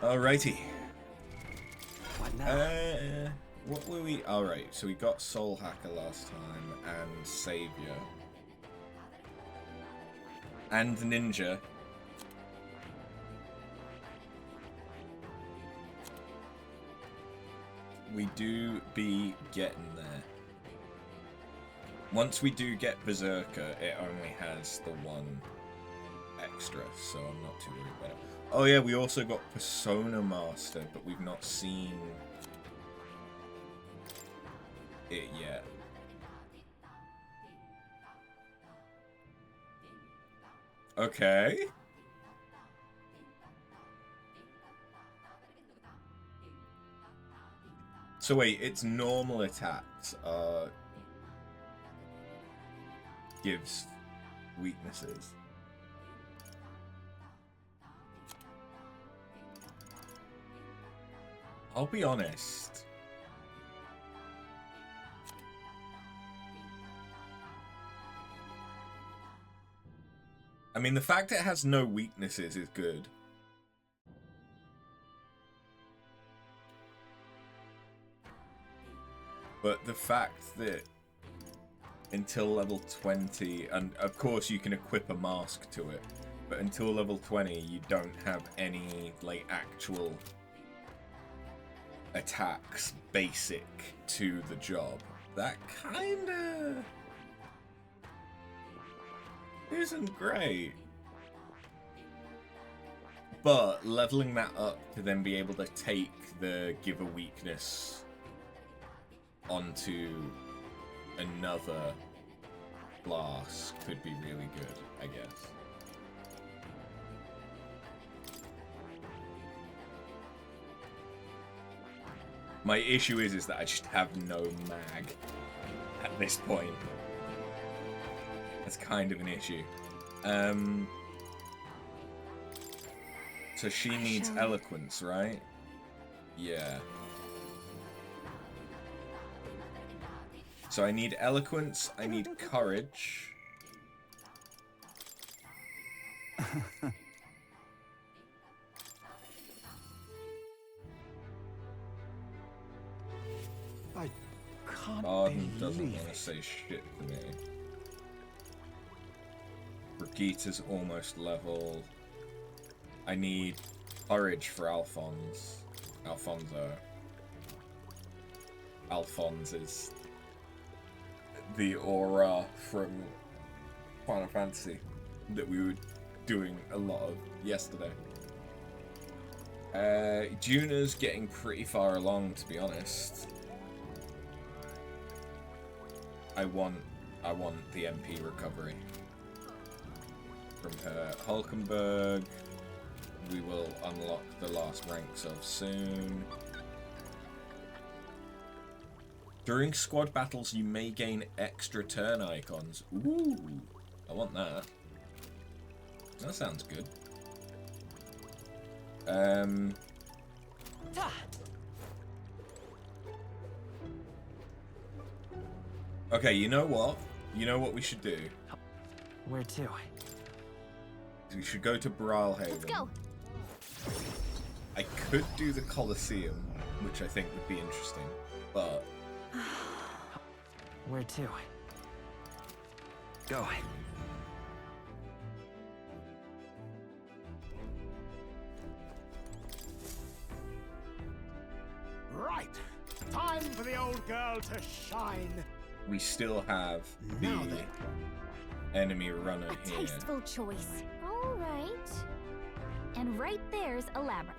Alrighty. What now? What were we? Alright, so we got Soul Hacker last time, and Savior. And Ninja. We do be getting there. Once we do get Berserker, it only has the one extra, so I'm not too worried about it. Oh yeah, we also got Persona Master, but we've not seen it yet. Okay. So wait, its normal attacks gives weaknesses. I'll be honest. I mean, the fact it has no weaknesses is good. But the fact that until level 20, and of course you can equip a mask to it, but until level 20 you don't have any, like, actual attacks basic to the job. That kinda isn't great. But leveling that up to then be able to take the give a weakness onto another class could be really good, I guess. My issue is that I just have no mag at this point. That's kind of an issue. So she needs eloquence, right? Yeah. So I need eloquence, I need courage. I can't Arden doesn't believe want to it. say shit to me. Brigitta's almost level. I need courage for Alfonso. Alphonse is the aura from Final Fantasy that we were doing a lot of yesterday. Juna's getting pretty far along, to be honest. I want the MP recovery from her. Hulkenberg, we will unlock the last ranks of soon. During squad battles, you may gain extra turn icons. Ooh, I want that. That sounds good. Okay, you know what? You know what we should do? Where to? We should go to Bralhaven. Let's go. I could do the Colosseum, which I think would be interesting, but Where to? Go. Right. Time for the old girl to shine. we still have the Now then. enemy runner A here. tasteful choice. All right. And right there's a labyrinth.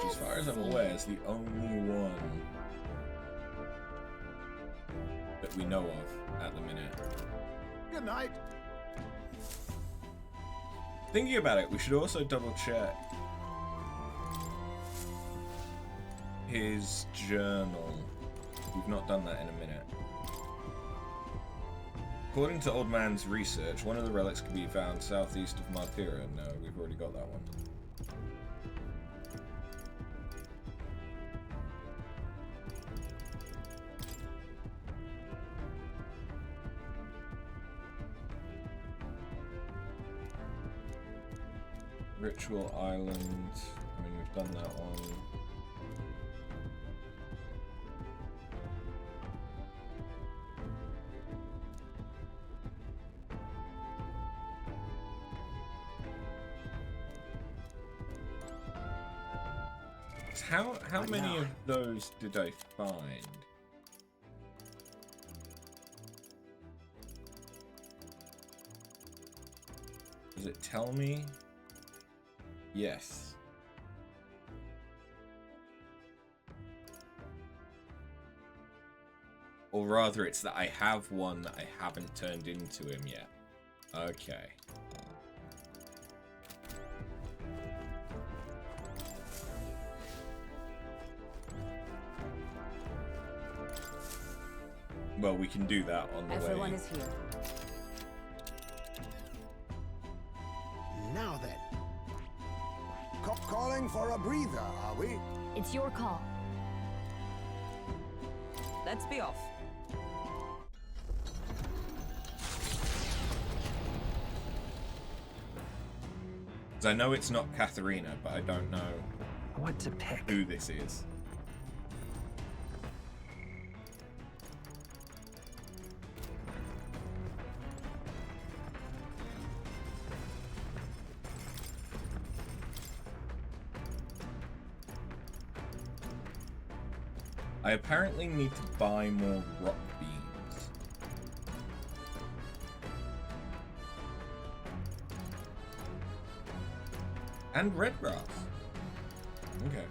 As far as I'm aware, it's the only one that we know of at the minute. Good night. Thinking about it, we should also double check his journal. We've not done that in a minute. According to Old Man's research, one of the relics can be found southeast of Martyra. No, we've already got that one. Ritual Island. I mean, we've done that one. How many of those did I find? Does it tell me? Yes. Or rather, it's that I have one that I haven't turned into him yet. Okay. Well, we can do that on the way. Everyone is here. Now then. Calling for a breather, are we? It's your call. Let's be off. 'Cause I know it's not Katharina, but I don't know What to pick? who this is. I apparently need to buy more rock beams. And red grass. Okay.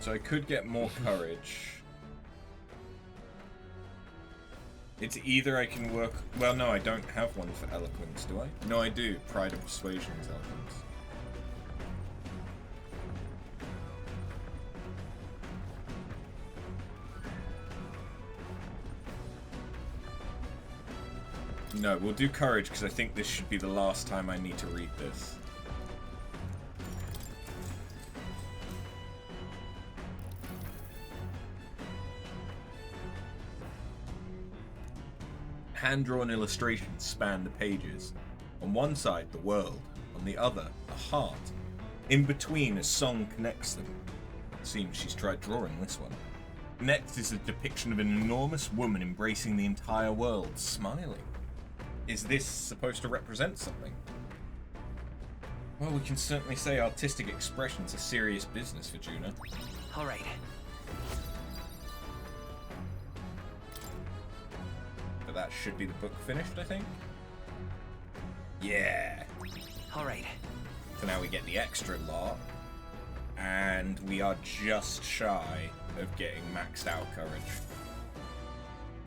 So I could get more courage. It's either I can work... Well, no, I don't have one for eloquence, do I? No, I do. Pride of Persuasion is eloquence. No, we'll do courage because I think this should be the last time I need to read this. Hand-drawn illustrations span the pages. On one side, the world. On the other, a heart. In between, a song connects them. It seems she's tried drawing this one. Next is a depiction of an enormous woman embracing the entire world, smiling. Is this supposed to represent something? Well, we can certainly say artistic expression's a serious business for Juna. All right. But that should be the book finished, I think? Yeah! All right. So now we get the extra lot, and we are just shy of getting maxed out courage.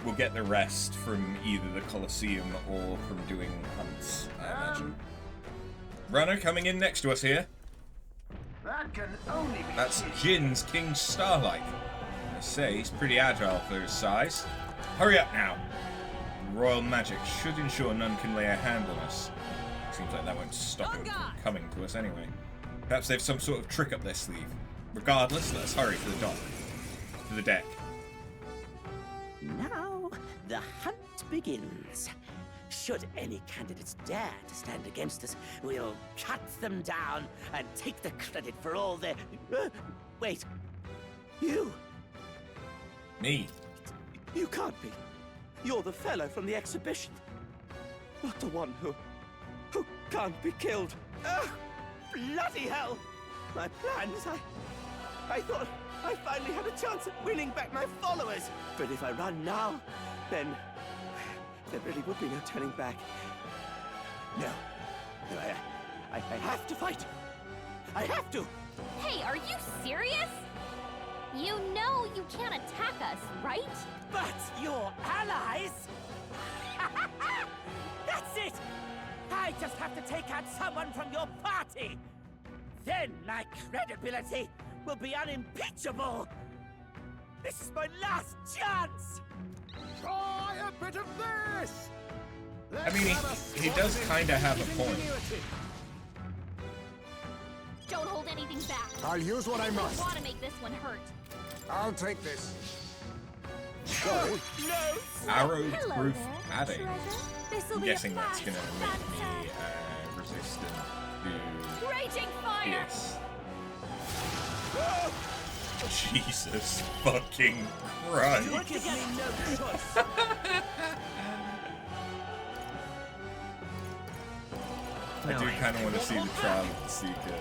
We'll get the rest from either the Colosseum or from doing hunts, I imagine. Runner coming in next to us here. That can only be. That's Jin's King Starlight. I say he's pretty agile for his size. Hurry up now. Royal magic should ensure none can lay a hand on us. Seems like that won't stop him from coming to us anyway. Perhaps they've some sort of trick up their sleeve. Regardless, let's hurry for the dock. To the deck. Now, the hunt begins. Should any candidates dare to stand against us, we'll cut them down and take the credit for all their... wait. You? Me. You can't be. You're the fellow from the exhibition. Not the one who can't be killed. Ugh, bloody hell! My plans, I thought I finally had a chance at winning back my followers. But if I run now, then there really would be no turning back. No, I have to fight. I have to. Hey, are you serious? You know you can't attack us, right? But your allies. That's it. I just have to take out someone from your party. Then my credibility will be unimpeachable. This is my last chance. Try a bit of this. I mean, he does kind of have a point. Don't hold anything back. I'll use what I I must. want to make this one hurt. I'll take this. Oh, no! Arrow Hello proof there, padding. treasure. This'll I'm be guessing a that's fast, gonna make me resistant to Raging fire! yes. Jesus fucking Christ. Give me no choice. I do kind of want to see the trial of the Seeker.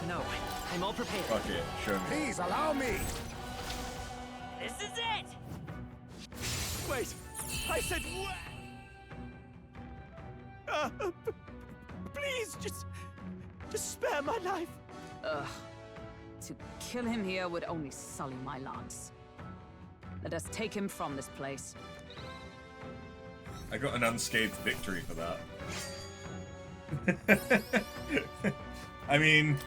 No, I'm all prepared. Fuck it, show me. Please allow me. This is it! Wait, I said what? Please, just spare my life. Ugh. To kill him here would only sully my lance. Let us take him from this place. I got an unscathed victory for that. I mean,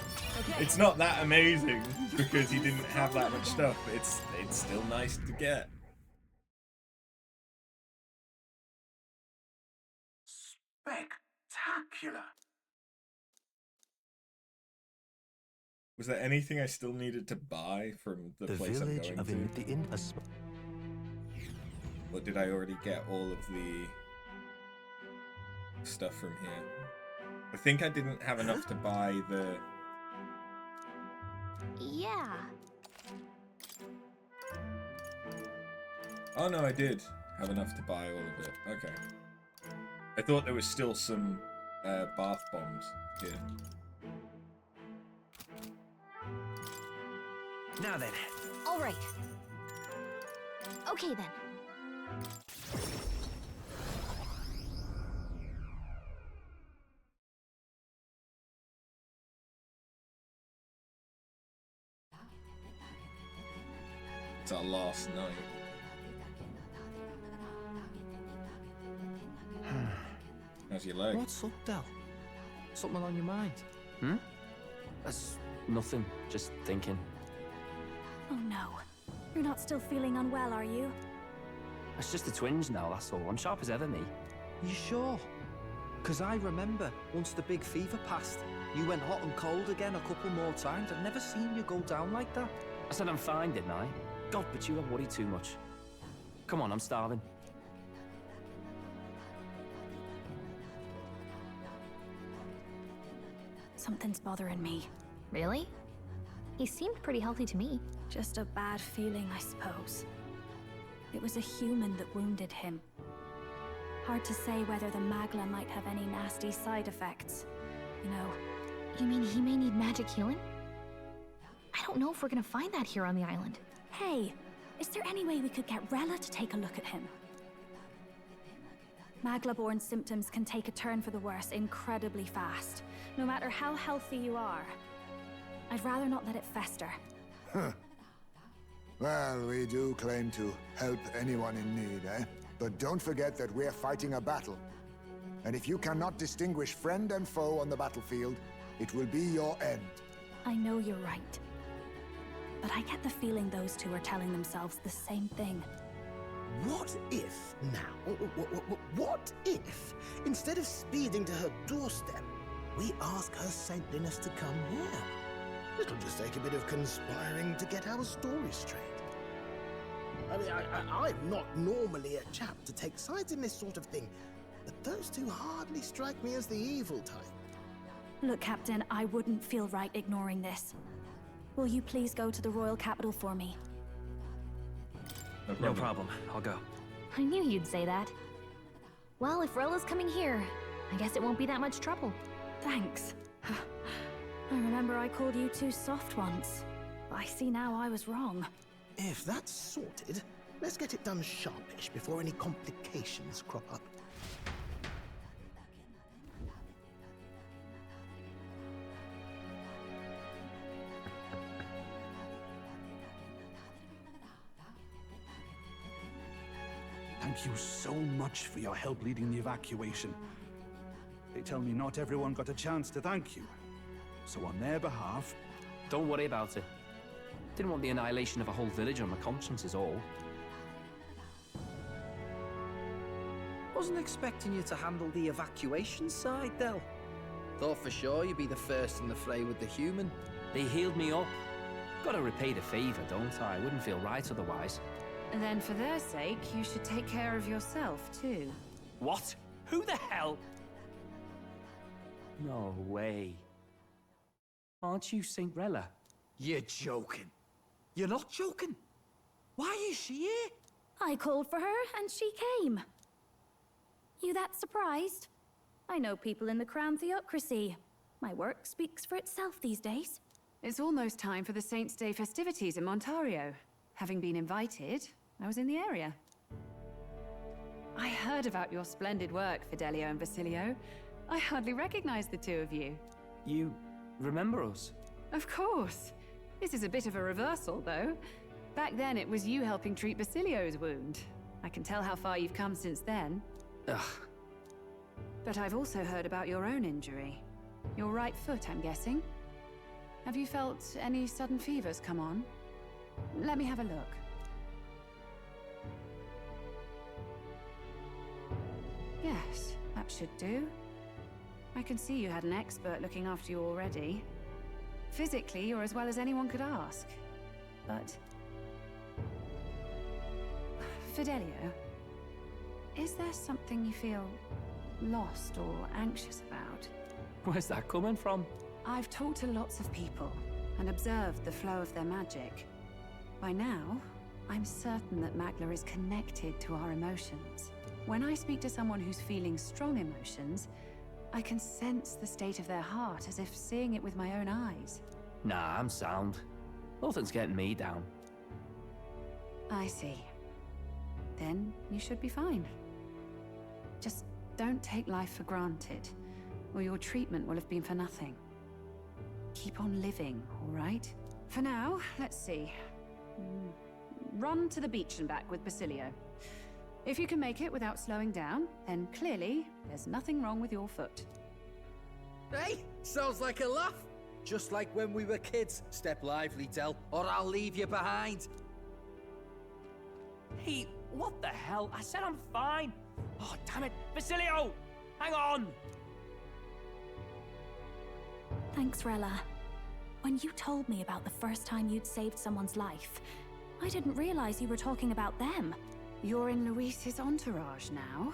it's not that amazing because he didn't have that much stuff, but it's still nice to get. Spectacular. Was there anything I still needed to buy from the place I'm going to? Or did I already get all of the stuff from here? I think I didn't have enough to buy the... Yeah. Oh no, I did have enough to buy all of it. Okay. I thought there was still some bath bombs here. Now then. All right. Okay then. It's our last night. How's your leg? What's up, Del? Something on your mind? Hmm? That's nothing. Just thinking. Oh no. You're not still feeling unwell, are you? It's just the twinge now, that's all. I'm sharp as ever, me. You sure? Because I remember once the big fever passed, you went hot and cold again a couple more times. I've never seen you go down like that. I said I'm fine, didn't I? God, but you have worried too much. Come on, I'm starving. Something's bothering me. Really? He seemed pretty healthy to me. Just a bad feeling, I suppose. It was a human that wounded him. Hard to say whether the Magla might have any nasty side effects. You know. You mean he may need magic healing? I don't know if we're gonna find that here on the island. Hey, is there any way we could get Rella to take a look at him? Magla-born symptoms can take a turn for the worse incredibly fast, no matter how healthy you are. I'd rather not let it fester. Huh. Well, we do claim to help anyone in need, eh? But don't forget that we're fighting a battle. And if you cannot distinguish friend and foe on the battlefield, it will be your end. I know you're right. But I get the feeling those two are telling themselves the same thing. What if now? What if, instead of speeding to her doorstep, we ask her saintliness to come here? It'll just take a bit of conspiring to get our story straight. I mean, I'm not normally a chap to take sides in this sort of thing, but those two hardly strike me as the evil type. Look, Captain, I wouldn't feel right ignoring this. Will you please go to the royal capital for me? No problem. I'll go. I knew you'd say that. Well, if Rella's coming here, I guess it won't be that much trouble. Thanks. I remember I called you too soft once. I see now I was wrong. If that's sorted, let's get it done sharpish before any complications crop up. Thank you so much for your help leading the evacuation. They tell me not everyone got a chance to thank you. So on their behalf... Don't worry about it. Didn't want the annihilation of a whole village on my conscience is all. Wasn't expecting you to handle the evacuation side, Del. Thought for sure you'd be the first in the fray with the human. They healed me up. Gotta repay the favor, don't I? Wouldn't feel right otherwise. And then for their sake, you should take care of yourself, too. What? Who the hell? No way. Aren't you Saint Rella? You're joking. You're not joking. Why is she here? I called for her, and she came. You that surprised? I know people in the Crown Theocracy. My work speaks for itself these days. It's almost time for the Saints' Day festivities in Montario. Having been invited, I was in the area. I heard about your splendid work, Fidelio and Basilio. I hardly recognize the two of you. You remember us? Of course. This is a bit of a reversal, though. Back then, it was you helping treat Basilio's wound. I can tell how far you've come since then. Ugh. But I've also heard about your own injury. Your right foot, I'm guessing. Have you felt any sudden fevers come on? Let me have a look. Yes, that should do. I can see you had an expert looking after you already. Physically, you're as well as anyone could ask. But... Fidelio, is there something you feel lost or anxious about? Where's that coming from? I've talked to lots of people and observed the flow of their magic. By now, I'm certain that Magla is connected to our emotions. When I speak to someone who's feeling strong emotions, I can sense the state of their heart as if seeing it with my own eyes. Nah, I'm sound. Nothing's getting me down. I see. Then you should be fine. Just don't take life for granted, or your treatment will have been for nothing. Keep on living, all right? For now, let's see. Run to the beach and back with Basilio. If you can make it without slowing down, then clearly there's nothing wrong with your foot. Hey, sounds like a laugh. Just like when we were kids. Step lively, Del, or I'll leave you behind. Hey, what the hell? I said I'm fine. Oh, damn it. Basilio! Hang on! Thanks, Rella. When you told me about the first time you'd saved someone's life, I didn't realize you were talking about them. You're in Luis's entourage now.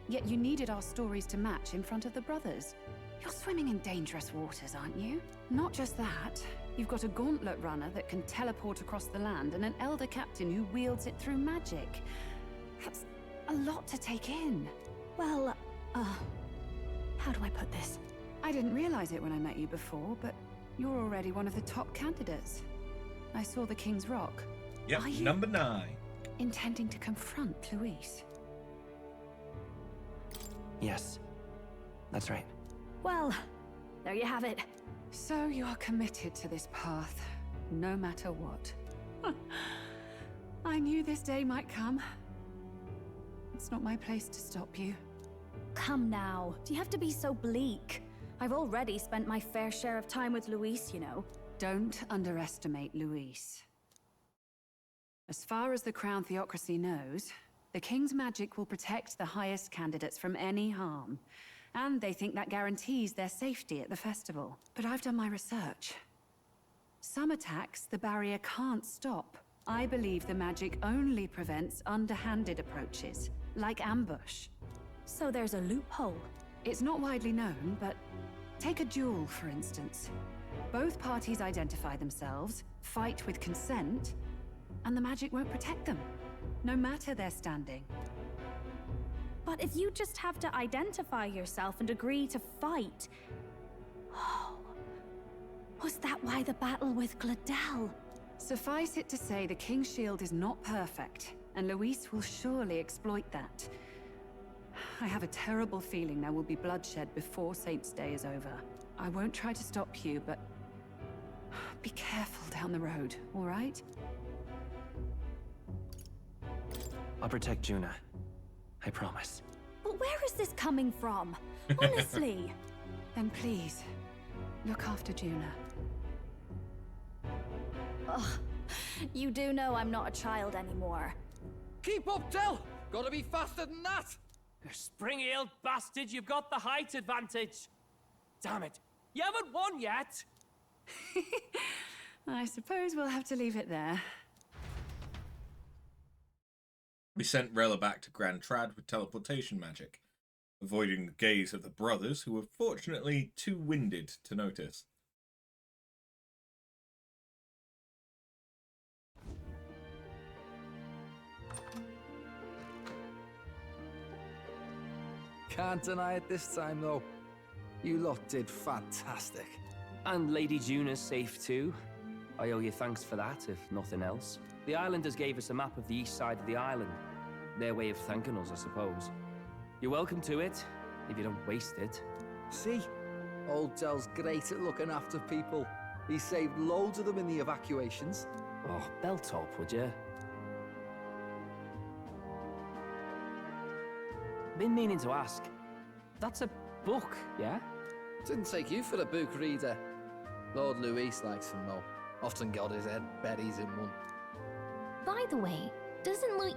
Yet you needed our stories to match in front of the brothers. You're swimming in dangerous waters, aren't you? Not just that, you've got a gauntlet runner that can teleport across the land and an Elder captain who wields it through magic. That's a lot to take in. Well, how do I put this? I didn't realize it when I met you before, but you're already one of the top candidates. I saw the King's Rock. Yep, Are you number 9. intending to confront Luis? Yes, that's right. Well, there you have it. So you're committed to this path, no matter what. I knew this day might come. It's not my place to stop you. Come now, do you have to be so bleak? I've already spent my fair share of time with Luis, you know. Don't underestimate Luis. As far as the Crown Theocracy knows, the King's magic will protect the highest candidates from any harm. And they think that guarantees their safety at the festival. But I've done my research. Some attacks the barrier can't stop. I believe the magic only prevents underhanded approaches, like ambush. So there's a loophole. It's not widely known, but take a duel, for instance. Both parties identify themselves, fight with consent, and the magic won't protect them, no matter their standing. But if you just have to identify yourself and agree to fight... Oh, was that why the battle with Gladel? Suffice it to say, the King's Shield is not perfect, and Luis will surely exploit that. I have a terrible feeling there will be bloodshed before Saints' Day is over. I won't try to stop you, but be careful down the road, all right? I'll protect Juna. I promise. But where is this coming from? Honestly. Then please, look after Juna. Ugh. You do know I'm not a child anymore. Keep up, Del! Gotta be faster than that! Spring-heeled bastard, you've got the height advantage. Damn it, you haven't won yet. I suppose we'll have to leave it there. We sent Rella back to Grand Trad with teleportation magic, avoiding the gaze of the brothers, who were fortunately too winded to notice. Can't deny it this time, though. You lot did fantastic. And Lady Juna's safe too. I owe you thanks for that, if nothing else. The islanders gave us a map of the east side of the island. Their way of thanking us, I suppose. You're welcome to it, if you don't waste it. See? Old Dell's great at looking after people. He saved loads of them in the evacuations. Oh, belt up, would you? Been meaning to ask. That's a book, yeah? Didn't take you for a book reader. Lord Luis likes them, though. Often got his head berries in one. By the way, doesn't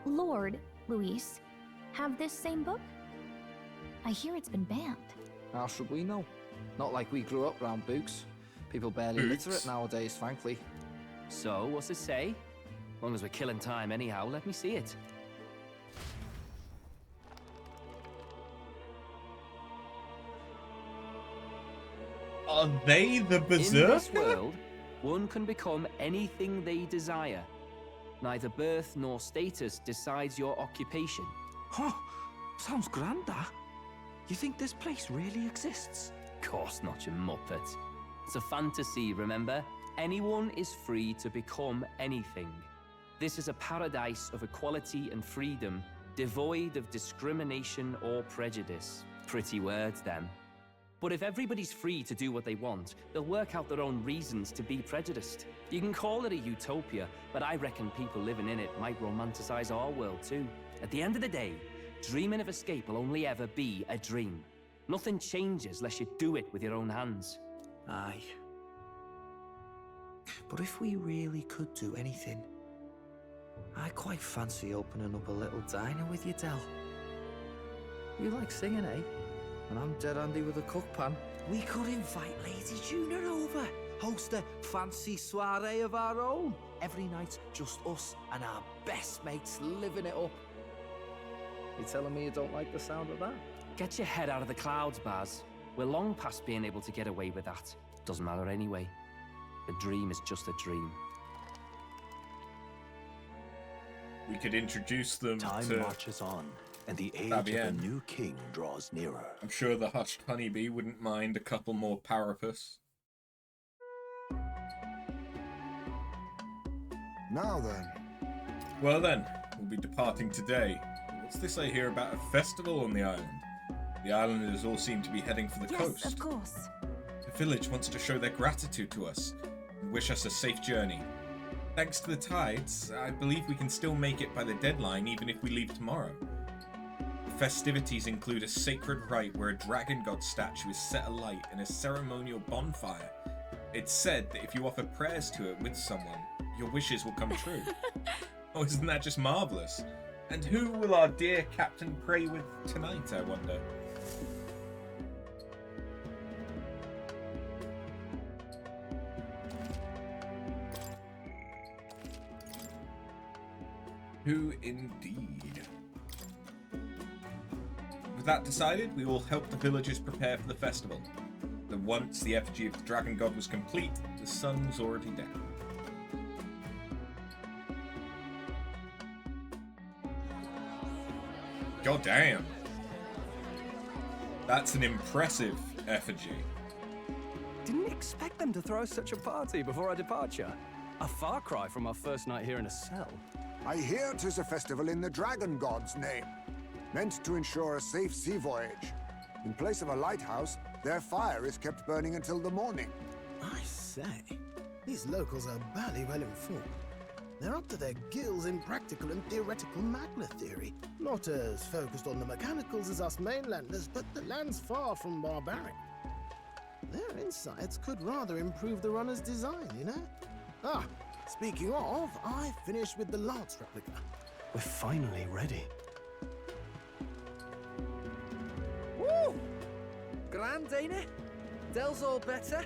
Lord Luis have this same book? I hear it's been banned. How should we know? Not like we grew up round books. People barely literate nowadays, frankly. So, what's it say? As long as we're killing time anyhow, let me see it. Are they the Berserker? In this world, one can become anything they desire. Neither birth nor status decides your occupation. Huh? Sounds grand, that. You think this place really exists? Of course not, you muppet. It's a fantasy, remember? Anyone is free to become anything. This is a paradise of equality and freedom, devoid of discrimination or prejudice. Pretty words, them. But if everybody's free to do what they want, they'll work out their own reasons to be prejudiced. You can call it a utopia, but I reckon people living in it might romanticize our world too. At the end of the day, dreaming of escape will only ever be a dream. Nothing changes unless you do it with your own hands. Aye. But if we really could do anything, I quite fancy opening up a little diner with you, Del. You like singing, eh? And I'm dead handy with a cook pan. We could invite Lady Juna over. Host a fancy soiree of our own. Every night, just us and our best mates living it up. You telling me you don't like the sound of that? Get your head out of the clouds, Baz. We're long past being able to get away with that. Doesn't matter anyway. A dream is just a dream. We could introduce them Time to marches on, and the age Fabienne. of the new king draws nearer. I'm sure the hushed honeybee wouldn't mind a couple more parapus. Now then. Well then, we'll be departing today. What's this I hear about a festival on the island? The islanders all seem to be heading for the coast. Yes, of course. The village wants to show their gratitude to us and wish us a safe journey. Thanks to the tides, I believe we can still make it by the deadline even if we leave tomorrow. The festivities include a sacred rite where a dragon god statue is set alight in a ceremonial bonfire. It's said that if you offer prayers to it with someone, your wishes will come true. Oh, isn't that just marvellous? And who will our dear captain pray with tonight, I wonder? Who indeed? With that decided, we will help the villagers prepare for the festival. But once the effigy of the dragon god was complete, the sun was already down. God damn. That's an impressive effigy. Didn't expect them to throw such a party before our departure. A far cry from our first night here in a cell. I hear 'tis a festival in the dragon god's name, meant to ensure a safe sea voyage. In place of a lighthouse, their fire is kept burning until the morning. I say, these locals are barely well informed. They're up to their gills in practical and theoretical magna theory. Not as focused on the mechanicals as us mainlanders, but the land's far from barbaric. Their insights could rather improve the runner's design, you know? Ah, speaking of, I finished with the lance replica. We're finally ready. grand, ain't it? Dell's all better,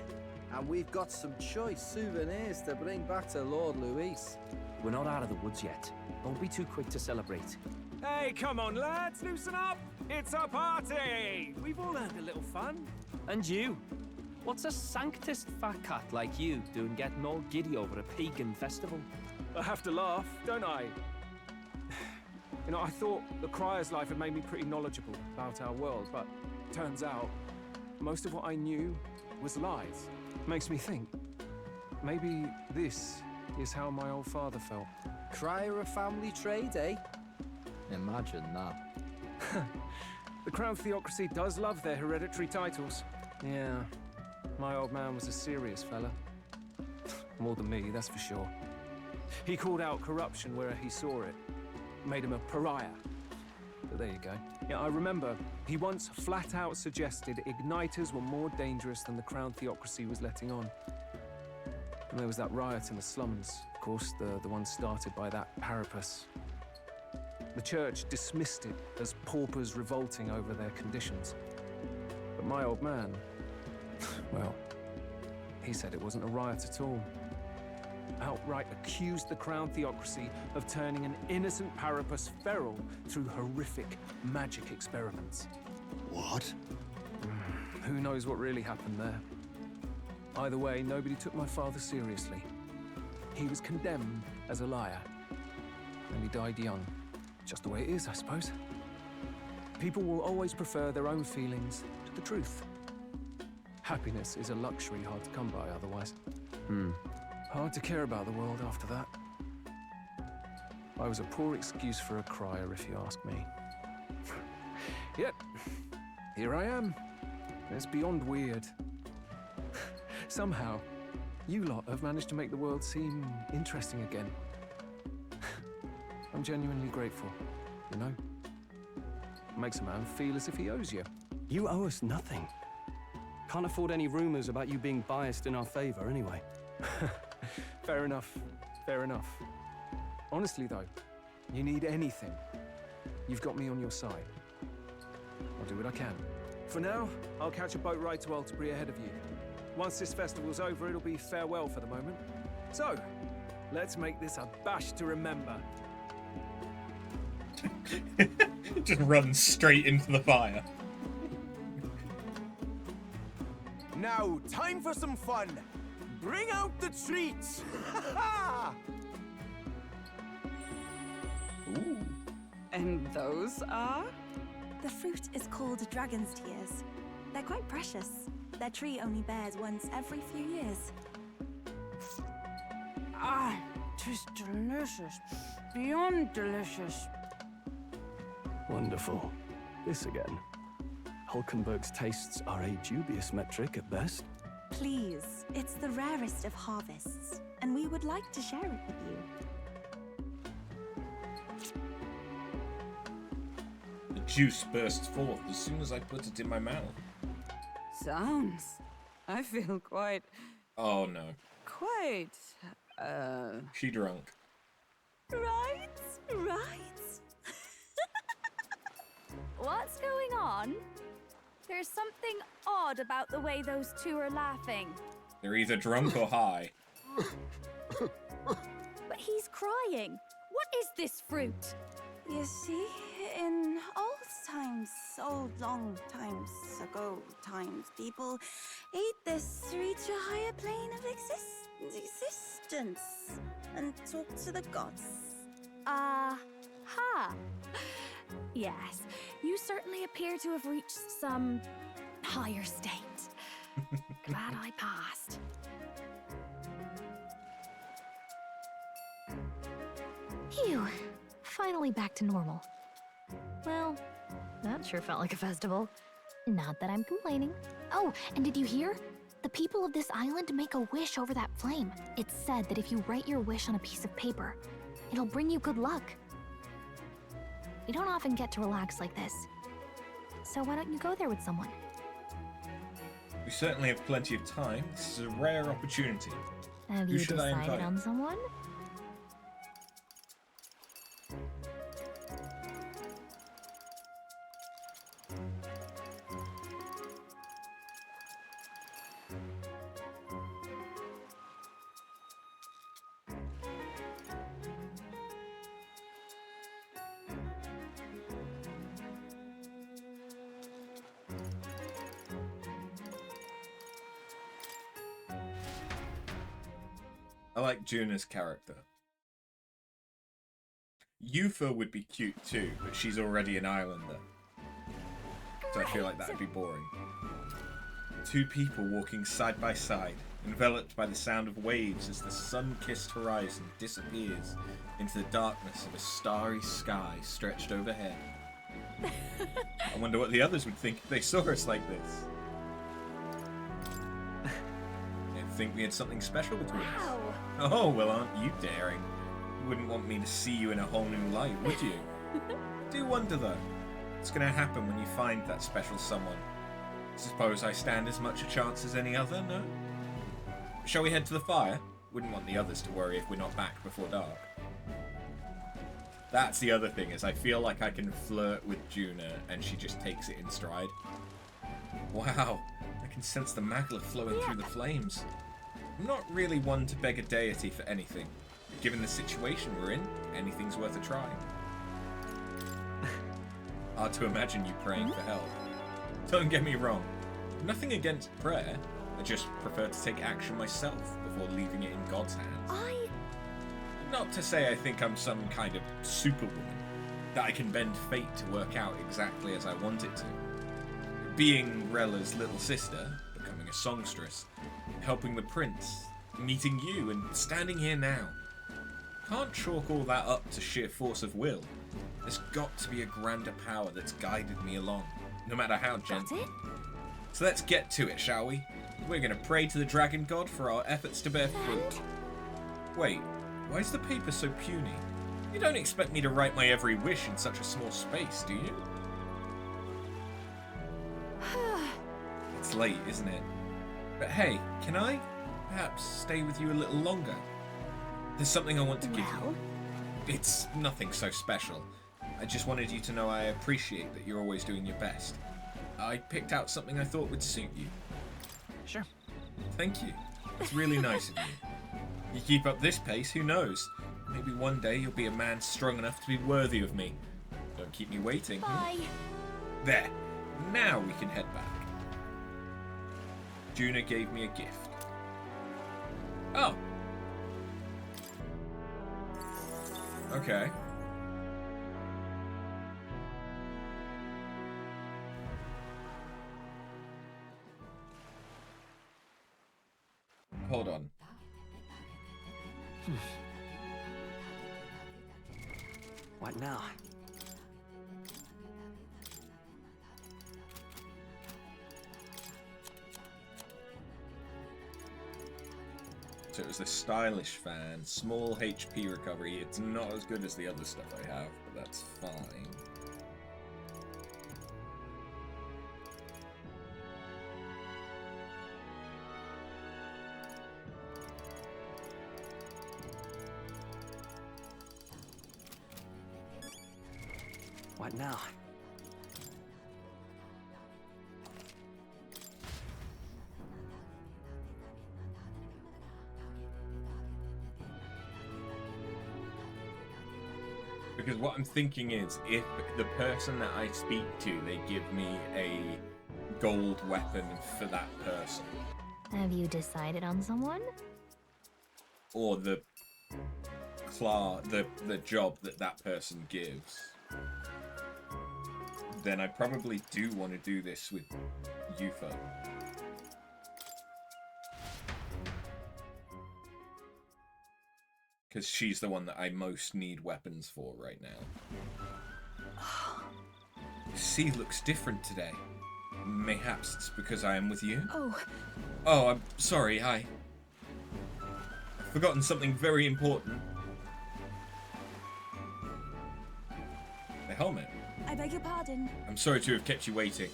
and we've got some choice souvenirs to bring back to Lord Luis. We're not out of the woods yet. Don't be too quick to celebrate. Hey, come on, lads, loosen up! It's a party! We've all earned a little fun. And you? What's a sanctist fat cat like you doing getting all giddy over a pagan festival? I have to laugh, don't I? You know, I thought the Crier's life had made me pretty knowledgeable about our world, but turns out most of what I knew was lies. Makes me think, maybe this is how my old father felt. Crier a family trade, eh? Imagine that. The Crown Theocracy does love their hereditary titles. Yeah, my old man was a serious fella. More than me, that's for sure. He called out corruption where he saw it. Made him a pariah. But there you go. Yeah, I remember he once flat out suggested igniters were more dangerous than the Crown Theocracy was letting on. And there was that riot in the slums, of course, the one started by that Parapus. The church dismissed it as paupers revolting over their conditions. But my old man, well, he said it wasn't a riot at all. Outright accused the Crown Theocracy of turning an innocent Parapus feral through horrific magic experiments. What? Who knows what really happened there? Either way, nobody took my father seriously. He was condemned as a liar, and he died young. Just the way it is, I suppose. People will always prefer their own feelings to the truth. Happiness is a luxury hard to come by otherwise. Hard to care about the world after that. I was a poor excuse for a crier, if you ask me. Yet, here I am. It's beyond weird. Somehow, you lot have managed to make the world seem interesting again. I'm genuinely grateful, you know? Makes a man feel as if he owes you. You owe us nothing. Can't afford any rumors about you being biased in our favor, anyway. Fair enough. Fair enough. Honestly, though, you need anything, you've got me on your side. I'll do what I can. For now, I'll catch a boat ride to Altabury ahead of you. Once this festival's over, it'll be farewell for the moment. So, let's make this a bash to remember. Just run straight into the fire. Now, time for some fun. Bring out the treats! Ooh. And those are? The fruit is called dragon's tears. They're quite precious. Their tree only bears once every few years. Ah, 'tis delicious. Beyond delicious. Wonderful. This again. Hulkenberg's tastes are a dubious metric at best. Please, it's the rarest of harvests, and we would like to share it with you. The juice bursts forth as soon as I put it in my mouth. Sounds. I feel quite... Oh no. Quite... She drunk. Right? What's going on? There's something odd about the way those two are laughing. They're either drunk or high. But he's crying. What is this fruit? You see, in old long times ago people ate this to reach a higher plane of existence and talk to the gods. Ha! Yes, you certainly appear to have reached some higher state. Glad I passed. Phew, finally back to normal. Well, that sure felt like a festival. Not that I'm complaining. Oh, and did you hear? The people of this island make a wish over that flame. It's said that if you write your wish on a piece of paper, it'll bring you good luck. We don't often get to relax like this. So why don't you go there with someone? We certainly have plenty of time. This is a rare opportunity. Have Who you should I decided invite? on someone? I like Juna's character. Yufa would be cute too, but she's already an islander. So I feel like that would be boring. Two people walking side by side, enveloped by the sound of waves as the sun-kissed horizon disappears into the darkness of a starry sky stretched overhead. I wonder what the others would think if they saw us like this. They'd think we had something special between us. Oh, well, aren't you daring? You wouldn't want me to see you in a whole new light, would you? I do wonder, though, what's going to happen when you find that special someone? Suppose I stand as much a chance as any other, no? Shall we head to the fire? Wouldn't want the others to worry if we're not back before dark. That's the other thing, is I feel like I can flirt with Juna and she just takes it in stride. Wow, I can sense the magla flowing through the flames. I'm not really one to beg a deity for anything, but given the situation we're in, anything's worth a try. Hard to imagine you praying for help. Don't get me wrong, nothing against prayer, I just prefer to take action myself before leaving it in God's hands. Not to say I think I'm some kind of superwoman, that I can bend fate to work out exactly as I want it to. Being Rella's little sister, becoming a songstress, helping the prince, meeting you, and standing here now. Can't chalk all that up to sheer force of will. There's got to be a grander power that's guided me along, no matter how gentle. So let's get to it, shall we? We're gonna pray to the dragon god for our efforts to bear fruit. Wait, why is the paper so puny? You don't expect me to write my every wish in such a small space, do you? It's late, isn't it? But hey, can I perhaps stay with you a little longer? There's something I want to give you. It's nothing so special. I just wanted you to know I appreciate that you're always doing your best. I picked out something I thought would suit you. Sure. Thank you. It's really nice of you. You keep up this pace, who knows? Maybe one day you'll be a man strong enough to be worthy of me. Don't keep me waiting. Bye. There. Now we can head back. Juna gave me a gift. Oh. Okay. Hold on. What now? So it was the stylish fan, small HP recovery. It's not as good as the other stuff I have, but that's fine. What now? Because what I'm thinking is, if the person that I speak to, they give me a gold weapon for that person. Have you decided on someone? Or the job that that person gives. Then I probably do want to do this with Yufa. Because she's the one that I most need weapons for right now. The sea looks different today. Mayhaps it's because I am with you? Oh, I'm sorry, I've forgotten something very important. The helmet. I beg your pardon. I'm sorry to have kept you waiting.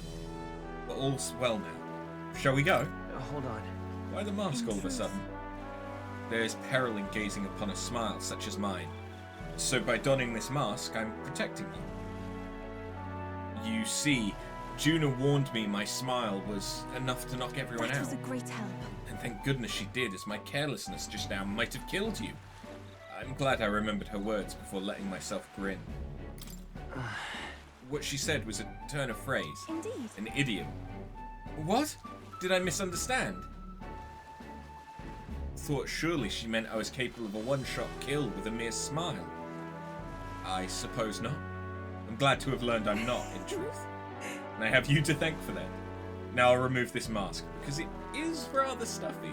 But all's well now. Shall we go? Hold on. Why the mask all of a sudden? There is peril in gazing upon a smile such as mine. So by donning this mask, I'm protecting you. You see, Juna warned me my smile was enough to knock everyone out. That was a great help. And thank goodness she did, as my carelessness just now might have killed you. I'm glad I remembered her words before letting myself grin. What she said was a turn of phrase. Indeed. An idiom. What? Did I misunderstand? thought surely she meant I was capable of a one-shot kill with a mere smile. I suppose not. I'm glad to have learned I'm not, in truth. And I have you to thank for that. Now I'll remove this mask, because it is rather stuffy.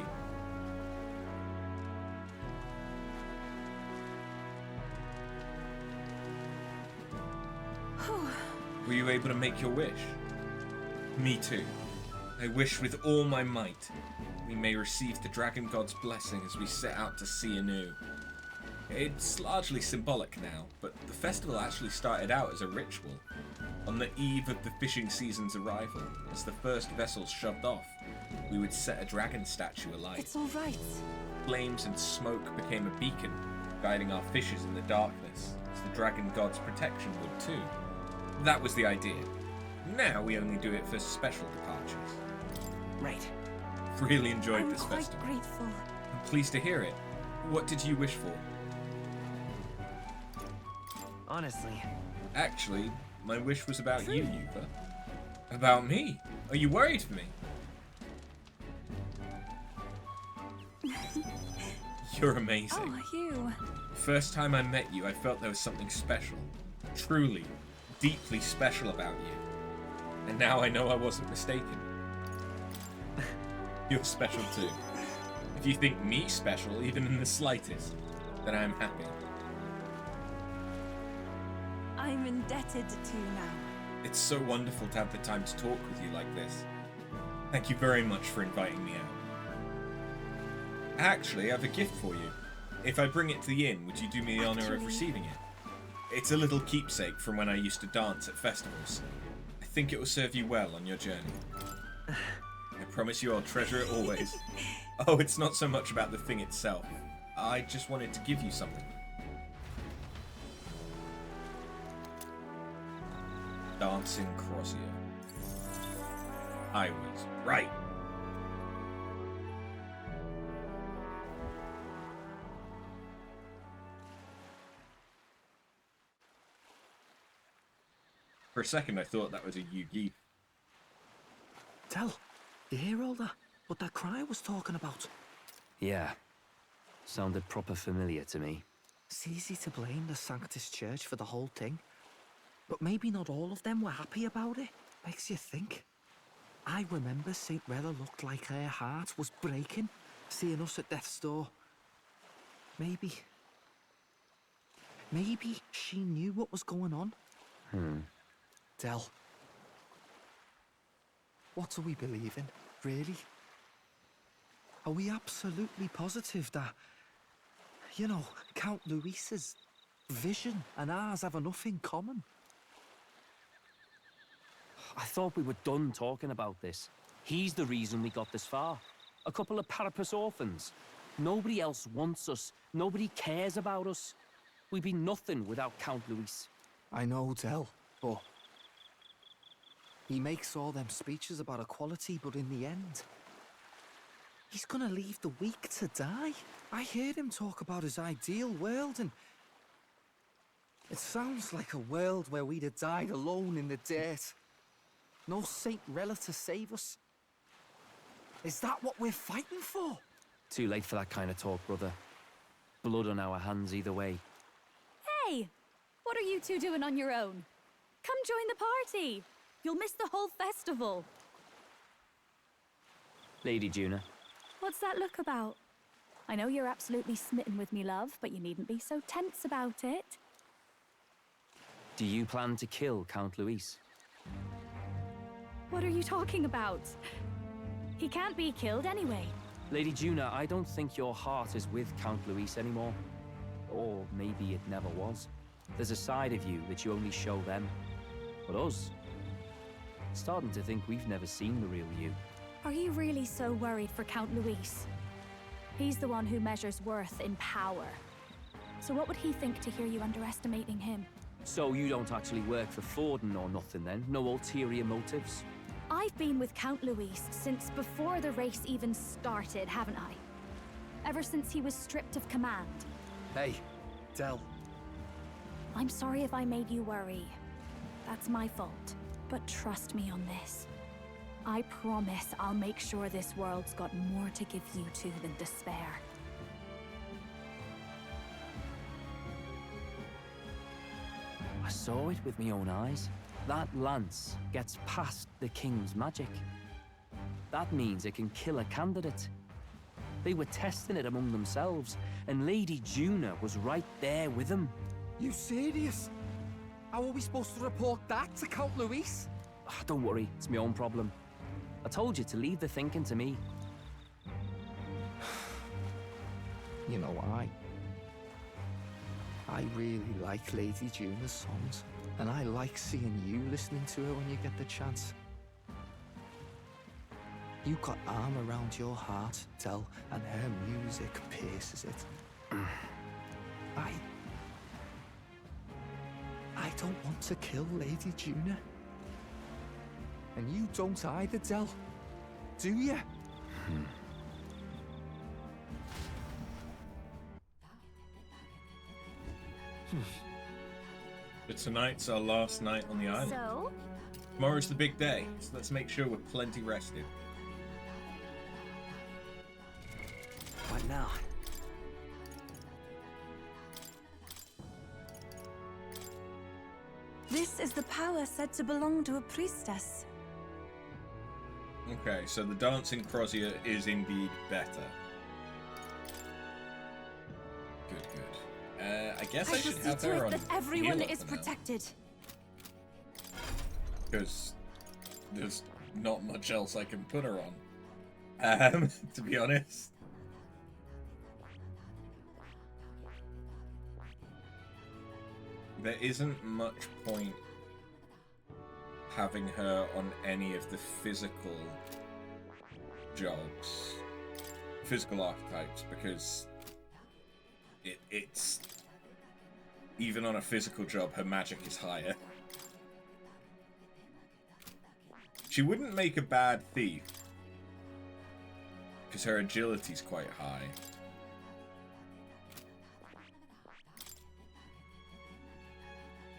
Were you able to make your wish? Me too. I wish with all my might we may receive the Dragon God's blessing as we set out to sea anew. It's largely symbolic now, but the festival actually started out as a ritual. On the eve of the fishing season's arrival, as the first vessels shoved off, we would set a dragon statue alight. It's all right. Flames and smoke became a beacon, guiding our fishes in the darkness, as the Dragon God's protection would too. That was the idea. Now we only do it for special departures. Right. Really enjoyed this quite festival. Grateful. I'm pleased to hear it. What did you wish for? Honestly. Actually, my wish was about you, Yuva. About me? Are you worried for me? You're amazing. Oh, you. First time I met you, I felt there was something special. Truly, deeply special about you. And now I know I wasn't mistaken. You're special too. If you think me special, even in the slightest, then I'm happy. I'm indebted to you now. It's so wonderful to have the time to talk with you like this. Thank you very much for inviting me out. Actually, I have a gift for you. If I bring it to the inn, would you do me the honor of receiving it? It's a little keepsake from when I used to dance at festivals. I think it will serve you well on your journey. I promise you I'll treasure it always. Oh, it's not so much about the thing itself. I just wanted to give you something. Dancing Crozier. I was right. For a second I thought that was a Yugi. Tell, you hear all that? What that cry was talking about? Yeah. Sounded proper familiar to me. It's easy to blame the Sanctus Church for the whole thing. But maybe not all of them were happy about it. Makes you think. I remember St. Rella looked like her heart was breaking, seeing us at death's door. Maybe she knew what was going on. Del, what do we believe in, really? Are we absolutely positive that, you know, Count Luis's vision and ours have enough in common? I thought we were done talking about this. He's the reason we got this far. A couple of Parapus orphans. Nobody else wants us. Nobody cares about us. We'd be nothing without Count Luis. I know, Del, but he makes all them speeches about equality, but in the end, he's gonna leave the weak to die. I heard him talk about his ideal world, and it sounds like a world where we'd have died alone in the dirt. No Saint Rella to save us. Is that what we're fighting for? Too late for that kind of talk, brother. Blood on our hands either way. Hey! What are you two doing on your own? Come join the party! You'll miss the whole festival. Lady Juna. What's that look about? I know you're absolutely smitten with me, love, but you needn't be so tense about it. Do you plan to kill Count Luis? What are you talking about? He can't be killed anyway. Lady Juna, I don't think your heart is with Count Luis anymore. Or maybe it never was. There's a side of you that you only show them. But us? Starting to think we've never seen the real you. Are you really so worried for Count Luis? He's the one who measures worth in power. So what would he think to hear you underestimating him? So you don't actually work for Forden or nothing then? No ulterior motives? I've been with Count Luis since before the race even started, haven't I? Ever since he was stripped of command. Hey, Del. I'm sorry if I made you worry. That's my fault. But trust me on this. I promise I'll make sure this world's got more to give you two than despair. saw it with my own eyes. That lance gets past the king's magic. That means it can kill a candidate. They were testing it among themselves, and Lady Juna was right there with them. You serious? How are we supposed to report that to Count Luis? Don't worry, it's my own problem. I told you to leave the thinking to me. You know, I really like Lady Juna's songs, and I like seeing you listening to her when you get the chance. You got arm around your heart, Del, and her music pierces it. I don't want to kill Lady Juna. And you don't either, Del. Do you? But tonight's our last night on the island. So? Tomorrow's the big day, so let's make sure we're plenty rested. What now? This is the power said to belong to a priestess. Okay, so the dancing crozier is indeed better. Good. I guess I shall should see have to her it on that everyone healer is for now, protected. because there's not much else I can put her on. To be honest. There isn't much point having her on any of the physical jobs, physical archetypes, because it's even on a physical job, her magic is higher. She wouldn't make a bad thief, because her agility's quite high.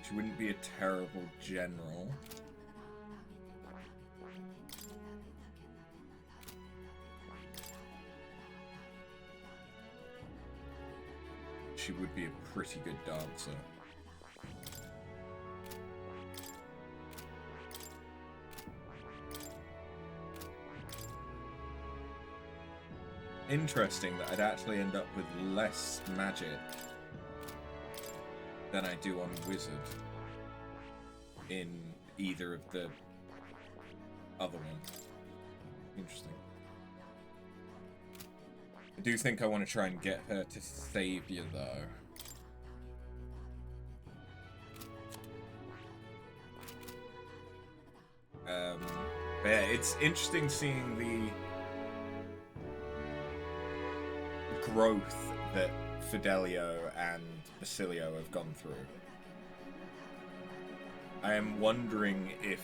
She wouldn't be a terrible general. She would be a pretty good dancer. Interesting that I'd actually end up with less magic than I do on Wizard in either of the other ones. Interesting. I do think I want to try and get her to Savior, though. But yeah, it's interesting seeing the growth that Fidelio and Basilio have gone through. I am wondering if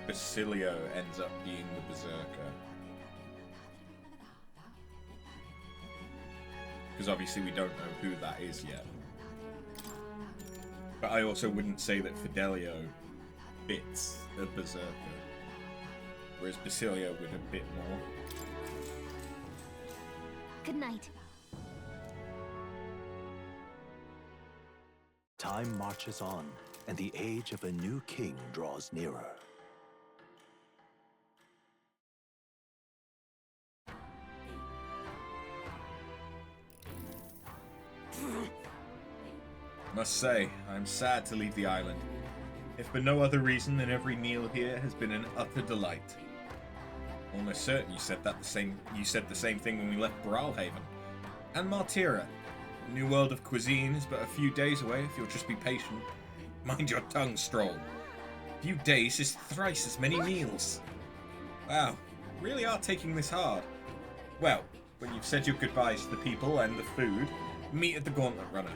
Basilio ends up being the Berserker. Because obviously we don't know who that is yet. But I also wouldn't say that Fidelio fits a Berserker. Whereas Basilio would a bit more. Good night. Time marches on, and the age of a new king draws nearer. Must say, I'm sad to leave the island, if for no other reason than every meal here has been an utter delight. Almost certain you said the same thing when we left Bralhaven. And Martira. The new world of cuisine is but a few days away if you'll just be patient. Mind your tongue, Stroll. A few days is thrice as many meals. Wow, really are taking this hard. Well, when you've said your goodbyes to the people and the food, meet at the Gauntlet Runner.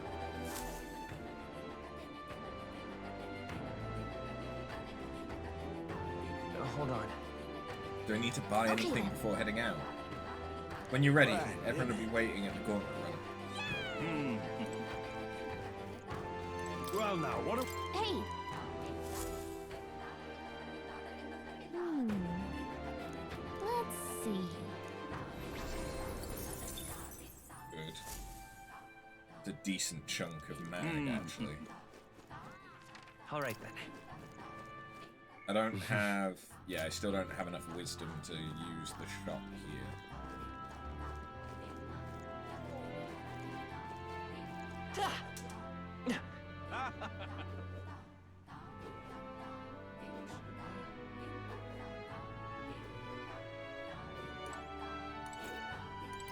Hold on. Do I need to buy anything before heading out? When you're ready, everyone will be waiting at the Gauntlet Runner. Well now, what Hey! Let's see. a decent chunk of mag, actually. All right then. I don't have... Yeah, I still don't have enough wisdom to use the shop here.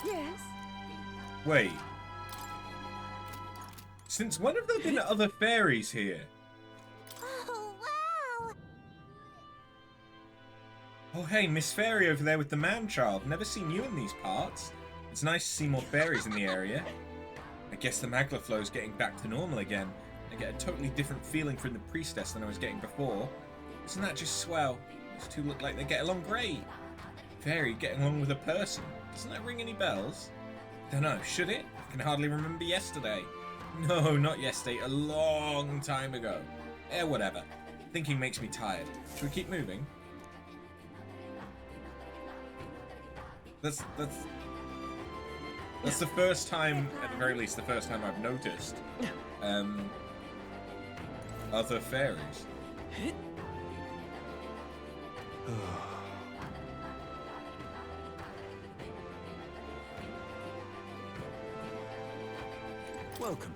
Yes? Wait. Since when have there been other fairies here? Oh, wow! Oh, hey, Miss Fairy over there with the man-child. Never seen you in these parts. It's nice to see more fairies in the area. I guess the magla flow's getting back to normal again. I get a totally different feeling from the priestess than I was getting before. Isn't that just swell? These two look like they get along great. Fairy getting along with a person. Doesn't that ring any bells? Dunno, should it? I can hardly remember yesterday. No, not yesterday. A long time ago. Whatever. Thinking makes me tired. Should we keep moving? That's the first time, at the very least, the first time I've noticed other fairies. Welcome.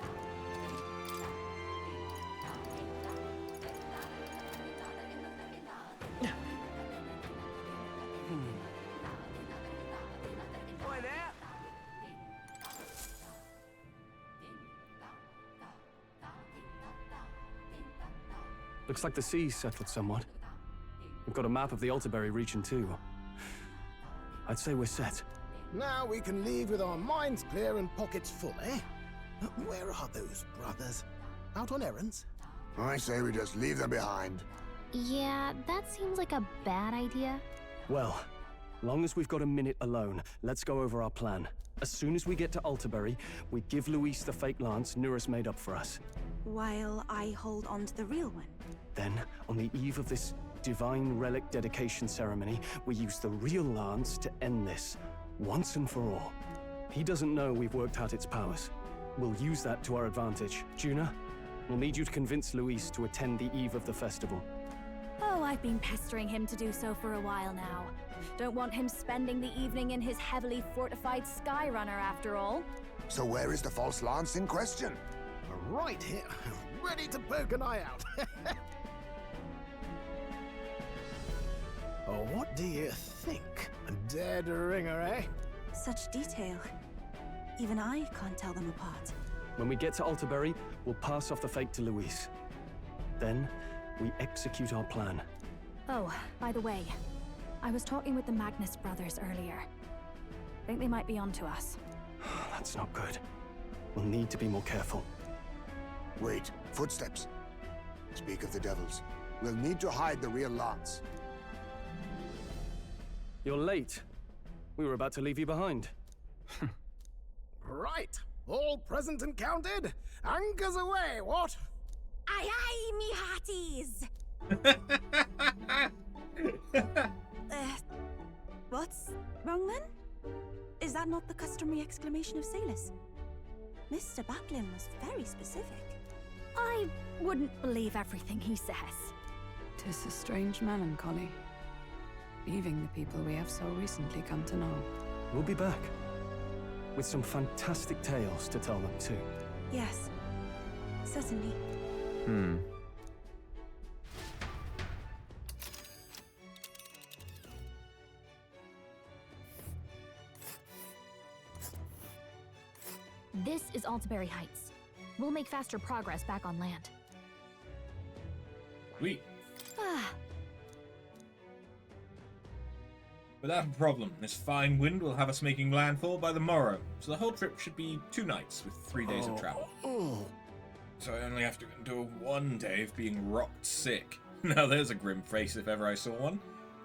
Looks like the sea's settled somewhat. We've got a map of the Altaberry region too. I'd say we're set. Now we can leave with our minds clear and pockets full, eh? Where are those brothers? Out on errands? I say we just leave them behind. Yeah, that seems like a bad idea. Well, long as we've got a minute alone, let's go over our plan. As soon as we get to Altaberry, we give Luis the fake lance Nuris made up for us. While I hold on to the real one. Then, on the eve of this divine relic dedication ceremony, we use the real lance to end this, once and for all. He doesn't know we've worked out its powers. We'll use that to our advantage. Juna, we'll need you to convince Luis to attend the eve of the festival. Oh, I've been pestering him to do so for a while now. Don't want him spending the evening in his heavily fortified Skyrunner after all. So where is the false lance in question? Right here, ready to poke an eye out. Oh, what do you think? A dead ringer, eh? Such detail. Even I can't tell them apart. When we get to Altaberry, we'll pass off the fake to Luis. Then, we execute our plan. Oh, by the way, I was talking with the Magnus brothers earlier. Think they might be onto us. That's not good. We'll need to be more careful. Wait, footsteps. Speak of the devils. We'll need to hide the real lance. You're late. We were about to leave you behind. Right, all present and counted. Anchors away, what? Aye aye, me hearties! What's wrong then? Is that not the customary exclamation of sailors? Mr. Backlin was very specific. I wouldn't believe everything he says. 'Tis a strange melancholy, leaving the people we have so recently come to know. We'll be back, with some fantastic tales to tell them too. Yes, certainly. This is Altaberry Heights. We'll make faster progress back on land. Sweet. Without a problem, this fine wind will have us making landfall by the morrow, so the whole trip should be 2 nights with 3 days of travel. So I only have to endure 1 day of being rocked sick. Now there's a grim face if ever I saw one.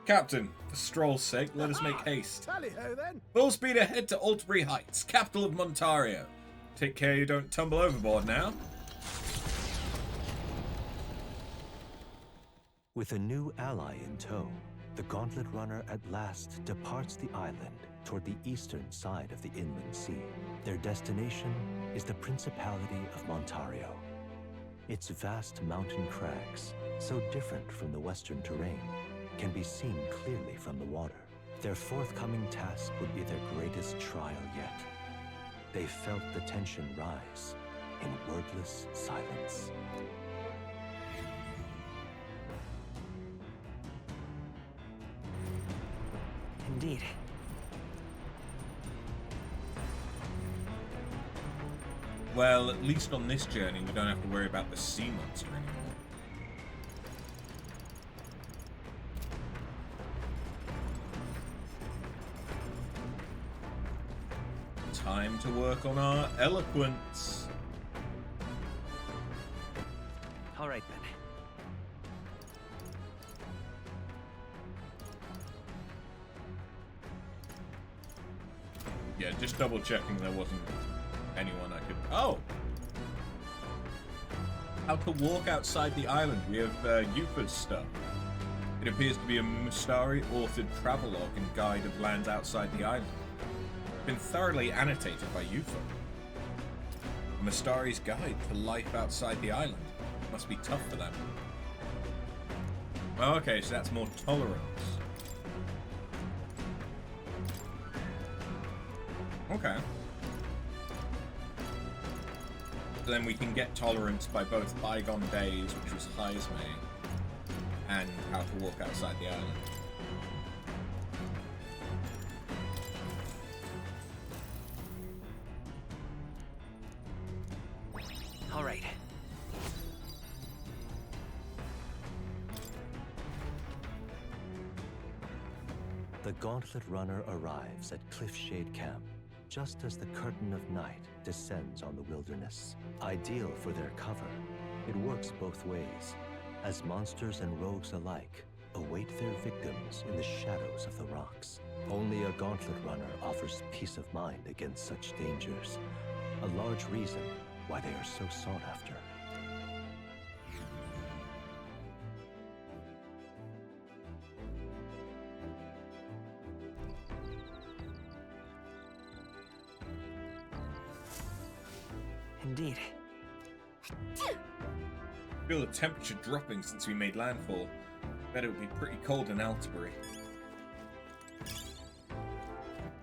Captain, for stroll's sake, let us make haste. Tally-ho then. Full speed ahead to Altaberry Heights, capital of Montario. Take care you don't tumble overboard now. With a new ally in tow, the Gauntlet Runner at last departs the island toward the eastern side of the inland sea. Their destination is the Principality of Montario. Its vast mountain crags, so different from the western terrain, can be seen clearly from the water. Their forthcoming task would be their greatest trial yet. They felt the tension rise in wordless silence. Indeed. Well, at least on this journey, we don't have to worry about the sea monster anymore. Time to work on our eloquence. All right, then. Yeah, just double checking there wasn't anyone I could... Oh! How to walk outside the island. We have Yufa's stuff. It appears to be a Mustari-authored travelogue and guide of lands outside the island. Been thoroughly annotated by Yufa. Mustari's guide to life outside the island. Must be tough for them. Oh, okay, so that's more tolerance. Okay. So then we can get tolerance by both Bygone Days, which was Heisme, and How to Walk Outside the Island. All right. The Gauntlet Runner arrives at Cliffshade Camp just as the curtain of night descends on the wilderness. Ideal for their cover, it works both ways, as monsters and rogues alike await their victims in the shadows of the rocks. Only a Gauntlet Runner offers peace of mind against such dangers, a large reason why they are so sought after. Indeed. Feel the temperature dropping since we made landfall. Bet it would be pretty cold in Altabury.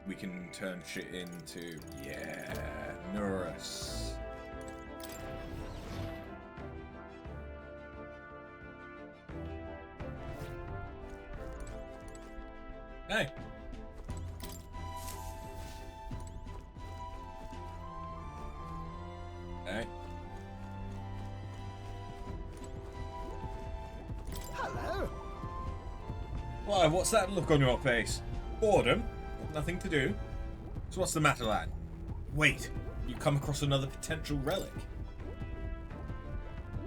We can turn shit into... yeah... Norris. Hey! Hey. Hello. Why, what's that look on your face? Boredom? Nothing to do? So what's the matter, lad? Wait, you come across another potential relic.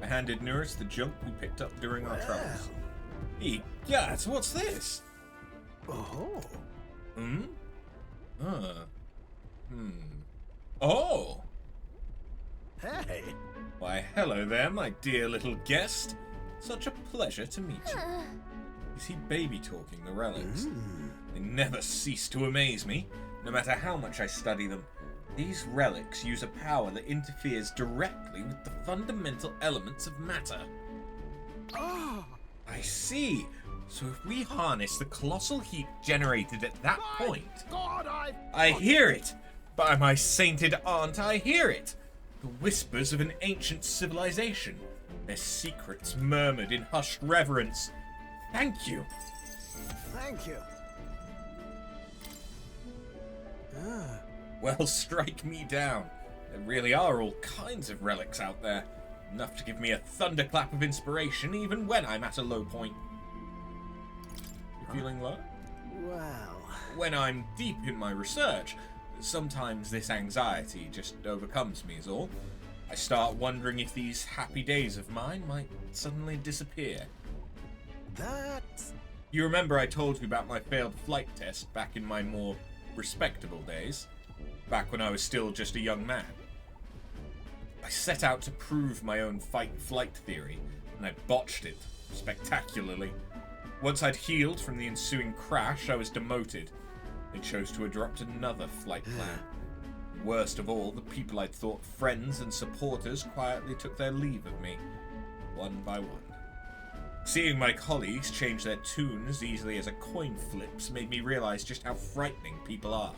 I handed Nuris the junk we picked up during our travels. Egads, what's this? Oh. Hmm? Oh! Hey. Why, hello there, my dear little guest. Such a pleasure to meet you. Is he baby-talking the relics? They never cease to amaze me, no matter how much I study them. These relics use a power that interferes directly with the fundamental elements of matter. Ah. I see. So if we harness the colossal heat generated at that point... God, I hear it! By my sainted aunt, I hear it! The whispers of an ancient civilization. Their secrets murmured in hushed reverence. Thank you. Thank you. Well, strike me down. There really are all kinds of relics out there. Enough to give me a thunderclap of inspiration even when I'm at a low point. You feeling low? Well... When I'm deep in my research, sometimes this anxiety just overcomes me is all. I start wondering if these happy days of mine might suddenly disappear. That... You remember I told you about my failed flight test back in my more respectable days? Back when I was still just a young man. I set out to prove my own fight-flight theory, and I botched it spectacularly. Once I'd healed from the ensuing crash, I was demoted. They chose to adopt another flight plan. Worst of all, the people I'd thought friends and supporters quietly took their leave of me, one by one. Seeing my colleagues change their tune as easily as a coin flips made me realize just how frightening people are.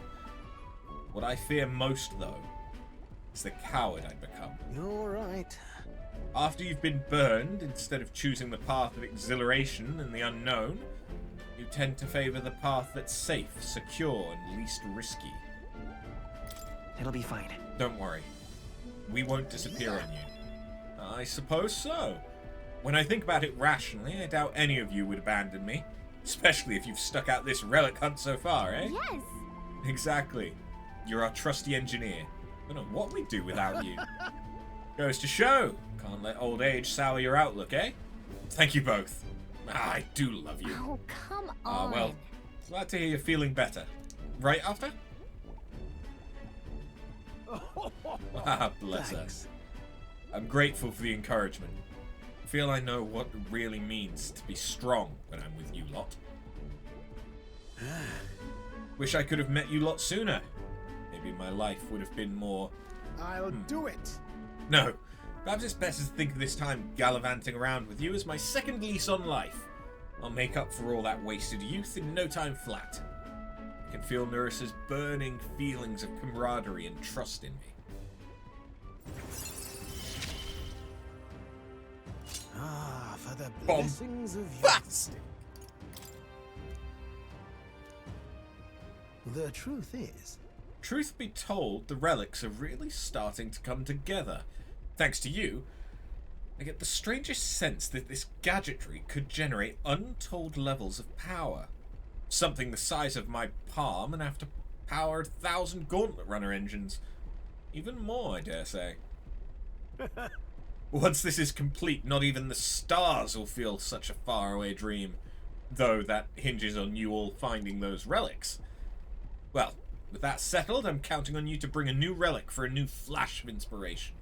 What I fear most, though, is the coward I'd become. You're right. After you've been burned, instead of choosing the path of exhilaration and the unknown, you tend to favor the path that's safe, secure, and least risky. It'll be fine. Don't worry. We won't disappear on you. I suppose so. When I think about it rationally, I doubt any of you would abandon me. Especially if you've stuck out this relic hunt so far, eh? Yes! Exactly. You're our trusty engineer. I don't know what we'd do without you. Goes to show. Can't let old age sour your outlook, eh? Thank you both. I do love you. Oh, come on. Well, glad to hear you're feeling better. Right after? Bless Thanks. her. I'm grateful for the encouragement. I feel I know what it really means to be strong when I'm with you lot. Wish I could have met you lot sooner. Maybe my life would have been more... I'll do it. No. Perhaps it's better to think of this time gallivanting around with you as my second lease on life. I'll make up for all that wasted youth in no time flat. I can feel Nerissa's burning feelings of camaraderie and trust in me. Ah, for the Bomb. blessings of Fast! The truth is... Truth be told, the relics are really starting to come together. Thanks to you, I get the strangest sense that this gadgetry could generate untold levels of power. Something the size of my palm and have to power 1,000 Gauntlet Runner engines. Even more, I dare say. Once this is complete, not even the stars will feel such a faraway dream. Though that hinges on you all finding those relics. Well, with that settled, I'm counting on you to bring a new relic for a new flash of inspiration.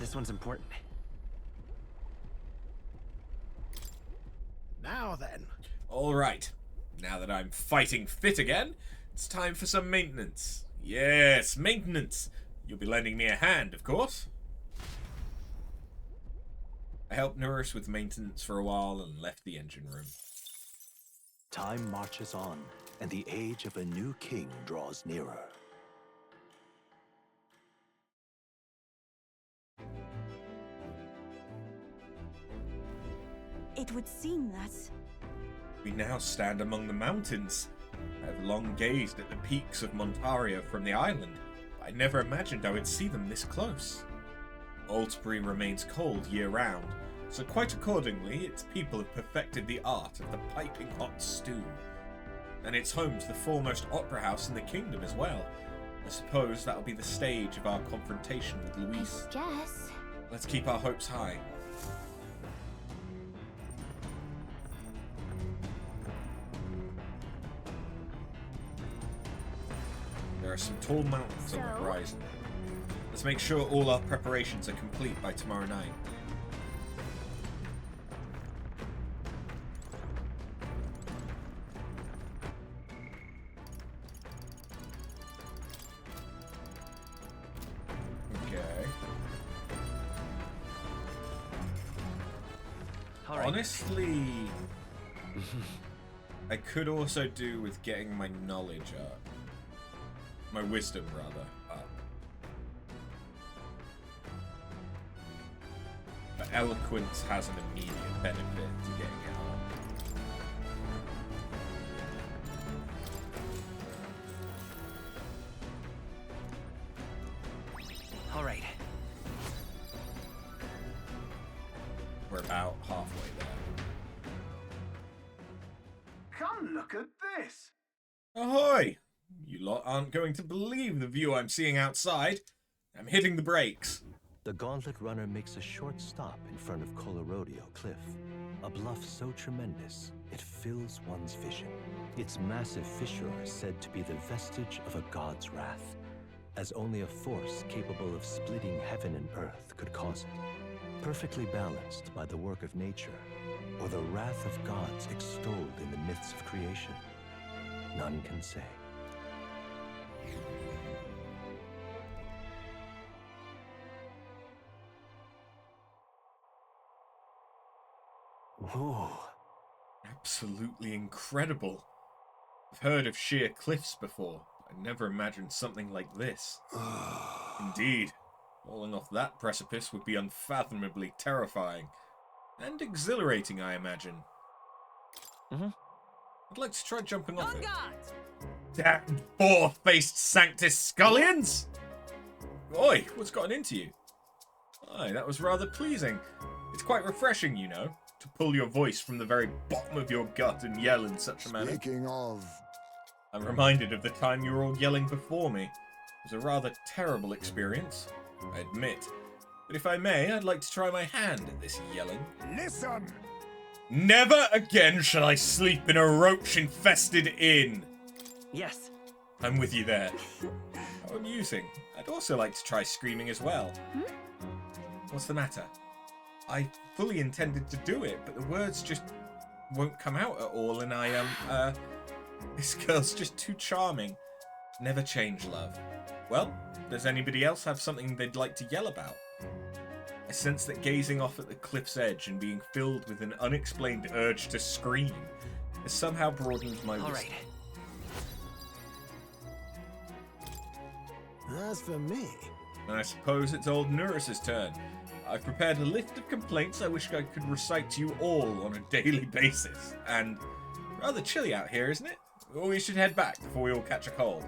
This one's important. Now then. All right. Now that I'm fighting fit again, it's time for some maintenance. Yes, maintenance. You'll be lending me a hand, of course. I helped Norris with maintenance for a while and left the engine room. Time marches on, and the age of a new king draws nearer. It would seem that... We now stand among the mountains. I have long gazed at the peaks of Montaria from the island. I never imagined I would see them this close. Altbury remains cold year-round, so quite accordingly, its people have perfected the art of the piping hot stew. And it's home to the foremost opera house in the kingdom as well. I suppose that'll be the stage of our confrontation with Luis. I guess. Let's keep our hopes high. There are some tall mountains on the horizon. Let's make sure all our preparations are complete by tomorrow night. Okay. All right. Honestly, I could also do with getting my knowledge up. My wisdom, rather, up. But eloquence has an immediate benefit to getting it up. All right. We're about halfway there. Come look at this! Ahoy! You lot aren't going to believe the view I'm seeing outside. I'm hitting the brakes. The Gauntlet Runner makes a short stop in front of Colorodeo Cliff, a bluff so tremendous it fills one's vision. Its massive fissure is said to be the vestige of a god's wrath, as only a force capable of splitting heaven and earth could cause it. Perfectly balanced by the work of nature, or the wrath of gods extolled in the myths of creation, none can say. Whoa. Absolutely incredible. I've heard of sheer cliffs before. I never imagined something like this. Indeed, falling off that precipice would be unfathomably terrifying. And exhilarating, I imagine. I'd like to try jumping off it. Damn four-faced Sanctus Scullions! Oi, what's gotten into you? Aye, that was rather pleasing. It's quite refreshing, you know, to pull your voice from the very bottom of your gut and yell in such a manner. Speaking of... I'm reminded of the time you were all yelling before me. It was a rather terrible experience, I admit. But if I may, I'd like to try my hand at this yelling. Listen! Never again shall I sleep in a roach-infested inn! Yes. I'm with you there. How amusing. I'd also like to try screaming as well. What's the matter? I fully intended to do it, but the words just won't come out at all, and this girl's just too charming. Never change, love. Well, does anybody else have something they'd like to yell about? I sense that gazing off at the cliff's edge and being filled with an unexplained urge to scream has somehow broadened my wisdom. All right. As for me... I suppose it's old Nurse's turn. I've prepared a list of complaints I wish I could recite to you all on a daily basis. And rather chilly out here, isn't it? We should head back before we all catch a cold.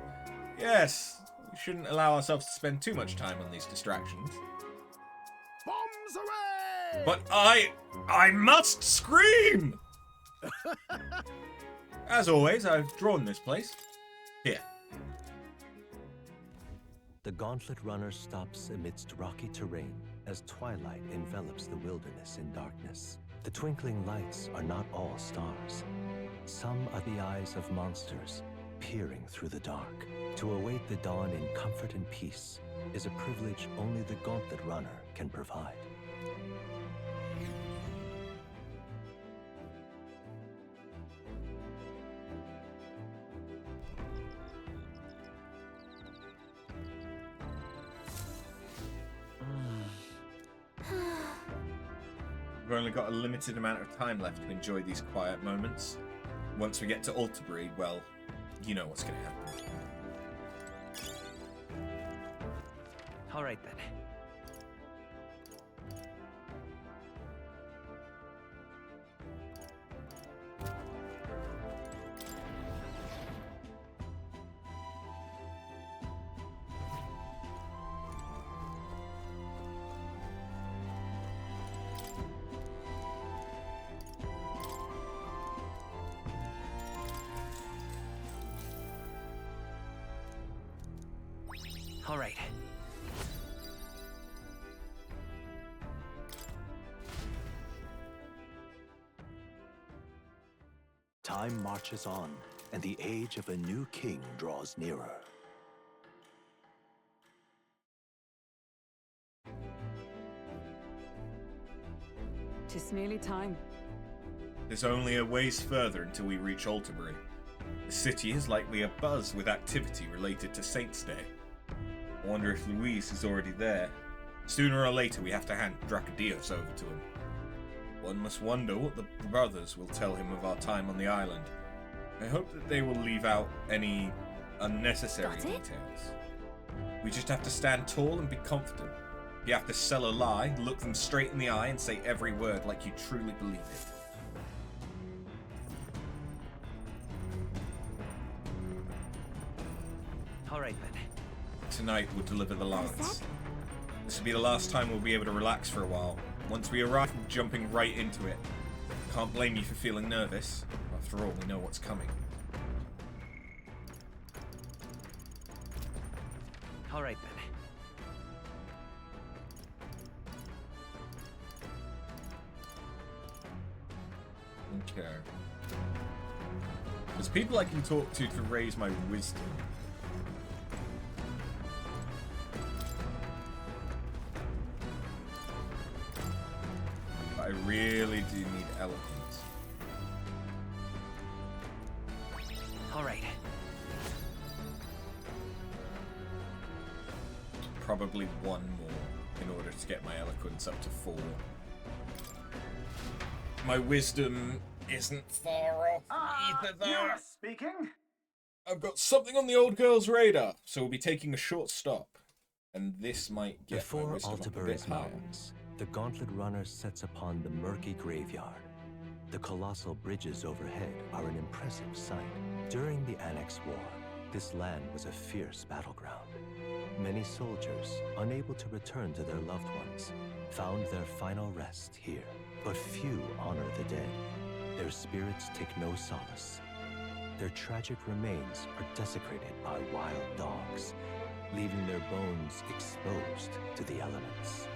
Yes, we shouldn't allow ourselves to spend too much time on these distractions. Bombs away! But I must scream! As always, I've drawn this place. Here. The Gauntlet Runner stops amidst rocky terrain as twilight envelops the wilderness in darkness. The twinkling lights are not all stars. Some are the eyes of monsters peering through the dark. To await the dawn in comfort and peace is a privilege only the Gauntlet Runner can provide. We've only got a limited amount of time left to enjoy these quiet moments. Once we get to Alterbury, well, you know what's going to happen. All right then. All right. Time marches on, and the age of a new king draws nearer. Tis nearly time. There's only a ways further until we reach Alterbury. The city is likely abuzz with activity related to Saint's Day. I wonder if Louise is already there. Sooner or later we have to hand Dracodios over to him. One must wonder what the brothers will tell him of our time on the island. I hope that they will leave out any unnecessary details. We just have to stand tall and be confident. If you have to sell a lie, look them straight in the eye and say every word like you truly believe it. All right then. Tonight we'll deliver the lance. This will be the last time we'll be able to relax for a while. Once we arrive, we're jumping right into it. Can't blame you for feeling nervous. After all, we know what's coming. All right then. Okay. There's people I can talk to raise my wisdom. But I really do need eloquence. All right. probably one more in order to get my eloquence up to 4. My wisdom isn't far off either, though. Speaking. I've got something on the old girl's radar, so we'll be taking a short stop. And this might get my Before wisdom up a bit Altabury's higher. mountains, the Gauntlet Runner sets upon the murky graveyard. The colossal bridges overhead are an impressive sight. During the Annex War, this land was a fierce battleground. Many soldiers, unable to return to their loved ones, found their final rest here. But few honor the dead. Their spirits take no solace. Their tragic remains are desecrated by wild dogs, leaving their bones exposed to the elements.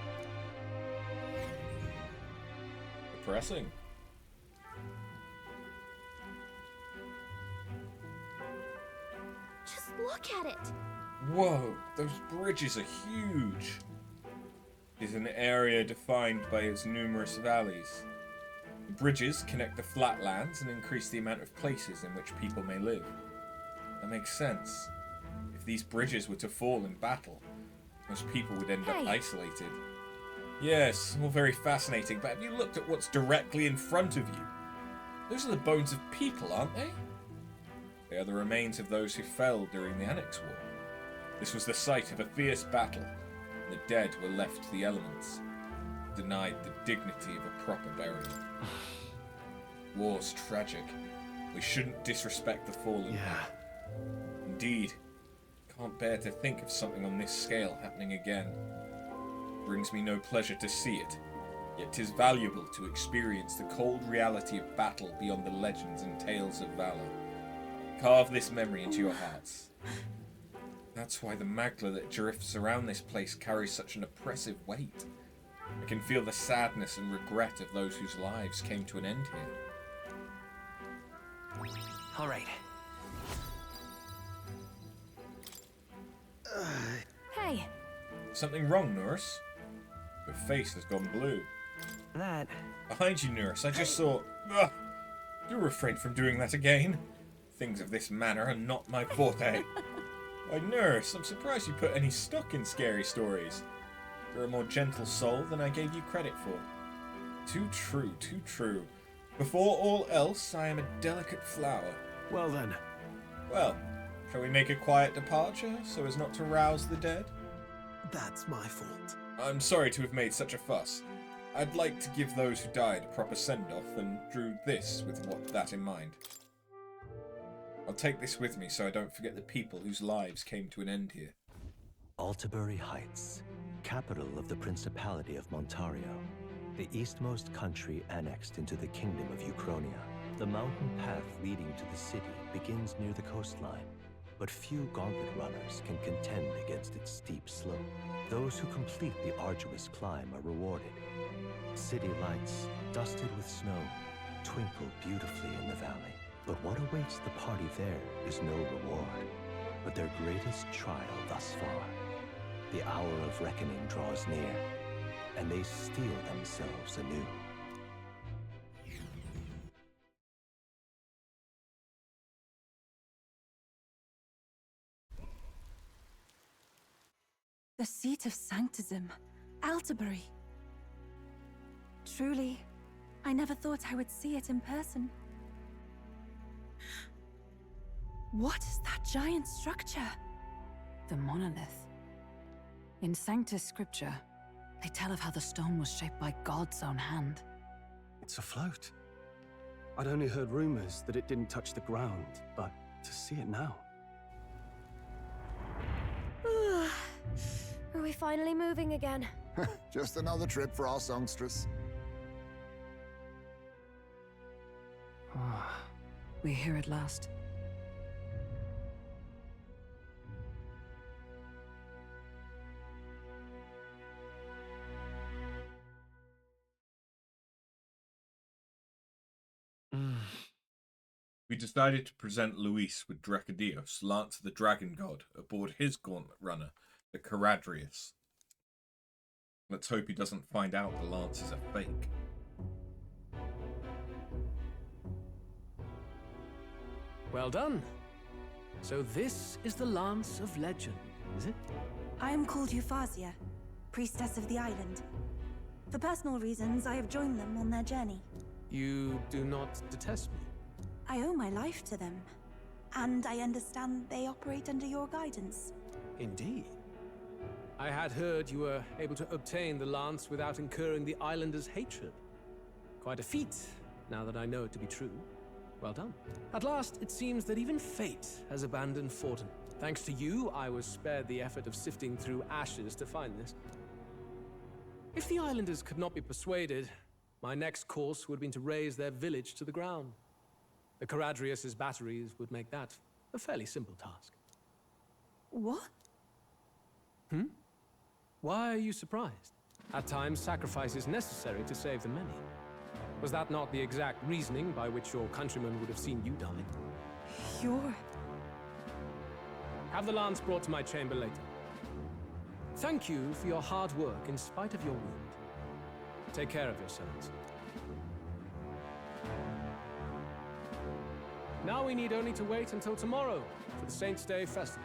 Depressing. Just look at it. Whoa, those bridges are huge. It is an area defined by its numerous valleys. The bridges connect the flatlands and increase the amount of places in which people may live. That makes sense. If these bridges were to fall in battle, most people would end up isolated. Yes, all very fascinating, but have you looked at what's directly in front of you? Those are the bones of people, aren't they? They are the remains of those who fell during the Annex War. This was the site of a fierce battle, and the dead were left to the elements, denied the dignity of a proper burial. War's tragic. We shouldn't disrespect the fallen. Yeah. Indeed. Can't bear to think of something on this scale happening again. Brings me no pleasure to see it, yet 'tis valuable to experience the cold reality of battle beyond the legends and tales of valor. Carve this memory into your hearts. That's why the magla that drifts around this place carries such an oppressive weight. I can feel the sadness and regret of those whose lives came to an end here. All right. Hey. Something wrong, nurse? Your face has gone blue. That. Behind you, nurse. I just saw... Ugh. Do refrain from doing that again. Things of this manner are not my forte. Why, nurse, I'm surprised you put any stock in scary stories. You're a more gentle soul than I gave you credit for. Too true, too true. Before all else, I am a delicate flower. Well then. Well, shall we make a quiet departure, so as not to rouse the dead? That's my fault. I'm sorry to have made such a fuss. I'd like to give those who died a proper send-off, and drew this with that in mind. I'll take this with me so I don't forget the people whose lives came to an end here. Altabury Heights, capital of the Principality of Montario, the eastmost country annexed into the Kingdom of Euchronia. The mountain path leading to the city begins near the coastline, but few gauntlet runners can contend against its steep slope. Those who complete the arduous climb are rewarded. City lights, dusted with snow, twinkle beautifully in the valley. But what awaits the party there is no reward, but their greatest trial thus far. The hour of reckoning draws near, and they steel themselves anew. The seat of sanctism, Altabury. Truly, I never thought I would see it in person. What is that giant structure? The monolith. In Sanctus Scripture, they tell of how the stone was shaped by God's own hand. It's afloat. I'd only heard rumors that it didn't touch the ground, but to see it now. Are we finally moving again? Just another trip for our songstress. We're here at last. We decided to present Luis with Dracodios, Lance the Dragon God, aboard his gauntlet runner, the Caradrius. Let's hope he doesn't find out the lance is a fake. Well done. So this is the Lance of Legend, is it? I am called Euphazia, priestess of the island. For personal reasons, I have joined them on their journey. You do not detest me? I owe my life to them, and I understand they operate under your guidance. Indeed. I had heard you were able to obtain the lance without incurring the islanders' hatred. Quite a feat, now that I know it to be true. Well done. At last, it seems that even fate has abandoned Fortin. Thanks to you, I was spared the effort of sifting through ashes to find this. If the islanders could not be persuaded, my next course would have been to raze their village to the ground. The Caradrius' batteries would make that a fairly simple task. What? Why are you surprised? At times, sacrifice is necessary to save the many. Was that not the exact reasoning by which your countrymen would have seen you die? You're... Have the lance brought to my chamber later. Thank you for your hard work in spite of your wound. Take care of yourselves. Now we need only to wait until tomorrow for the Saints' Day Festival.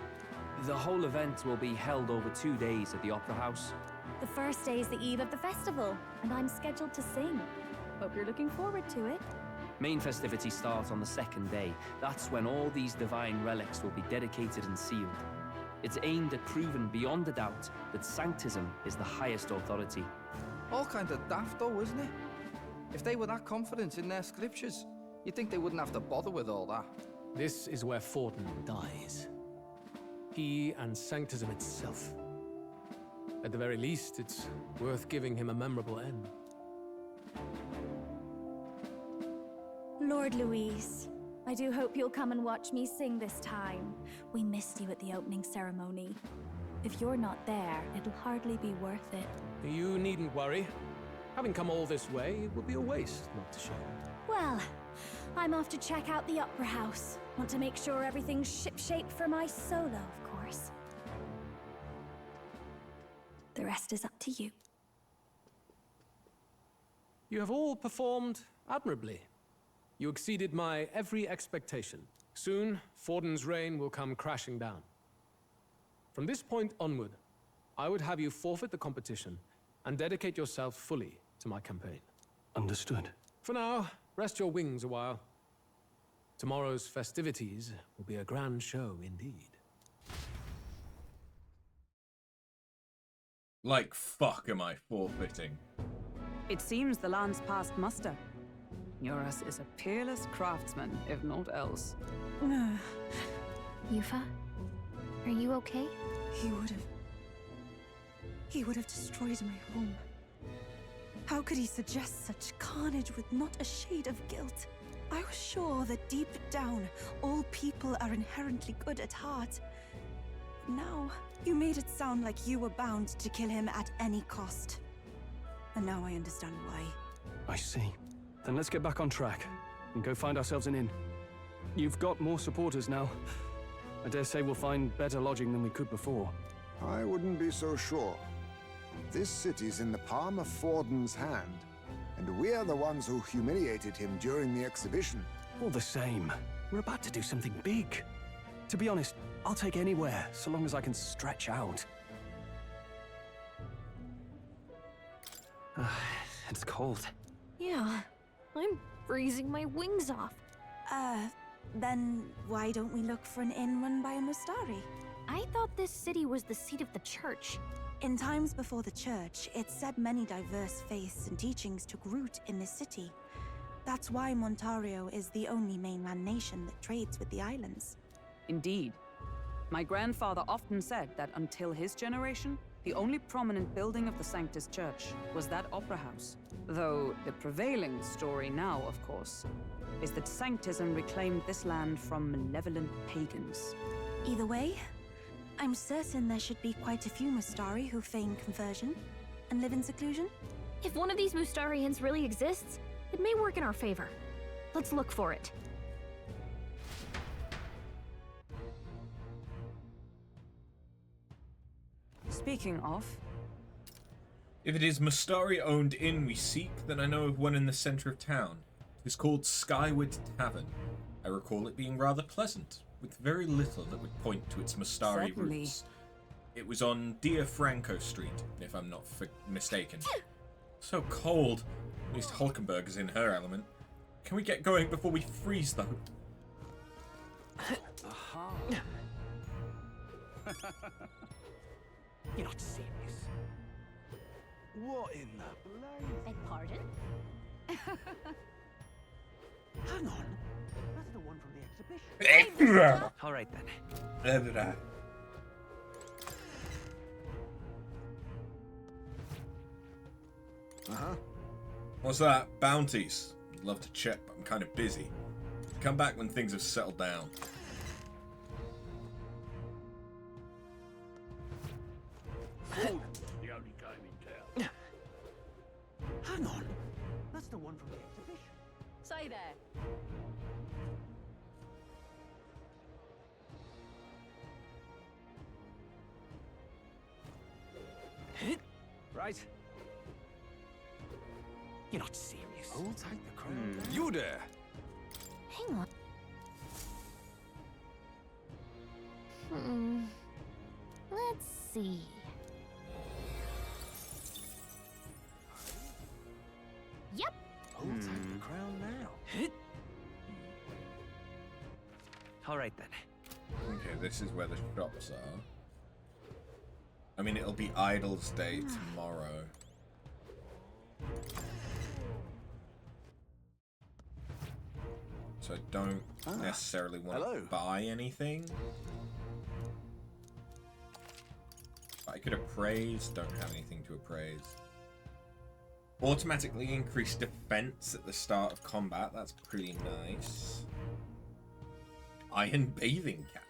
The whole event will be held over 2 days at the Opera House. The first day is the eve of the festival, and I'm scheduled to sing. Hope you're looking forward to it. Main festivities start on the second day. That's when all these divine relics will be dedicated and sealed. It's aimed at proving beyond a doubt that Sanctism is the highest authority. All kind of daft though, isn't it? If they were that confident in their scriptures, you'd think they wouldn't have to bother with all that. This is where Fortin dies. He and Sanctism itself. At the very least, it's worth giving him a memorable end. Lord Louise, I do hope you'll come and watch me sing this time. We missed you at the opening ceremony. If you're not there, it'll hardly be worth it. You needn't worry. Having come all this way, it would be a waste not to show. Well, I'm off to check out the Opera House. Want to make sure everything's shipshape for my solo, of course. The rest is up to you. You have all performed admirably. You exceeded my every expectation. Soon, Fortin's reign will come crashing down. From this point onward, I would have you forfeit the competition and dedicate yourself fully to my campaign. Understood. For now, rest your wings a while. Tomorrow's festivities will be a grand show indeed. Like, fuck am I forfeiting? It seems the lance passed muster. Eurus is a peerless craftsman, if not else. Yufa, are you okay? He would have destroyed my home. How could he suggest such carnage with not a shade of guilt? I was sure that deep down, all people are inherently good at heart. Now, you made it sound like you were bound to kill him at any cost. And now I understand why. I see. Then let's get back on track and go find ourselves an inn. You've got more supporters now. I dare say we'll find better lodging than we could before. I wouldn't be so sure. This city's in the palm of Fortin's hand, and we're the ones who humiliated him during the exhibition. All the same, we're about to do something big. To be honest, I'll take anywhere, so long as I can stretch out. It's cold. Yeah, I'm freezing my wings off. Then why don't we look for an inn run by a Mustari? I thought this city was the seat of the church. In times before the church, it said many diverse faiths and teachings took root in this city. That's why Montario is the only mainland nation that trades with the islands. Indeed. My grandfather often said that until his generation, the only prominent building of the Sanctus Church was that opera house. Though the prevailing story now, of course, is that Sanctism reclaimed this land from malevolent pagans. Either way, I'm certain there should be quite a few Mustari who feign conversion and live in seclusion. If one of these Mustarians really exists, it may work in our favor. Let's look for it. Speaking of... If it is Mustari-owned inn we seek, then I know of one in the center of town. It is called Skyward Tavern. I recall it being rather pleasant, with very little that would point to its Mustari Certainly. roots. It was on Dia Franco Street, if I'm not mistaken. So cold. At least Hulkenberg is in her element. Can we get going before we freeze, though? Aha. You're not serious. What in the blazes? Beg pardon? Hang on. That's the one from the exhibition. All right then. Uh-huh. What's that? Bounties. I'd love to check, but I'm kind of busy. Come back when things have settled down. Food, the only game in town. Hang on. That's the one from the exhibition. Say there. Right. You're not serious. I'll take the crown. You there. Hang on. Let's see. Yep. I'll take the crown now. All right then. Okay, this is where the shops are. I mean, it'll be Idol's Day tomorrow. So I don't necessarily want to buy anything. But I could appraise, don't have anything to appraise. Automatically increase defense at the start of combat, that's pretty nice. Iron bathing cap.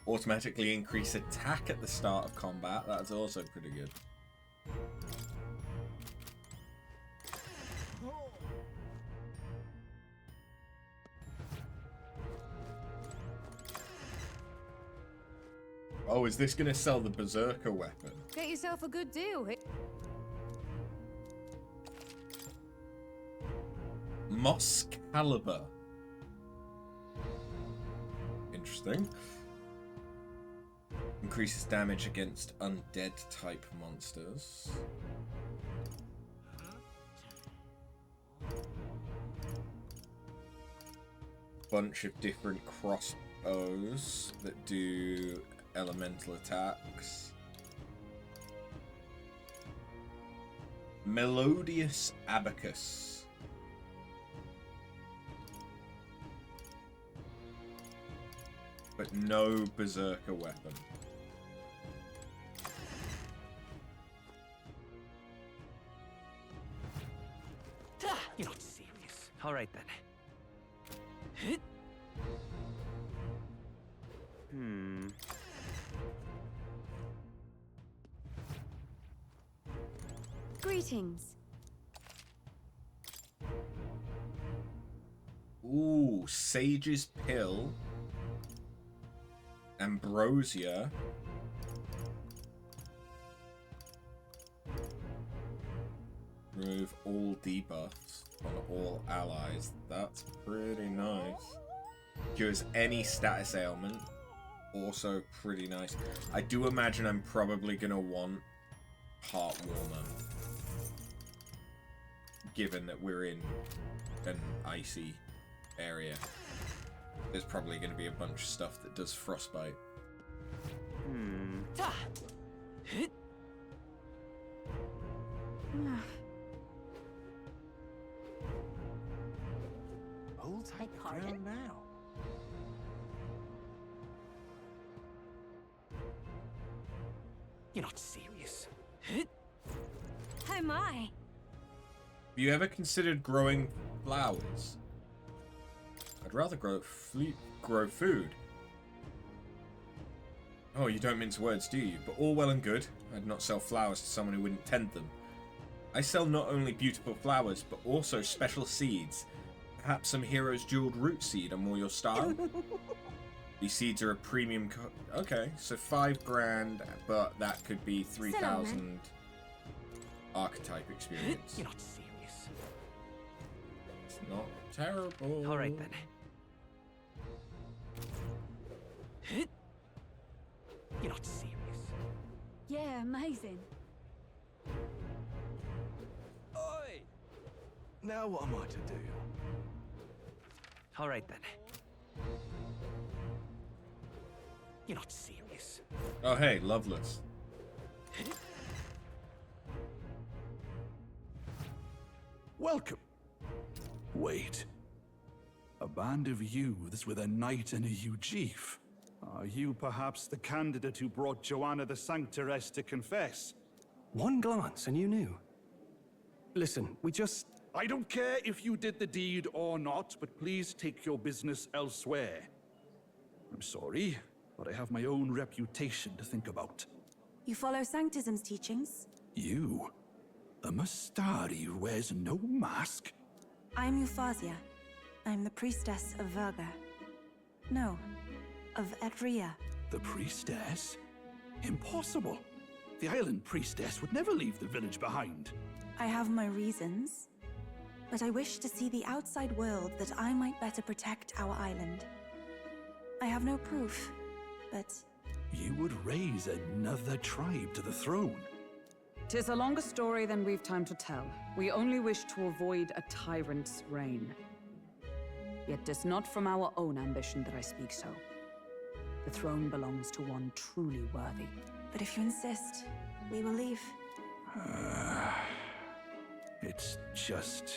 Automatically increase attack at the start of combat, that's also pretty good. Oh, is this going to sell the Berserker weapon? Get yourself a good deal. Moss Caliber. Interesting. Increases damage against undead type monsters. Bunch of different crossbows that do elemental attacks. Melodious Abacus. But no Berserker weapon. You're not serious. All right then. Greetings. Ooh, Sage's Pill. Ambrosia. Remove all debuffs on all allies. That's pretty nice. Cures any status ailment. Also pretty nice. I do imagine I'm probably going to want Heartwarmer. Given that we're in an icy area. There's probably going to be a bunch of stuff that does frostbite. I'll take the crown now. You're not serious. Oh my. Have you ever considered growing flowers? I'd rather grow food. Oh, you don't mince words, do you? But all well and good. I'd not sell flowers to someone who wouldn't tend them. I sell not only beautiful flowers, but also special seeds. Perhaps some hero's jeweled root seed are more your style? These seeds are a premium okay, so 5 grand, but that could be 3,000 archetype experience. You're not serious. It's not terrible. All right then. You're not serious. Yeah, amazing. Oi! Now what am I to do? All right then. You're not serious. Oh, hey, Loveless. Welcome. Wait. A band of youths with a knight and a Eugif. Are you perhaps the candidate who brought Joanna the Sanctoress to confess? One glance and you knew. Listen, we just... I don't care if you did the deed or not, but please take your business elsewhere. I'm sorry, but I have my own reputation to think about. You follow Sanctism's teachings? You? A Mastari who wears no mask? I'm Euphazia. I'm the priestess of Verga. No, of Etria. The priestess? Impossible. The island priestess would never leave the village behind. I have my reasons, but I wish to see the outside world that I might better protect our island. I have no proof, but... You would raise another tribe to the throne. 'Tis a longer story than we've time to tell. We only wish to avoid a tyrant's reign. Yet 'tis not from our own ambition that I speak so. The throne belongs to one truly worthy. But if you insist, we will leave. It's just...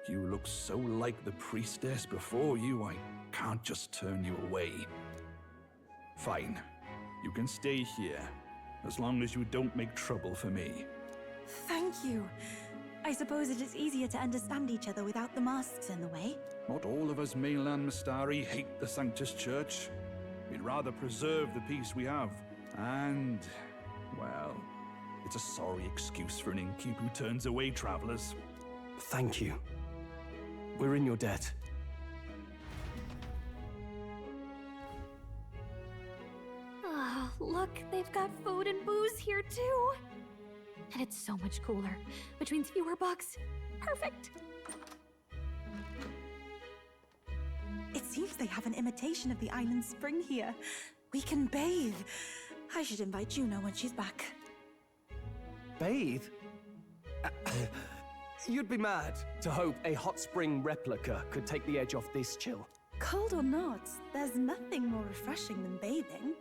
You look so like the priestess before you, I can't just turn you away. Fine. You can stay here, as long as you don't make trouble for me. Thank you. I suppose it is easier to understand each other without the masks in the way. Not all of us mainland Mastari hate the Sanctus Church. We'd rather preserve the peace we have. And, well, it's a sorry excuse for an innkeep who turns away travelers. Thank you. We're in your debt. Ah, look, they've got food and booze here too. And it's so much cooler, which means fewer bugs. Perfect. It seems they have an imitation of the island spring here. We can bathe. I should invite Juno when she's back. Bathe? You'd be mad to hope a hot spring replica could take the edge off this chill. Cold or not, there's nothing more refreshing than bathing.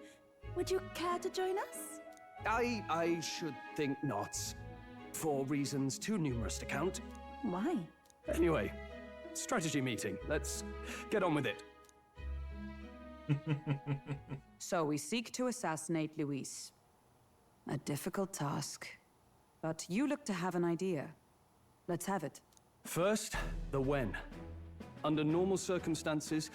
Would you care to join us? I should think not. For reasons too numerous to count. Why? Anyway, strategy meeting. Let's get on with it. So we seek to assassinate Luis. A difficult task. But you look to have an idea. Let's have it. First, the when. Under normal circumstances,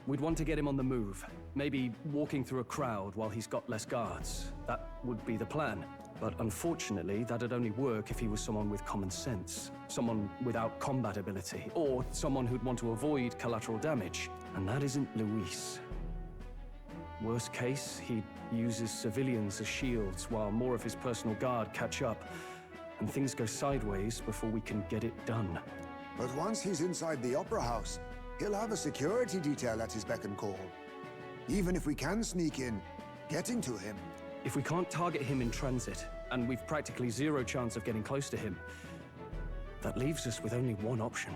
we'd want to get him on the move. Maybe walking through a crowd while he's got less guards. That would be the plan. But unfortunately, that'd only work if he was someone with common sense. Someone without combat ability. Or someone who'd want to avoid collateral damage. And that isn't Luis. Worst case, he'd use his civilians as shields while more of his personal guard catch up. And things go sideways before we can get it done. But once he's inside the Opera House, he'll have a security detail at his beck and call. Even if we can sneak in, getting to him. If we can't target him in transit, and we've practically zero chance of getting close to him, that leaves us with only one option.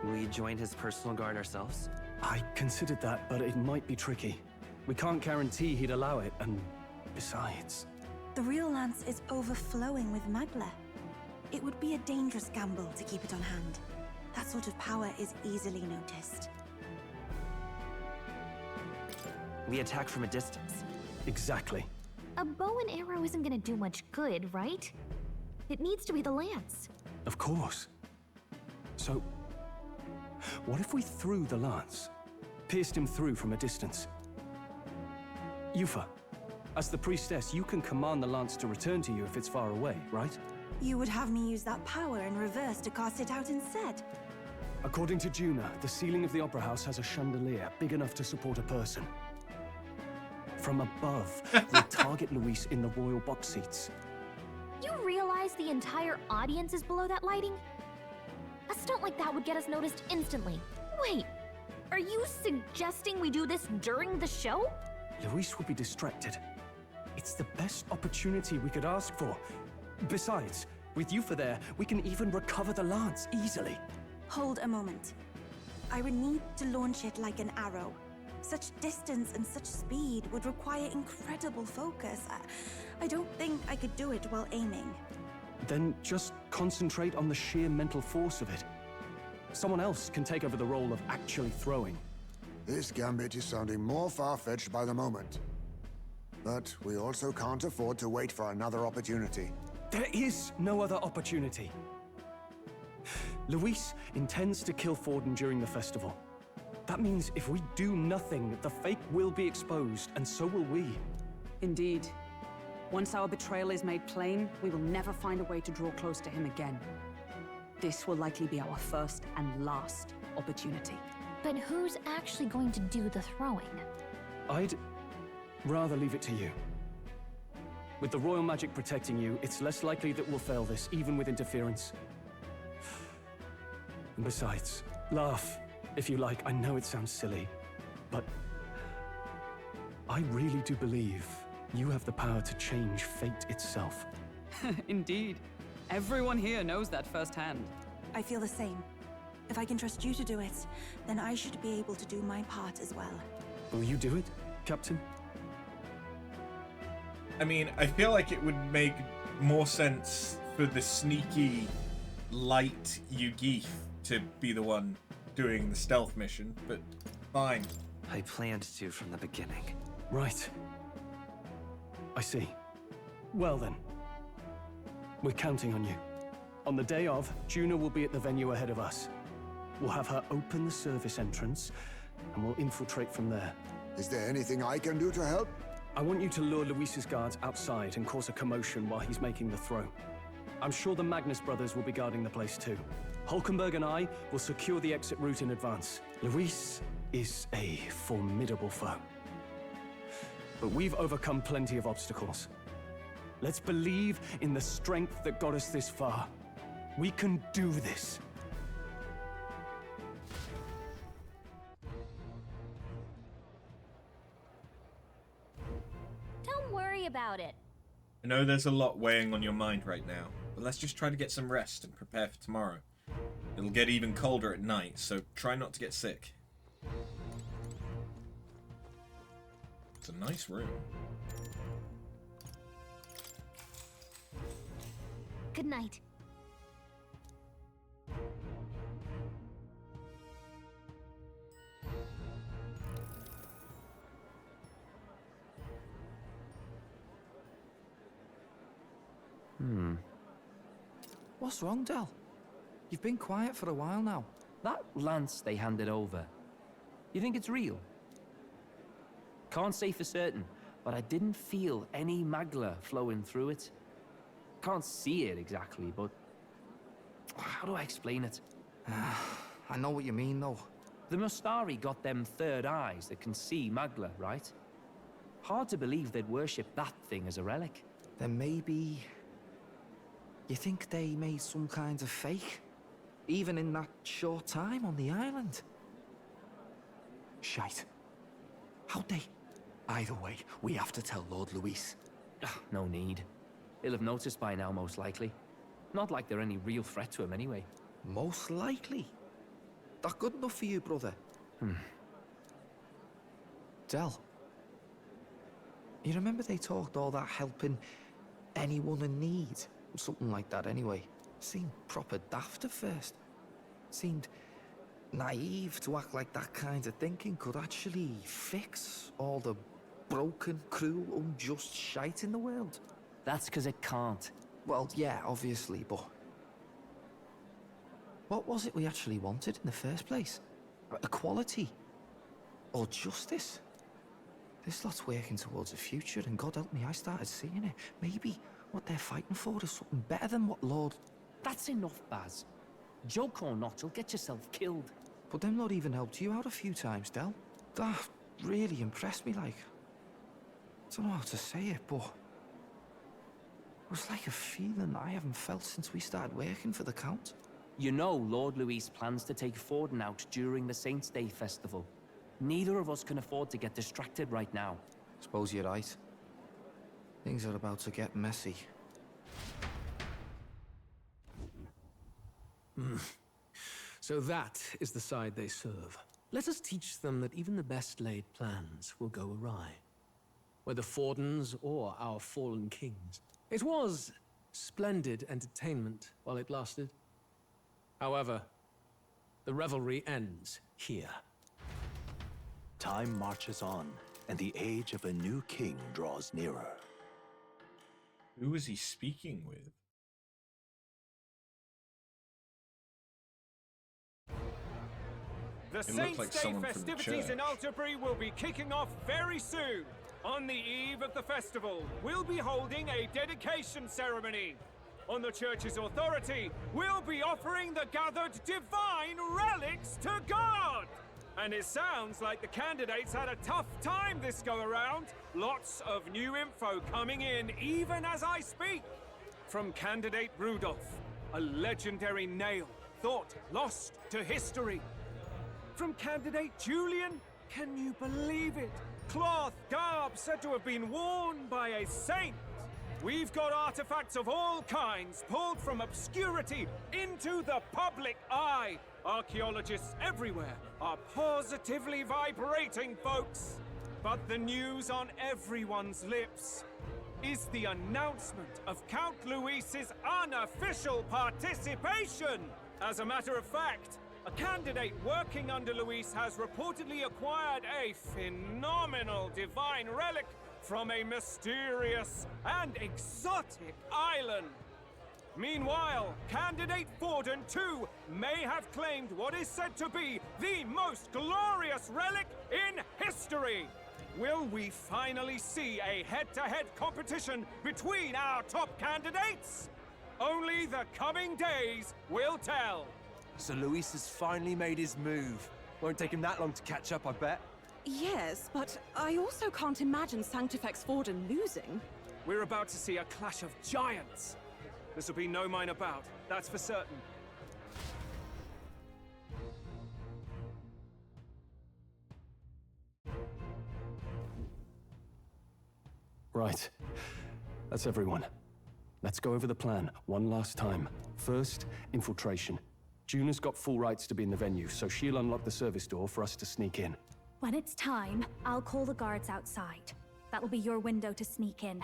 Will you join his personal guard ourselves? I considered that, but it might be tricky. We can't guarantee he'd allow it, and besides... The real lance is overflowing with magla. It would be a dangerous gamble to keep it on hand. That sort of power is easily noticed. We attack from a distance. Exactly. A bow and arrow isn't gonna do much good, right? It needs to be the lance. Of course. So, what if we threw the lance? Pierced him through from a distance? Yufa, as the priestess, you can command the lance to return to you if it's far away, right? You would have me use that power in reverse to cast it out instead. According to Juna, the ceiling of the Opera House has a chandelier big enough to support a person. From above, we'll target Luis in the royal box seats. You realize the entire audience is below that lighting? A stunt like that would get us noticed instantly. Wait, Are you suggesting we do this during the show? Luis would be distracted. It's the best opportunity we could ask for. Besides, with Yufa there, we can even recover the lance easily. Hold a moment. I would need to launch it like an arrow. Such distance and such speed would require incredible focus. I don't think I could do it while aiming. Then just concentrate on the sheer mental force of it. Someone else can take over the role of actually throwing. This gambit is sounding more far-fetched by the moment. But we also can't afford to wait for another opportunity. There is no other opportunity. Luis intends to kill Forden during the festival. That means if we do nothing, the fake will be exposed, and so will we. Indeed. Once our betrayal is made plain, we will never find a way to draw close to him again. This will likely be our first and last opportunity. But who's actually going to do the throwing? I'd rather leave it to you. With the royal magic protecting you, it's less likely that we'll fail this, even with interference. And besides, laugh, if you like. I know it sounds silly, but I really do believe you have the power to change fate itself. Indeed. Everyone here knows that firsthand. I feel the same. If I can trust you to do it, then I should be able to do my part as well. Will you do it, Captain? I mean, I feel like it would make more sense for the sneaky, light Yugif to be the one doing the stealth mission, but fine. I planned to from the beginning. Right. I see. Well then. We're counting on you. On the day of, Juna will be at the venue ahead of us. We'll have her open the service entrance, and we'll infiltrate from there. Is there anything I can do to help? I want you to lure Luis's guards outside and cause a commotion while he's making the throw. I'm sure the Magnus brothers will be guarding the place too. Hulkenberg and I will secure the exit route in advance. Luis is a formidable foe. But we've overcome plenty of obstacles. Let's believe in the strength that got us this far. We can do this. Don't worry about it. I know there's a lot weighing on your mind right now, but let's just try to get some rest and prepare for tomorrow. It'll get even colder at night, so try not to get sick. It's a nice room. Good night. What's wrong, Del? You've been quiet for a while now. That lance they handed over, you think it's real? Can't say for certain, but I didn't feel any magla flowing through it. Can't see it exactly, but how do I explain it? I know what you mean, though. The Mustari got them third eyes that can see magla, right? Hard to believe they'd worship that thing as a relic. Then maybe... You think they made some kind of fake? Even in that short time on the island? Shite. How'd they? Either way, we have to tell Lord Luis. No need. He'll have noticed by now, most likely. Not like they're any real threat to him anyway. Most likely? That good enough for you, brother? Del. You remember they talked all that helping anyone in need? Something like that anyway. Seemed proper daft at first. Seemed naive to act like that kind of thinking could actually fix all the broken, cruel, unjust shite in the world. That's because it can't. Well, yeah, obviously, but... What was it we actually wanted in the first place? Equality? Or justice? This lot's working towards a future, and God help me, I started seeing it. Maybe what they're fighting for is something better than what Lord... That's enough, Baz. Joke or not, you'll get yourself killed. But them not even helped you out a few times, Del. That really impressed me, like... I don't know how to say it, but... It was like a feeling I haven't felt since we started working for the Count. You know Lord Luis plans to take Forden out during the Saints' Day festival. Neither of us can afford to get distracted right now. Suppose you're right. Things are about to get messy. So that is the side they serve. Let us teach them that even the best laid plans will go awry. Whether Fordens or our fallen kings. It was splendid entertainment while it lasted. However, the revelry ends here. Time marches on, and the age of a new king draws nearer. Who was he speaking with? The It looked Saints' like Day someone from the festivities in church. Altabury will be kicking off very soon. On the eve of the festival, we'll be holding a dedication ceremony. On the church's authority, we'll be offering the gathered divine relics to God! And it sounds like the candidates had a tough time this go-around. Lots of new info coming in even as I speak. From candidate Rudolph, a legendary nail, thought lost to history. From candidate Julian, can you believe it? Cloth garb said to have been worn by a saint. We've got artifacts of all kinds pulled from obscurity into the public eye. Archaeologists everywhere are positively vibrating, folks. But the news on everyone's lips is the announcement of Count Luis's unofficial participation. As a matter of fact, a candidate working under Luis has reportedly acquired a phenomenal divine relic from a mysterious and exotic island. Meanwhile, candidate Forden, too, may have claimed what is said to be the most glorious relic in history. Will we finally see a head-to-head competition between our top candidates? Only the coming days will tell. So Luis has finally made his move. Won't take him that long to catch up, I bet. Yes, but I also can't imagine Sanctifex Forden losing. We're about to see a clash of giants. This will be no minor bout, that's for certain. Right. That's everyone. Let's go over the plan one last time. First, infiltration. Juna's got full rights to be in the venue, so she'll unlock the service door for us to sneak in. When it's time, I'll call the guards outside. That'll be your window to sneak in.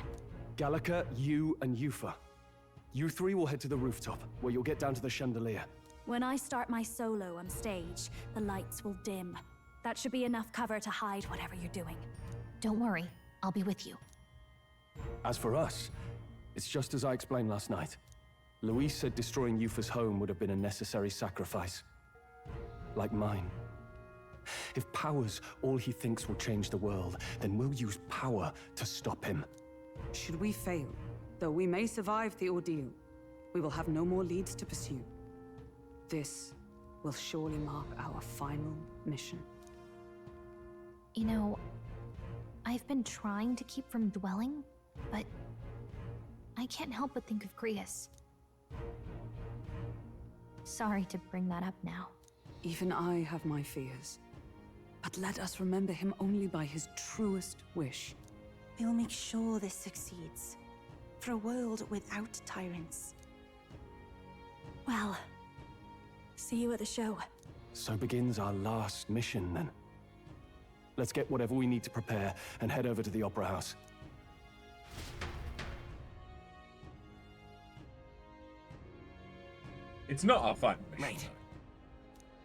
Gallica, you, and Yufa. You three will head to the rooftop, where you'll get down to the chandelier. When I start my solo on stage, the lights will dim. That should be enough cover to hide whatever you're doing. Don't worry, I'll be with you. As for us, it's just as I explained last night. Luis said destroying Yufa's home would have been a necessary sacrifice. Like mine. If power's all he thinks will change the world, then we'll use power to stop him. Should we fail, though we may survive the ordeal, we will have no more leads to pursue. This will surely mark our final mission. You know, I've been trying to keep from dwelling, but I can't help but think of Grius. Sorry to bring that up now. Even I have my fears. But let us remember him only by his truest wish. We'll make sure this succeeds. For a world without tyrants. Well, see you at the show. So begins our last mission, then. Let's get whatever we need to prepare and head over to the Opera House. It's not our final mission. Right.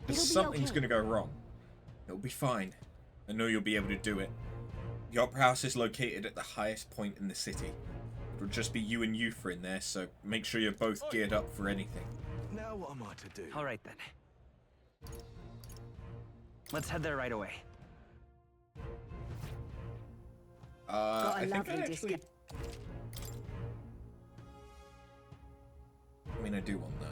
Because It'll be something's okay. going to go wrong. It'll be fine. I know you'll be able to do it. The Opera House is located at the highest point in the city. It'll just be you and Yufa in there, so make sure you're both geared up for anything. Now what am I to do? All right, then. Let's head there right away. I think I actually... I mean, I do want that.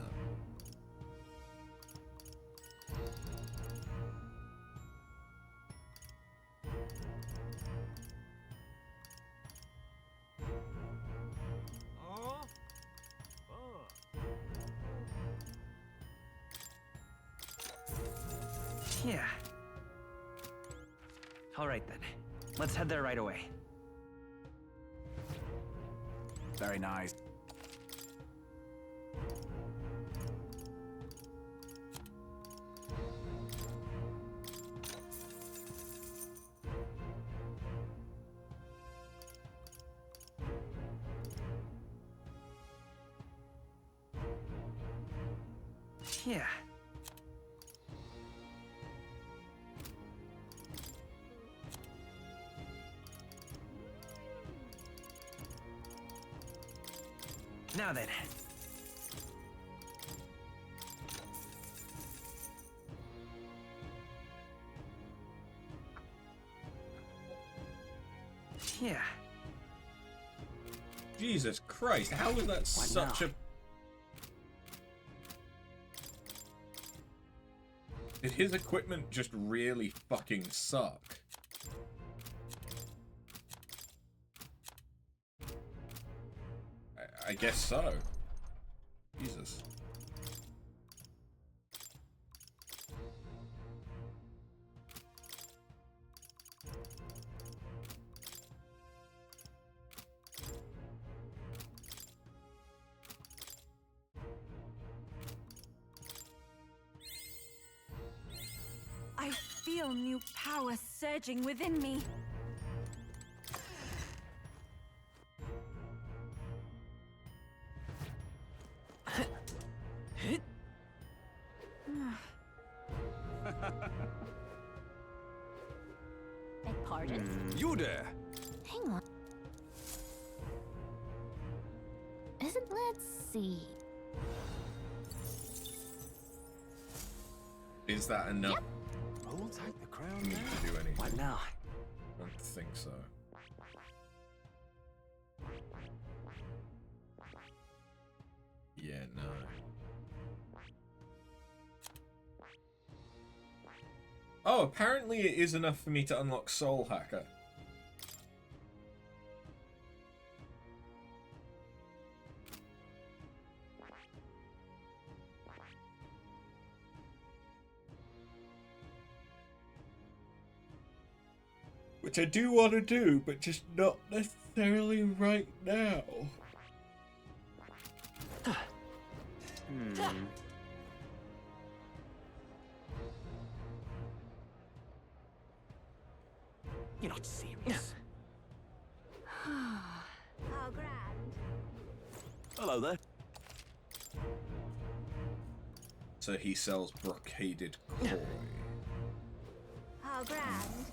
Yeah. All right then. Let's head there right away. Very nice. Yeah. Now then. Yeah. Jesus Christ, how was that such a... Did his equipment just really fucking suck? I guess so. Jesus. I feel new power surging within me. Beg pardon? You there? Hang on. Let's see. Is that enough? I'll take the crown For me to do anything? What now? I don't think so. Yeah, no. Oh, apparently it is enough for me to unlock Soul Hacker. Which I do want to do, but just not necessarily right now. You're not serious. How grand. Hello there. So he sells brocaded koi. How grand.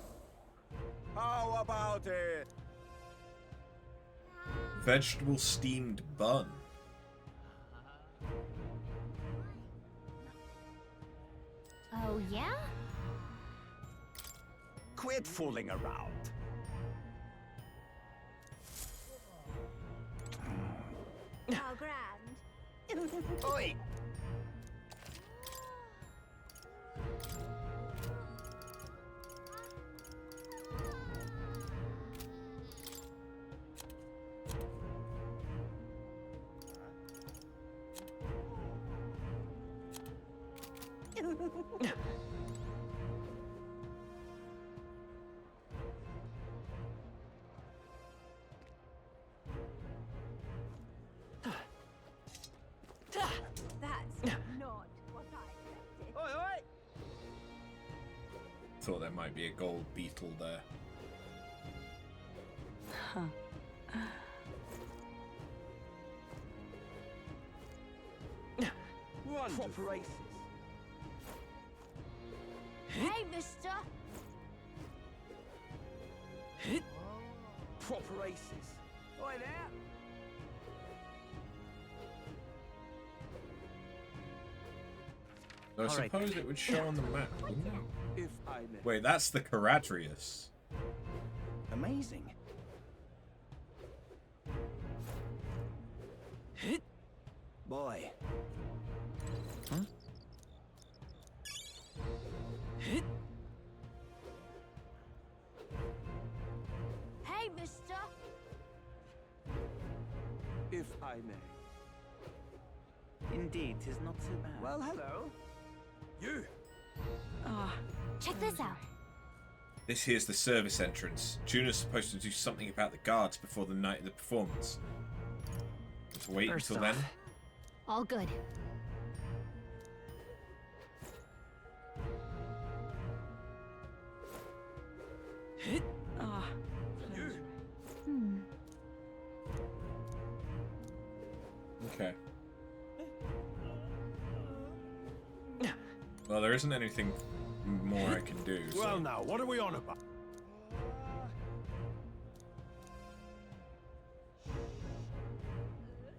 How about it? Vegetable steamed bun. Oh, yeah? Quit fooling around. How grand. Oi! That's not what I expected. Oi, oi! Thought there might be a gold beetle there. Proper races. Hey, mister. Proper races. Oi there! I All right. suppose it would show on the map, wouldn't it? If I may. Wait, that's the Caradrius. Amazing. Boy. Huh? Hey, mister. If I may. Indeed, 'tis not so bad. Well, hello. You! Ah, Check this out. This here's the service entrance. Juno's supposed to do something about the guards before the night of the performance. Let's wait First until off, then. All good. Okay. Well, there isn't anything more I can do. So. Well, now, what are we on about?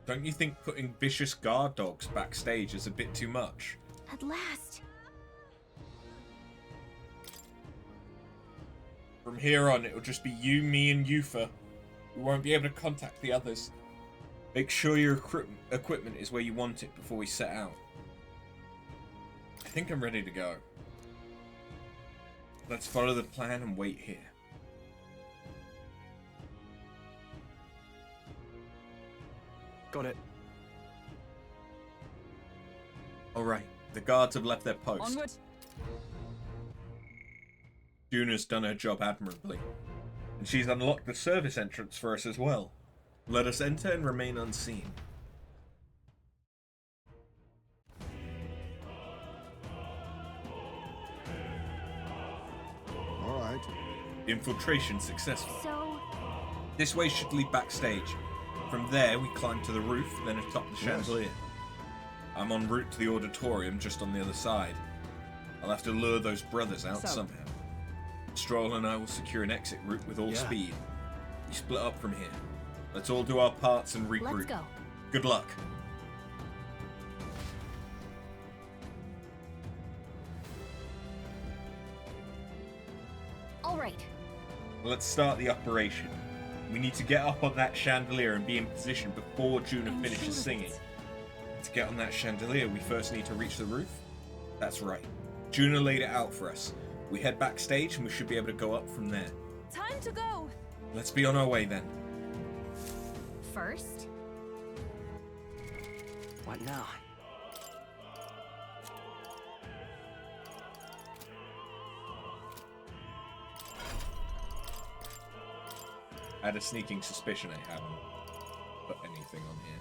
Don't you think putting vicious guard dogs backstage is a bit too much? At last. From here on, it'll just be you, me, and Yufa. We won't be able to contact the others. Make sure your equipment is where you want it before we set out. I think I'm ready to go. Let's follow the plan and wait here. Got it. Alright, the guards have left their post. Onward. Juna's done her job admirably. And she's unlocked the service entrance for us as well. Let us enter and remain unseen. Alright. Infiltration successful. So... This way should lead backstage. From there, we climb to the roof, then atop the chandelier. I'm en route to the auditorium just on the other side. I'll have to lure those brothers out somehow. Stroll and I will secure an exit route with all speed. We split up from here. Let's all do our parts and regroup. Let's go. Good luck. All right. Let's start the operation. We need to get up on that chandelier and be in position before Juna finishes singing. To get on that chandelier, we first need to reach the roof? That's right. Juna laid it out for us. We head backstage and we should be able to go up from there. Time to go. Let's be on our way then. First? What now? I had a sneaking suspicion I haven't put anything on here.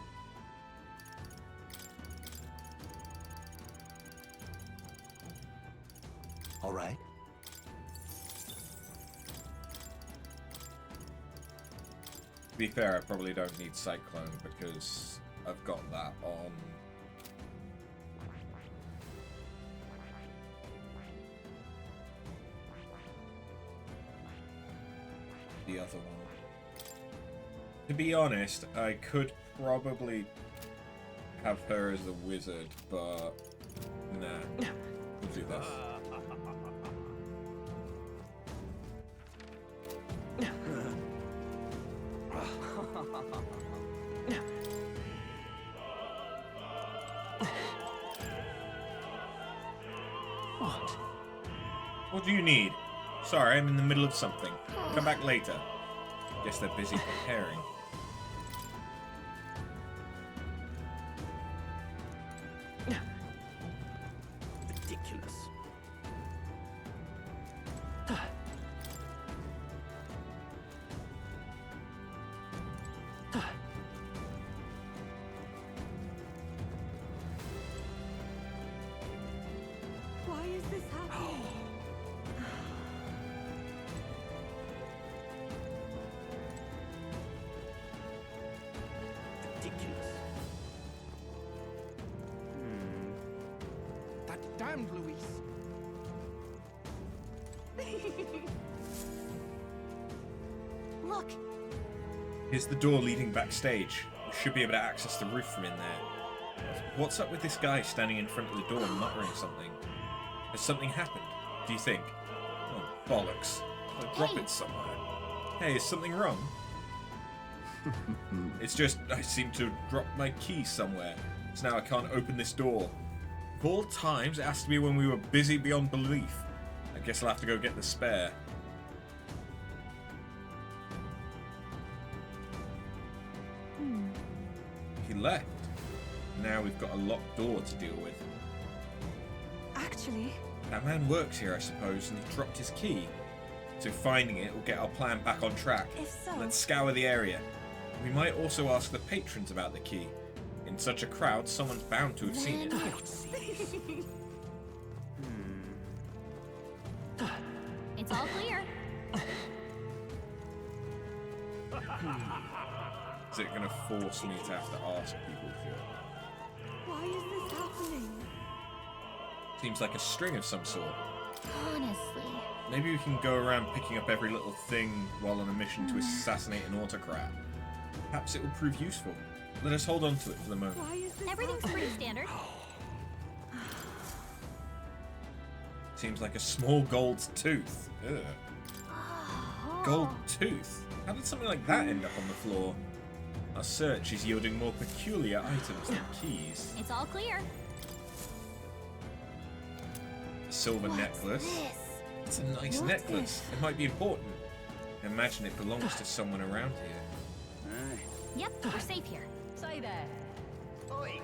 All right. To be fair, I probably don't need Cyclone because I've got that on. The other one. To be honest, I could probably have her as the wizard, but nah. We'll do this. What? What do you need? Sorry, I'm in the middle of something. Come back later. Guess they're busy preparing. Ridiculous. Why is this happening? Ridiculous. That damned Luis. Look. Here's the door leading backstage. We should be able to access the roof from in there. What's up with this guy standing in front of the door muttering something? Has something happened? Do you think? Oh, bollocks. I'll drop it somewhere. Hey, is something wrong? It's just, I seem to have dropped my key somewhere. So now I can't open this door. Of all times, it has to be when we were busy beyond belief. I guess I'll have to go get the spare. He left. Now we've got a locked door to deal with. Actually, That man works here, I suppose, and he dropped his key. So finding it will get our plan back on track. If so... Let's scour the area. We might also ask the patrons about the key. In such a crowd, someone's bound to have seen it. It's all clear. Is it going to force me to have to ask people for it? Why is this happening? Seems like a string of some sort. Honestly. Maybe we can go around picking up every little thing while on a mission to assassinate an autocrat. Perhaps it will prove useful. Let us hold on to it for the moment. Everything's pretty standard. Seems like a small gold tooth. Ugh. Gold tooth? How did something like that end up on the floor? Our search is yielding more peculiar items than keys. It's all clear. A silver necklace. It's a nice necklace. It might be important. Imagine it belongs to someone around here. Yep, we're safe here. Say there. Oi.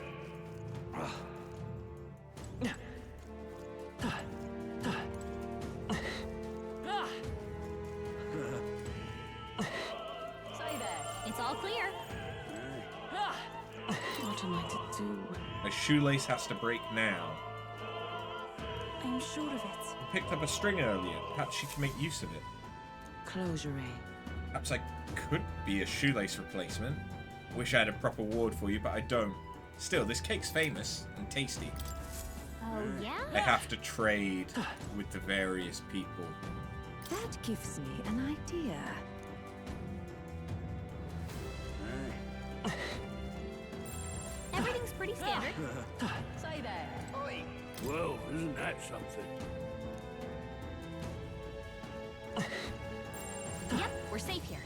Say there. It's all clear. What am I to do? A shoelace has to break now. I'm sure of it. I picked up a string earlier. Perhaps she can make use of it. Closure. Perhaps I could be a shoelace replacement. Wish I had a proper ward for you, but I don't. Still, this cake's famous and tasty. Oh, yeah? I have to trade with the various people. That gives me an idea. Everything's pretty standard. Say there. Oi. Whoa, isn't that something? Yep, we're safe here.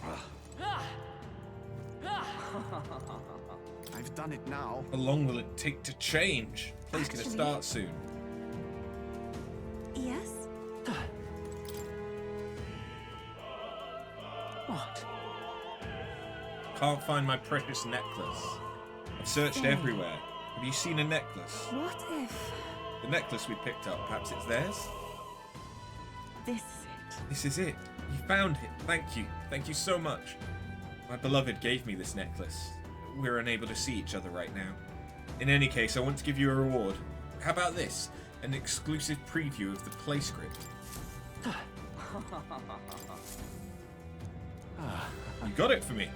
I've done it now. How long will it take to change? Please, can it start soon? Yes? What? Can't find my precious necklace. I've searched everywhere. Have you seen a necklace? What if... The necklace we picked up, perhaps it's theirs? This is it? This is it. You found it. Thank you. Thank you so much. My beloved gave me this necklace. We're unable to see each other right now. In any case, I want to give you a reward. How about this? An exclusive preview of the play script. You got it for me.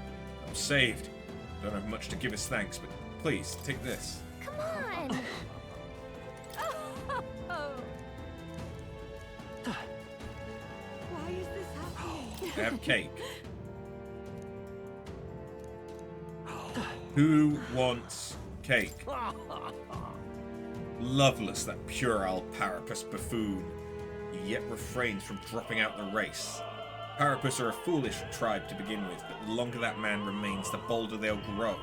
I'm saved. Don't have much to give as thanks, but please, take this. Come on! Why is this happening? Have cake. Who wants cake? Loveless, that puerile Parapus buffoon. He yet refrains from dropping out the race. Parapus are a foolish tribe to begin with, but the longer that man remains, the bolder they'll grow.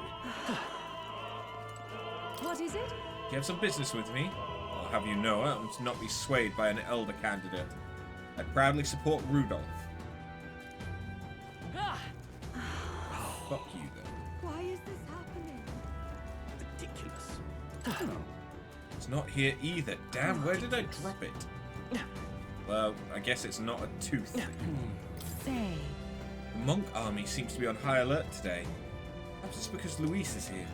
What is it? Do you have some business with me? I'll have you know I must not be swayed by an Elda candidate. I proudly support Rudolph. Fuck you then. Why is this happening? Ridiculous. It's not here either. Damn, where did I drop it? Well, I guess it's not a tooth. Say. The monk army seems to be on high alert today. Perhaps it's because Luis is here.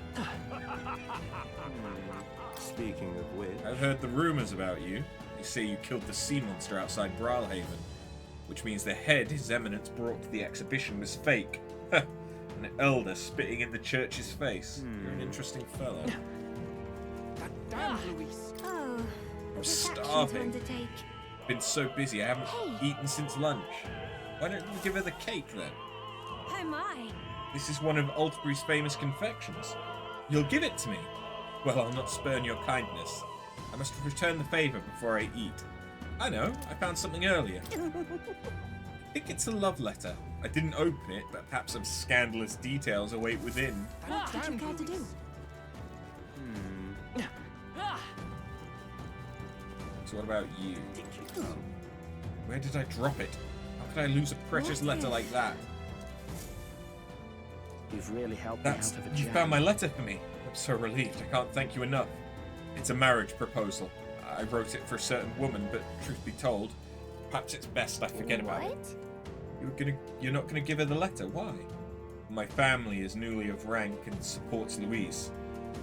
Speaking of which... I've heard the rumors about you. They say you killed the sea monster outside Bralhaven, which means the head His Eminence brought to the exhibition was fake. An elder spitting in the church's face. You're an interesting fellow. Damn, Luis. Oh, I'm starving. Been so busy, I haven't eaten since lunch. Why don't you give her the cake then? Oh my! This is one of Altbury's famous confections. You'll give it to me? Well, I'll not spurn your kindness. I must return the favour before I eat. I know, I found something earlier. I think it's a love letter. I didn't open it, but perhaps some scandalous details await within. What did you care to do? So what about you? Where did I drop it? How could I lose a precious letter like that? You've really helped me out of a You jam. found my letter for me. I'm so relieved. I can't thank you enough. It's a marriage proposal. I wrote it for a certain woman, but truth be told, perhaps it's best I forget about it. You're not gonna give her the letter? Why? My family is newly of rank and supports Louise.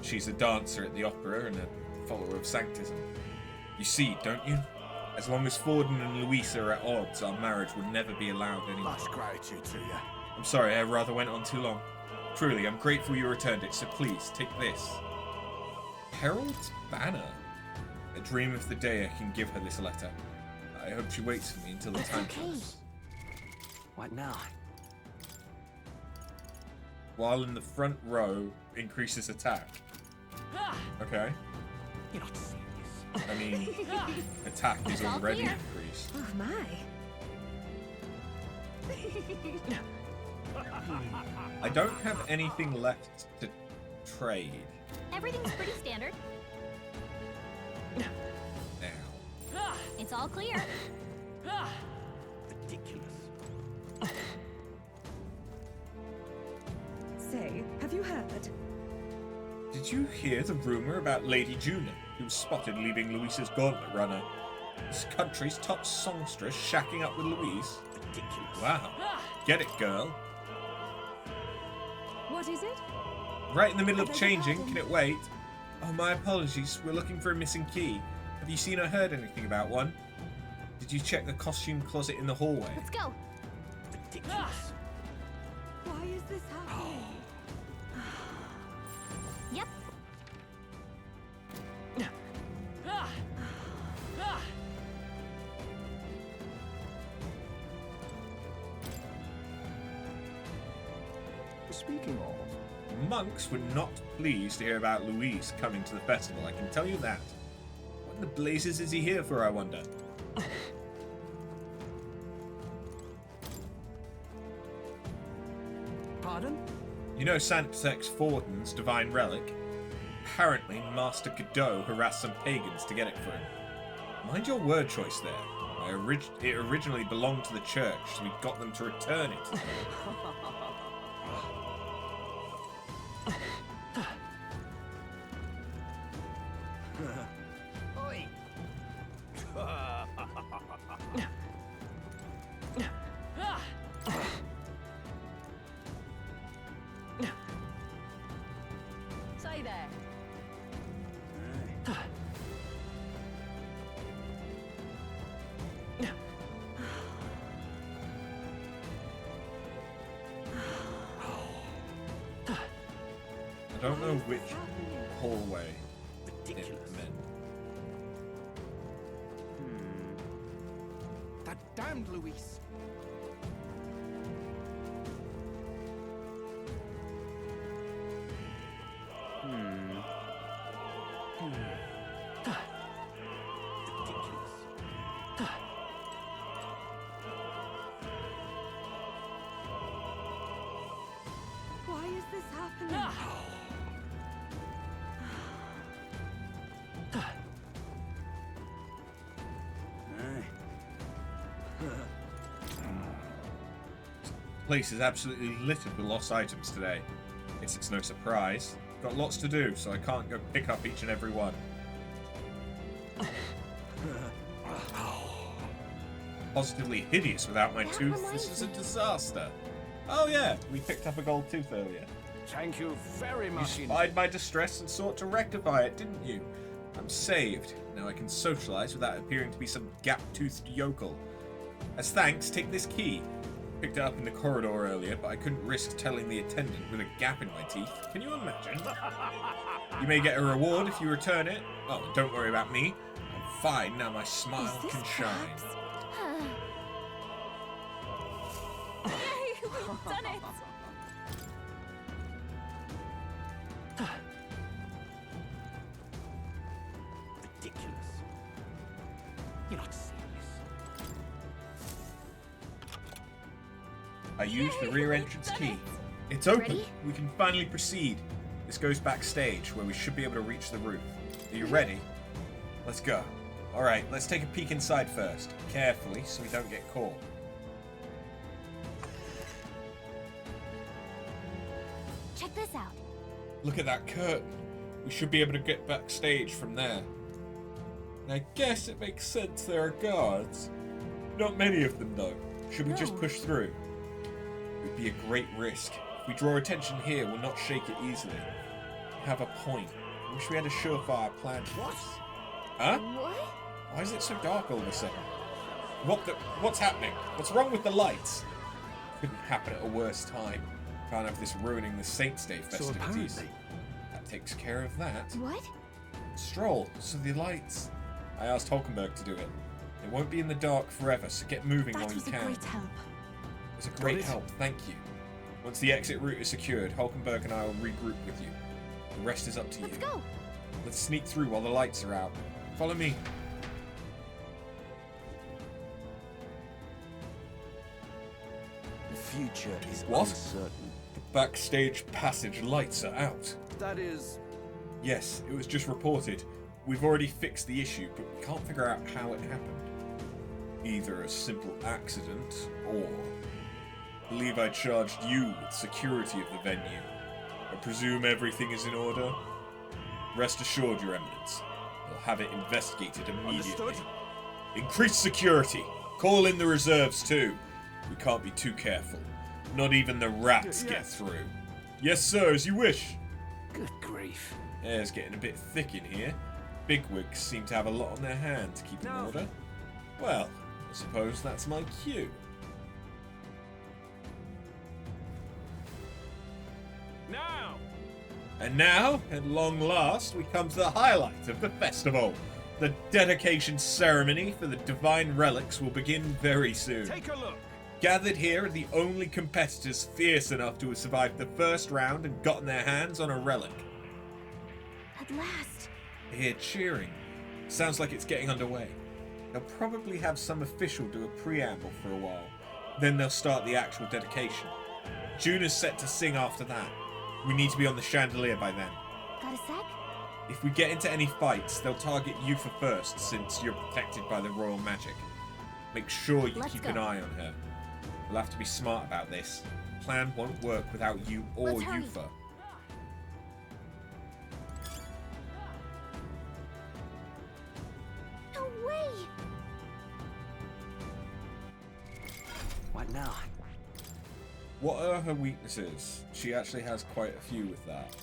She's a dancer at the opera and a follower of Sanctism. You see, don't you? As long as Forden and Louise are at odds, our marriage would never be allowed anymore. Much gratitude to you. I'm sorry, I rather went on too long. Truly, I'm grateful you returned it, so please, take this. Herald's Banner. I dream of the day I can give her this letter. I hope she waits for me until the time comes. What now? While in the front row, increases attack. Okay. You're not serious. I mean, attack is already increased. Oh my. I don't have anything left to trade. Everything's pretty standard. Now. It's all clear. Ridiculous. Say, have you heard? Did you hear the rumor about Lady Juna, who was spotted leaving Louise's gauntlet runner? This country's top songstress shacking up with Louise? Ridiculous. Wow. Get it, girl. What is it? Right in the middle of changing, can it wait? Oh, my apologies, we're looking for a missing key. Have you seen or heard anything about one? Did you check the costume closet in the hallway? Let's go. Ridiculous. Why is this happening? Yep. Speaking of, monks were not pleased to hear about Louise coming to the festival, I can tell you that. What in the blazes is he here for, I wonder? Pardon? You know Santex Forden's divine relic? Apparently, Master Godot harassed some pagans to get it for him. Mind your word choice there. It originally belonged to the church, so we got them to return it. Oi. Say there. I don't know which hallway it meant. That damned Louise. Why is this happening? Place is absolutely littered with lost items today. Guess it's no surprise. Got lots to do, so I can't go pick up each and every one. Positively hideous without my tooth. This is a disaster. Oh yeah, we picked up a gold tooth earlier. Thank you very much. You spied my distress and sought to rectify it, didn't you? I'm saved. Now I can socialize without appearing to be some gap-toothed yokel. As thanks, take this key. Picked it up in the corridor earlier, but I couldn't risk telling the attendant with a gap in my teeth. Can you imagine? You may get a reward if you return it. Oh, don't worry about me. I'm fine now my smile can shine. Yay, we've done it! Ridiculous. You're not serious. I used the rear entrance key. It's open. We can finally proceed. This goes backstage, where we should be able to reach the roof. Are you ready? Let's go. Alright, let's take a peek inside first. Carefully, so we don't get caught. Check this out. Look at that curtain. We should be able to get backstage from there. I guess it makes sense there are guards. Not many of them, though. Should we just push through? It would be a great risk. If we draw attention here, we'll not shake it easily. You have a point. I wish we had a surefire plan for this. Huh? What? Why is it so dark all of a sudden? What's happening? What's wrong with the lights? Couldn't happen at a worse time. Can't have this ruining the Saints' Day festivities. That takes care of that. What? Stroll, so the lights. I asked Hulkenberg to do it. It won't be in the dark forever, so get moving while you can. That was a great help. It was a great help, thank you. Once the exit route is secured, Hulkenberg and I will regroup with you. The rest is up to you. Let's go. Let's sneak through while the lights are out. Follow me. The future is What? uncertain. The backstage passage lights are out. That is... Yes, it was just reported. We've already fixed the issue, but we can't figure out how it happened. Either a simple accident, or... I believe I charged you with security of the venue. I presume everything is in order? Rest assured, Your Eminence. We'll have it investigated immediately. Understood. Increase security. Call in the reserves too. We can't be too careful. Not even the rats get through. Yes, sir, as you wish. Good grief. Air's getting a bit thick in here. Bigwigs seem to have a lot on their hands to keep in order. Well, I suppose that's my cue. Now! And now, at long last, we come to the highlight of the festival. The dedication ceremony for the divine relics will begin very soon. Take a look. Gathered here are the only competitors fierce enough to have survived the first round and gotten their hands on a relic. At last. I hear cheering. Sounds like it's getting underway. They'll probably have some official do a preamble for a while. Then they'll start the actual dedication. June is set to sing after that. We need to be on the chandelier by then. Got a sec? If we get into any fights, they'll target you for first, since you're protected by the royal magic. Make sure you keep an eye on her. We'll have to be smart about this. The plan won't work without you or Yufa. No way! What now? What are her weaknesses? She actually has quite a few with that.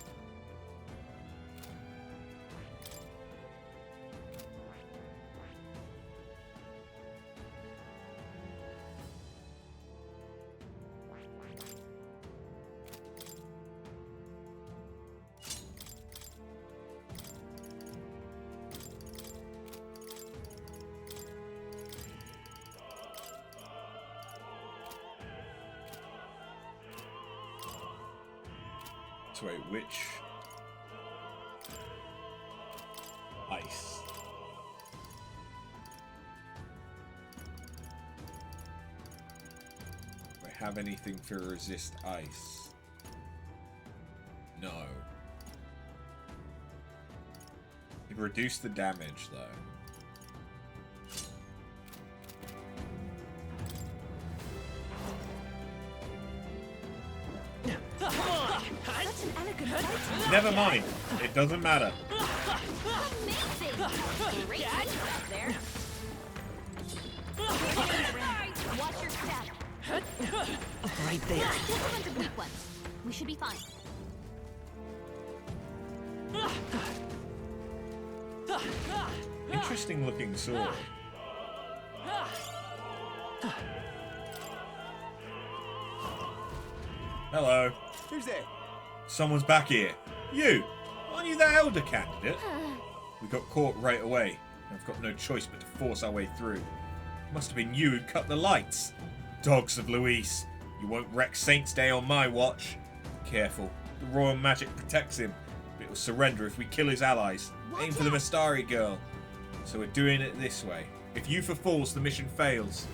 So wait, which? Ice. Do I have anything for resist ice? No. It reduced the damage though. Never mind. It doesn't matter. Amazing! Great job there. Watch your step. Right there. Just a bunch of weak ones. We should be fine. Interesting looking sword. Hello. Who's there? Someone's back here. You! Aren't you the Elder candidate? We got caught right away. I've got no choice but to force our way through. Must have been you who cut the lights. Dogs of Luis. You won't wreck Saints' Day on my watch. Careful. The royal magic protects him. But it'll surrender if we kill his allies. Aim for the Mastari girl. So we're doing it this way. If Yufa falls, the mission fails.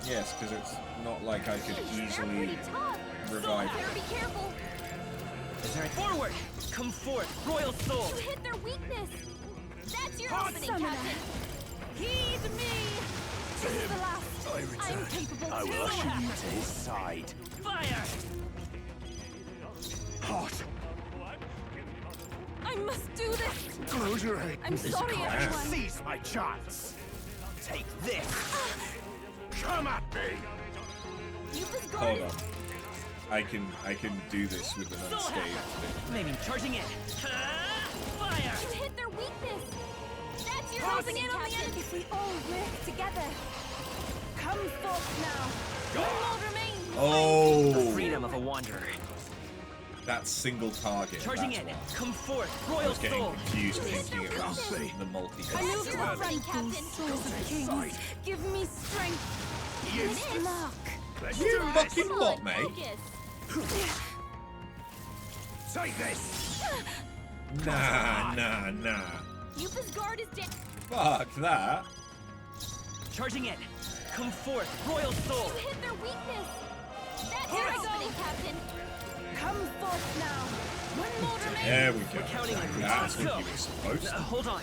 Yes, because it's not like I could easily revive her. Be careful. Forward! Come forth, royal soul! You hit their weakness. That's your opening, Captain. Heed me. This is the last. I return. I'm capable I will too. usher you to his side. Fire! Hot. I must do this! Close your eyes. I'm sorry, everyone. Seize my chance. Take this. Come at me. You've Hold on. I can do this with an unscathed. Maybe charging in. Fire! You hit their weakness! That's your Closing opening, in on the Captain! enemy. If we all work together. Come forth now. One more remains. Oh! The freedom of a wanderer. That single target. Charging that's in. why. Come forth, I royal was getting soul. confused thinking it was the multi. I move to the front, Captain. Souls of kings, give me strength. Useless. Lock. You fucking what, mate? Focus. Take this. Nah. Yuppa's guard is dead. Fuck that. Charging in. Come forth, royal soul. You hit their weakness. That's your opening, Captain. Come forth now. One more remains. There we go. We're counting on you. That's Let's what go. you were supposed to. Hold on.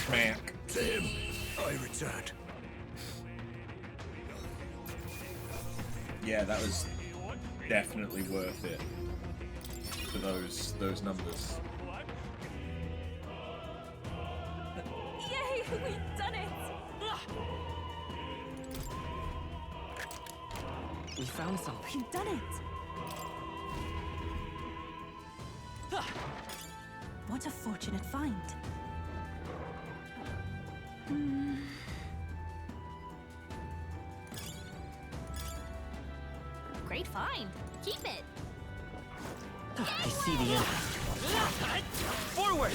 Smack. Tim, I returned. Yeah, that was definitely worth it for those numbers. Yay, we've done it. We found something. We've done it. What a fortunate find. Great find. Keep it. I see the end. Forward!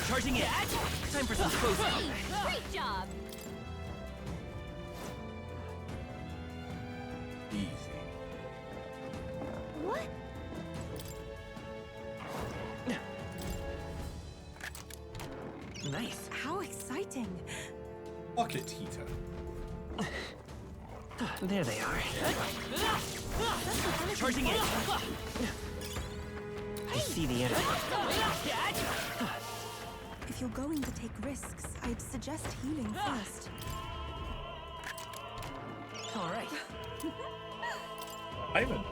Charging in. Time for some close up. Great job. Easy. What? Nice. How exciting. Pocket heater. There they are. Charging in. I see the enemy. If you're going to take risks, I'd suggest healing first. All right. Ivan.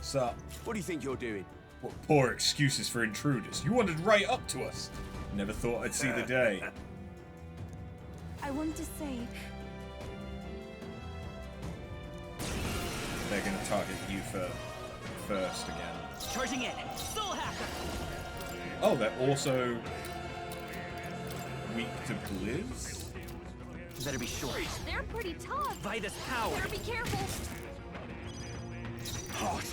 Sup? What do you think you're doing? What poor excuses for intruders. You wandered right up to us. Never thought I'd see the day. I want to say, They're gonna target you first again. Charging in. Soul hacker. Oh, they're also weak to blizz? Better be short. They're pretty tough. By this power. Better be careful. Hot.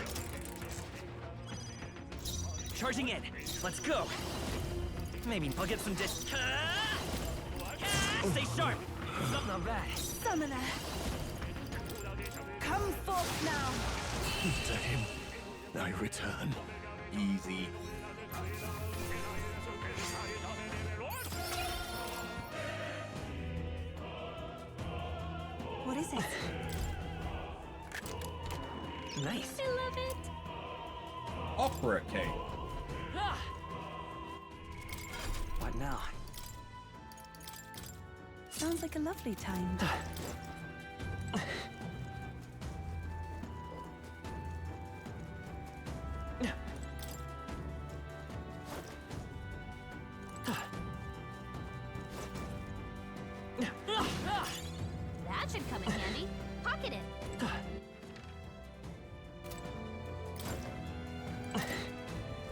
Charging in. Let's go. Maybe I'll get some Stay sharp. Something not bad. Summoner. Come forth now. To him, I return. Easy. What is it? Nice. I love it. Opera cake. What now? Sounds like a lovely time. That should come in handy. Pocket it.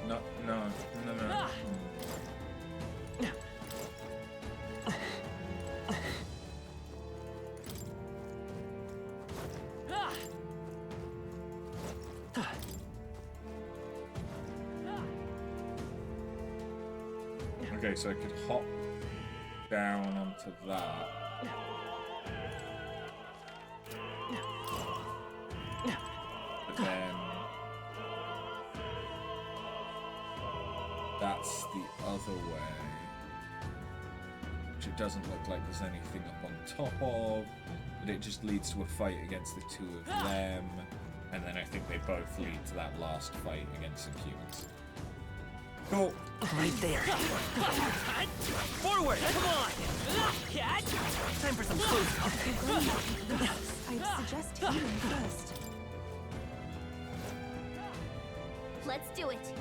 No. Okay, so I could hop down onto that. But then that's the other way. Which it doesn't look like there's anything up on top of, but it just leads to a fight against the two of them, and then I think they both lead to that last fight against some humans. Go. Right there. Forward! Come on! Time for some close I'd suggest healing first. Let's do it.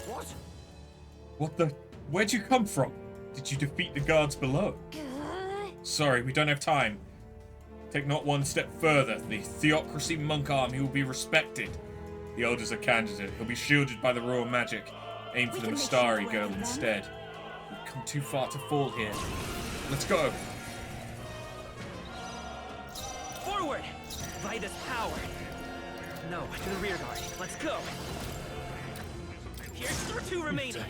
What? What the? Where'd you come from? Did you defeat the guards below? Sorry, we don't have time. Take not one step further. The Theocracy monk army will be respected. The Elda's a candidate. He'll be shielded by the royal magic. Aim for the Mistari girl instead. We've come too far to fall here. Let's go. Forward! Vitus power. No, to the rear guard. Let's go. Here's your two remaining.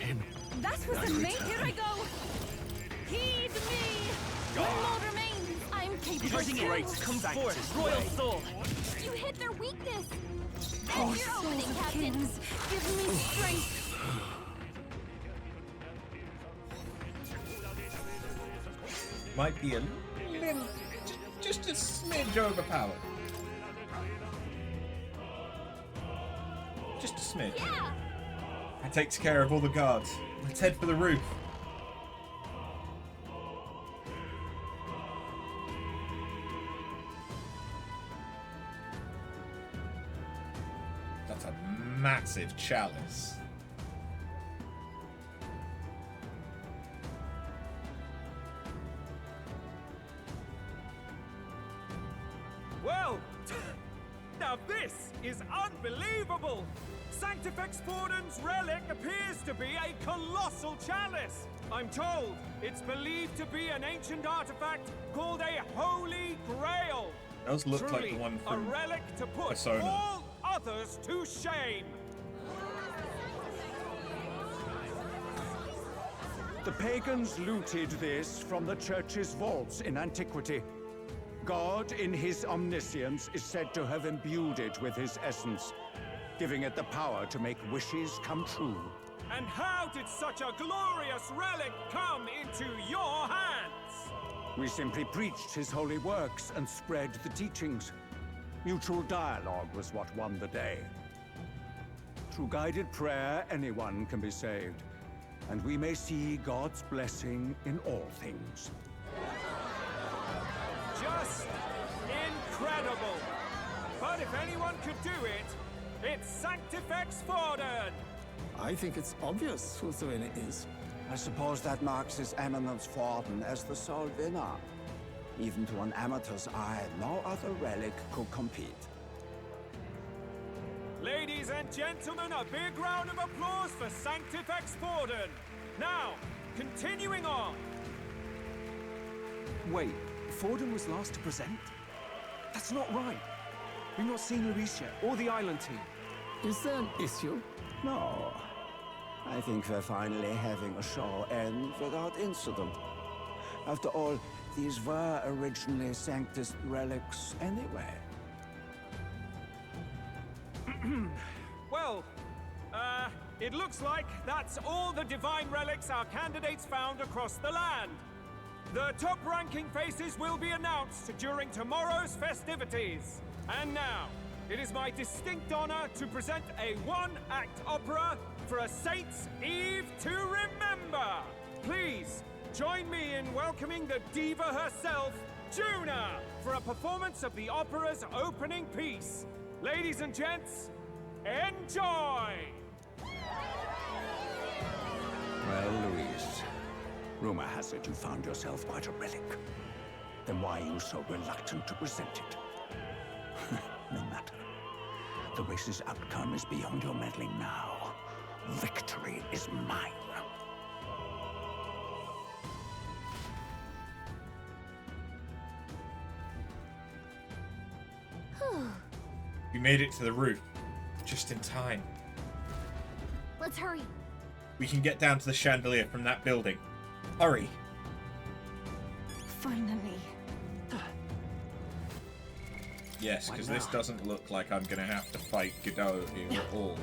That was me. Here I go. Heed me. One more remains. I'm capable. Charging it. Come forth, royal soul. You hit their weakness. Oh, There's your opening, souls of Captain. kings, give me strength. Might be a little, just a smidge overpowered. Just a smidge. Yeah. That takes care of all the guards. Let's head for the roof. That's a massive chalice. Well, now this is unbelievable! Sanctifex Forden's relic appears to be a colossal chalice. I'm told it's believed to be an ancient artifact called a Holy Grail. Those look Truly, like the one a from relic to put Persona. all others to shame. The pagans looted this from the church's vaults in antiquity. God, in his omniscience, is said to have imbued it with his essence, giving it the power to make wishes come true. And how did such a glorious relic come into your hands? We simply preached his holy works and spread the teachings. Mutual dialogue was what won the day. Through guided prayer, anyone can be saved, and we may see God's blessing in all things. Just incredible. But if anyone could do it, it's Sanctifex Forden. I think it's obvious who the winner is. I suppose that marks His Eminence Forden as the sole winner. Even to an amateur's eye, no other relic could compete. Ladies and gentlemen, a big round of applause for Sanctifex Forden. Now, continuing on. Wait, Forden was last to present? That's not right. We've not seen Luis yet, or the island team. Is there an issue? No. I think we're finally having a show end without incident. After all, these were originally Sanctus relics anyway. Well, it looks like that's all the divine relics our candidates found across the land. The top-ranking faces will be announced during tomorrow's festivities. And now, it is my distinct honor to present a one-act opera for a Saint's Eve to remember. Please, join me in welcoming the diva herself, Juna, for a performance of the opera's opening piece. Ladies and gents, enjoy! Well, Louise, rumor has it you found yourself quite a relic. Then why are you so reluctant to present it? No matter. The race's outcome is beyond your meddling now. Victory is mine. We made it to the roof, just in time. Let's hurry. We can get down to the chandelier from that building. Hurry. Finally. Yes, because this doesn't look like I'm going to have to fight Godot here at all.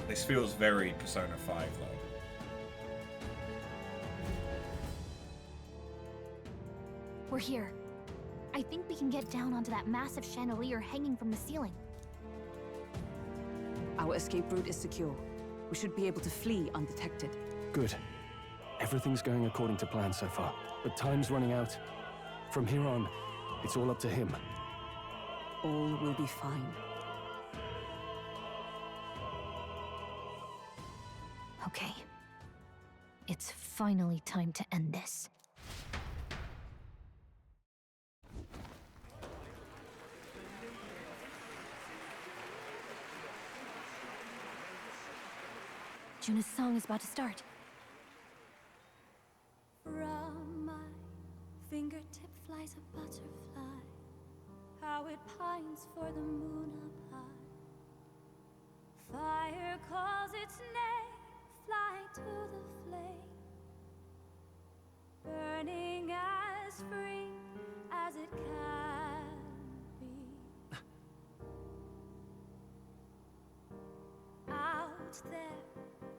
This feels very Persona 5, though. We're here. I think we can get down onto that massive chandelier hanging from the ceiling. Our escape route is secure. We should be able to flee undetected. Good. Everything's going according to plan so far, but time's running out. From here on, it's all up to him. All will be fine. Okay. It's finally time to end this. Juna's song is about to start. From my fingertip flies a butterfly, how it pines for the moon up high. Fire calls its name, fly to the flame, burning as free as it can be. Out there,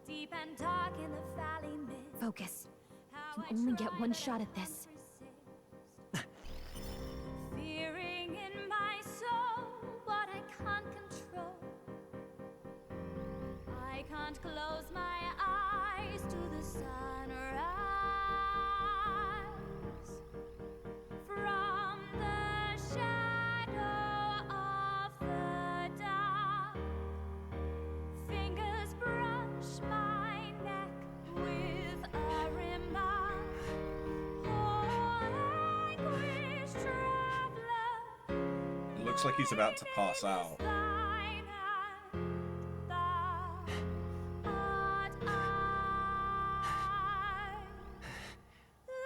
deep and dark in the valley mist. Focus. You can only get one shot at this. Fearing in my soul what I can't control. I can't close my eyes to the sunrise. From the shadow of the dark, fingers brush my neck with a remark. Oh, anguish traveler, It looks like he's about to pass out. thine at the heart eye.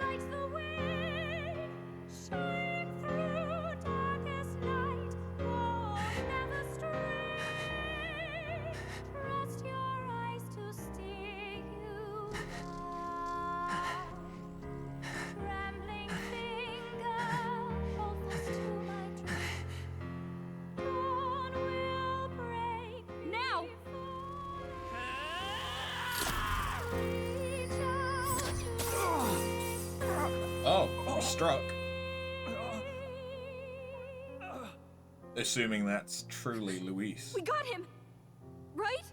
Like the wind shine through darkest night. Oh, never stray. Trust your eyes to steer you by. Trembling finger hold fast to my dream. Dawn will break now. Reach out to Oh, he struck. Assuming that's truly Luis. We got him, right?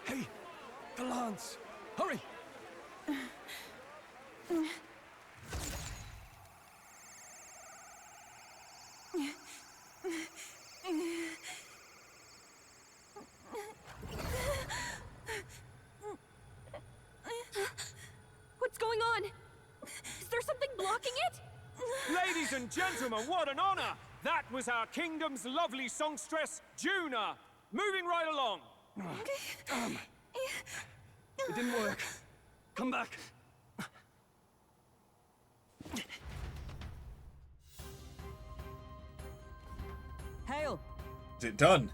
Hey! The lance! Hurry! What's going on? Is there something blocking it? Ladies and gentlemen, what an honor! That was our kingdom's lovely songstress, Juna. Moving right along. It didn't work. Come back. Hail! Is it done?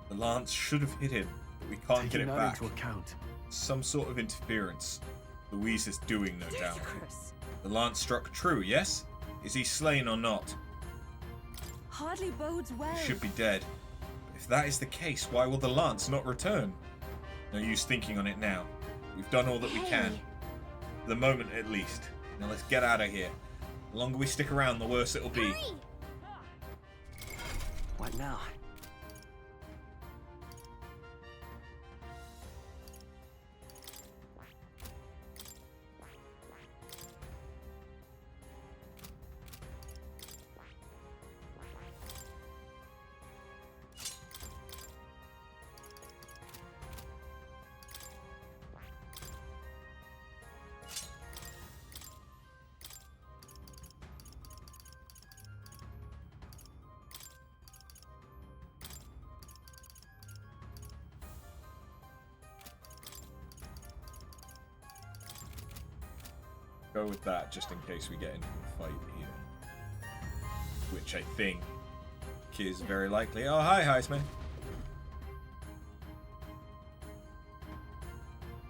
The lance should have hit him, but we can't get it Taking that back. into account. Some sort of interference. Louise is doing, no doubt. Ludicrous. The lance struck true, yes? Is he slain or not? Hardly bodes well. He should be dead. But if that is the case, why will the lance not return? No use thinking on it now. We've done all that we can. For the moment, at least. Now let's get out of here. The longer we stick around, the worse it'll be. What now? Go with that, just in case we get into a fight here. Which I think is very likely. Oh, hi, Heisman.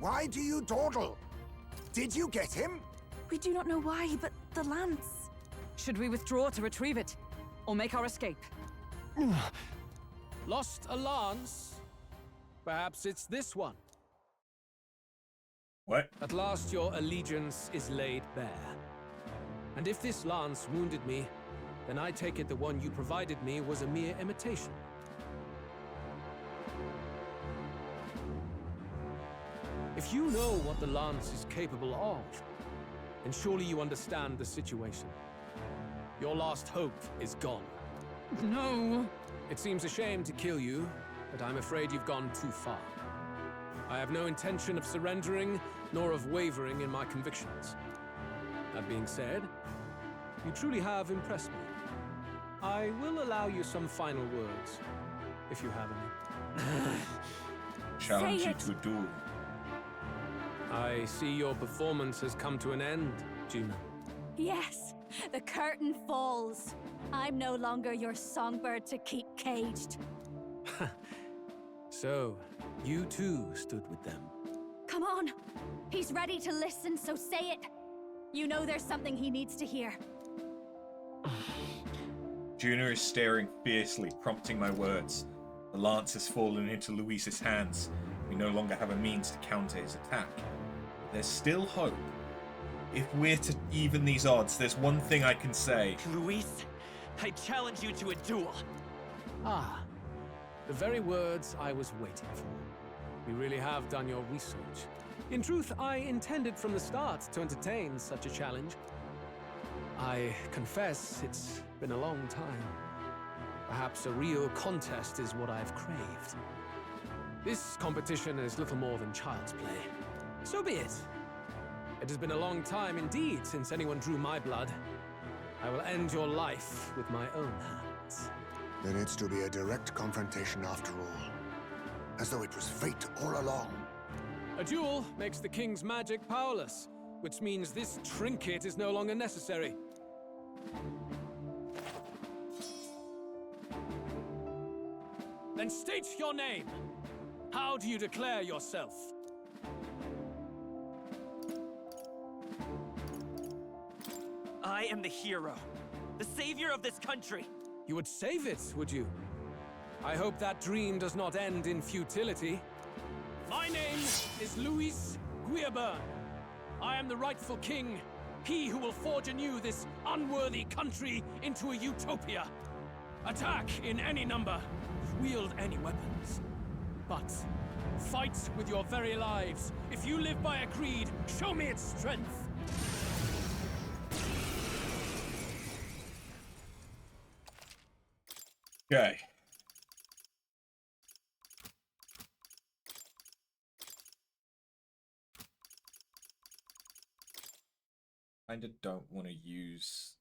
Why do you dawdle? Did you get him? We do not know why, but the lance. Should we withdraw to retrieve it? Or make our escape? Lost a lance? Perhaps it's this one. What? At last your allegiance is laid bare. And if this lance wounded me, then I take it the one you provided me was a mere imitation. If you know what the lance is capable of, then surely you understand the situation. Your last hope is gone. No. It seems a shame to kill you, but I'm afraid you've gone too far. I have no intention of surrendering, nor of wavering in my convictions. That being said, you truly have impressed me. I will allow you some final words, if you have any. Challenge you to a duel. I see your performance has come to an end, Juno. Yes, the curtain falls. I'm no longer your songbird to keep caged. So, you too stood with them. Come on. He's ready to listen, so say it. You know there's something he needs to hear. Juno is staring fiercely, prompting my words. The lance has fallen into Luis's hands. We no longer have a means to counter his attack. There's still hope. If we're to even these odds, there's one thing I can say. Luis, I challenge you to a duel. Ah, the very words I was waiting for. You really have done your research. In truth, I intended from the start to entertain such a challenge. I confess it's been a long time. Perhaps a real contest is what I've craved. This competition is little more than child's play. So be it. It has been a long time indeed since anyone drew my blood. I will end your life with my own hands. Then it's to be a direct confrontation after all. As though it was fate all along. A duel makes the king's magic powerless, which means this trinket is no longer necessary. Then state your name. How do you declare yourself? I am the hero, the savior of this country. You would save it, would you? I hope that dream does not end in futility. My name is Luis Guiaburn. I am the rightful king, he who will forge anew this unworthy country into a utopia. Attack in any number, wield any weapons. But fight with your very lives. If you live by a creed, show me its strength. Okay. Kinda don't want to use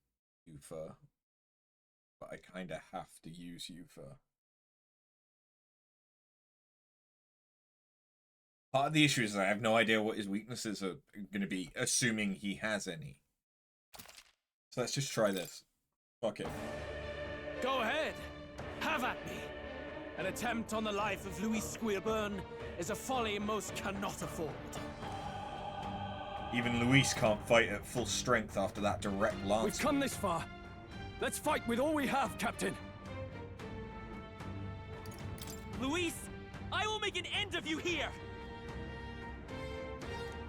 Yufa, but I kinda have to use Yufa. Part of the issue is I have no idea what his weaknesses are going to be, assuming he has any. So let's just try this. Fuck it. Go ahead. Have at me. An attempt on the life of Luis Guiaburn is a folly most cannot afford. Even Luis can't fight at full strength after that direct lance. We've come this far. Let's fight with all we have, Captain. Luis, I will make an end of you here.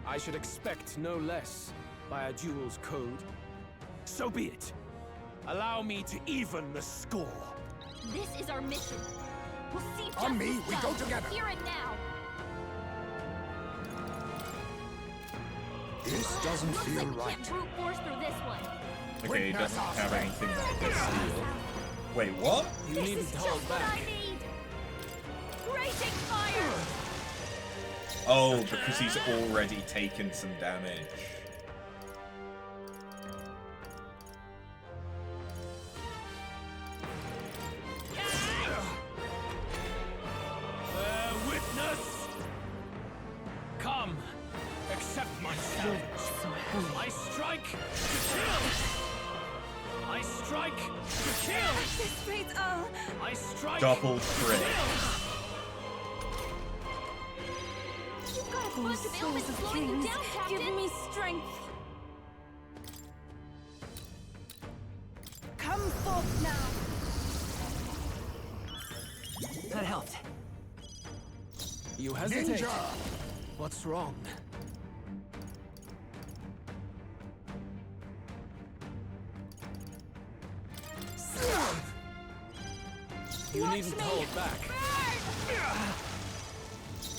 I should expect no less by a duel's code. So be it. Allow me to even the score. This is our mission. We'll see justice On me, we done. go together. Here and now. This doesn't Looks feel like we right. can't brute force through this one. Okay, he doesn't have anything that does steal. Wait, what? You This needn't is hold just what back. I need. Raging fire. Oh, because he's already taken some damage. Bear witness! Come, accept my challenge. I strike to kill! I strike to kill! This fate all. I strike Double to crit. kill! You've got a Oh, bunch of ailments souls of slowing you kings, down, Captain. give me strength. Come forth now. That helped. You hesitate. Ninja! What's wrong? You needn't hold back.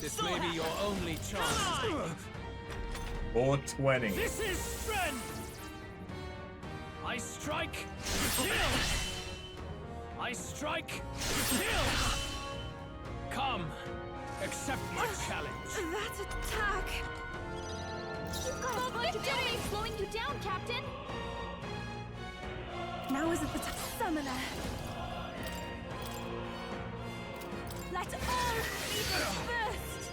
This may be your only chance. Or 20. This is strength. I strike to kill. I strike to kill. Come, accept my challenge. That attack. You've got a bunch of enemies slowing you down, Captain. Now isn't the time. Summoner. Let all evil first.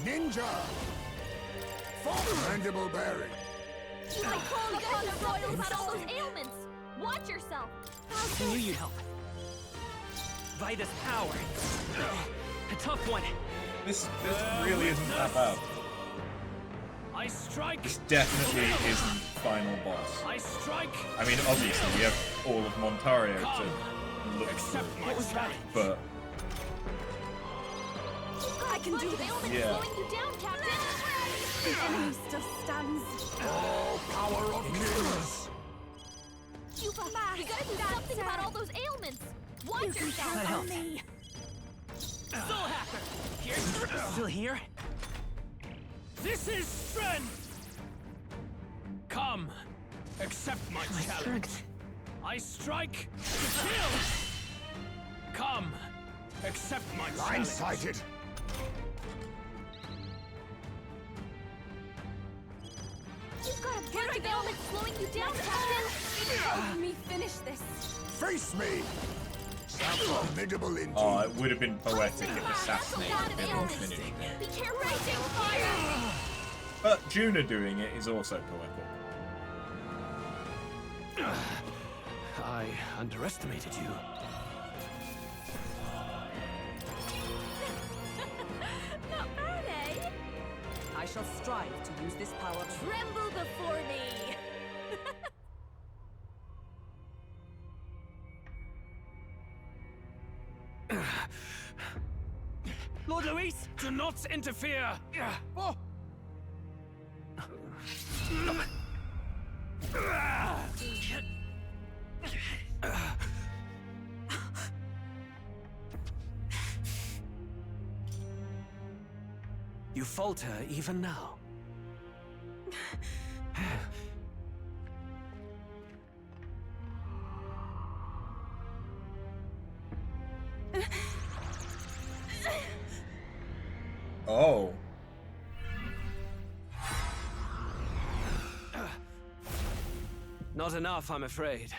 Ninja! Mandible bearing. I call upon the royals about all those ailments. Watch yourself. I knew you'd help. By this power. A tough one. This really isn't that bad. I strike. This definitely isn't final boss. I strike. I mean, obviously we have all of Montario to look Accept my challenge. but I can do this. yeah. Slowing you down, Captain. The enemy still stands. All power of kings. You gotta do something about all those ailments. Watch You can yourself. count help. on me. Soul Hacker. Here. Still here? This is strength. Come, accept my challenge. Strength. I strike to kill. Come, accept my challenge. Blindsighted. You've got a bunch of ailments slowing you down, Captain. Help me finish this. Face me. Formidable indeed. Oh, it would have been poetic if Assassinate had been finished. Be careful. Raging fire. But Juna doing it is also poetic. I underestimated you. Not bad, eh? I shall strive to use this power. Tremble before me. Lord Luis, do not interfere. Oh. You falter even now. Oh. Not enough, I'm afraid.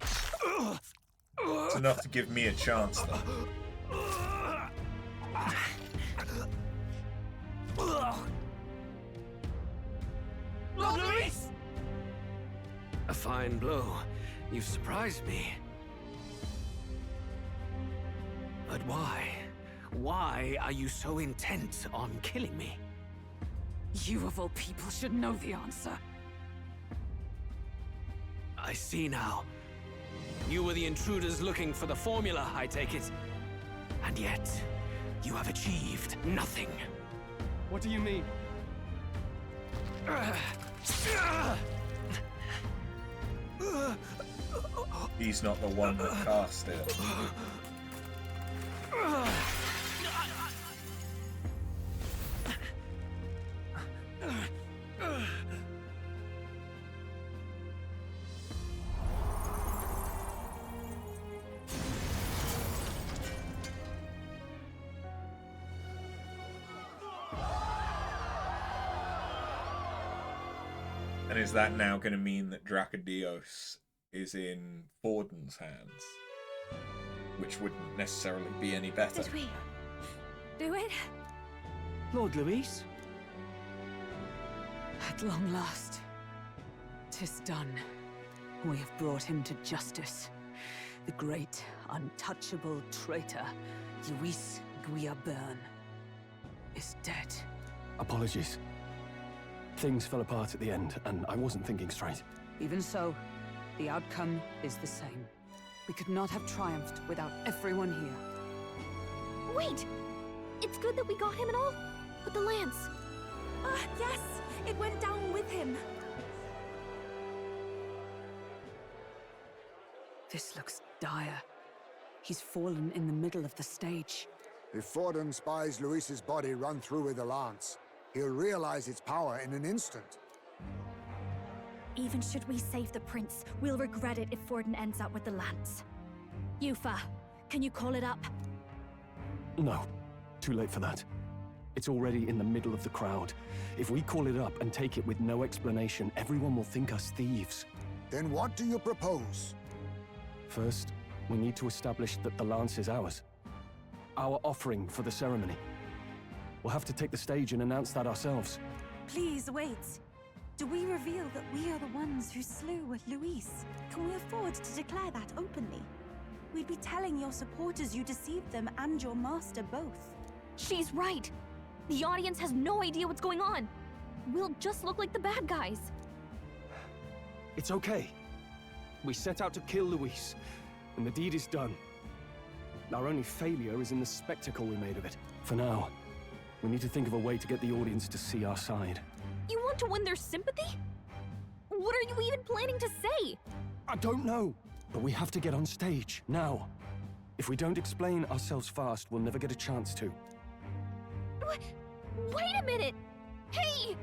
It's enough to give me a chance, though. Lord Luis! A fine blow. You've surprised me. But why? Why are you so intent on killing me? You of all people should know the answer. I see now. You were the intruders looking for the formula, I take it. And yet, you have achieved nothing. What do you mean? He's not the one that cast it. And is that now going to mean that Dracodios is in Forden's hands? Which wouldn't necessarily be any better. Did we do it? Lord Luis? At long last, 'tis done. We have brought him to justice. The great, untouchable traitor, Luis Guillaburn, is dead. Apologies. Things fell apart at the end, and I wasn't thinking straight. Even so, the outcome is the same. We could not have triumphed without everyone here. Wait! It's good that we got him and all, but the lance. Yes, it went down with him. This looks dire. He's fallen in the middle of the stage. If Forden spies Luis's body run through with a lance, he'll realize its power in an instant. Even should we save the prince, we'll regret it if Forden ends up with the lance. Yufa, can you call it up? No. Too late for that. It's already in the middle of the crowd. If we call it up and take it with no explanation, everyone will think us thieves. Then what do you propose? First, we need to establish that the lance is ours. Our offering for the ceremony. We'll have to take the stage and announce that ourselves. Please wait. Do we reveal that we are the ones who slew Luis? Can we afford to declare that openly? We'd be telling your supporters you deceived them and your master both. She's right. The audience has no idea what's going on. We'll just look like the bad guys. It's okay. We set out to kill Luis, and the deed is done. Our only failure is in the spectacle we made of it. For now, we need to think of a way to get the audience to see our side. You want to win their sympathy? What are you even planning to say? I don't know, but we have to get on stage, now. If we don't explain ourselves fast, we'll never get a chance to. Wait a minute! Hey!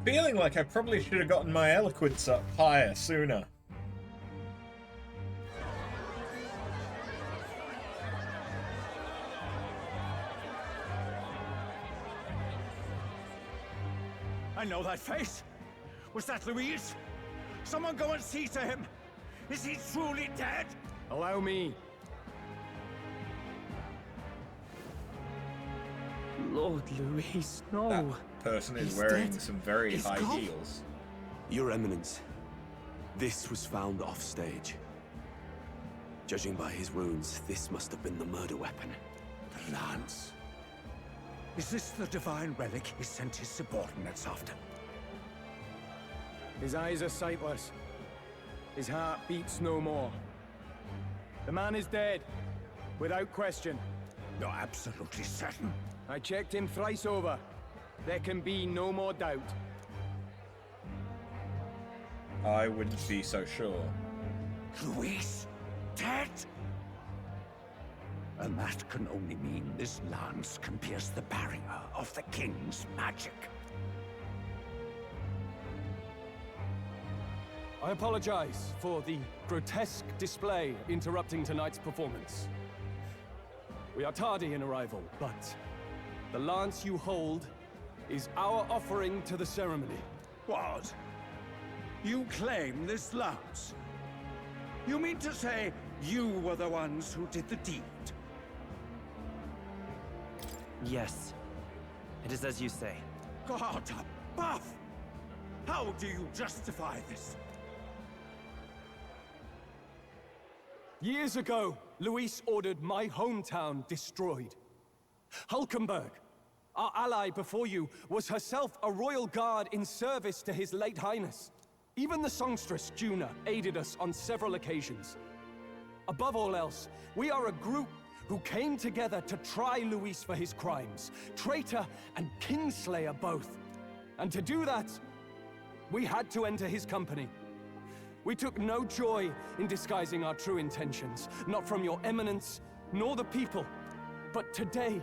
Feeling like I probably should have gotten my eloquence up higher sooner. I know that face. Was that Luis? Someone go and see to him. Is he truly dead? Allow me. Lord Luis, no. That person is He's wearing dead. some very He's high gone. heels. Your Eminence, this was found off stage. Judging by his wounds, this must have been the murder weapon. The lance. Is this the divine relic he sent his subordinates after? His eyes are sightless. His heart beats no more. The man is dead, without question. You're absolutely certain? I checked him thrice over. There can be no more doubt. I wouldn't be so sure. Luis? Dead? And that can only mean this lance can pierce the barrier of the king's magic. I apologize for the grotesque display interrupting tonight's performance. We are tardy in arrival, but the lance you hold is our offering to the ceremony. What? You claim this lance? You mean to say you were the ones who did the deed? Yes. It is as you say. God above! How do you justify this? Years ago, Luis ordered my hometown destroyed. Hulkenberg, our ally before you, was herself a royal guard in service to his late highness. Even the songstress, Juna, aided us on several occasions. Above all else, we are a group who came together to try Luis for his crimes, traitor and kingslayer both. And to do that, we had to enter his company. We took no joy in disguising our true intentions, not from your eminence, nor the people. But today,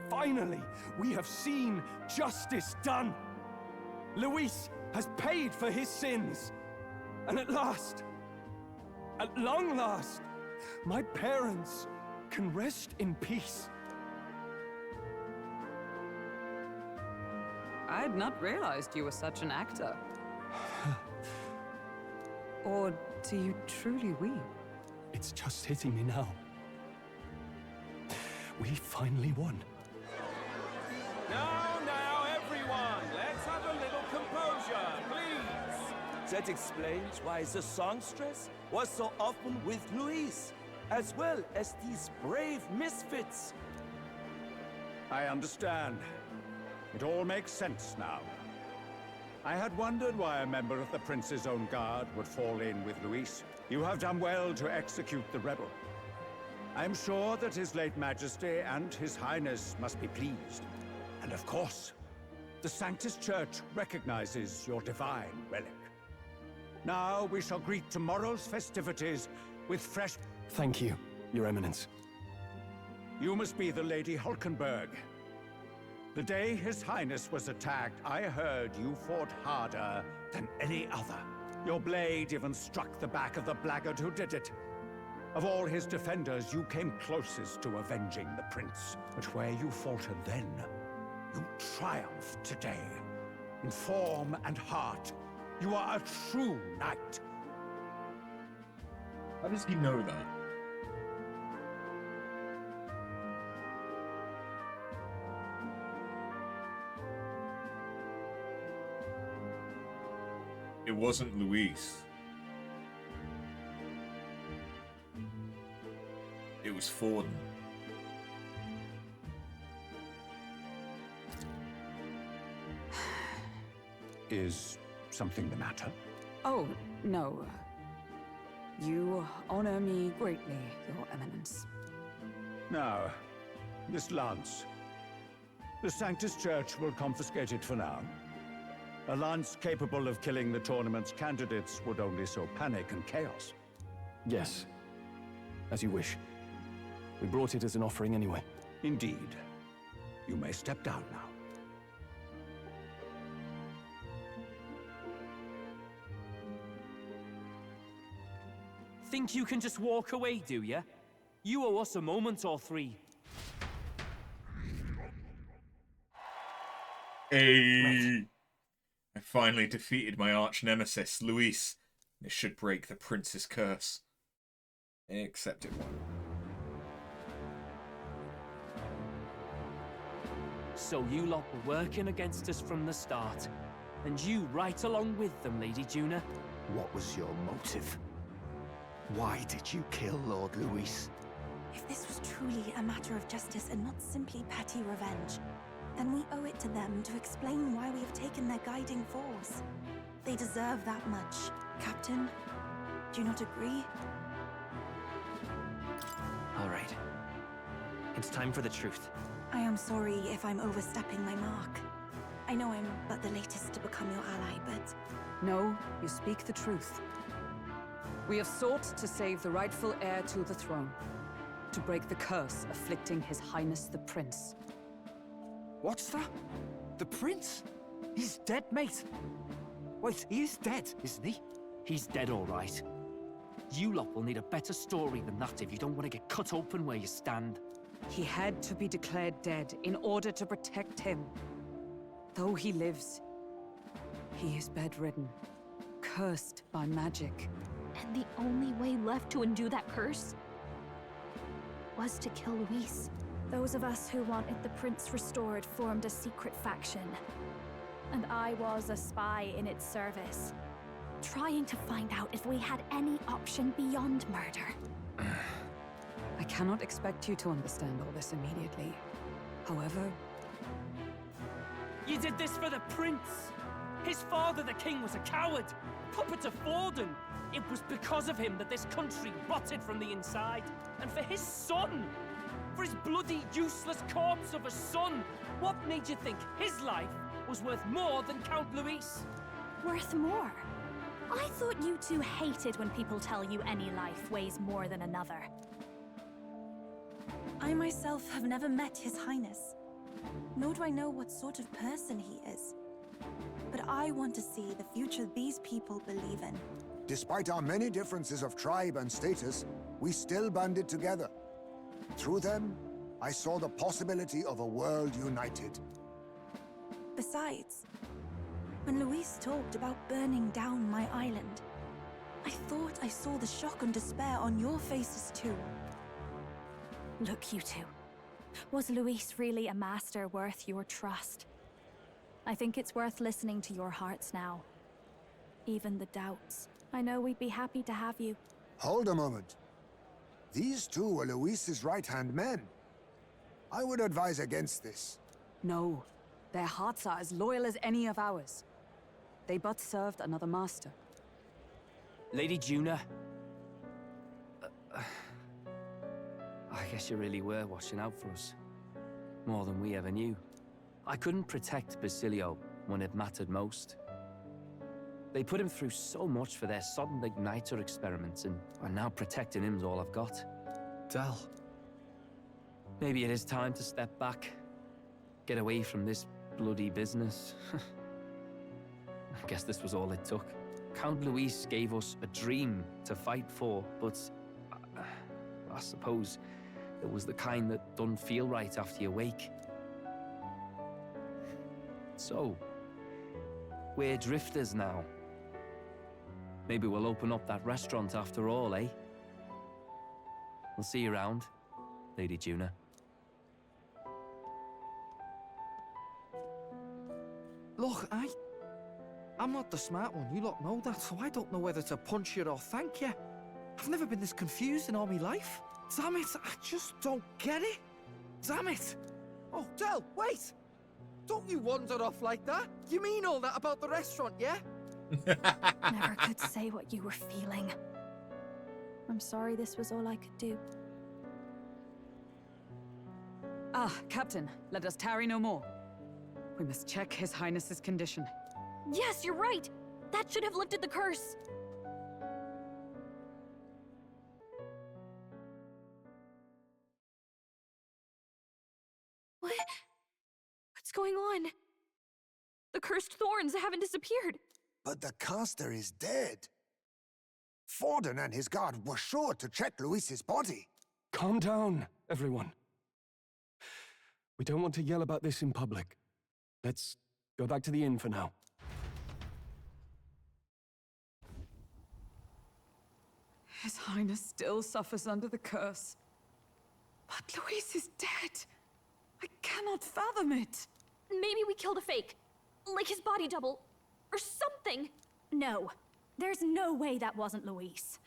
finally, we have seen justice done. Luis has paid for his sins. And at last, at long last, my parents can rest in peace. I had not realized you were such an actor. Or do you truly weep? It's just hitting me now. We finally won. Now, everyone, let's have a little composure, please. That explains why the songstress was so often with Luis, as well as these brave misfits. I understand. It all makes sense now. I had wondered why a member of the Prince's own guard would fall in with Luis. You have done well to execute the rebel. I'm sure that His late Majesty and His Highness must be pleased. And of course, the Sanctus Church recognizes your divine relic. Now we shall greet tomorrow's festivities with fresh... Thank you, Your Eminence. You must be the Lady Hulkenberg. The day His Highness was attacked, I heard you fought harder than any other. Your blade even struck the back of the blackguard who did it. Of all his defenders, you came closest to avenging the prince. But where you faltered then, you triumphed today. In form and heart, you are a true knight. How does he know that? It wasn't Luis. It was Forden. Is something the matter? Oh, no. You honor me greatly, Your Eminence. Now, this lance. The Sanctus Church will confiscate it for now. A lance capable of killing the tournament's candidates would only sow panic and chaos. Yes. As you wish. We brought it as an offering anyway. Indeed. You may step down now. Think you can just walk away, do ya? You owe us a moment or three. Hey! I finally defeated my arch nemesis, Luis. This should break the prince's curse. Except it won't. So you lot were working against us from the start. And you right along with them, Lady Juna. What was your motive? Why did you kill Lord Luis? If this was truly a matter of justice and not simply petty revenge, then we owe it to them to explain why we have taken their guiding force. They deserve that much. Captain, do you not agree? All right. It's time for the truth. I am sorry if I'm overstepping my mark. I know I'm but the latest to become your ally, but... No, you speak the truth. We have sought to save the rightful heir to the throne, to break the curse afflicting His Highness the Prince. What's that? The prince? He's dead, mate. Wait, he is dead, isn't he? He's dead, all right. You lot will need a better story than that if you don't want to get cut open where you stand. He had to be declared dead in order to protect him. Though he lives, he is bedridden, cursed by magic. And the only way left to undo that curse was to kill Luis. Those of us who wanted the prince restored formed a secret faction. And I was a spy in its service, trying to find out if we had any option beyond murder. I cannot expect you to understand all this immediately. However... You did this for the prince! His father, the king, was a coward! Puppet of Forden! It was because of him that this country rotted from the inside. And for his son! For his bloody, useless corpse of a son! What made you think his life was worth more than Count Luis? Worth more? I thought you two hated when people tell you any life weighs more than another. I myself have never met His Highness, nor do I know what sort of person he is. But I want to see the future these people believe in. Despite our many differences of tribe and status, we still banded together. Through them, I saw the possibility of a world united. Besides, when Luis talked about burning down my island, I thought I saw the shock and despair on your faces too. Look, you two. Was Luis really a master worth your trust? I think it's worth listening to your hearts now. Even the doubts. I know we'd be happy to have you. Hold a moment. These two were Luis's right-hand men. I would advise against this. No. Their hearts are as loyal as any of ours. They but served another master. Lady Juna... I guess you really were watching out for us. More than we ever knew. I couldn't protect Basilio when it mattered most. They put him through so much for their sudden igniter experiments, and are now protecting him's all I've got. Del. Maybe it is time to step back. Get away from this bloody business. I guess this was all it took. Count Luis gave us a dream to fight for, but I suppose it was the kind that doesn't feel right after you wake. So, we're drifters now. Maybe we'll open up that restaurant after all, eh? We'll see you around, Lady Juna. Look, I'm not the smart one, you lot know that, so I don't know whether to punch you or thank you. I've never been this confused in all my life. Damn it, I just don't get it. Damn it. Oh, Del, wait! Don't you wander off like that? You mean all that about the restaurant, yeah? Never could say what you were feeling. I'm sorry this was all I could do. Ah, Captain, let us tarry no more. We must check His Highness's condition. Yes, you're right! That should have lifted the curse! What? What's going on? The cursed thorns haven't disappeared. But the caster is dead. Forden and his guard were sure to check Luis's body. Calm down, everyone. We don't want to yell about this in public. Let's go back to the inn for now. His Highness still suffers under the curse. But Luis is dead. I cannot fathom it. Maybe we killed a fake. Like his body double. Or something. No. There's no way that wasn't Luis.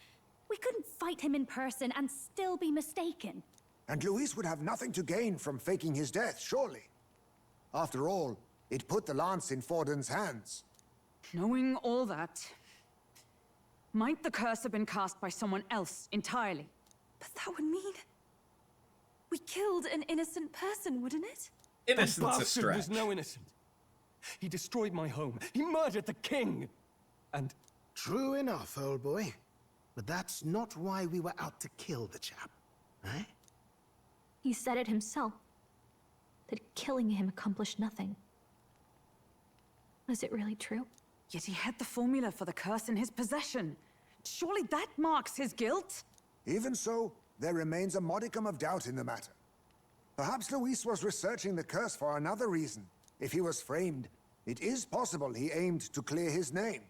We couldn't fight him in person and still be mistaken. And Luis would have nothing to gain from faking his death, surely. After all, it put the lance in Forden's hands. Knowing all that, might the curse have been cast by someone else entirely? But that would mean we killed an innocent person, wouldn't it? Innocent's That a bastard stretch. was no innocent. He destroyed my home. He murdered the king. And True enough, old boy. But that's not why we were out to kill the chap, eh? He said it himself. That killing him accomplished nothing. Was it really true? Yet he had the formula for the curse in his possession. Surely that marks his guilt? Even so, there remains a modicum of doubt in the matter. Perhaps Luis was researching the curse for another reason. If he was framed, it is possible he aimed to clear his name.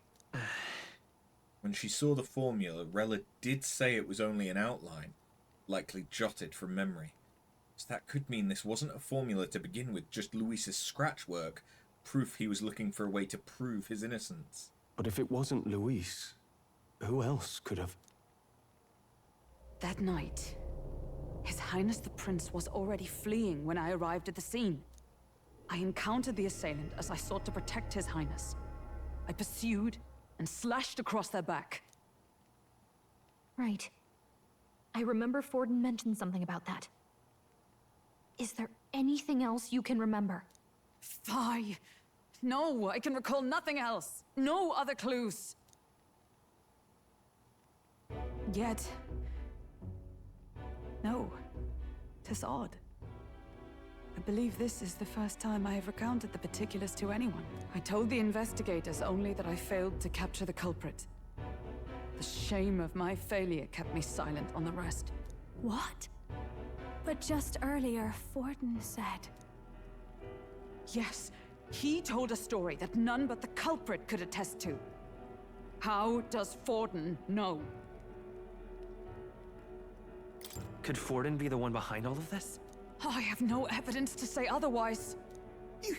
When she saw the formula, Rella did say it was only an outline, likely jotted from memory. So that could mean this wasn't a formula to begin with, just Luis's scratch work, proof he was looking for a way to prove his innocence. But if it wasn't Luis, who else could have? That night, His Highness the Prince was already fleeing when I arrived at the scene. I encountered the assailant as I sought to protect His Highness. I pursued and slashed across their back. Right. I remember Forden mentioned something about that. Is there anything else you can remember? Fie! No, I can recall nothing else. No other clues. Yet... no. 'Tis odd. I believe this is the first time I have recounted the particulars to anyone. I told the investigators only that I failed to capture the culprit. The shame of my failure kept me silent on the rest. What? But just earlier, Forden said... Yes, he told a story that none but the culprit could attest to. How does Forden know? Could Forden be the one behind all of this? I have no evidence to say otherwise. You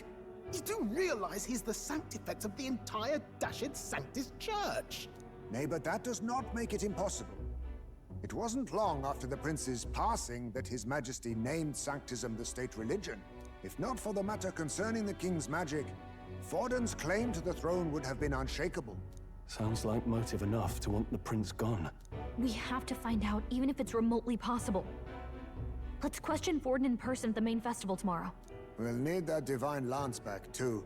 do realize he's the sanctifex of the entire Dashed Sanctus Church? Nay, but that does not make it impossible. It wasn't long after the prince's passing that His Majesty named Sanctism the state religion. If not for the matter concerning the king's magic, Forden's claim to the throne would have been unshakable. Sounds like motive enough to want the prince gone. We have to find out, even if it's remotely possible. Let's question Forden in person at the main festival tomorrow. We'll need that divine lance back, too.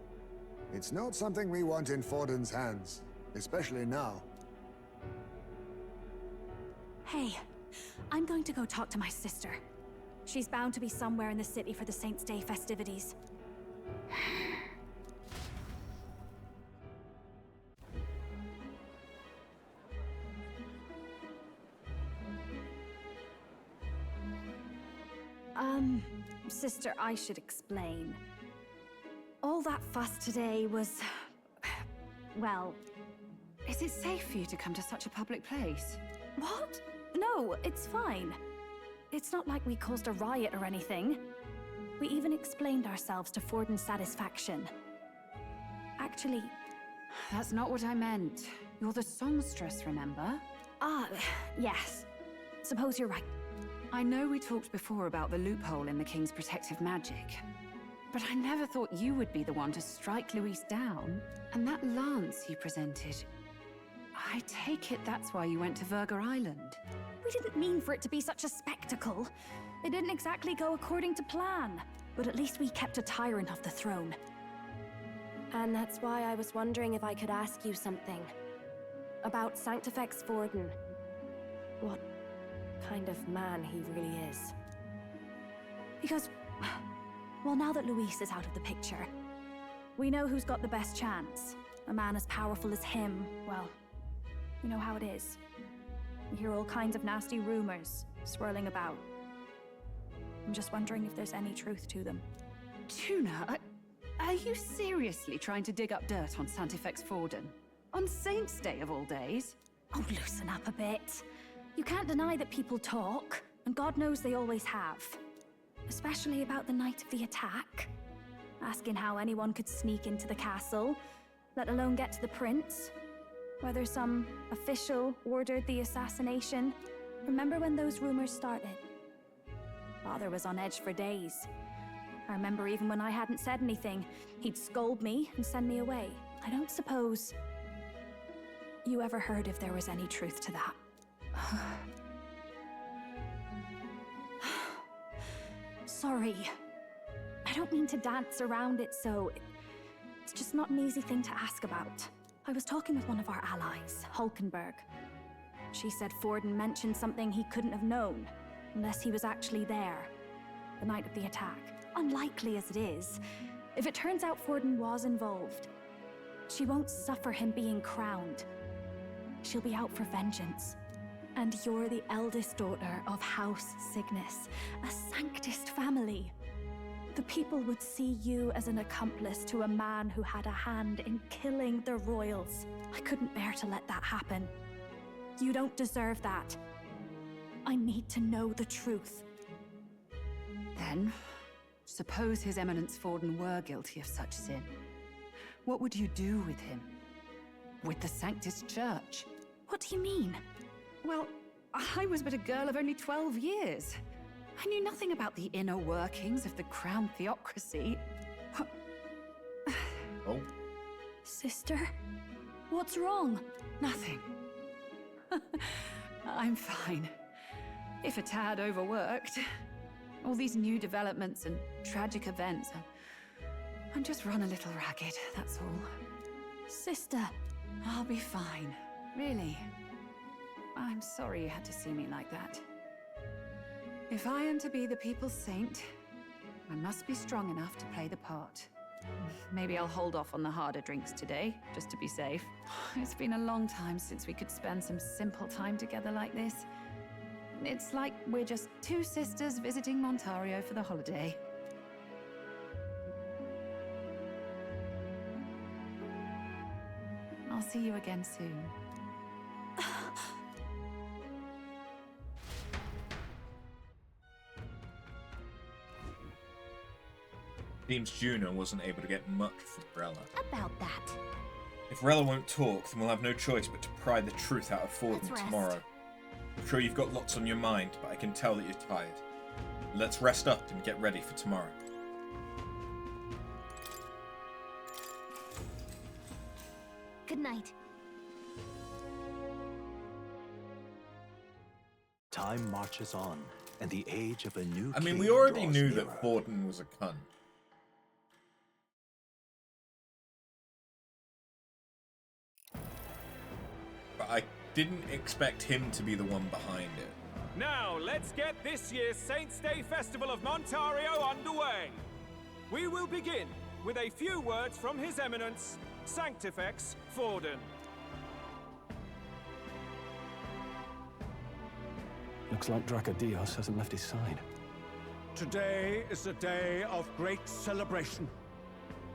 It's not something we want in Forden's hands. especially now. Hey, I'm going to go talk to my sister. She's bound to be somewhere in the city for the Saints' Day festivities. Sister, I should explain. All that fuss today was... well... Is it safe for you to come to such a public place? What? No, it's fine. It's not like we caused a riot or anything. We even explained ourselves to Forden's satisfaction. Actually... That's not what I meant. You're the songstress, remember? Ah, yes. Suppose you're right. I know we talked before about the loophole in the King's protective magic, but I never thought you would be the one to strike Luis down. And that lance you presented, I take it that's why you went to Virga Island. We didn't mean for it to be such a spectacle. It didn't exactly go according to plan, but at least we kept a tyrant off the throne. And that's why I was wondering if I could ask you something. About Sanctifex Forden. What kind of man he really is. Because, well, now that Luis is out of the picture, we know who's got the best chance. A man as powerful as him, well, you know how it is. You hear all kinds of nasty rumors swirling about. I'm just wondering if there's any truth to them. Tuna, are you seriously trying to dig up dirt on Sanctifex Forden? On Saints' Day of all days? Oh, loosen up a bit. You can't deny that people talk, and God knows they always have. Especially about the night of the attack. Asking how anyone could sneak into the castle, let alone get to the prince. Whether some official ordered the assassination. Remember when those rumors started? Father was on edge for days. I remember even when I hadn't said anything, he'd scold me and send me away. I don't suppose you ever heard if there was any truth to that. Sorry. I don't mean to dance around it, so... It's just not an easy thing to ask about. I was talking with one of our allies, Hulkenberg. She said Forden mentioned something he couldn't have known, unless he was actually there, the night of the attack. Unlikely as it is, if it turns out Forden was involved, she won't suffer him being crowned. She'll be out for vengeance. And you're the eldest daughter of House Cygnus, a Sanctist family. The people would see you as an accomplice to a man who had a hand in killing the royals. I couldn't bear to let that happen. You don't deserve that. I need to know the truth. Then, suppose His Eminence Forden were guilty of such sin. What would you do with him? With the Sanctist Church? What do you mean? Well, I was but a girl of only 12 years. I knew nothing about the inner workings of the crown theocracy. Oh. Sister? What's wrong? Nothing. I'm fine. If a tad overworked. All these new developments and tragic events. I'm just run a little ragged, that's all. Sister. I'll be fine. Really. I'm sorry you had to see me like that. If I am to be the people's saint, I must be strong enough to play the part. Maybe I'll hold off on the harder drinks today, just to be safe. It's been a long time since we could spend some simple time together like this. It's like we're just two sisters visiting Montario for the holiday. I'll see you again soon. Seems Juno wasn't able to get much from Rella. About that. If Rella won't talk, then we'll have no choice but to pry the truth out of Forden tomorrow. I'm sure you've got lots on your mind, but I can tell that you're tired. Let's rest up and get ready for tomorrow. Good night. Time marches on, and the age of a new I mean, king we already draws knew nearer. that Forden was a cunt. I didn't expect him to be the one behind it. Now, let's get this year's Saints' Day Festival of Montario underway. We will begin with a few words from His Eminence, Sanctifex Forden. Looks like Dracodios hasn't left his side. Today is a day of great celebration.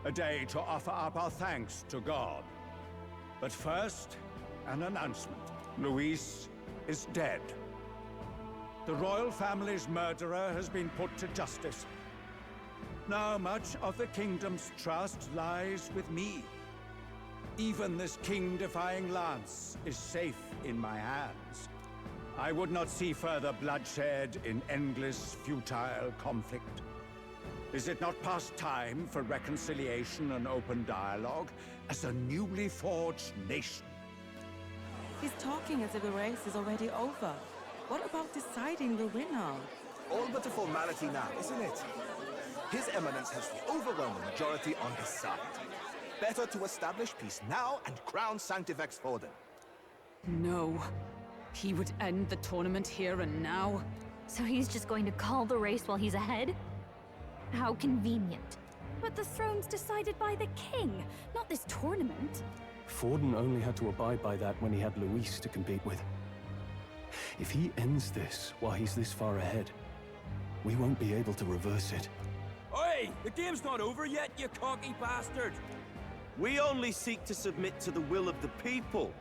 A day to offer up our thanks to God. But first, an announcement. Luis is dead. The royal family's murderer has been put to justice. Now much of the kingdom's trust lies with me. Even this king-defying lance is safe in my hands. I would not see further bloodshed in endless, futile conflict. Is it not past time for reconciliation and open dialogue as a newly forged nation? He's talking as if the race is already over. What about deciding the winner? All but a formality now, isn't it? His Eminence has the overwhelming majority on his side. Better to establish peace now and crown Sanctifex Forden. No. He would end the tournament here and now. So he's just going to call the race while he's ahead? How convenient. But the throne's decided by the king, not this tournament. Forden only had to abide by that when he had Luis to compete with. If he ends this while he's this far ahead, we won't be able to reverse it. Oi! The game's not over yet, you cocky bastard! We only seek to submit to the will of the people.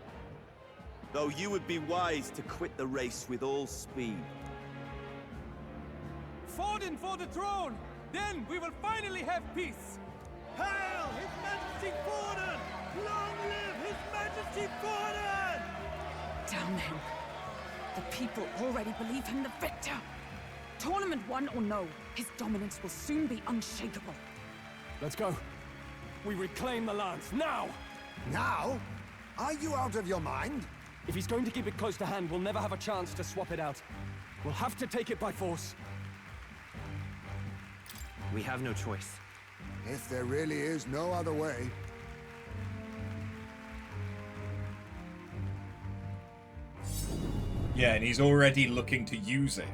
Though you would be wise to quit the race with all speed. Forden for the throne! Then we will finally have peace! Hail His Majesty Forden! Long live His Majesty Forden! Damn him. The people already believe him the victor. Tournament won or no, his dominance will soon be unshakable. Let's go. We reclaim the lance, now! Now? Are you out of your mind? If he's going to keep it close to hand, we'll never have a chance to swap it out. We'll have to take it by force. We have no choice. If there really is no other way. Yeah, and he's already looking to use it.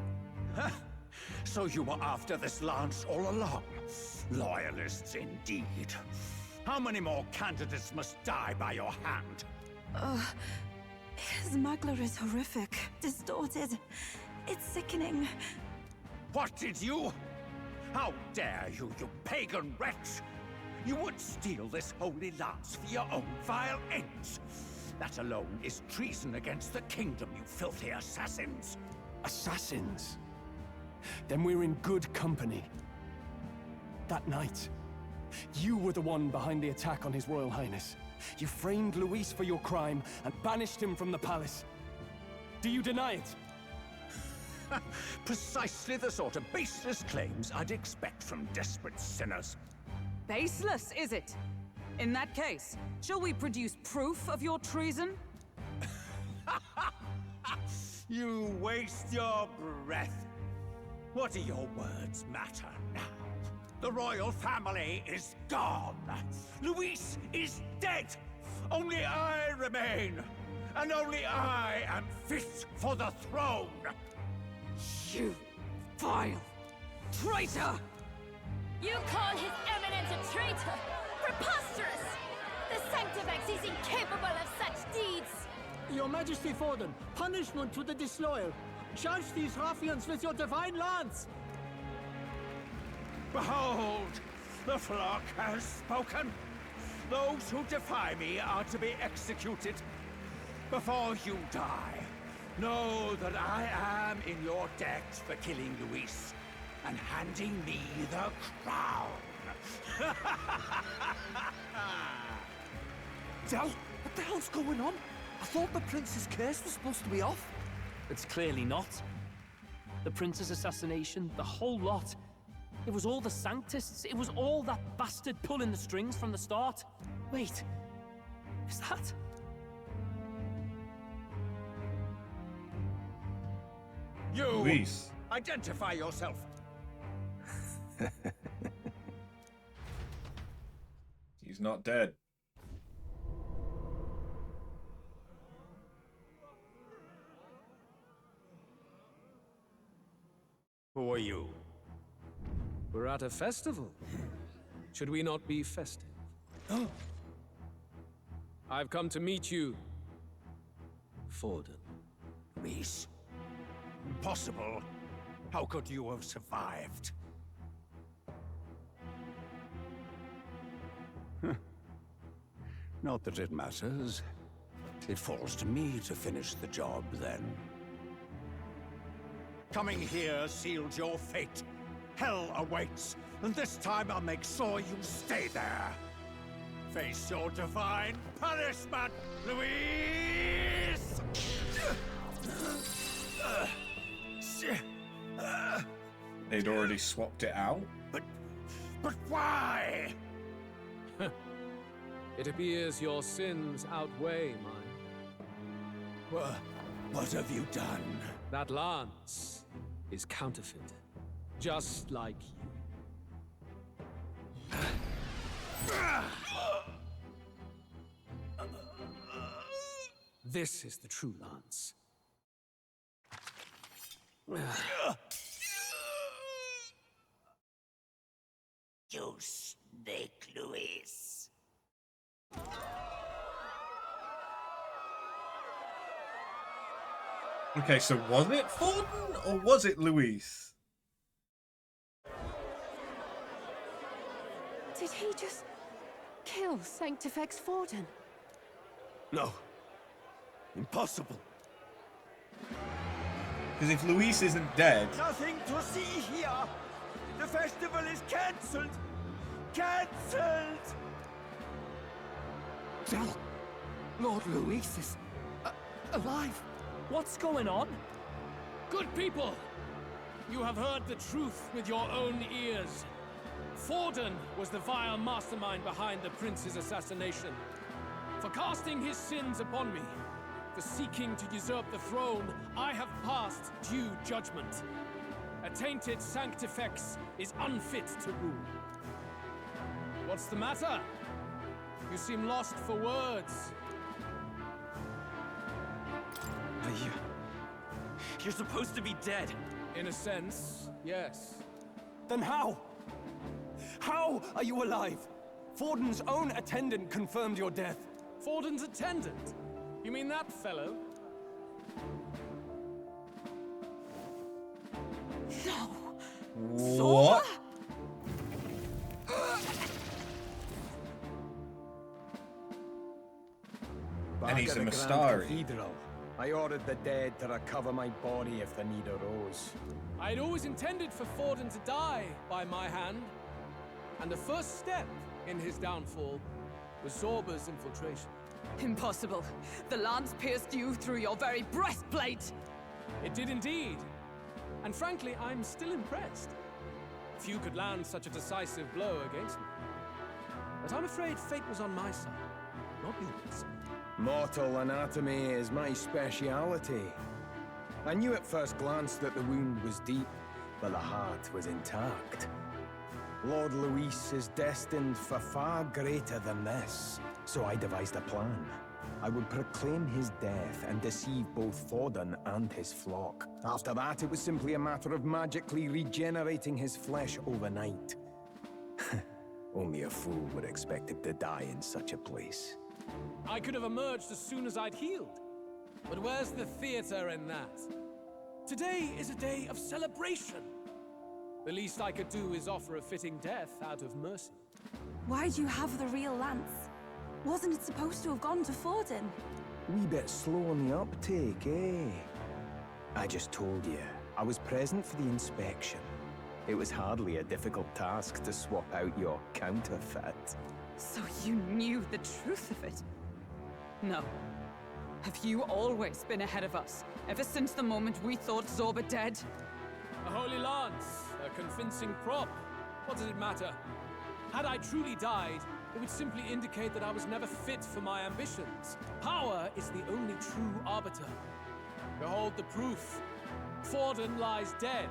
So you were after this lance all along? Loyalists indeed. How many more candidates must die by your hand? His smuggler is horrific, distorted. It's sickening. What did you? How dare you, you pagan wretch! You would steal this holy lance for your own vile ends. That alone is treason against the kingdom, you filthy assassins. Assassins? Then we're in good company. That night, you were the one behind the attack on His Royal Highness. You framed Luis for your crime and banished him from the palace. Do you deny it? Precisely the sort of baseless claims I'd expect from desperate sinners. Baseless, is it? In that case, shall we produce proof of your treason? You waste your breath. What do your words matter now? The royal family is gone. Luis is dead. Only I remain. And only I am fit for the throne. You vile traitor! You call His Eminence a traitor? Preposterous! The Sanctifex is incapable of such deeds! Your Majesty Forden, punishment to the disloyal. Judge these ruffians with your divine lance! Behold, the flock has spoken. Those who defy me are to be executed. Before you die, know that I am in your debt for killing Luis and handing me the crown. Del, what the hell's going on? I thought the prince's curse was supposed to be off. It's clearly not. The prince's assassination, the whole lot. It was all the Sanctists. It was all that bastard pulling the strings from the start. Wait, is that? You! Luis. Identify yourself. He's not dead. Who are you? We're at a festival. Should we not be festive? I've come to meet you, Forden. Reese? Impossible. How could you have survived? Not that it matters. It falls to me to finish the job, then. Coming here sealed your fate. Hell awaits, and this time I'll make sure you stay there. Face your divine punishment, Louise! They'd already swapped it out? But why? It appears your sins outweigh mine. What have you done? That lance is counterfeit, just like you. This is the true lance. You snake, Louise. Okay, so was it Forden or was it Luis? Did he just kill Sanctifex Forden? No. Impossible. Because if Luis isn't dead... Nothing to see here! The festival is cancelled! Cancelled! Del, Lord Luis is alive. What's going on? Good people! You have heard the truth with your own ears. Forden was the vile mastermind behind the prince's assassination. For casting his sins upon me, for seeking to usurp the throne, I have passed due judgment. A tainted Sanctifex is unfit to rule. What's the matter? You seem lost for words. You're supposed to be dead. In a sense, yes. Then how? How are you alive? Forden's own attendant confirmed your death. Forden's attendant? You mean that fellow? No! What? And he's a Mastari. Cathedral, I ordered the dead to recover my body if the need arose. I'd always intended for Forden to die by my hand. And the first step in his downfall was Zorba's infiltration. Impossible. The lance pierced you through your very breastplate. It did indeed. And frankly, I'm still impressed. Few could land such a decisive blow against me. But I'm afraid fate was on my side, not yours. Mortal anatomy is my speciality. I knew at first glance that the wound was deep, but the heart was intact. Lord Luis is destined for far greater than this, so I devised a plan. I would proclaim his death and deceive both Forden and his flock. After that, it was simply a matter of magically regenerating his flesh overnight. Only a fool would expect him to die in such a place. I could have emerged as soon as I'd healed. But where's the theater in that? Today is a day of celebration. The least I could do is offer a fitting death out of mercy. Why'd you have the real lance? Wasn't it supposed to have gone to Forden? Wee bit slow on the uptake, eh? I just told you, I was present for the inspection. It was hardly a difficult task to swap out your counterfeit. So you knew the truth of it? No. Have you always been ahead of us, ever since the moment we thought Zorba dead? A holy lance, a convincing prop. What does it matter? Had I truly died, it would simply indicate that I was never fit for my ambitions. Power is the only true arbiter. Behold the proof. Forden lies dead,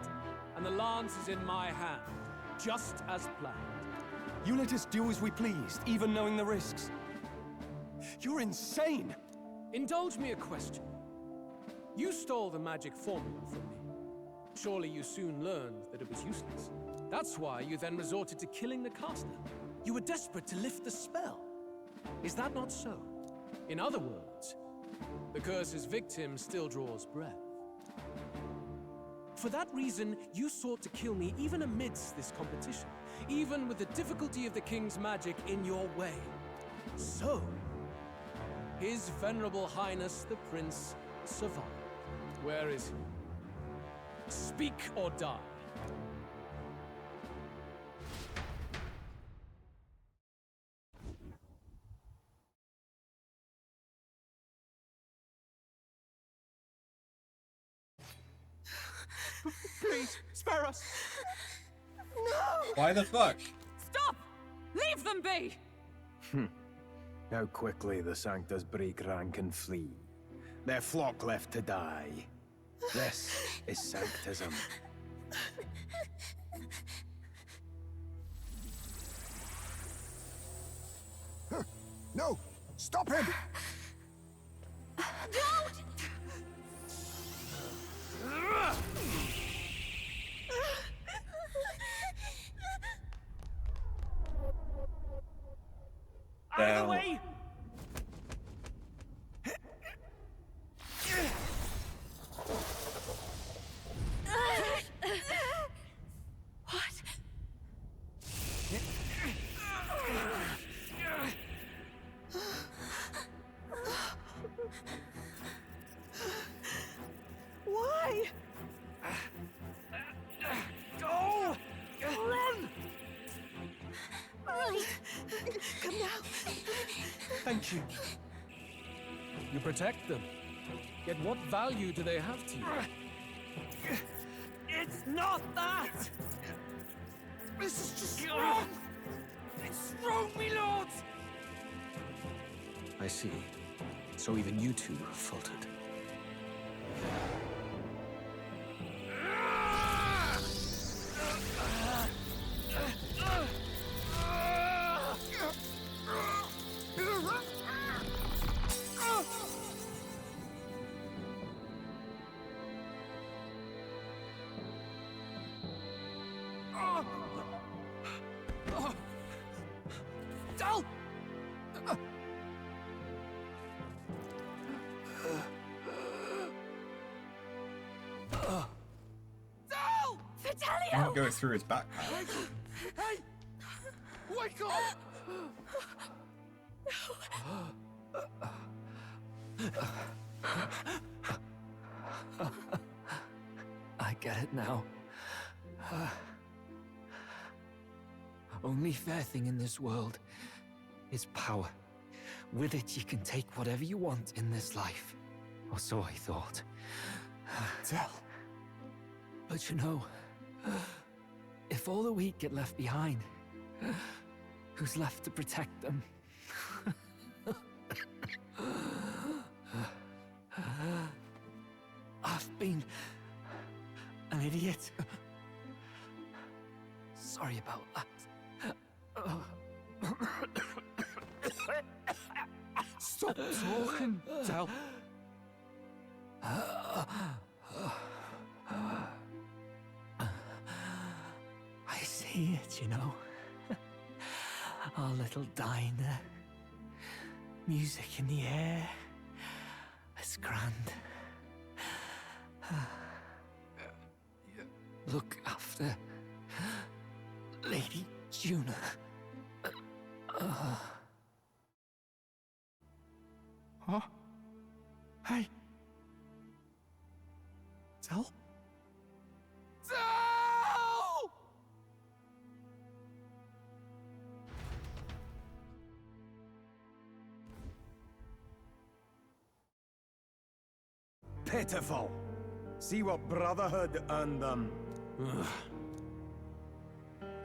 and the lance is in my hand, just as planned. You let us do as we pleased, even knowing the risks. You're insane! Indulge me a question. You stole the magic formula from me. Surely you soon learned that it was useless. That's why you then resorted to killing the caster. You were desperate to lift the spell. Is that not so? In other words, the curse's victim still draws breath. For that reason, you sought to kill me even amidst this competition, even with the difficulty of the king's magic in your way. So, His Venerable Highness the Prince survived. Where is he? Speak or die. Please, spare us! No! Why the fuck? Stop! Leave them be! How quickly the Sanctus break rank and flee. Their flock left to die. This is Sanctism. No! Stop him! Don't! Out of the way! What? Why? Go! Run! Right. Come now. Thank you. You protect them. Yet what value do they have to you? It's not that! This is just wrong! It's wrong, me lords! I see. So even you two faltered. Don't! I won't go through his backpack. Hey! Wake up! I get it now. Only fair thing in this world is power. With it, you can take whatever you want in this life. Or so I thought. Tell. But you know, if all the weak get left behind, who's left to protect them? I've been an idiot. Sorry about that. Stop talking, Del. I see it, you know. Our little diner. Music in the air. It's grand. Look after Lady Juna. Huh? Hey. Del? Del! Pitiful. See what Brotherhood earned them.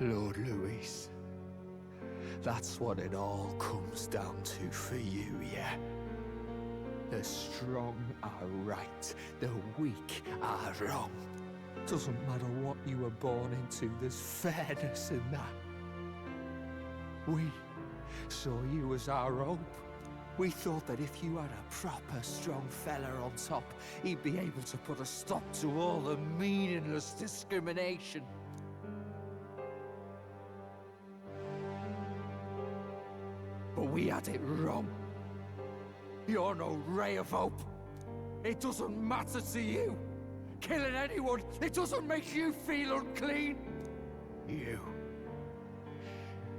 Lord Luis, that's what it all comes down to for you, yeah? The strong are right, the weak are wrong. Doesn't matter what you were born into, there's fairness in that. We saw you as our hope, We thought that if you had a proper strong fella on top, he'd be able to put a stop to all the meaningless discrimination. But we had it wrong. You're no ray of hope. It doesn't matter to you. Killing anyone, it doesn't make you feel unclean.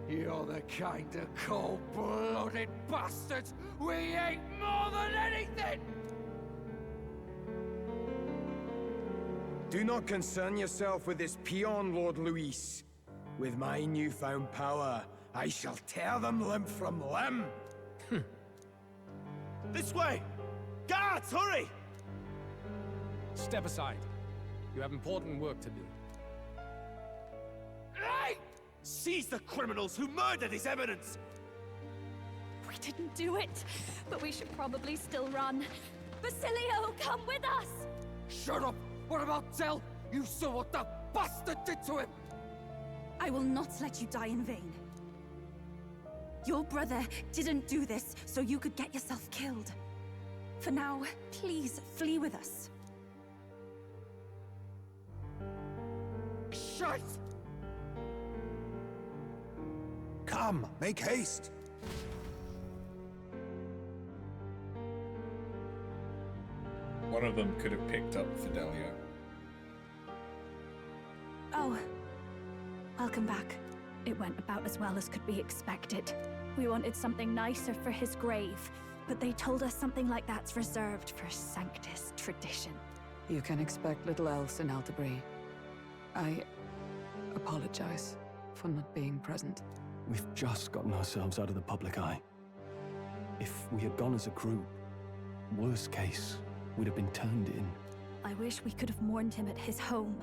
You're the kind of cold-blooded bastards we hate more than anything! Do not concern yourself with this peon, Lord Luis. With my newfound power, I shall tear them limb from limb. This way! Guards, hurry! Step aside. You have important work to do. Hey! Seize the criminals who murdered His Eminence! We didn't do it, but we should probably still run. Basilio, come with us! Shut up! What about Del? You saw what that bastard did to him! I will not let you die in vain. Your brother didn't do this so you could get yourself killed. For now, please flee with us. Shite! Come, make haste! One of them could have picked up Fidelio. Oh, welcome back. It went about as well as could be expected. We wanted something nicer for his grave, but they told us something like that's reserved for Sanctus tradition. You can expect little else in Altabri. I apologize for not being present. We've just gotten ourselves out of the public eye. If we had gone as a group, worst case, we'd have been turned in. I wish we could have mourned him at his home.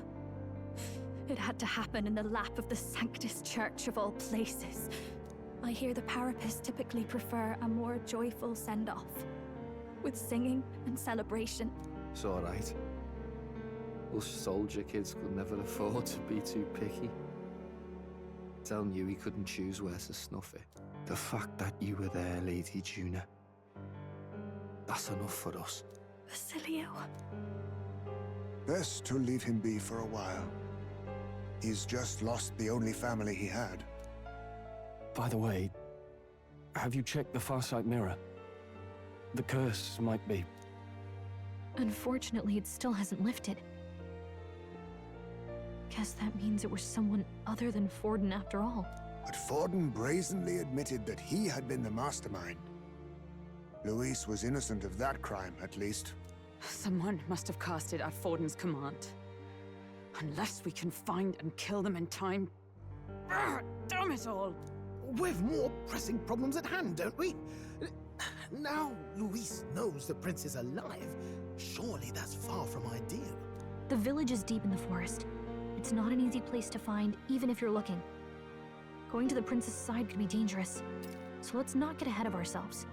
It had to happen in the lap of the Sanctus Church of all places. I hear the Parapists typically prefer a more joyful send-off, with singing and celebration. It's alright. Us soldier kids could never afford to be too picky. Telling you he couldn't choose where to snuff it. The fact that you were there, Lady Juna, that's enough for us. Basilio. Best to leave him be for a while. He's just lost the only family he had. By the way, have you checked the Farsight mirror? The curse might be... Unfortunately, it still hasn't lifted. Guess that means it was someone other than Forden after all. But Forden brazenly admitted that he had been the mastermind. Luis was innocent of that crime, at least. Someone must have cast it at Forden's command. Unless we can find and kill them in time... Damn it all! We've more pressing problems at hand, don't we? Now Luis knows the prince is alive. Surely that's far from ideal. The village is deep in the forest. It's not an easy place to find, even if you're looking. Going to the prince's side could be dangerous, so let's not get ahead of ourselves.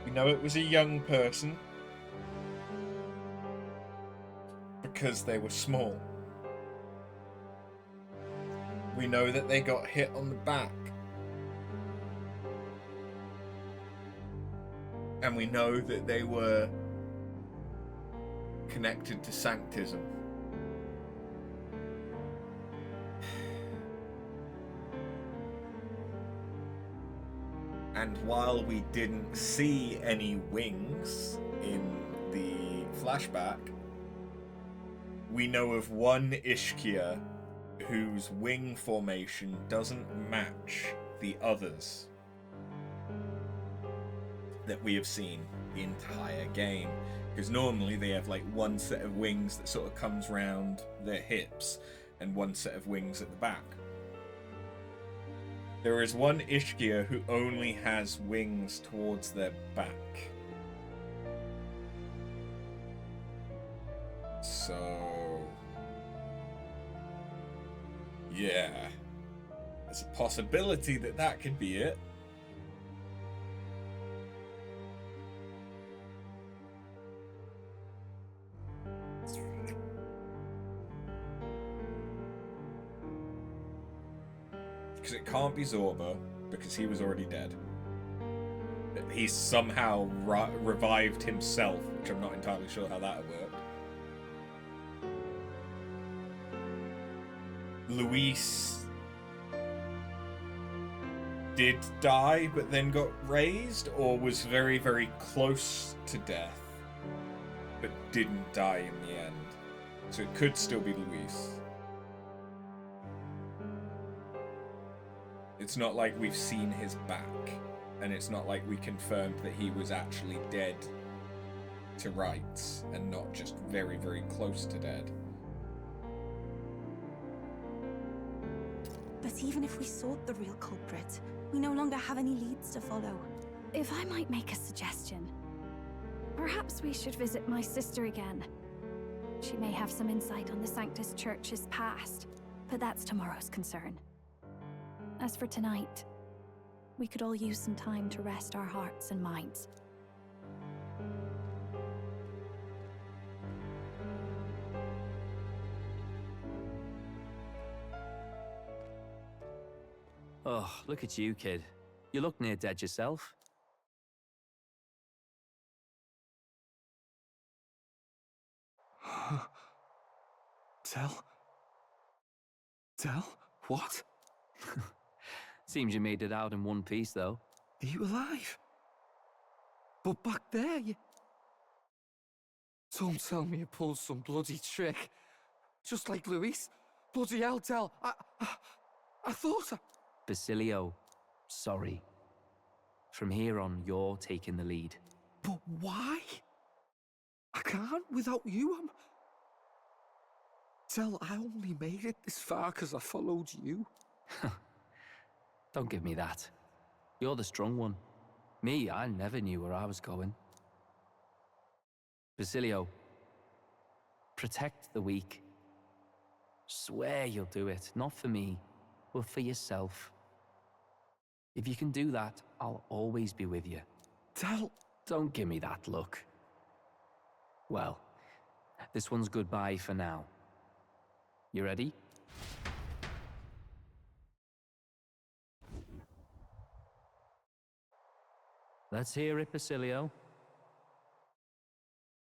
We know it was a young person because they were small. We know that they got hit on the back. And we know that they were connected to Sanctism. And while we didn't see any wings in the flashback, we know of one Ishkia whose wing formation doesn't match the others that we have seen the entire game. Because normally they have like one set of wings that sort of comes round their hips and one set of wings at the back. There is one Ishkia who only has wings towards their back. So... yeah. There's a possibility that that could be it. Because it can't be Zorba, because he was already dead. He's somehow revived himself, which I'm not entirely sure how that worked. Luis did die, but then got raised, or was very, very close to death, but didn't die in the end. So it could still be Luis. It's not like we've seen his back, and it's not like we confirmed that he was actually dead to rights, and not just very, very close to dead. But even if we sought the real culprit, we no longer have any leads to follow. If I might make a suggestion, perhaps we should visit my sister again. She may have some insight on the Sanctus Church's past, but that's tomorrow's concern. As for tonight, we could all use some time to rest our hearts and minds. Oh, look at you, kid. You look near dead yourself. Tell? What? Seems you made it out in one piece, though. Are you alive? But back there, you... Don't tell me you pulled some bloody trick. Just like Luis. Bloody hell, Tell. I thought I... Basilio, sorry. From here on, you're taking the lead. But why? I can't without you. Tell, I only made it this far because I followed you. Don't give me that. You're the strong one. Me, I never knew where I was going. Basilio, protect the weak. Swear you'll do it, not for me, but for yourself. If you can do that, I'll always be with you. Tell... Don't give me that look. Well, this one's goodbye for now. You ready? Let's hear it, Basilio.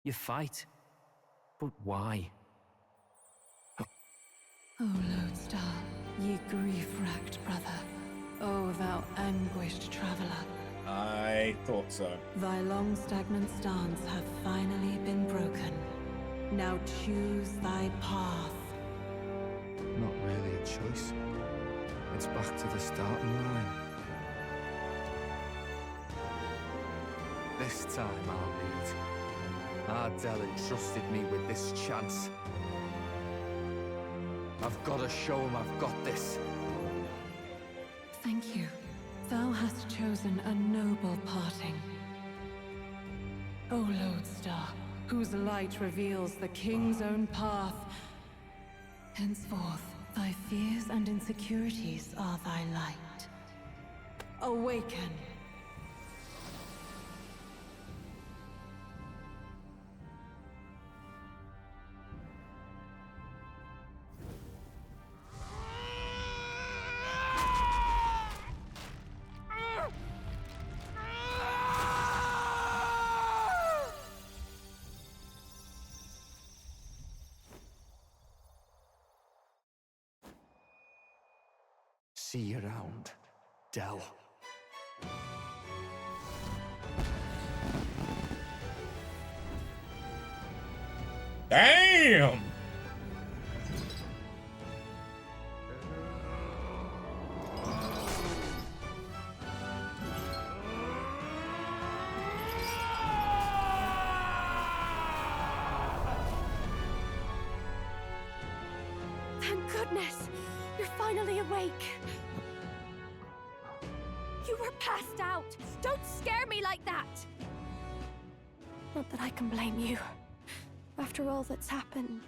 You fight. But why? O Lodestar, ye grief-racked brother. O thou anguished traveler. I thought so. Thy long stagnant stance hath finally been broken. Now choose thy path. Not really a choice. It's back to the starting line. This time I'll lead. Ardell entrusted me with this chance. I've got to show him I've got this. Thank you. Thou hast chosen a noble parting. O Lodestar, whose light reveals the king's own path. Henceforth, thy fears and insecurities are thy light. Awaken. See you around, Dell. Damn! Thank goodness! You're finally awake! You were passed out! Don't scare me like that! Not that I can blame you. After all that's happened.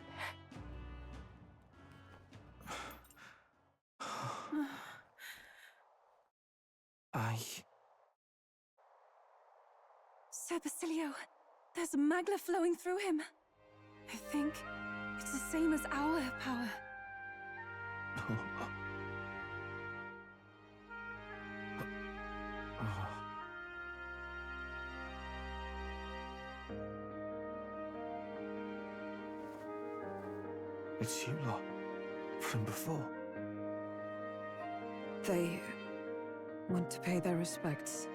Sir Basilio, there's magla flowing through him. I think it's the same as our power. It's you lot. From before. They want to pay their respects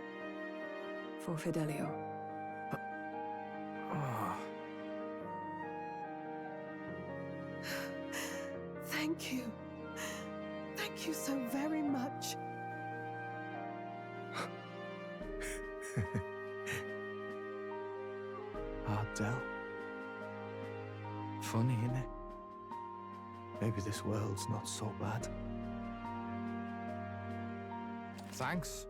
for Fidelio. Thank you. Thank you so very much. Ardell. Funny, innit? Maybe this world's not so bad. Thanks.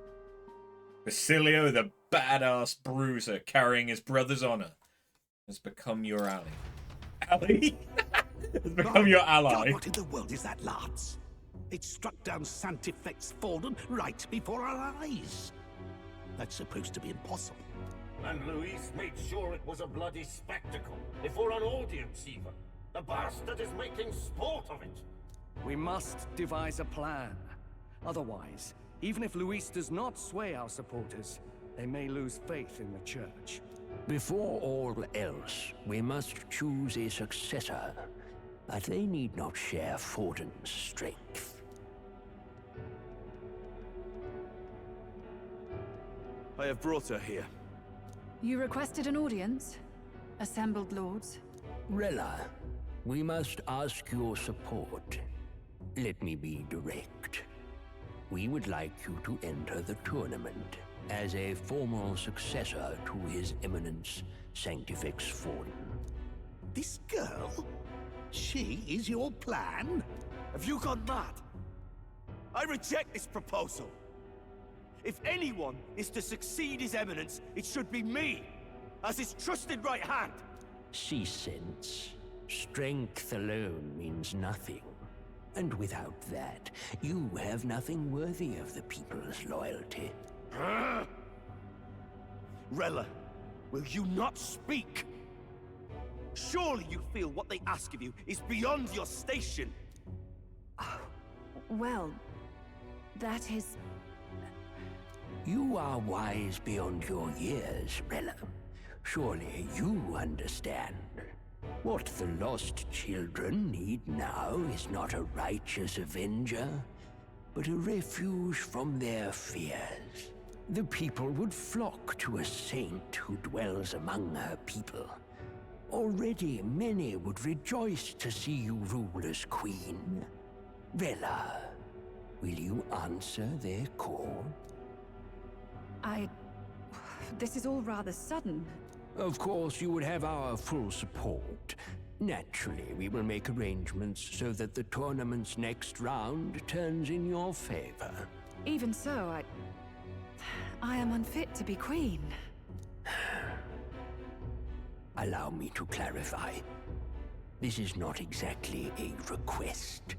Basilio, the badass bruiser carrying his brother's honor, has become your ally. Ally? Has become your ally. God, what in the world is that, lads? It struck down Sanctifex Forden right before our eyes. That's supposed to be impossible. And Luis made sure it was a bloody spectacle, before an audience even. The bastard is making sport of it. We must devise a plan. Otherwise, even if Luis does not sway our supporters, they may lose faith in the church. Before all else, we must choose a successor. But they need not share Forden's strength. I have brought her here. You requested an audience? Assembled lords? Rella, we must ask your support. Let me be direct. We would like you to enter the tournament as a formal successor to His Eminence Sanctifex Forden. This girl? She is your plan? Have you gone mad? I reject this proposal. If anyone is to succeed His Eminence, it should be me, as his trusted right hand. See sense. Strength alone means nothing. And without that, you have nothing worthy of the people's loyalty. Rella, will you not speak? Surely you feel what they ask of you is beyond your station. Well, that is... You are wise beyond your years, Rella. Surely you understand. What the lost children need now is not a righteous avenger, but a refuge from their fears. The people would flock to a saint who dwells among her people. Already many would rejoice to see you rule as queen. Rella, will you answer their call? This is all rather sudden. Of course, you would have our full support. Naturally, we will make arrangements so that the tournament's next round turns in your favor. Even so, I am unfit to be queen. Allow me to clarify. This is not exactly a request.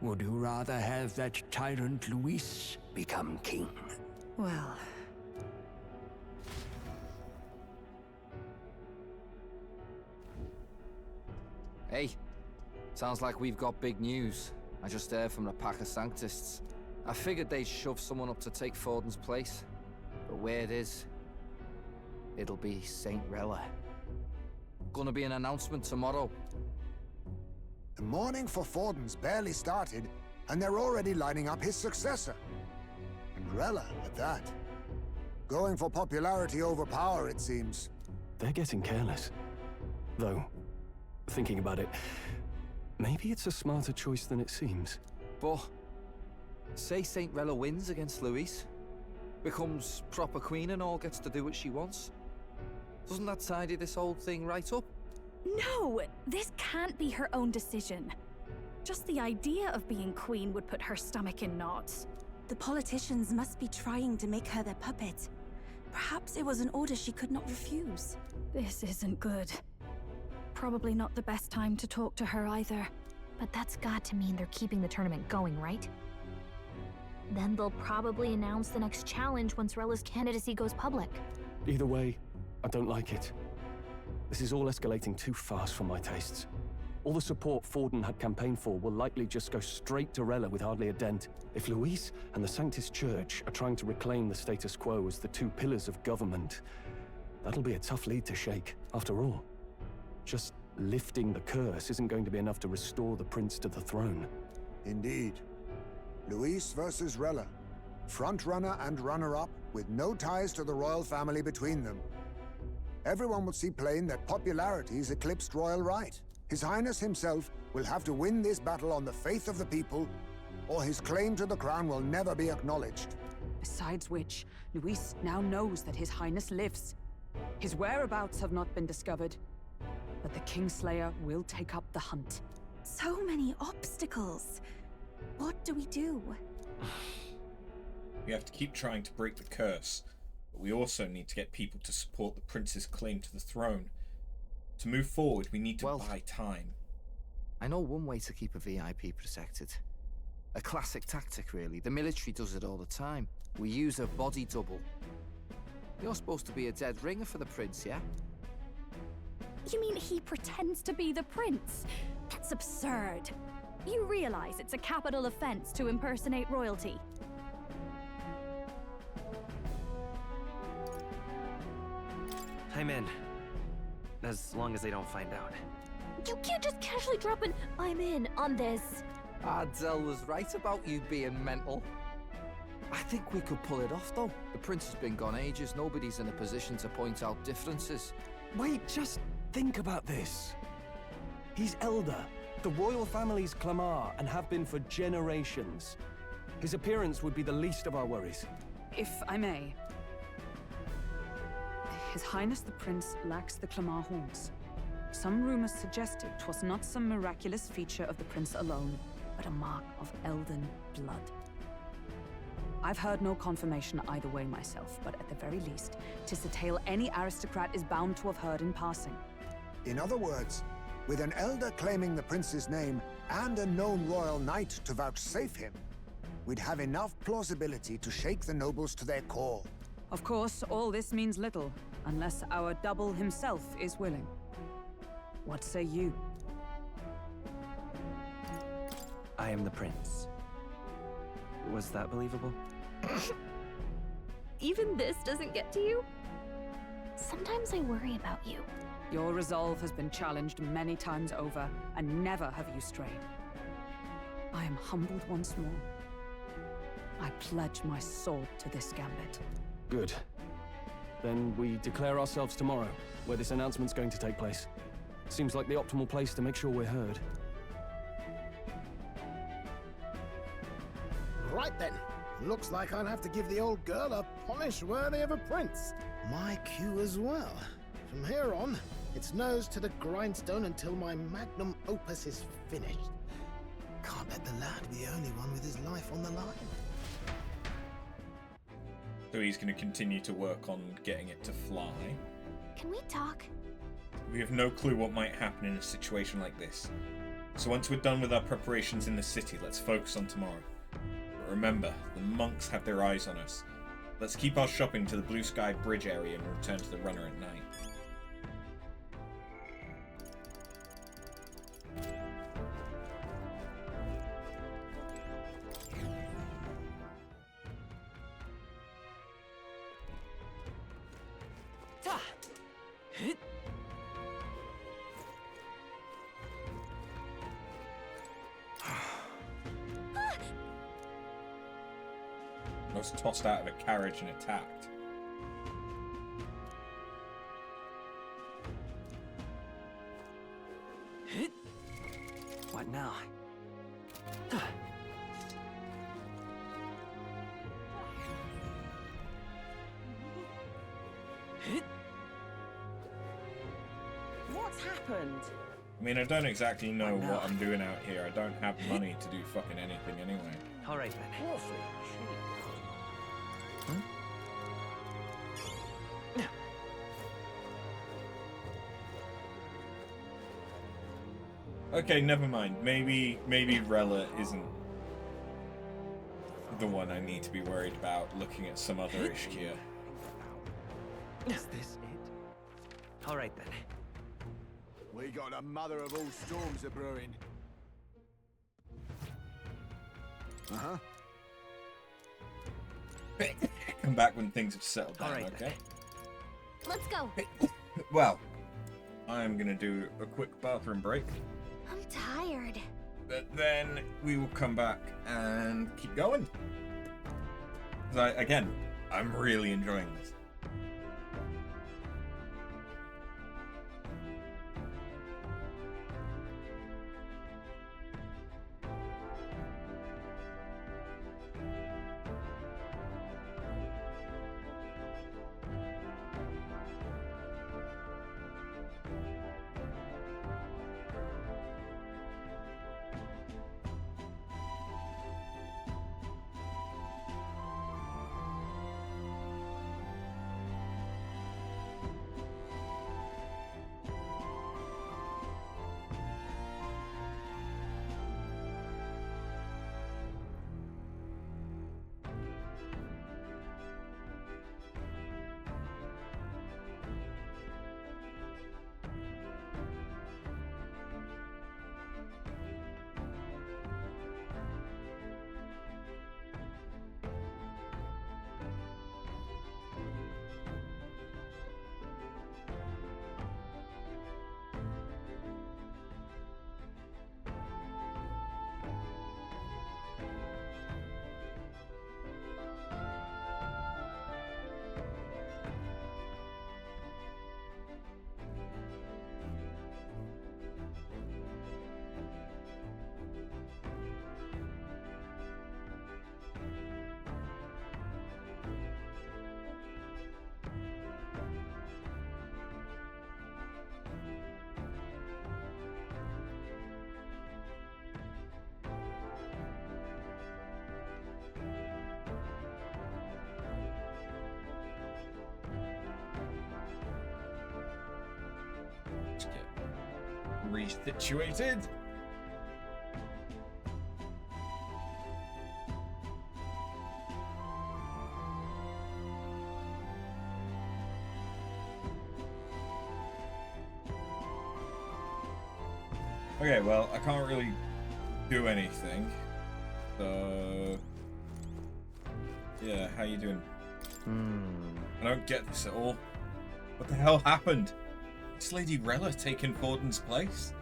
Would you rather have that tyrant Luis become king? Well... Hey, sounds like we've got big news. I just heard from the pack of Sanctists. I figured they'd shove someone up to take Forden's place. But where it is, it'll be Saint Rella. Gonna be an announcement tomorrow. The mourning for Forden's barely started, and they're already lining up his successor. And Rella at that. Going for popularity over power, it seems. They're getting careless. Though, thinking about it, maybe it's a smarter choice than it seems. But, say Saint Rella wins against Luis, becomes proper queen and all gets to do what she wants. Doesn't that tidy this whole thing right up? No! This can't be her own decision. Just the idea of being queen would put her stomach in knots. The politicians must be trying to make her their puppet. Perhaps it was an order she could not refuse. This isn't good. Probably not the best time to talk to her either. But that's got to mean they're keeping the tournament going, right? Then they'll probably announce the next challenge once Rella's candidacy goes public. Either way, I don't like it. This is all escalating too fast for my tastes. All the support Forden had campaigned for will likely just go straight to Rella with hardly a dent. If Luis and the Sanctus Church are trying to reclaim the status quo as the two pillars of government, that'll be a tough lead to shake. After all, just lifting the curse isn't going to be enough to restore the prince to the throne. Indeed. Luis versus Rella. Front-runner and runner-up, with no ties to the royal family between them. Everyone will see plain that popularity's eclipsed royal right. His Highness himself will have to win this battle on the faith of the people, or his claim to the crown will never be acknowledged. Besides which, Luis now knows that His Highness lives. His whereabouts have not been discovered, but the Kingslayer will take up the hunt. So many obstacles. What do we do? We have to keep trying to break the curse, but we also need to get people to support the prince's claim to the throne. To move forward, we need to buy time. I know one way to keep a VIP protected. A classic tactic, really. The military does it all the time. We use a body double. You're supposed to be a dead ringer for the prince, yeah? You mean he pretends to be the prince? That's absurd. You realize it's a capital offense to impersonate royalty. I'm in. As long as they don't find out. You can't just casually drop an "I'm in" on this. Adele was right about you being mental. I think we could pull it off, though. The prince has been gone ages. Nobody's in a position to point out differences. Wait, just think about this. He's Elda, the royal family's Clamar, and have been for generations. His appearance would be the least of our worries. If I may. His Highness the Prince lacks the Clamar horns. Some rumors suggested 'twas not some miraculous feature of the prince alone, but a mark of Elden blood. I've heard no confirmation either way myself, but at the very least, 'tis a tale any aristocrat is bound to have heard in passing. In other words, with an elder claiming the prince's name and a known royal knight to vouchsafe him, we'd have enough plausibility to shake the nobles to their core. Of course, all this means little, unless our double himself is willing. What say you? I am the prince. Was that believable? Even this doesn't get to you? Sometimes I worry about you. Your resolve has been challenged many times over, and never have you strayed. I am humbled once more. I pledge my sword to this gambit. Good. Then we declare ourselves tomorrow, where this announcement's going to take place. Seems like the optimal place to make sure we're heard. Right then. Looks like I'll have to give the old girl a polish worthy of a prince. My cue as well. From here on, it's nose to the grindstone until my magnum opus is finished. Can't let the lad be the only one with his life on the line. So he's going to continue to work on getting it to fly. Can we talk? We have no clue what might happen in a situation like this. So once we're done with our preparations in the city, let's focus on tomorrow. But remember, the monks have their eyes on us. Let's keep our shopping to the Blue Sky Bridge area and return to the runner at night. I was tossed out of a carriage and attacked. What now? What's happened? I mean, I don't exactly know what I'm doing out here. I don't have money to do fucking anything anyway. All right then. Okay, never mind. Maybe Rella isn't the one I need to be worried about looking at some other Ishkia. Is this it? All right then. We got the mother of all storms a brewing. Uh-huh. Come back when things have settled down, Alright. okay? Let's go. Well, I'm gonna do a quick bathroom break, I'm tired. but then we will come back and keep going. 'Cause I'm really enjoying this. Let's get resituated. Okay, well, I can't really do anything. So, yeah, how you doing? I don't get this at all. What the hell happened? Is Lady Rella taking Forden's place?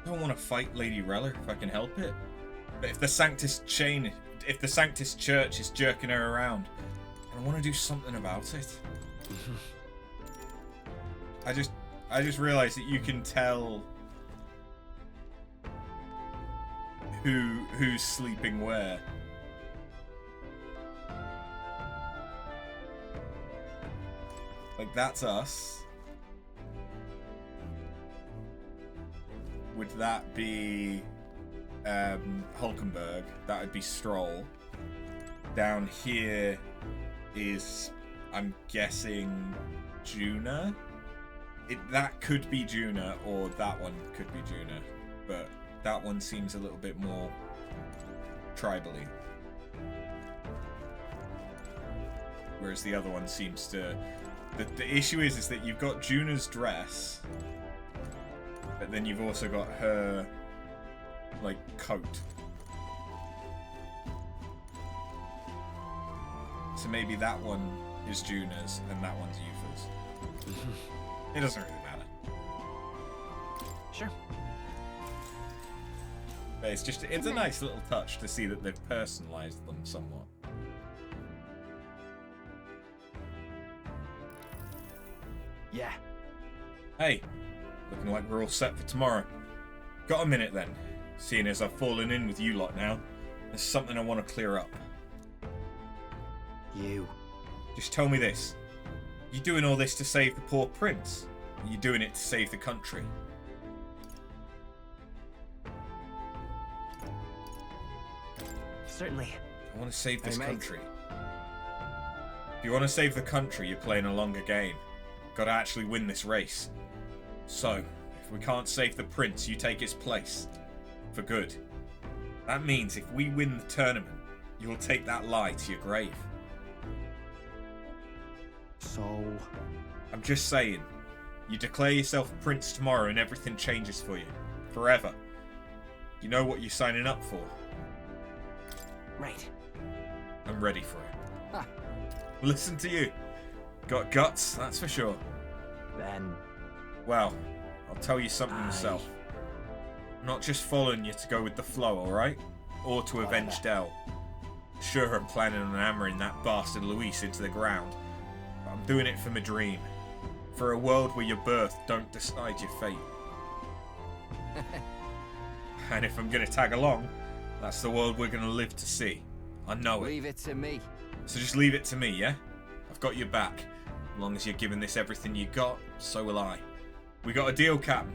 I don't want to fight Lady Rella if I can help it. But if the Sanctus Church is jerking her around, I want to do something about it. I just realized that you can tell who's sleeping where. Like, that's us. Would that be Hulkenberg? That would be Stroll. Down here is, I'm guessing, Juna? That could be Juna, or that one could be Juna. But that one seems a little bit more tribally. Whereas the other one seems to... The issue is that you've got Juna's dress, but then you've also got her, like, coat. So maybe that one is Juna's and that one's Yufa's. It doesn't really matter. Sure. But it's a nice little touch to see that they've personalized them somewhat. Yeah. Hey, looking like we're all set for tomorrow. Got a minute then, seeing as I've fallen in with you lot now. There's something I want to clear up. You. Just tell me this. You doing all this to save the poor prince? Or are you doing it to save the country? Certainly. I want to save this Hey, mate. country. If you want to save the country, you're playing a longer game. Got to actually win this race. So, if we can't save the prince, you take his place. For good. That means if we win the tournament, you'll take that lie to your grave. So... I'm just saying, You declare yourself prince tomorrow and everything changes for you. Forever. You know what you're signing up for. Right. I'm ready for it. Listen to you. Got guts, that's for sure. Then... Well, I'll tell you something myself. I'm not just following you to go with the flow, alright? Or to avenge Del. Sure, I'm planning on hammering that bastard Luis into the ground. But I'm doing it for my dream. For a world where your birth don't decide your fate. And if I'm gonna tag along, that's the world we're gonna live to see. I know it. Leave it to me. So just leave it to me, yeah? I've got your back. As long as you're giving this everything you got, so will I. We got a deal, Captain.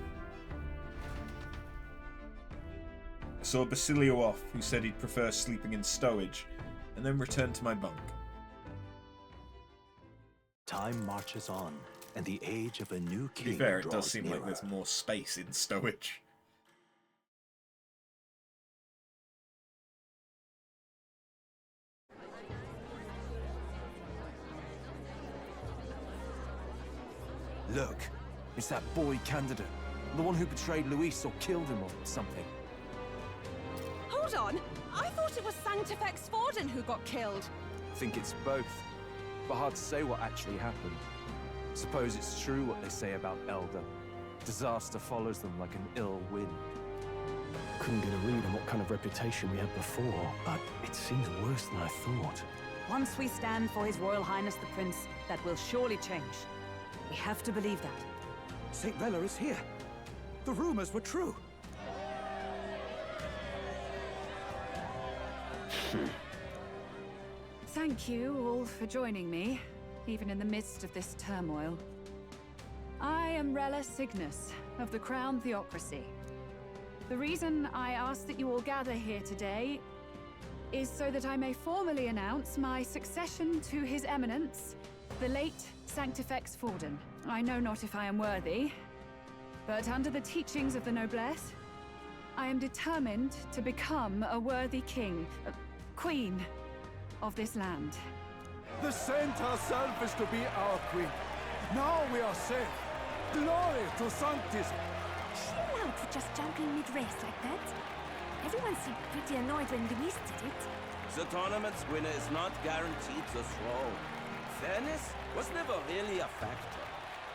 I saw Basilio off, who said he'd prefer sleeping in stowage, and then returned to my bunk. Time marches on, and the age of a new king To be fair, it does draws seem nearer. like there's more space in stowage. Look, it's that boy candidate. The one who betrayed Luis or killed him or something. Hold on! I thought it was Sanctifex Forden who got killed. Think it's both, but hard to say what actually happened. Suppose it's true what they say about Elda. Disaster follows them like an ill wind. Couldn't get a read on what kind of reputation we had before, but it seems worse than I thought. Once we stand for His Royal Highness the Prince, that will surely change. We have to believe that. St. Rella is here. The rumors were true. Thank you all for joining me, even in the midst of this turmoil. I am Rella Cygnus of the Crown Theocracy. The reason I ask that you all gather here today is so that I may formally announce my succession to His Eminence, the late Sanctifex Forden. I know not if I am worthy, but under the teachings of the noblesse, I am determined to become a worthy king, queen of this land. The saint herself is to be our queen. Now we are safe. Glory to Sanctis. Is she allowed for just jumping mid-race like that? Everyone seemed pretty annoyed when Luis did it. The tournament's winner is not guaranteed the throne. Fairness was never really a factor.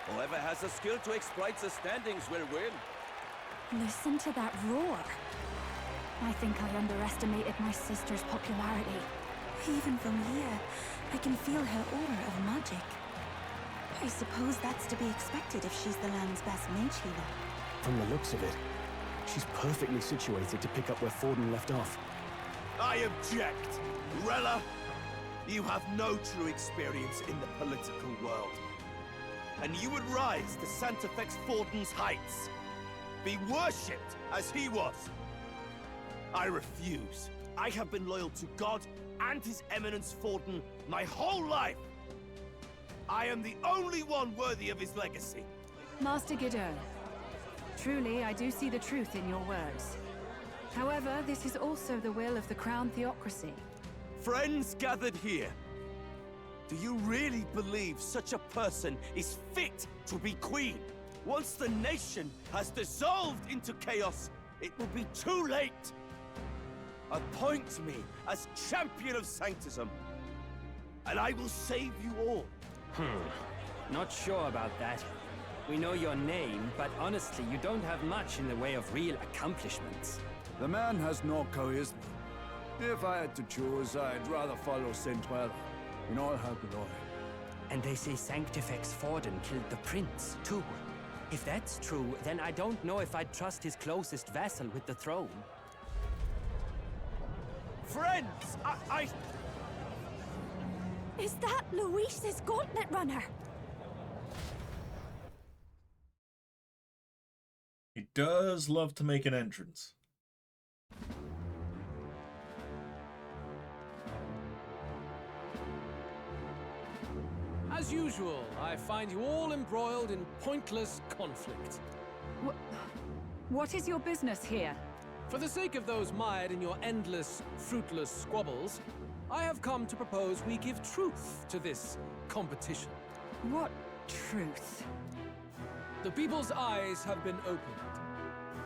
Whoever has the skill to exploit the standings will win. Listen to that roar. I think I underestimated my sister's popularity. Even from here, I can feel her aura of magic. I suppose that's to be expected if she's the land's best mage healer. From the looks of it, she's perfectly situated to pick up where Forden left off. I object. Rella, you have no true experience in the political world. And you would rise to Sanctifex Forden's heights. Be worshipped as he was. I refuse. I have been loyal to God and His Eminence Forden my whole life. I am the only one worthy of his legacy. Master Guidon, truly I do see the truth in your words. However, this is also the will of the Crown Theocracy. Friends gathered here, do you really believe such a person is fit to be queen? Once the nation has dissolved into chaos, it will be too late. Appoint me as champion of sanctism, and I will save you all. Not sure about that. We know your name, but honestly, you don't have much in the way of real accomplishments. The man has no charisma. If I had to choose, I'd rather follow St. Rella in all her glory. And they say Sanctifex Forden killed the prince, too. If that's true, then I don't know if I'd trust his closest vassal with the throne. Friends, I... Is that Luis's gauntlet runner? He does love to make an entrance. As usual, I find you all embroiled in pointless conflict. What is your business here? For the sake of those mired in your endless, fruitless squabbles, I have come to propose we give truth to this competition. What truth? The people's eyes have been opened.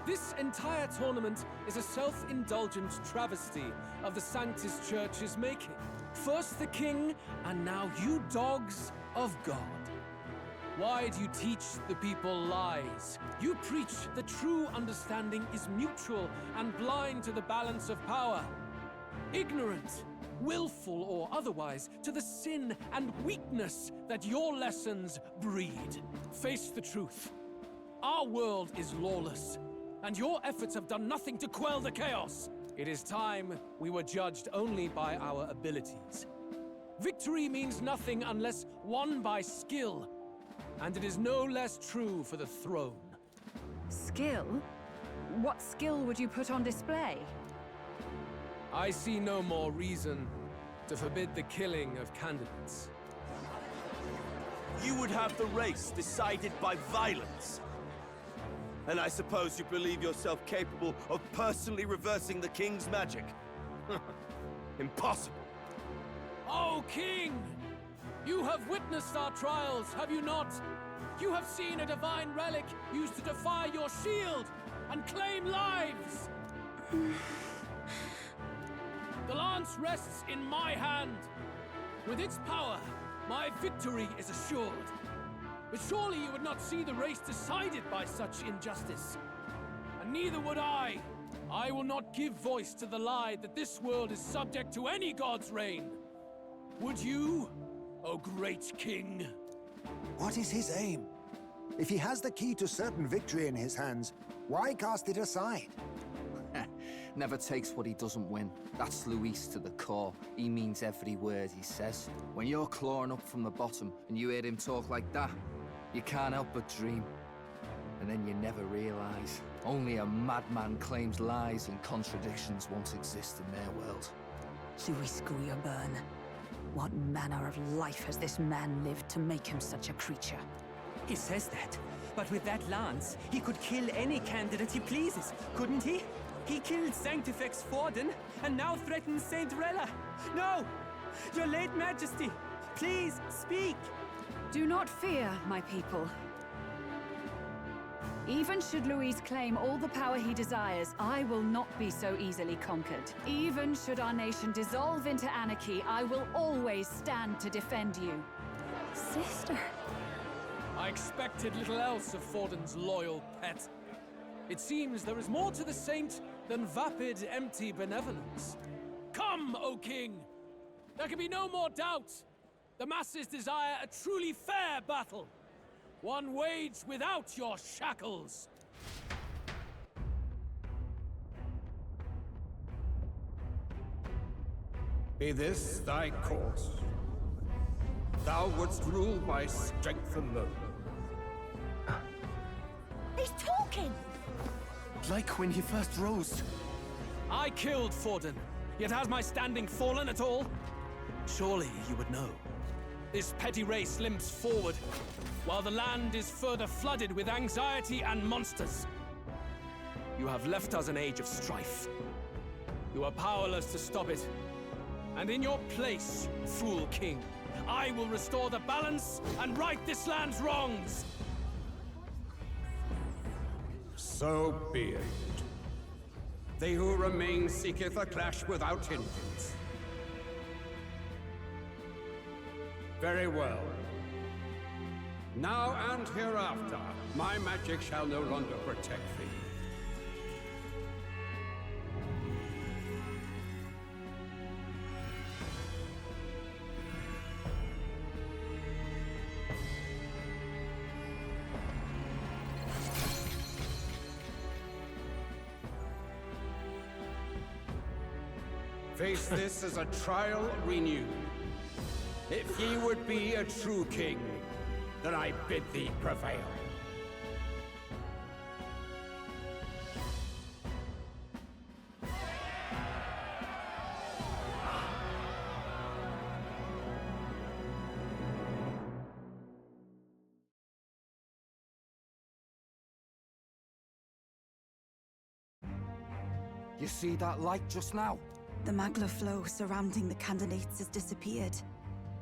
This entire tournament is a self-indulgent travesty of the Sanctus Church's making. First the king, and now you dogs of God. Why do you teach the people lies? You preach that true understanding is mutual and blind to the balance of power. Ignorant, willful or otherwise, to the sin and weakness that your lessons breed. Face the truth. Our world is lawless, and your efforts have done nothing to quell the chaos. It is time we were judged only by our abilities. Victory means nothing unless won by skill, and it is no less true for the throne. Skill? What skill would you put on display? I see no more reason to forbid the killing of candidates. You would have the race decided by violence. And I suppose you believe yourself capable of personally reversing the king's magic? Impossible. Oh, King! You have witnessed our trials, have you not? You have seen a divine relic used to defy your shield and claim lives! The lance rests in my hand. With its power, my victory is assured. But surely you would not see the race decided by such injustice. And neither would I. I will not give voice to the lie that this world is subject to any god's reign. Would you, O great king? What is his aim? If he has the key to certain victory in his hands, why cast it aside? Never takes what he doesn't win. That's Luis to the core. He means every word he says. When you're clawing up from the bottom and you hear him talk like that, you can't help but dream. And then you never realize. Only a madman claims lies and contradictions won't exist in their world. Luis Guyaburn. What manner of life has this man lived to make him such a creature? He says that, but with that lance, he could kill any candidate he pleases, couldn't he? He killed Sanctifex Forden, and now threatens Saint Rella. No! Your late majesty, please, speak! Do not fear, my people. Even should Luis claim all the power he desires, I will not be so easily conquered. Even should our nation dissolve into anarchy, I will always stand to defend you. Sister. I expected little else of Forden's loyal pet. It seems there is more to the saint than vapid, empty benevolence. Come, O king! There can be no more doubt. The masses desire a truly fair battle. One waged without your shackles. Be this thy course. Thou wouldst rule by strength alone. He's talking! Like when he first rose. I killed Forden, yet has my standing fallen at all? Surely you would know. This petty race limps forward, while the land is further flooded with anxiety and monsters. You have left us an age of strife. You are powerless to stop it. And in your place, fool king, I will restore the balance and right this land's wrongs! So be it. They who remain seeketh a clash without hindrance. Very well. Now and hereafter, my magic shall no longer protect thee. Face this as a trial renewed. If ye would be a true king, then I bid thee prevail. You see that light just now? The magla flow surrounding the candidates has disappeared.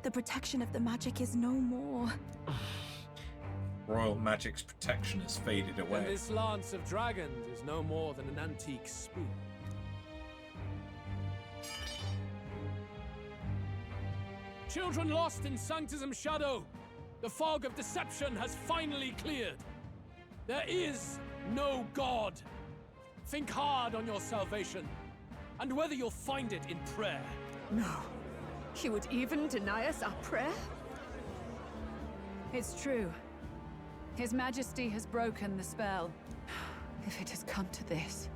The protection of the magic is no more. Royal magic's protection has faded And away. this lance of dragons is no more than an antique spoon. Children lost in Sanctism's shadow, the fog of deception has finally cleared. There is no God. Think hard on your salvation, and whether you'll find it in prayer. No. He would even deny us our prayer? It's true. His Majesty has broken the spell. If it has come to this.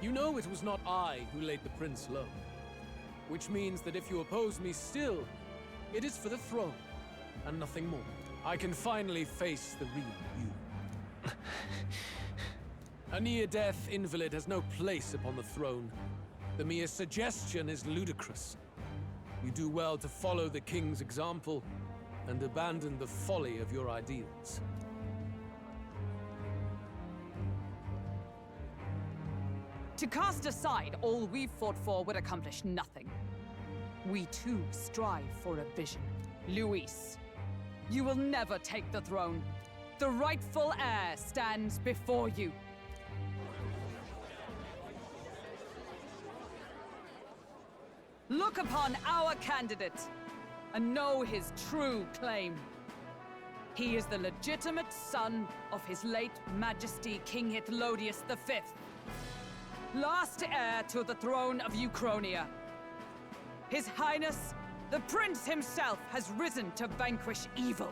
You know it was not I who laid the prince low. Which means that if you oppose me still, it is for the throne, and nothing more. I can finally face the real you. A near-death invalid has no place upon the throne. The mere suggestion is ludicrous. You do well to follow the king's example, and abandon the folly of your ideals. To cast aside all we've fought for would accomplish nothing. We too strive for a vision. Luis, you will never take the throne. The rightful heir stands before you. Look upon our candidate and know his true claim. He is the legitimate son of his late Majesty King Hythlodius V, last heir to the throne of Euchronia. His Highness, the Prince himself, has risen to vanquish evil.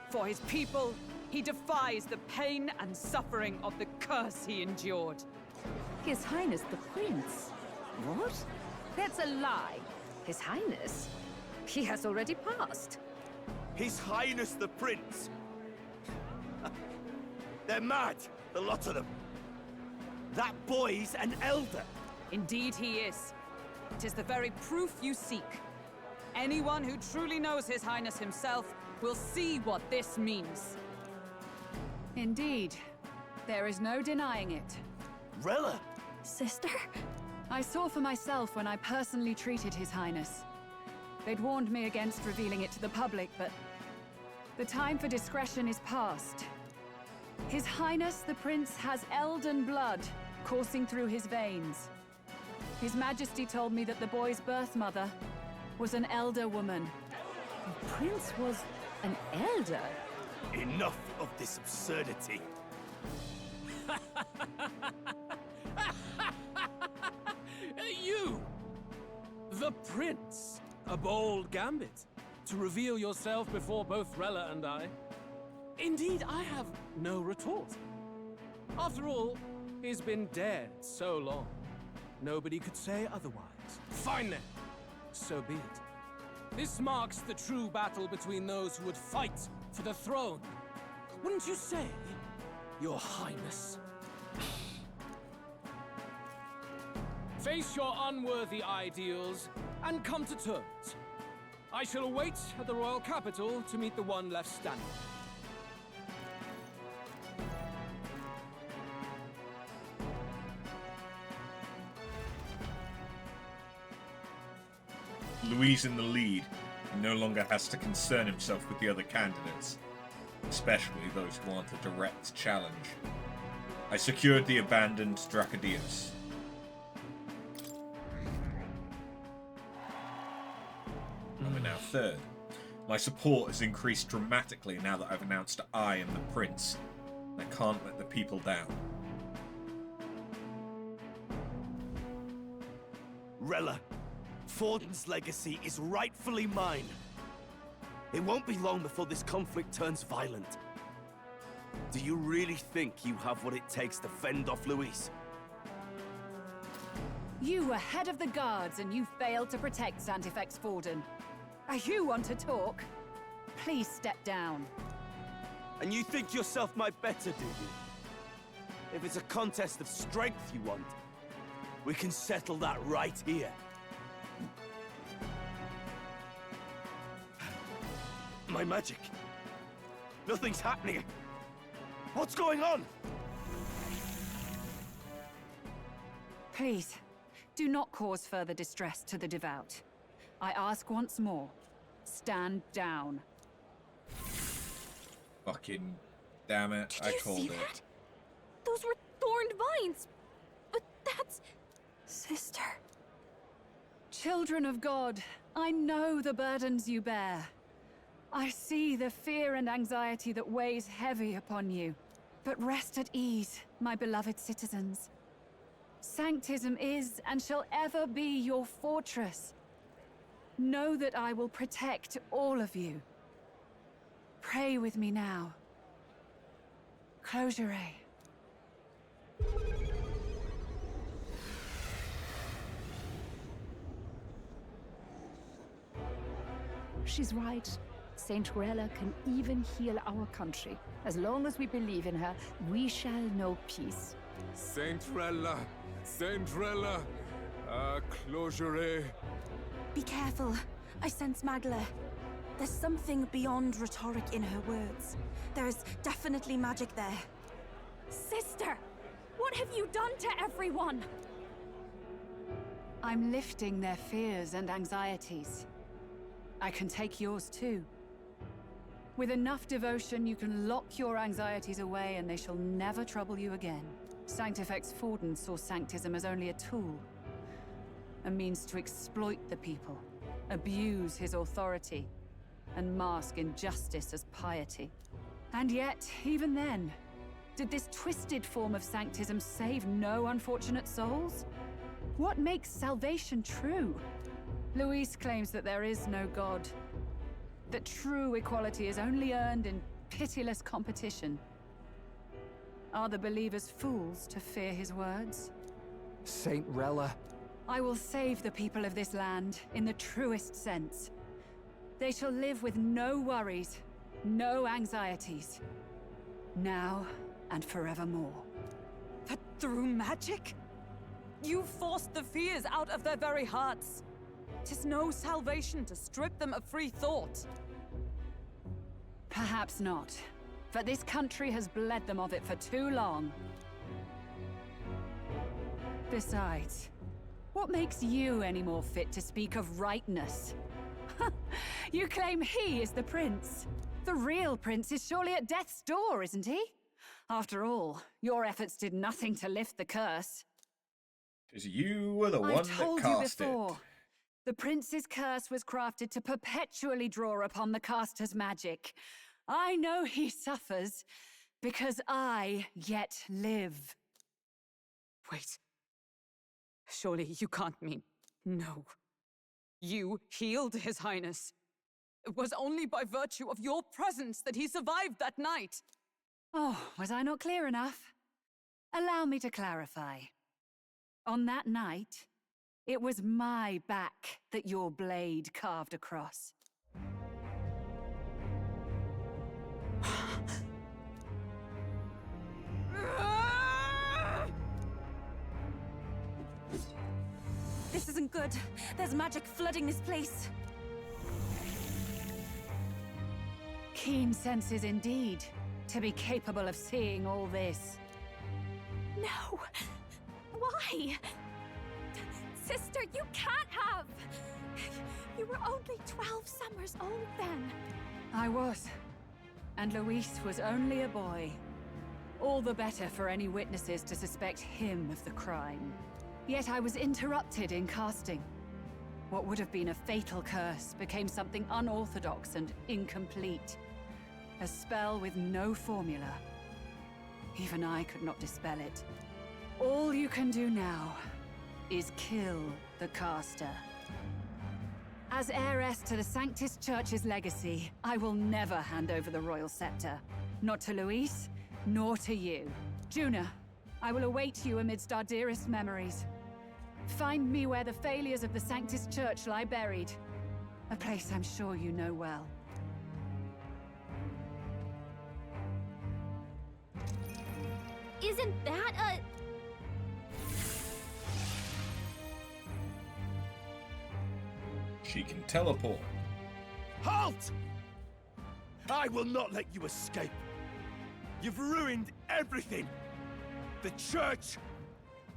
For his people, he defies the pain and suffering of the curse he endured. His Highness the Prince? What? That's a lie. His Highness? He has already passed. His Highness the Prince! They're mad, the lot of them. That boy's an elder. Indeed he is. It is the very proof you seek. Anyone who truly knows His Highness himself will see what this means. Indeed. There is no denying it. Rella! Sister? I saw for myself when I personally treated His Highness. They'd warned me against revealing it to the public, but the time for discretion is past. His Highness the Prince has Elden blood coursing through his veins. His Majesty told me that the boy's birth mother was an elder woman. The Prince was an elder? Enough of this absurdity. You! The Prince! A bold gambit. To reveal yourself before both Rella and I. Indeed, I have no retort. After all, he's been dead so long. Nobody could say otherwise. Fine then. So be it. This marks the true battle between those who would fight for the throne. Wouldn't you say, Your Highness? Face your unworthy ideals and come to terms. I shall await at the royal capital to meet the one left standing. Louis in the lead. He no longer has to concern himself with the other candidates, especially those who aren't a direct challenge. I secured the abandoned Dracodius. And we're now third. My support has increased dramatically now that I've announced I am the Prince. I can't let the people down. Rella, Forden's legacy is rightfully mine. It won't be long before this conflict turns violent. Do you really think you have what it takes to fend off Luis? You were head of the guards and you failed to protect Santifex Forden. You want to talk? Please step down. And you think yourself my better, do you? If it's a contest of strength you want, we can settle that right here. My magic. Nothing's happening. What's going on? Please, do not cause further distress to the devout. I ask once more, stand down. Fucking damn it! Did I you called see it. that? Those were thorned vines. But that's... Sister. Children of God, I know the burdens you bear. I see the fear and anxiety that weighs heavy upon you. But rest at ease, my beloved citizens. Sanctism is and shall ever be your fortress. Know that I will protect all of you. Pray with me now. Close your eye. She's right. Saint Rella can even heal our country. As long as we believe in her, we shall know peace. Saint Rella! Saint Rella! Closure. Be careful. I sense Magla. There's something beyond rhetoric in her words. There's definitely magic there. Sister! What have you done to everyone? I'm lifting their fears and anxieties. I can take yours too. With enough devotion, you can lock your anxieties away and they shall never trouble you again. Sanctifex Forden saw Sanctism as only a tool. A means to exploit the people, abuse his authority, and mask injustice as piety. And yet, even then, did this twisted form of Sanctism save no unfortunate souls? What makes salvation true? Luis claims that there is no God. That true equality is only earned in pitiless competition. Are the believers fools to fear his words? Saint Rella. I will save the people of this land in the truest sense. They shall live with no worries, no anxieties. Now and forevermore. But through magic? You forced the fears out of their very hearts. 'Tis no salvation to strip them of free thought. Perhaps not. But this country has bled them of it for too long. Besides, what makes you any more fit to speak of rightness? You claim he is the prince. The real prince is surely at death's door, isn't he? After all, your efforts did nothing to lift the curse. Because you were the one that told you cast before. it. The prince's curse was crafted to perpetually draw upon the caster's magic. I know he suffers, because I yet live. Wait. Surely you can't mean... No. You healed His Highness. It was only by virtue of your presence that he survived that night. Oh, was I not clear enough? Allow me to clarify. On that night, it was my back that your blade carved across. This isn't good. There's magic flooding this place. Keen senses indeed, to be capable of seeing all this. No! Why? Sister, you can't have! You were only 12 summers old then. I was. And Luis was only a boy. All the better for any witnesses to suspect him of the crime. Yet I was interrupted in casting. What would have been a fatal curse became something unorthodox and incomplete. A spell with no formula. Even I could not dispel it. All you can do now is kill the caster. As heiress to the Sanctis Church's legacy, I will never hand over the royal scepter. Not to Luis, nor to you. Juna, I will await you amidst our dearest memories. Find me where the failures of the Sanctis Church lie buried. A place I'm sure you know well. Isn't that a... She can teleport. Halt! I will not let you escape. You've ruined everything. The church,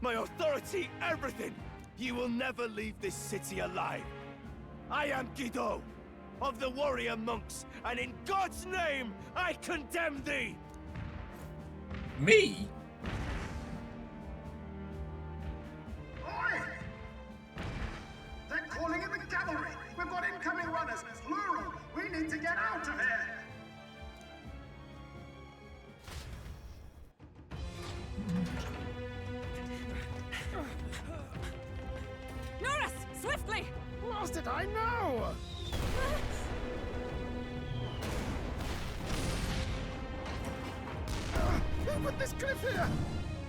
my authority, everything. You will never leave this city alive. I am Guido, of the warrior monks, and in God's name, I condemn thee! Me? Oi! They're calling in the cavalry! We've got incoming runners, plural! We need to get out of here! Norris, swiftly! Lost it, I know! Who put this cliff here?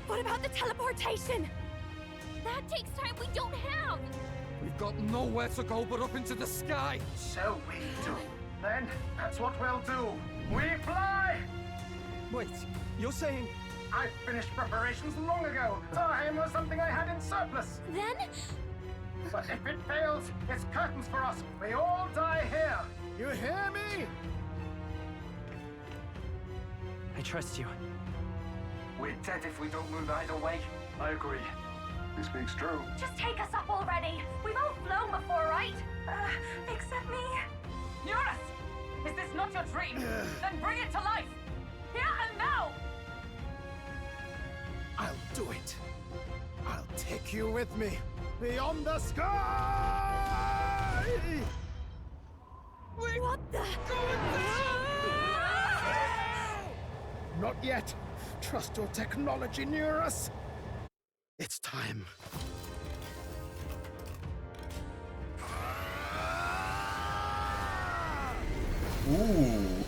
What about the teleportation? That takes time we don't have! We've got nowhere to go but up into the sky. So we do. Then, that's what we'll do. We fly! Wait, you're saying... I finished preparations long ago. Time was something I had in surplus. Then? But if it fails, it's curtains for us. We all die here. You hear me? I trust you. We're dead if we don't move either way. I agree. This speaks true. Just take us up already. We've all flown before, right? Except me. Eurus! Is this not your dream? Then bring it to life! Here and now! I'll do it. I'll take you with me. Beyond the sky! What the? Not yet. Trust your technology near us. It's time. Ooh.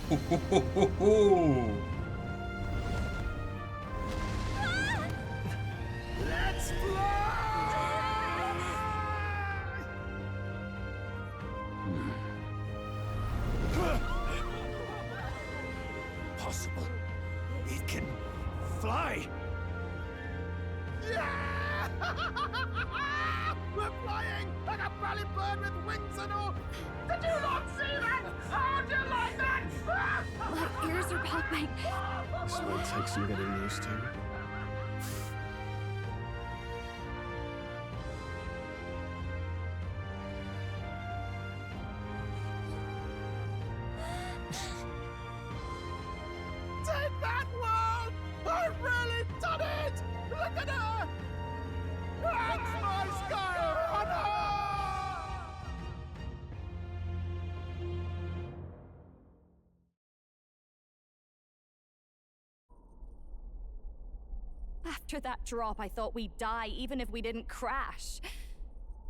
Let's Possible. It can fly. Yeah! We're flying like a bally bird with wings and all. Did you not see that? How do you like that? My ears are popping. This might take some getting used to. Take that, world! I've really done it! Look at her! That's my sky runner! After that drop, I thought we'd die even if we didn't crash.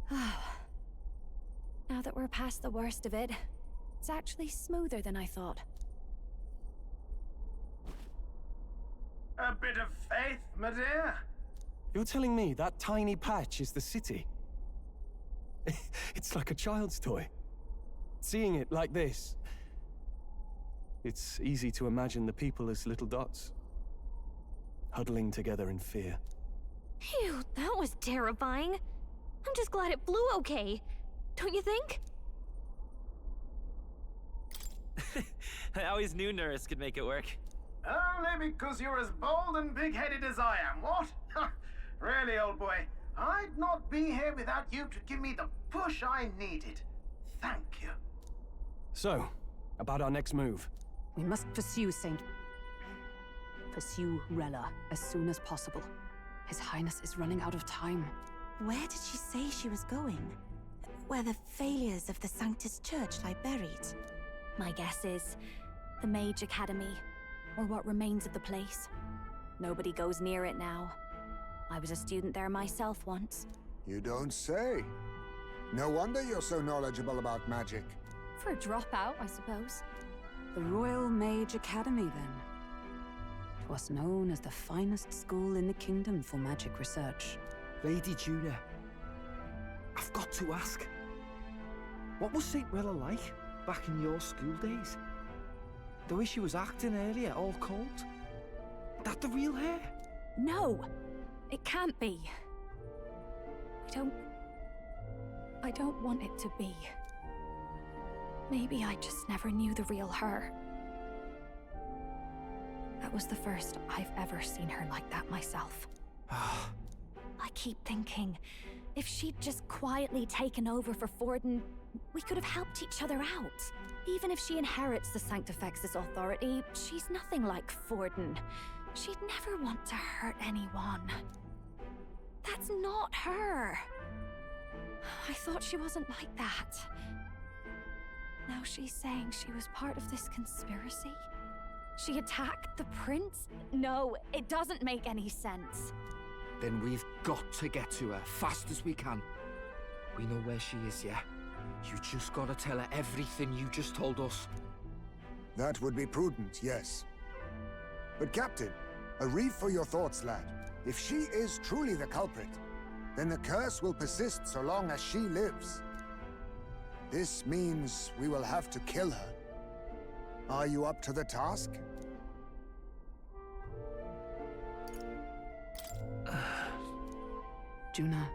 Now that we're past the worst of it, it's actually smoother than I thought. A bit of faith, my dear. You're telling me that tiny patch is the city? It's like a child's toy. Seeing it like this, it's easy to imagine the people as little dots, huddling together in fear. Phew, that was terrifying. I'm just glad it flew okay. Don't you think? I always knew Norris could make it work. Only because you're as bold and big-headed as I am, what? Really, old boy, I'd not be here without you to give me the push I needed. Thank you. So, about our next move. We must pursue Rella as soon as possible. His Highness is running out of time. Where did she say she was going? Where the failures of the Sanctus Church lie buried? My guess is the Mage Academy, or what remains of the place. Nobody goes near it now. I was a student there myself once. You don't say. No wonder you're so knowledgeable about magic. For a dropout, I suppose. The Royal Mage Academy, then. It was known as the finest school in the kingdom for magic research. Lady Julia, I've got to ask. What was St. Rella like back in your school days? The way she was acting earlier, all cold? That the real hair? No! It can't be. I don't want it to be. Maybe I just never knew the real her. That was the first I've ever seen her like that myself. I keep thinking, If she'd just quietly taken over for Forden, we could have helped each other out. Even if she inherits the Sanctifex's authority, she's nothing like Forden. She'd never want to hurt anyone. That's not her. I thought she wasn't like that. Now she's saying she was part of this conspiracy? She attacked the prince? No, it doesn't make any sense. Then we've got to get to her, fast as we can. We know where she is, yeah? You just gotta tell her everything you just told us. That would be prudent, yes. But Captain, a reef for your thoughts, lad. If she is truly the culprit, then the curse will persist so long as she lives. This means we will have to kill her. Are you up to the task? Juna,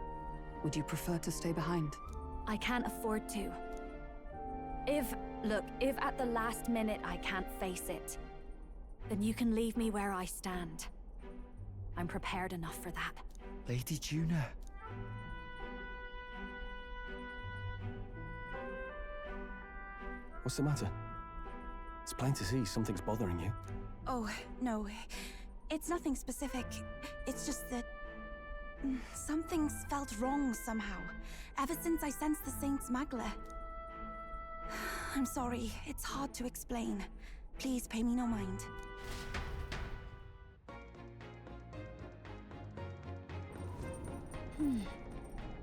would you prefer to stay behind? I can't afford to. If at the last minute I can't face it, then you can leave me where I stand. I'm prepared enough for that. Lady Juna. What's the matter? It's plain to see something's bothering you. Oh, no. It's nothing specific. It's just that... something's felt wrong somehow, ever since I sensed the Saint's Magla. I'm sorry, it's hard to explain. Please pay me no mind.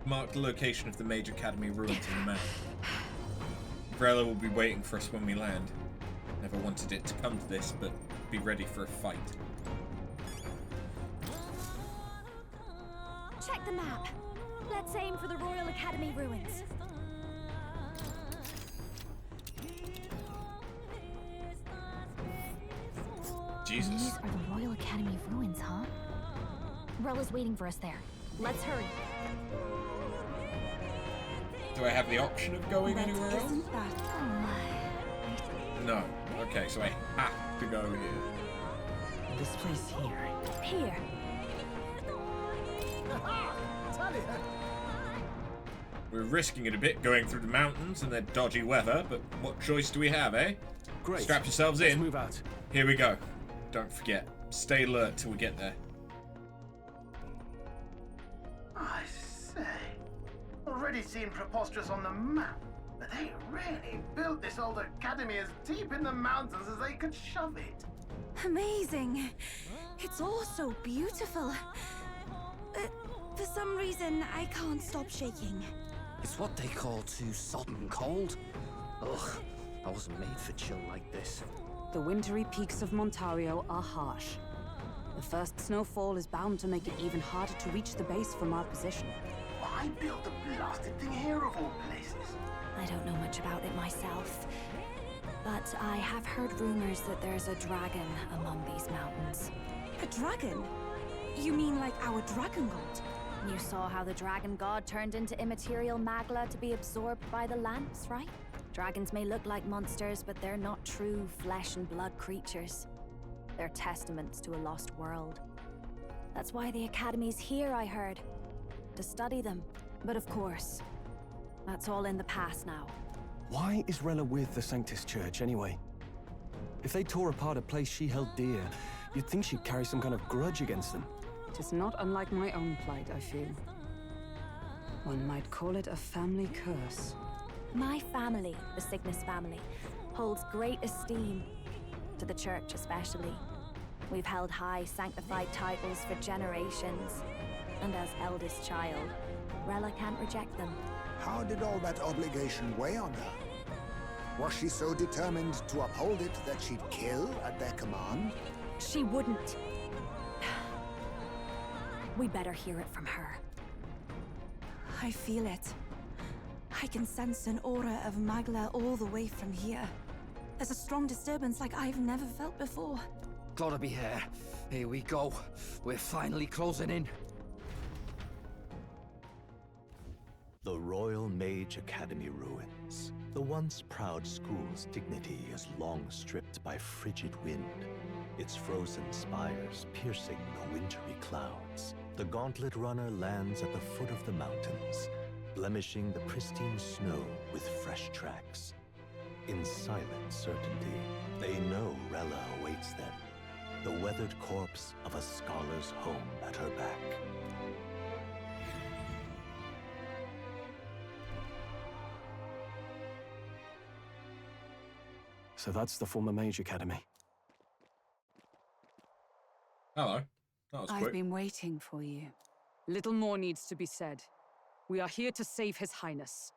Mark the location of the major academy ruins in the map. Vrella will be waiting for us when we land. Never wanted it to come to this, but be ready for a fight. Check the map. Let's aim for the Royal Academy ruins. Jesus. These are the Royal Academy ruins, huh? Rella's waiting for us there. Let's hurry. Do I have the option of going anywhere else? No. Okay, so I have to go here. This place here. Here. We're risking it a bit going through the mountains and their dodgy weather, but what choice do we have, eh? Great. Strap yourselves Let's in. move out. Here we go. Don't forget, stay alert till we get there. I say, already seen preposterous on the map, but they really built this old academy as deep in the mountains as they could shove it. Amazing. It's all so beautiful. For some reason, I can't stop shaking. It's what they call too sodden cold. Ugh, I wasn't made for chill like this. The wintry peaks of Montario are harsh. The first snowfall is bound to make it even harder to reach the base from our position. Why build the blasted thing here of all places? I don't know much about it myself, but I have heard rumors that there's a dragon among these mountains. A dragon? You mean like our dragon god? You saw how the dragon god turned into immaterial magla to be absorbed by the lamps, right? Dragons may look like monsters, but they're not true flesh and blood creatures. They're testaments to a lost world. That's why the Academy's here, I heard. To study them. But of course, that's all in the past now. Why is Rella with the Sanctus Church, anyway? If they tore apart a place she held dear, you'd think she'd carry some kind of grudge against them. It is not unlike my own plight, I feel. One might call it a family curse. My family, the Cygnus family, holds great esteem, to the Church especially. We've held high sanctified titles for generations, and as eldest child, Rella can't reject them. How did all that obligation weigh on her? Was she so determined to uphold it that she'd kill at their command? She wouldn't. We better hear it from her. I feel it. I can sense an aura of Magla all the way from here. There's a strong disturbance like I've never felt before. Gotta be here. Here we go. We're finally closing in. The Royal Mage Academy ruins. The once proud school's dignity is long stripped by frigid wind, its frozen spires piercing the wintry clouds. The gauntlet runner lands at the foot of the mountains, blemishing the pristine snow with fresh tracks. In silent certainty, they know Rella awaits them, the weathered corpse of a scholar's home at her back. So that's the former Mage Academy. Hello. That was I've quick. been waiting for you. Little more needs to be said. We are here to save His Highness.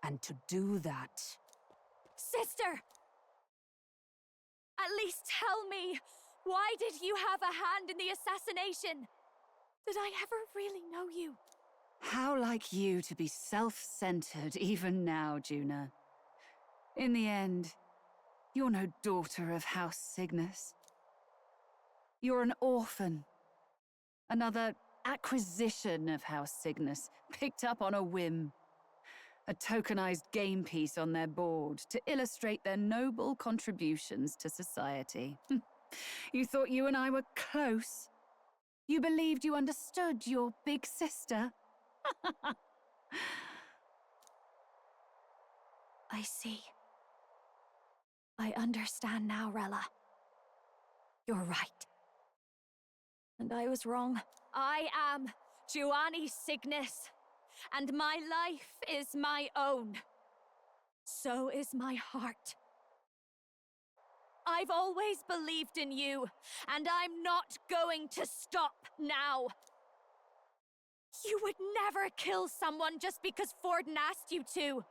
And to do that... Sister! At least tell me, why did you have a hand in the assassination? Did I ever really know you? How like you to be self-centered even now, Juna. In the end, you're no daughter of House Cygnus. You're an orphan. Another acquisition of House Cygnus, picked up on a whim. A tokenized game piece on their board to illustrate their noble contributions to society. You thought you and I were close? You believed you understood your big sister? I see. I understand now, Rella. You're right. And I was wrong. I am Giovanni Cygnus, and my life is my own. So is my heart. I've always believed in you, and I'm not going to stop now. You would never kill someone just because Forden asked you to.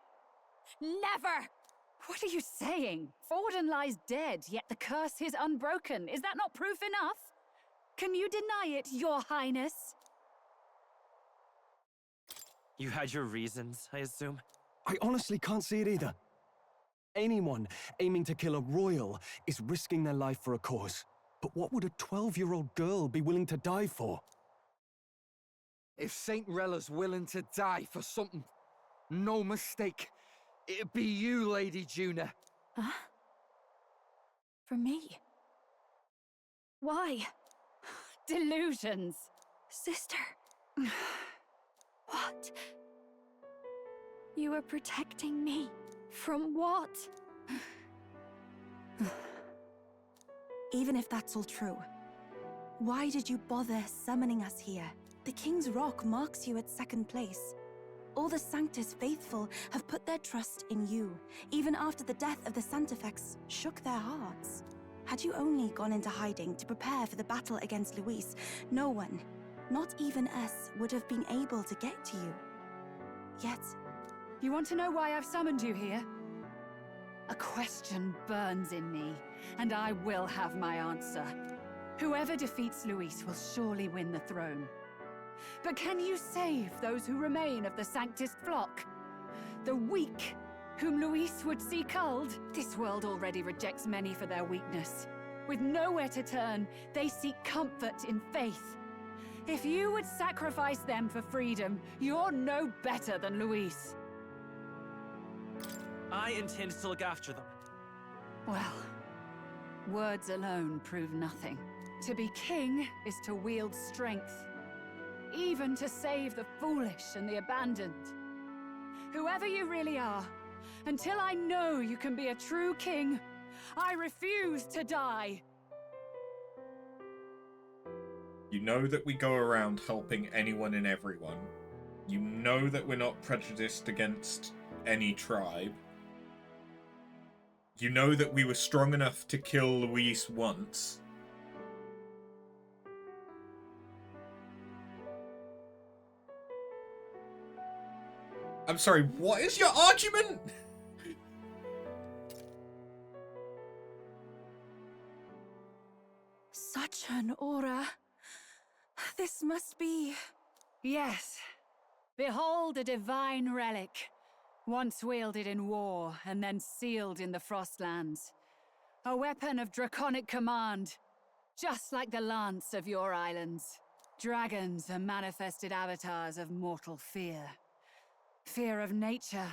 Never! What are you saying? Forden lies dead, yet the curse is unbroken. Is that not proof enough? Can you deny it, Your Highness? You had your reasons, I assume? I honestly can't see it either. Anyone aiming to kill a royal is risking their life for a cause. But what would a 12-year-old girl be willing to die for? If Saint Rella's willing to die for something, no mistake, it'd be you, Lady Juna. Huh? For me? Why? Delusions. Sister. What? You were protecting me. From what? Even if that's all true, why did you bother summoning us here? The King's Rock marks you at second place. All the Sanctus faithful have put their trust in you, even after the death of the Santafex shook their hearts. Had you only gone into hiding to prepare for the battle against Luis, no one, not even us, would have been able to get to you. Yet... You want to know why I've summoned you here? A question burns in me, and I will have my answer. Whoever defeats Luis will surely win the throne. But can you save those who remain of the Sanctist flock? The weak, whom Luis would see culled? This world already rejects many for their weakness. With nowhere to turn, they seek comfort in faith. If you would sacrifice them for freedom, you're no better than Luis. I intend to look after them. Well, words alone prove nothing. To be king is to wield strength, even to save the foolish and the abandoned. Whoever you really are, until I know you can be a true king, I refuse to die. You know that we go around helping anyone and everyone. You know that we're not prejudiced against any tribe. You know that we were strong enough to kill Luis once. I'm sorry, what is your argument? Such an aura. This must be... Yes. Behold a divine relic. Once wielded in war, and then sealed in the Frostlands. A weapon of draconic command, just like the lance of your islands. Dragons are manifested avatars of mortal fear. Fear of nature.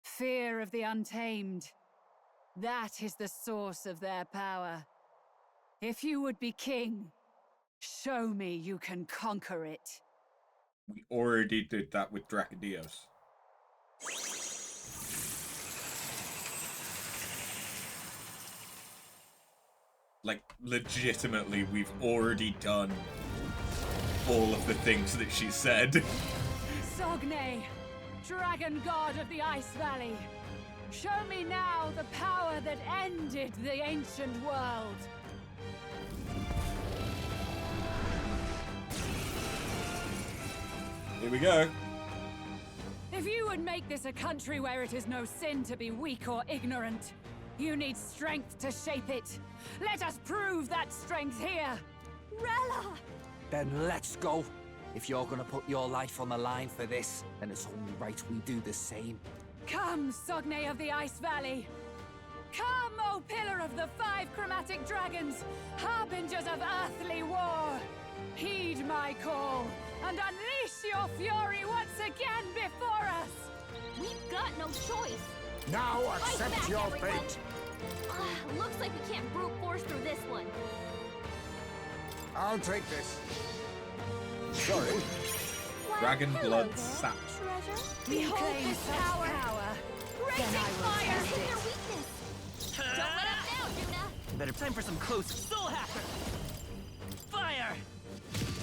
Fear of the untamed. That is the source of their power. If you would be king, Show me you can conquer it. We already did that with Dracodios. Like, legitimately, we've already done all of the things that she said. Sogne, dragon god of the Ice Valley. Show me now the power that ended the ancient world. Here we go. If you would make this a country where it is no sin to be weak or ignorant, you need strength to shape it. Let us prove that strength here. Rella! Then let's go. If you're gonna put your life on the line for this, then it's only right we do the same. Come, Sogne of the Ice Valley. Come, O Pillar of the 5 Chromatic Dragons, harbingers of earthly war. Heed my call, and unleash your fury once again before us. We've got no choice. Now Fight accept back, your everyone. fate. Looks like we can't brute force through this one. I'll take this. Sorry. Dragon hello blood there, sap. treasure. Behold Claim this such power. Raging Then I will fire! test Hit it. their weakness! Don't let up now, Yuna! Better time for some close soul hacker. Fire!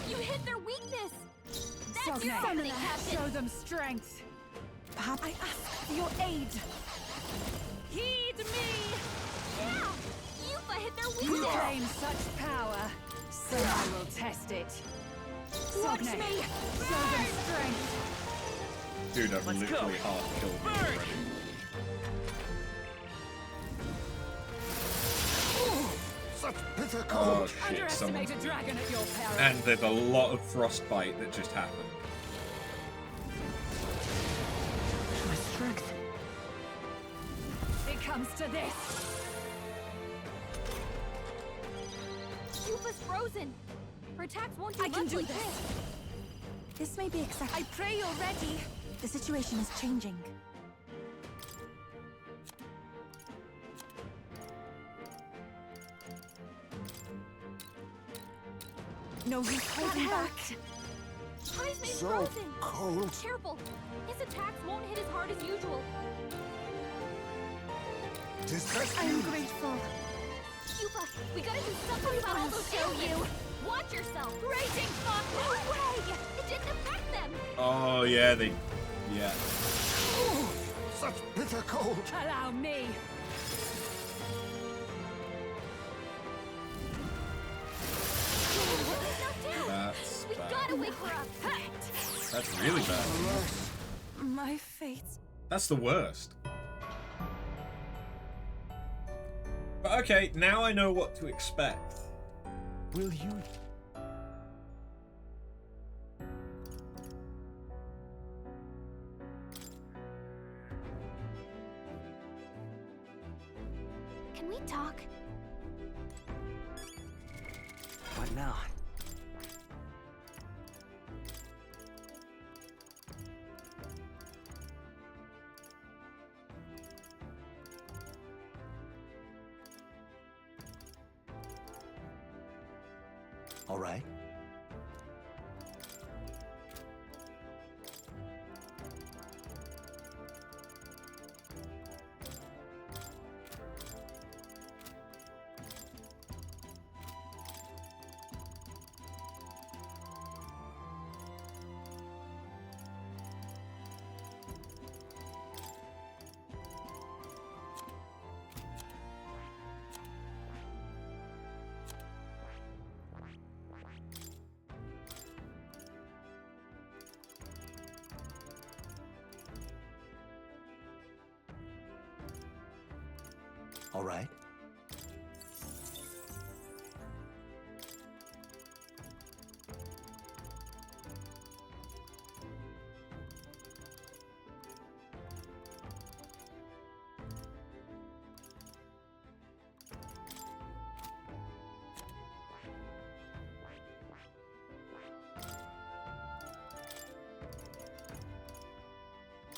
You hit their weakness! That's Sogne, your something, Captain! show them strength. Perhaps I ask for your aid. Heed me! Yeah! Yufa hit their You weakness! claim such power, so I will test it. Watch Sogne, me! show them strength. Dude, I've Let's literally go. half killed me Burn. already. Such bitter Oh cold. shit, someone. Underestimate a dragon at your peril. And there's a lot of frostbite that just happened. My strength. It comes to this. Yufa's frozen! Her attacks won't do I can much do like this. this. This may be acceptable. I pray you're ready. The situation is changing. No use holding back. Heisman's So frozen! cold. Careful! His attacks won't hit as hard as usual. Tis best I am used. grateful. Yufa, we gotta do something about all those ailments! Watch yourself! Raging fog! No way! It didn't affect them! Oh yeah, they. Yeah. Such bitter cold. Allow me. That's We bad. gotta wake her up! That's really bad. My fate. That's the worst. But okay, now I know what to expect. Will you? Can we talk? What now? All right. All right.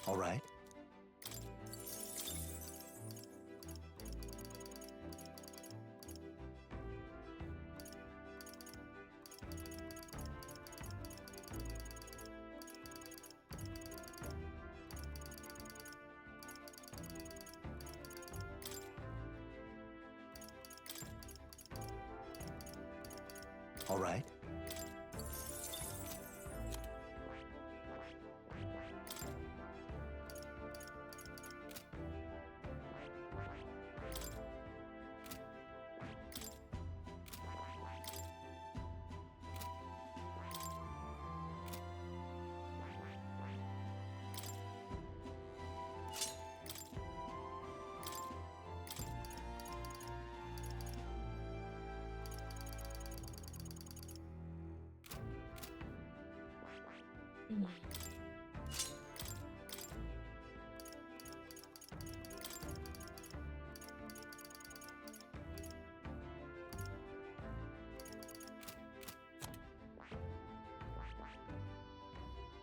All right. All right.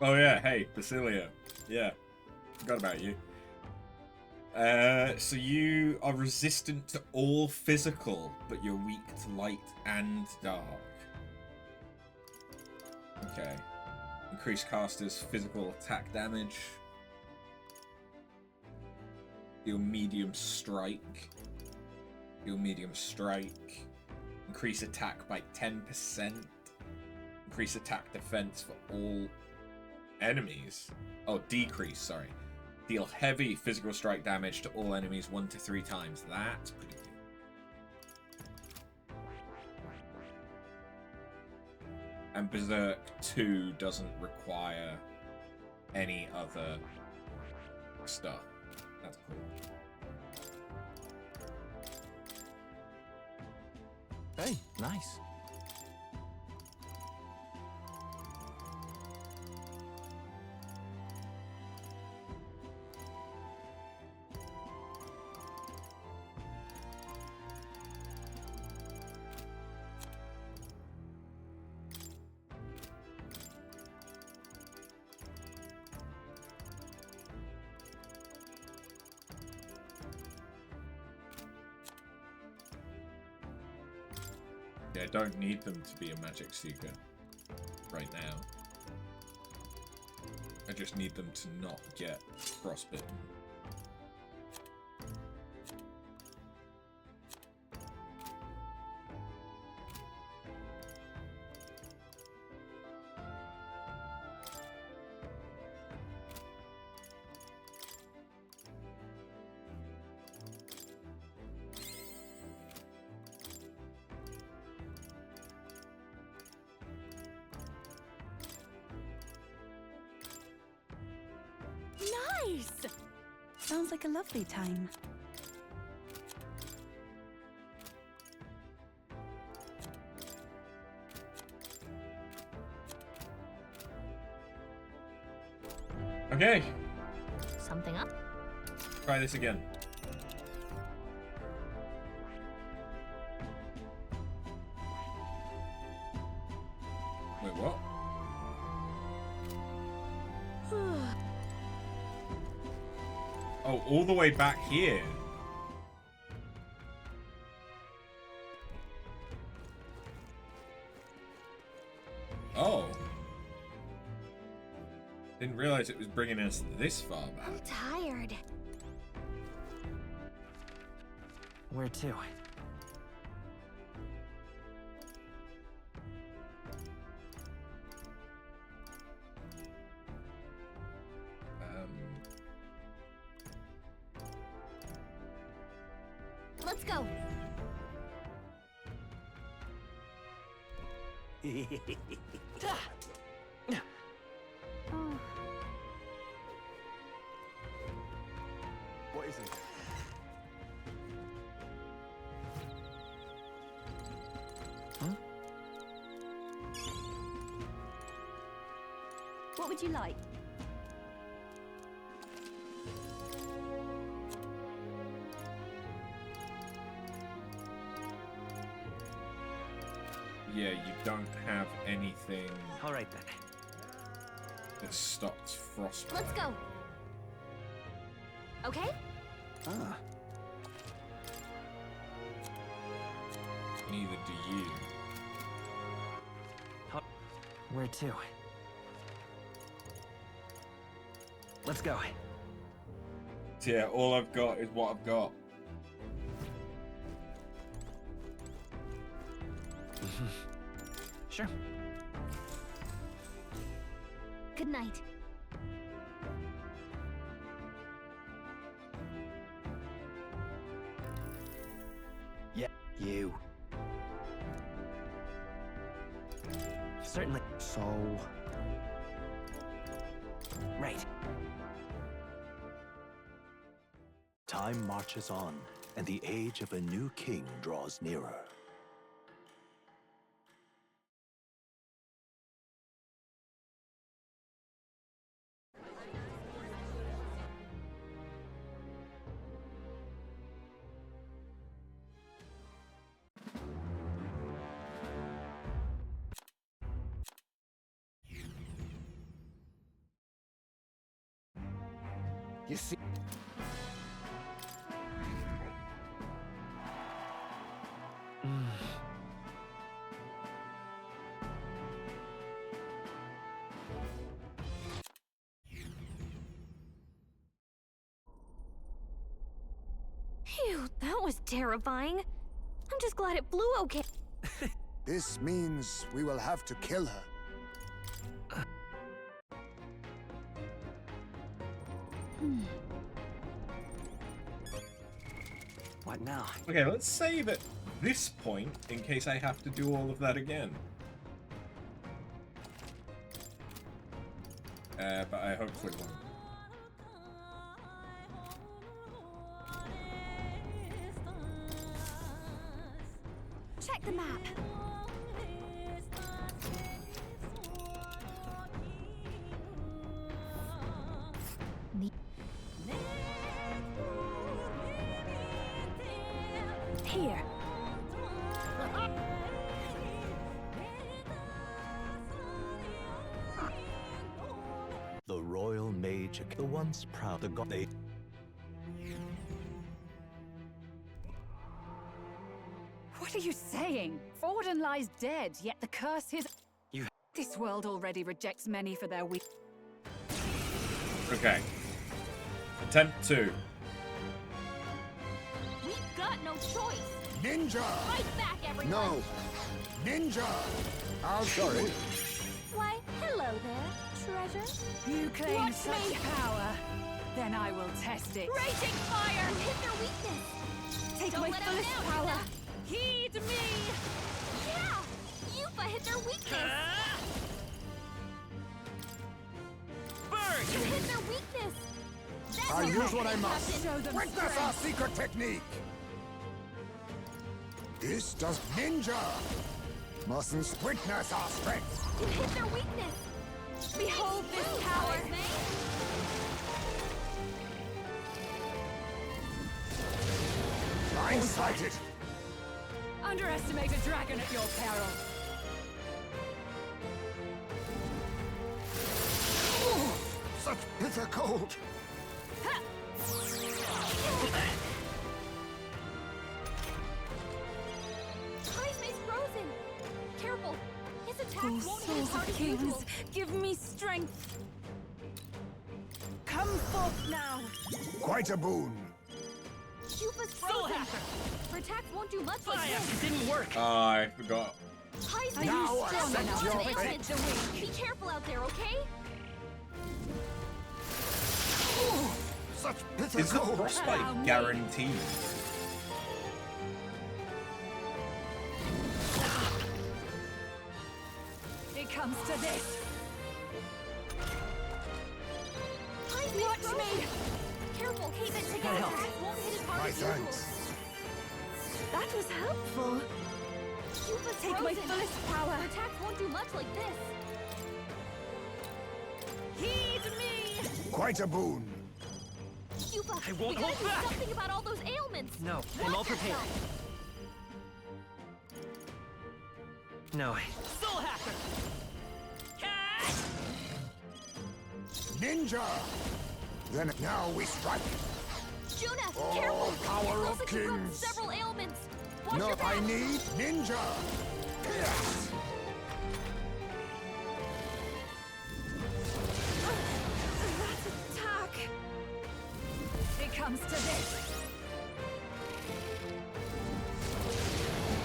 Oh yeah, hey, Basilia. Yeah, forgot about you. So you are resistant to all physical, but you're weak to light and dark. Okay. Increase caster's physical attack damage. Deal medium strike. Deal medium strike. Increase attack by 10%. Increase attack defense for all enemies. Oh, decrease, sorry. Deal heavy physical strike damage to all enemies 1 to 3 times. That's pretty good. And Berserk 2 doesn't require any other stuff. That's cool. Hey, nice. Yeah, I don't need them to be a magic seeker right now. I just need them to not get frostbitten. Nice! Sounds like a lovely time. Okay, Something up? try this again. Wait, what? Oh, all the way back here. Oh. Didn't realize it was bringing us this far back. I'm tired. Where to? Let's go. What is it? What would you like? Yeah, you don't have anything All right then. that stops frostbite. Let's go. Okay? Ah. Neither do you. Where to? Let's go. So yeah, all I've got is what I've got. Sure. Good night. Yeah, you. Certainly. So... Right. Time marches on, and the age of a new king draws nearer. You see... Phew, that was terrifying. I'm just glad it flew okay. This means we will have to kill her. What now? Okay, let's save at this point in case I have to do all of that again. But I hopefully won't. Check the map. Here. The royal mage, the once proud, the god they... What are you saying? Forden lies dead, yet the curse is... You... This world already rejects many for their weak... Okay. Attempt 2. We've got no choice. Ninja! Fight back, everyone! No! Ninja! I'm sorry. Why, hello there, treasure. You claim Watch such me. power, then I will test it. Raging fire! Hit their weakness! Take Don't my let 'em fullest down, power. Elda. Heed me! Yeah! Yupa hit their weakness! Burn! You hit their weakness! That's I it. use what I must. Show them Witness strength. our secret technique! This does ninja! Mustn't witness our strength! You hit their weakness! Behold this power. Blindsided! Underestimate a dragon at your peril. Oh, such bitter cold! Kaise's frozen! Careful! His attack Oh, won't hit as souls hard of as usual. kings, give me strength. Come forth now. Quite a boon. Yupa's frozen! Her attacks won't do much like Fire! this! It didn't work! I forgot. Kai's Are Now you strong accept enough your to fate. end the weak? Be careful out there, okay? Oh, such bitter Is the cold! frostbite guaranteed? It comes to this. Kai's Watch frozen. me. Careful, keep it together! help. Attacks won't hit as hard My as usual. thanks. That was helpful. Yupa's Take frozen. my fullest power. Her attacks won't do much like this. Heed me. Quite a boon. Yupa, I won't we gotta hold do back. something about all those ailments! No, I'm all prepared. No. Soul Hacker! Catch! Ninja! Then now we strike. Juna, Oh, careful! power It looks of like you've got kings. several ailments! Watch No, your back! I need ninja! Yes! That attack. It comes to this.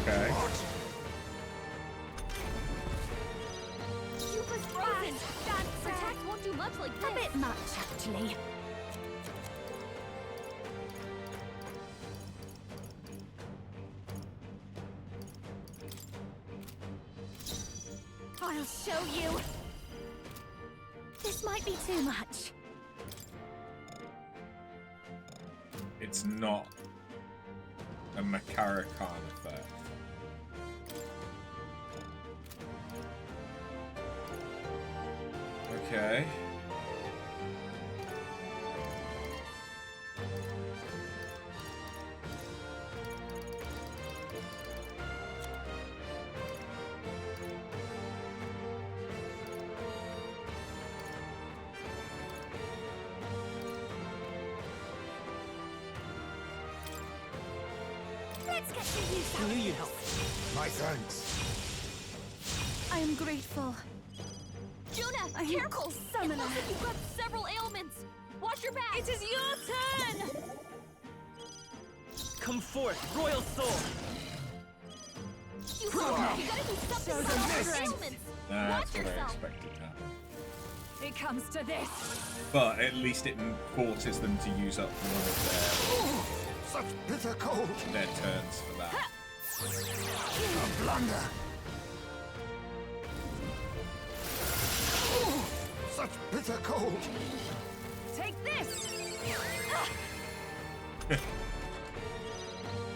Okay. What? like this. A bit much, actually. I'll show you. This might be too much. It's not a Makara-Khan effect. Okay. Let's get you used Who knew you'd help? My thanks. I am grateful. Juna, I'm careful! summoner. It looks like you've got several ailments. Watch your back. It is your turn. Come forth, royal soul! You gotta do something about all those ailments. Nah, Watch that's what I yourself. expected to happen. It comes to this. But at least it forces them to use up one of Such bitter cold. their turns for that. A blunder. Such bitter cold. Take this!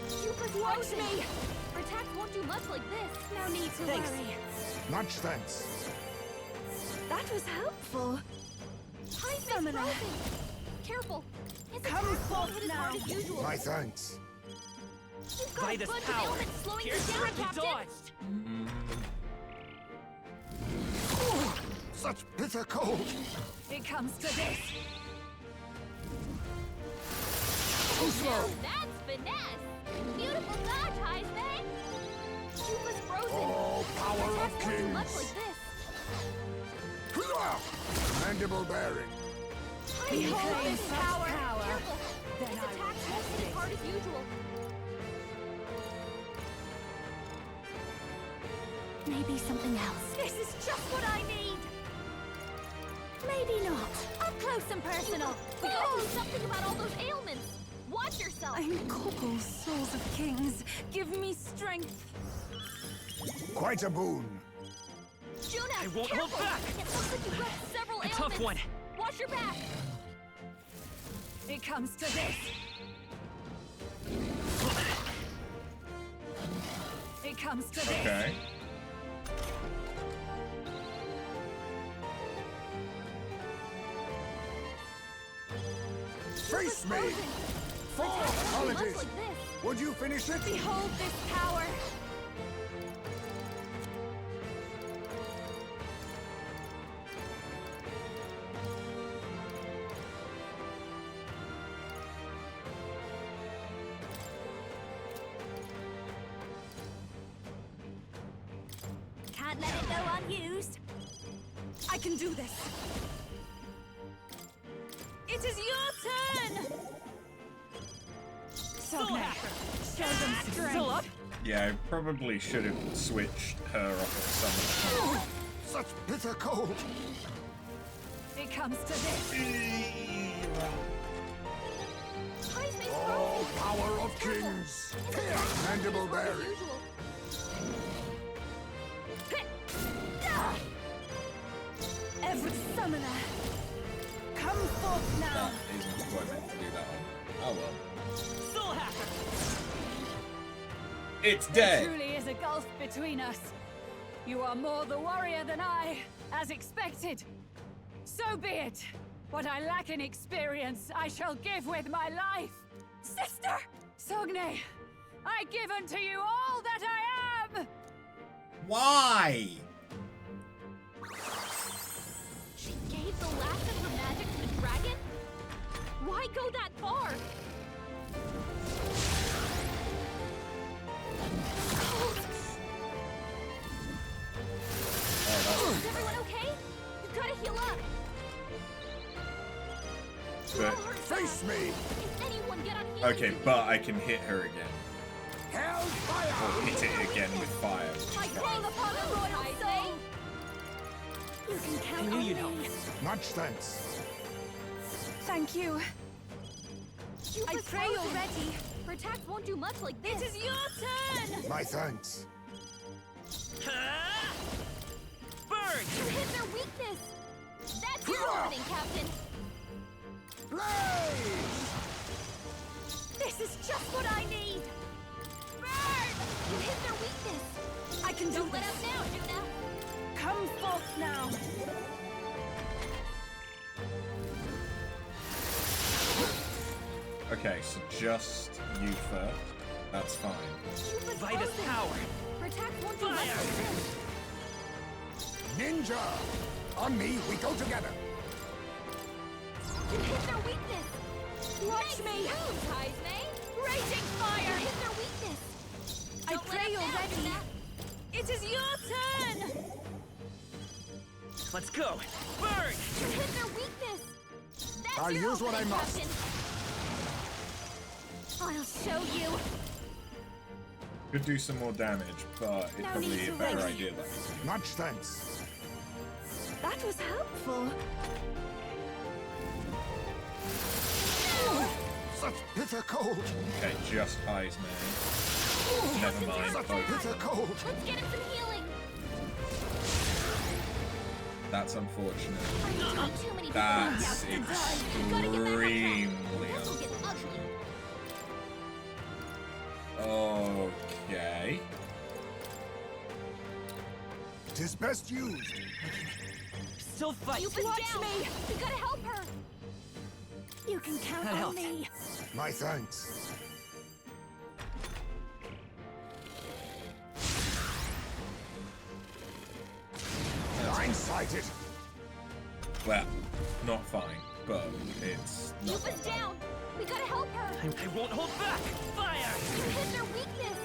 Cupid's watch me! Our attacks won't do much like this. No need to Thanks. worry. Much thanks. That was helpful. Hype's Summoner. frozen. Careful. His Come attacks won't forth hit as now. hard as usual. My thanks. You've got By a this bunch power, of ailments slowing you pierce down, through the Captain. dodged! Such bitter cold. It comes to this. Too slow. Now that's finesse. Beautiful dodge, Heisman. Cupid's frozen. Oh, power of Attacks won't do much kings. like this. Mandible bearing. Behold this such power. power. Careful. Then His I will attacks won't hit as hard as usual. Maybe something else. This is just what I need. Maybe not. Up close and personal. We gotta do something about all those ailments. Watch yourself. I'm Coco, souls of kings. Give me strength. Quite a boon. Juna, I won't careful. hold back. It looks like you've got several A ailments. tough one. Watch your back. It comes to this. It comes to this. Okay. Face me. Attacks won't do much Apologies. like this. Would you finish it? Behold this power. Can't let it go unused. I can do this. It is your turn. Soul hacker. Show them strength. Still up? Yeah, I probably should have switched her off of someone. Such bitter cold. It comes to this. Heisman's Oh, frozen. power of Careful. kings. His Here, attacks won't mandible hit as hard as bearing. usual. Every summoner, come forth now. That isn't what I meant to do that on. Oh well. Soul hacker! It's There dead! truly is a gulf between us. You are more the warrior than I, as expected. So be it. What I lack in experience, I shall give with my life. Sister! Sogne, I give unto you all that I am! Why? She gave the last of her magic to the dragon? Why go that far? Is everyone okay? You've gotta heal up. But, Face me. If anyone get on healing okay, duty. but I can hit her again. Hellfire. Or hit it again with fire. Which I is fine. call upon the royal soul. You can count I knew on you'd help me. me. Much thanks. Thank you. I pray you're ready. Protect won't do much like this. It is your turn! My thanks. Burn! You hit their weakness. That's your opening, Captain. Blaze! This is just what I need! Burn! You hit their weakness. I can do Don't let this. up now, Juna. Come forth now. Okay, so just you first. That's fine. Vitus power! Protect won't do much Fire! like this. Ninja! On me, we go together. You hit their weakness. Watch me! Taisme. Raging fire! You hit their weakness. I Don't let pray up you're now, ready. Juna. It is your turn! Let's go! Burn! You hit their weakness. That's I'll your use what I opening, must. Captain. I'll show you. Could do some more damage, but it's No probably need a to better wait. idea that way. Much thanks. That was helpful. Such bitter cold. Okay, just highs me. Never mind, Such both. bitter cold. Let's get him some healing. That's unfortunate. I'm not too many people That's left to die. You gotta get back on track. extremely This will get ugly. Okay. Tis best used. Still fight! Yupa's Watch down. me. We gotta help her. You can count That on helped. me. My thanks. Blindsided. Well, not fine, but it's not Yupa's that bad. down. We gotta help her. I won't hold back! Fire! You hit their weakness.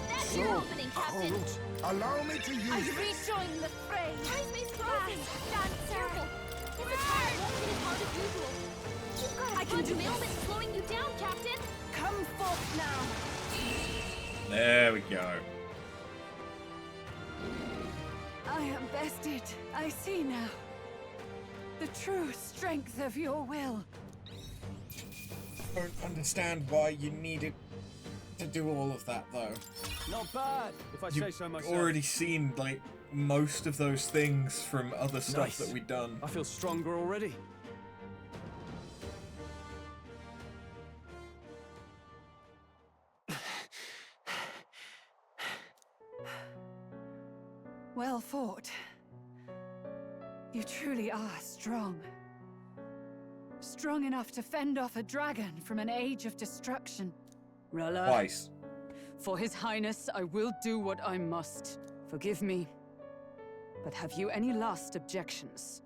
That's your So opening, Captain. cold. Allow me to use I this. rejoin the fray. Taisme's frozen. Careful. This attack won't hit as hard as usual. You've got a I can bunch do of this. ailments slowing you down, Captain. Come forth now. There we go. I am bested. I see now. The true strength of your will. I don't understand why you needed to do all of that, though. Not bad, if I say so You've myself. already seen, like, most of those things from other stuff Nice. that we've done. I feel stronger already. Well fought. You truly are strong. Strong enough to fend off a dragon from an age of destruction. Rella, Twice. for His Highness, I will do what I must. Forgive me. But have you any last objections?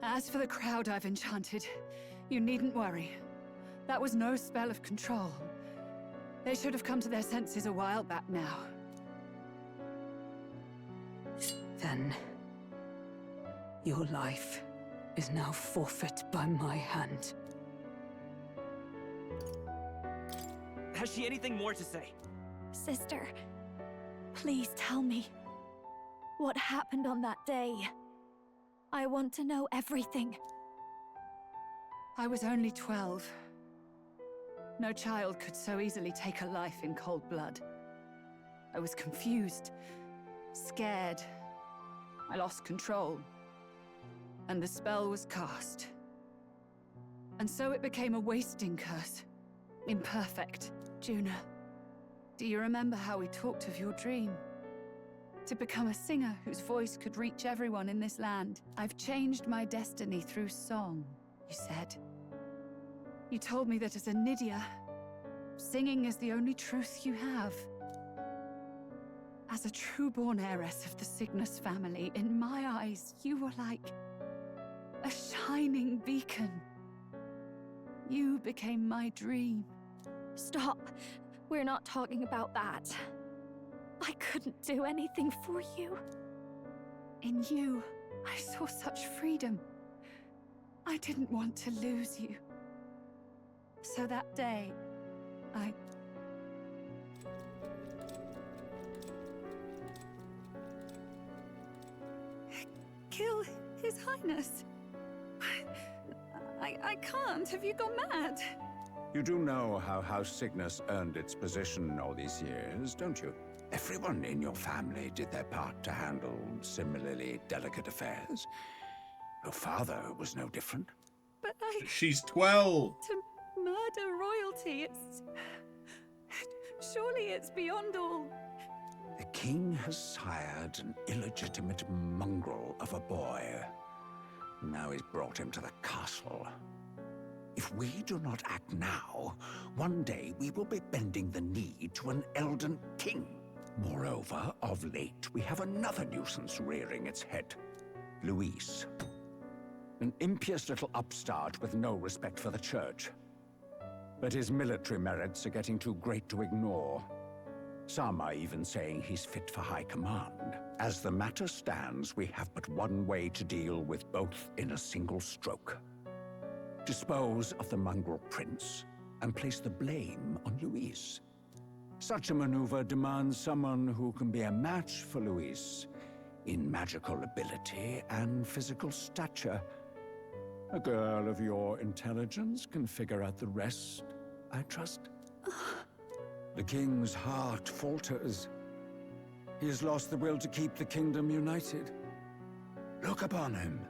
As for the crowd I've enchanted, you needn't worry. That was no spell of control. They should have come to their senses a while back now. Then, your life is now forfeit by my hand. Has she anything more to say? Sister, please tell me. What happened on that day? I want to know everything. I was only 12. No child could so easily take a life in cold blood. I was confused, scared. I lost control. And the spell was cast. And so it became a wasting curse. Imperfect. Juna, do you remember how we talked of your dream? To become a singer whose voice could reach everyone in this land. I've changed my destiny through song, you said. You told me that as a Nydia, singing is the only truth you have. As a true-born heiress of the Cygnus family, in my eyes, you were like a shining beacon. You became my dream. Stop. We're not talking about that. I couldn't do anything for you. In you, I saw such freedom. I didn't want to lose you. So that day, I... kill His Highness. I can't. Have you gone mad? You do know how House Cygnus earned its position all these years, don't you? Everyone in your family did their part to handle similarly delicate affairs. Your father was no different. But She's 12! To murder royalty, surely it's beyond all... The king has sired an illegitimate mongrel of a boy. Now he's brought him to the castle. If we do not act now, one day we will be bending the knee to an Elden king. Moreover, of late, we have another nuisance rearing its head. Luis. An impious little upstart with no respect for the church. But his military merits are getting too great to ignore. Some are even saying he's fit for high command. As the matter stands, we have but one way to deal with both in a single stroke. Dispose of the mongrel prince and place the blame on Luis. Such a maneuver demands someone who can be a match for Luis in magical ability and physical stature. A girl of your intelligence can figure out the rest, I trust. The king's heart falters. He has lost the will to keep the kingdom united. Look upon him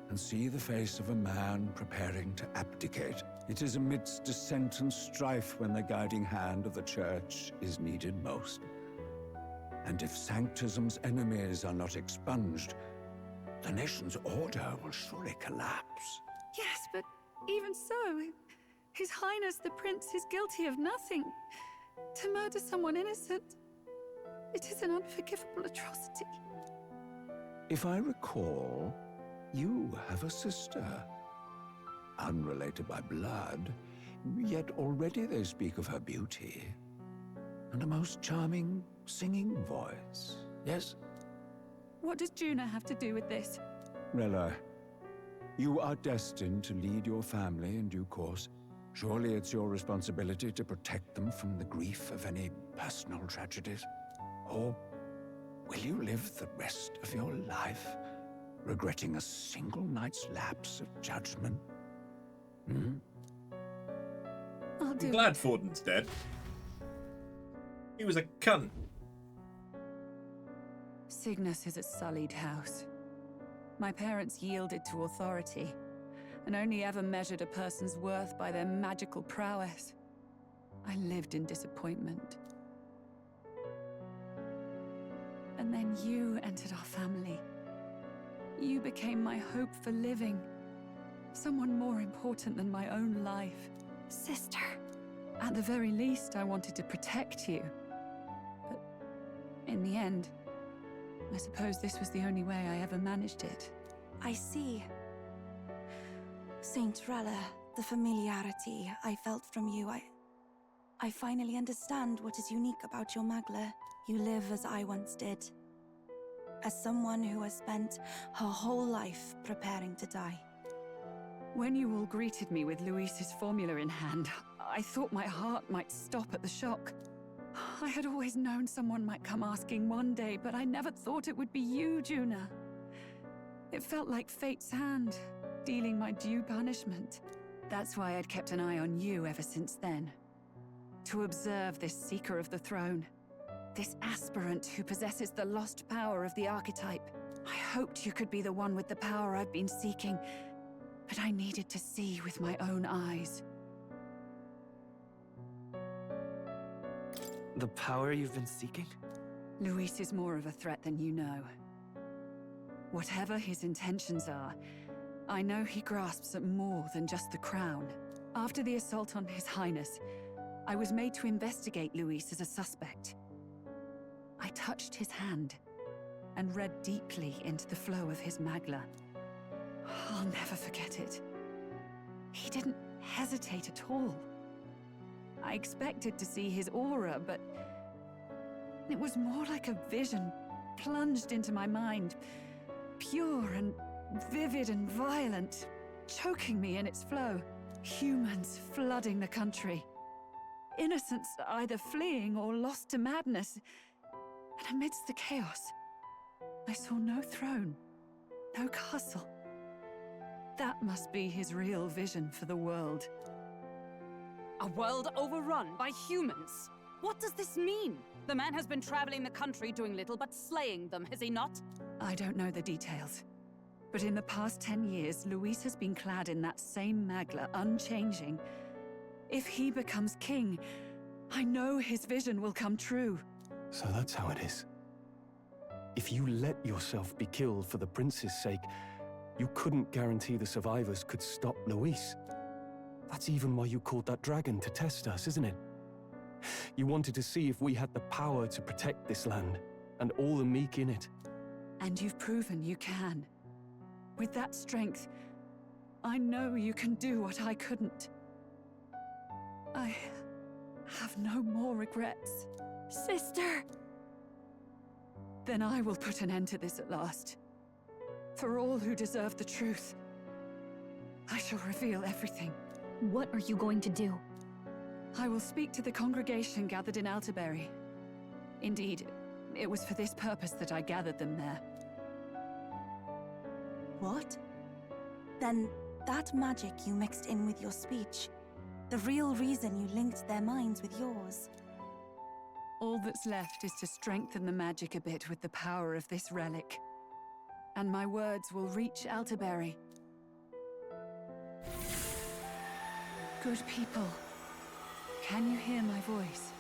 and see the face of a man preparing to abdicate. It is amidst dissent and strife when the guiding hand of the church is needed most. And if Sanctism's enemies are not expunged, the nation's order will surely collapse. Yes, but even so, His Highness the Prince is guilty of nothing. To murder someone innocent, it is an unforgivable atrocity. If I recall, you have a sister. Unrelated by blood, yet already they speak of her beauty. And a most charming singing voice, yes? What does Juna have to do with this? Rella, you are destined to lead your family in due course. Surely it's your responsibility to protect them from the grief of any personal tragedies. Or will you live the rest of your life regretting a single night's lapse of judgment? I'll do I'm glad Forden's dead. He was a cunt. Cygnus is a sullied house. My parents yielded to authority, and only ever measured a person's worth by their magical prowess. I lived in disappointment. And then you entered our family. You became my hope for living. Someone more important than my own life. Sister. At the very least, I wanted to protect you. But in the end, I suppose this was the only way I ever managed it. I see. Saint Rella, the familiarity I felt from you, I finally understand what is unique about your Magla. You live as I once did. As someone who has spent her whole life preparing to die. When you all greeted me with Luis's formula in hand, I thought my heart might stop at the shock. I had always known someone might come asking one day, but I never thought it would be you, Juna. It felt like fate's hand, dealing my due punishment. That's why I'd kept an eye on you ever since then. To observe this seeker of the throne. This aspirant who possesses the lost power of the archetype. I hoped you could be the one with the power I've been seeking, but I needed to see with my own eyes. The power you've been seeking? Luis is more of a threat than you know. Whatever his intentions are, I know he grasps at more than just the crown. After the assault on His Highness, I was made to investigate Luis as a suspect. I touched his hand and read deeply into the flow of his Magla. I'll never forget it. He didn't hesitate at all. I expected to see his aura, but it was more like a vision plunged into my mind. Pure and vivid and violent, choking me in its flow. Humans flooding the country. Innocents either fleeing or lost to madness. And amidst the chaos, I saw no throne, No castle. That must be his real vision for the world. A world overrun by humans? What does this mean? The man has been traveling the country doing little but slaying them, has he not? I don't know the details. But in the past 10 years, Luis has been clad in that same magla, unchanging. If he becomes king, I know his vision will come true. So that's how it is. If you let yourself be killed for the prince's sake, you couldn't guarantee the survivors could stop Luis. That's even why you called that dragon to test us, isn't it? You wanted to see if we had the power to protect this land, and all the meek in it. And you've proven you can. With that strength, I know you can do what I couldn't. I have no more regrets. Sister! Then I will put an end to this at last. For all who deserve the truth, I shall reveal everything. What are you going to do? I will speak to the congregation gathered in Altaberry. Indeed, it was for this purpose that I gathered them there. What? Then that magic you mixed in with your speech, the real reason you linked their minds with yours. All that's left is to strengthen the magic a bit with the power of this relic. And my words will reach Altaberry. Good people, can you hear my voice?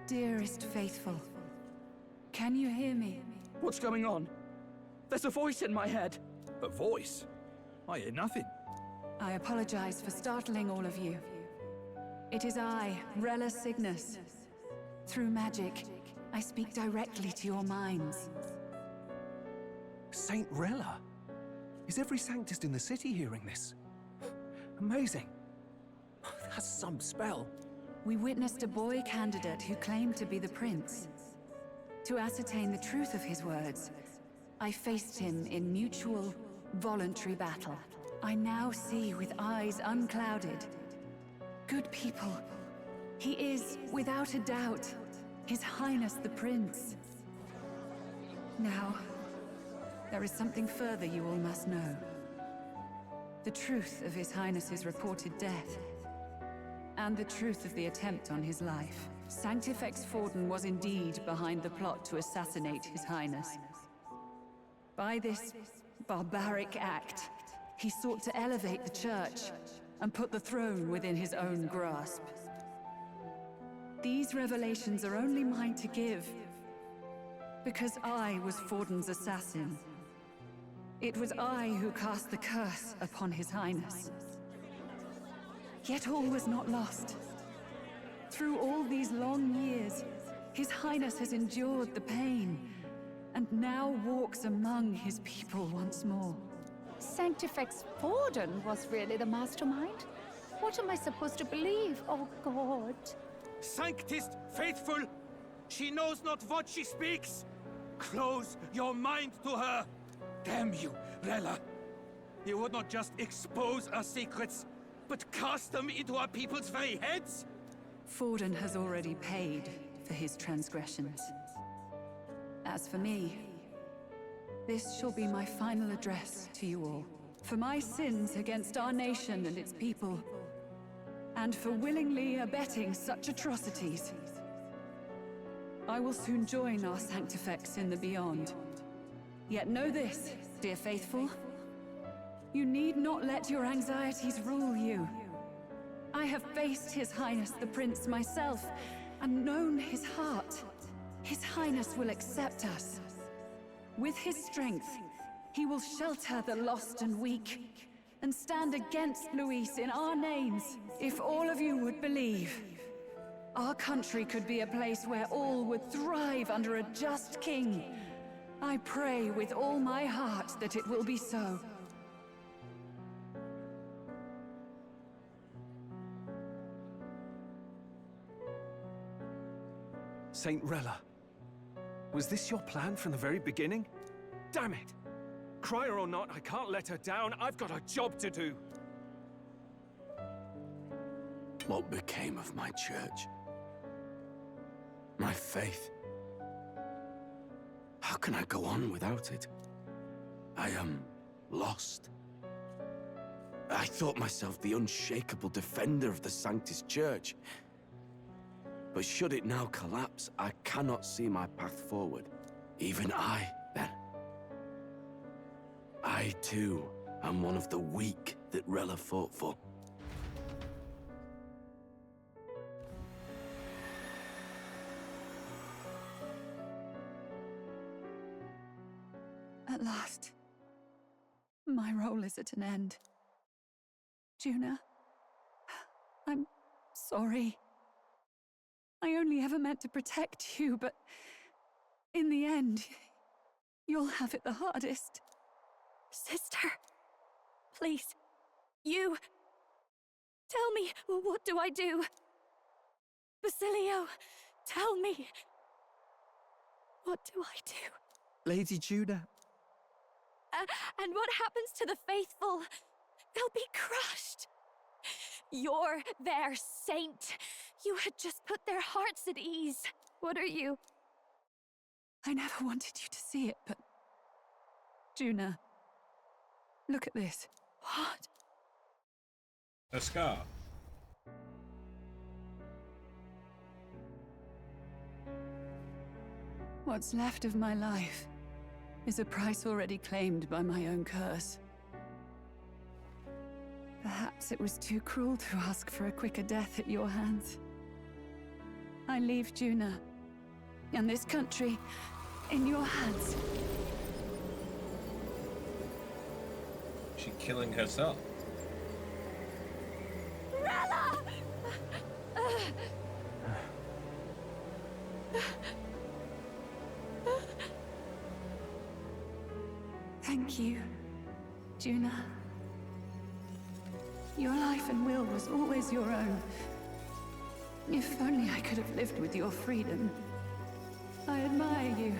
Dearest faithful, can you hear me? What's going on? There's a voice in my head. A voice? I hear nothing. I apologize for startling all of you. It is I, Rella Cygnus. Through magic, I speak directly to your minds. Saint Rella? Is every Sanctist in the city hearing this? Amazing. That's some spell. We witnessed a boy candidate who claimed to be the prince. To ascertain the truth of his words, I faced him in mutual, voluntary battle. I now see with eyes unclouded. Good people, he is, without a doubt, His Highness the Prince. Now, there is something further you all must know. The truth of His Highness's reported death, and the truth of the attempt on his life. Sanctifex Forden was indeed behind the plot to assassinate His Highness. By this barbaric act, he sought to elevate the Church and put the throne within his own grasp. These revelations are only mine to give, because I was Forden's assassin. It was I who cast the curse upon His Highness. Yet all was not lost. Through all these long years, His Highness has endured the pain, and now walks among his people once more. Sanctifex Forden was really the mastermind? What am I supposed to believe? Oh, God. Sanctist faithful! She knows not what she speaks! Close your mind to her! Damn you, Rella! You would not just expose our secrets, but cast them into our people's very heads? Forden has already paid for his transgressions. As for me, this shall be my final address to you all. For my sins against our nation and its people, and for willingly abetting such atrocities. I will soon join our Sanctifex in the beyond. Yet know this, dear faithful. You need not let your anxieties rule you. I have faced His Highness the Prince myself, and known his heart. His Highness will accept us. With his strength, he will shelter the lost and weak, and stand against Luis in our names. If all of you would believe, our country could be a place where all would thrive under a just king. I pray with all my heart that it will be so. Saint Rella, was this your plan from the very beginning? Damn it! Crier or not, I can't let her down. I've got a job to do. What became of my church? My faith? How can I go on without it? I am lost. I thought myself the unshakable defender of the Sanctus Church. But should it now collapse, I cannot see my path forward. Even I, then. I, too, am one of the weak that Rella fought for. At last, my role is at an end. Juna, I'm sorry. I only ever meant to protect you, but in the end, you'll have it the hardest. Sister, please, you... Tell me, what do I do? Basilio, tell me. What do I do? Lady Juna. And what happens to the faithful? They'll be crushed. You're their saint. You had just put their hearts at ease. What are you? I never wanted you to see it, but... Juna, look at this. What? A scar. What's left of my life is a price already claimed by my own curse. Perhaps it was too cruel to ask for a quicker death at your hands. I leave Juna and this country in your hands. She killing herself. Rella! Thank you, Juna. Your life and will was always your own. If only I could have lived with your freedom. I admire you.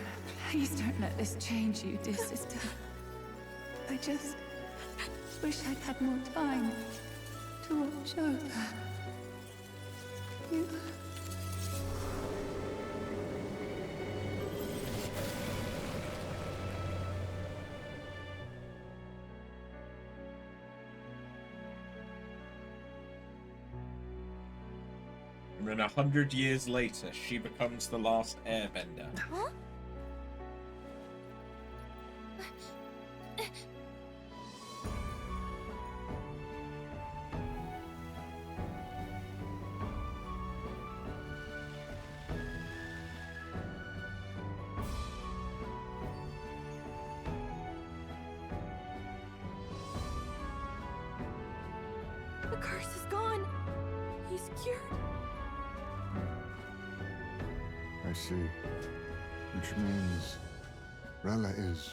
Please don't let this change you, dear sister. I just wish I'd had more time to watch over you. And then 100 years later, she becomes the last airbender. Huh? The curse is gone. He's cured. I see. Which means Rella is...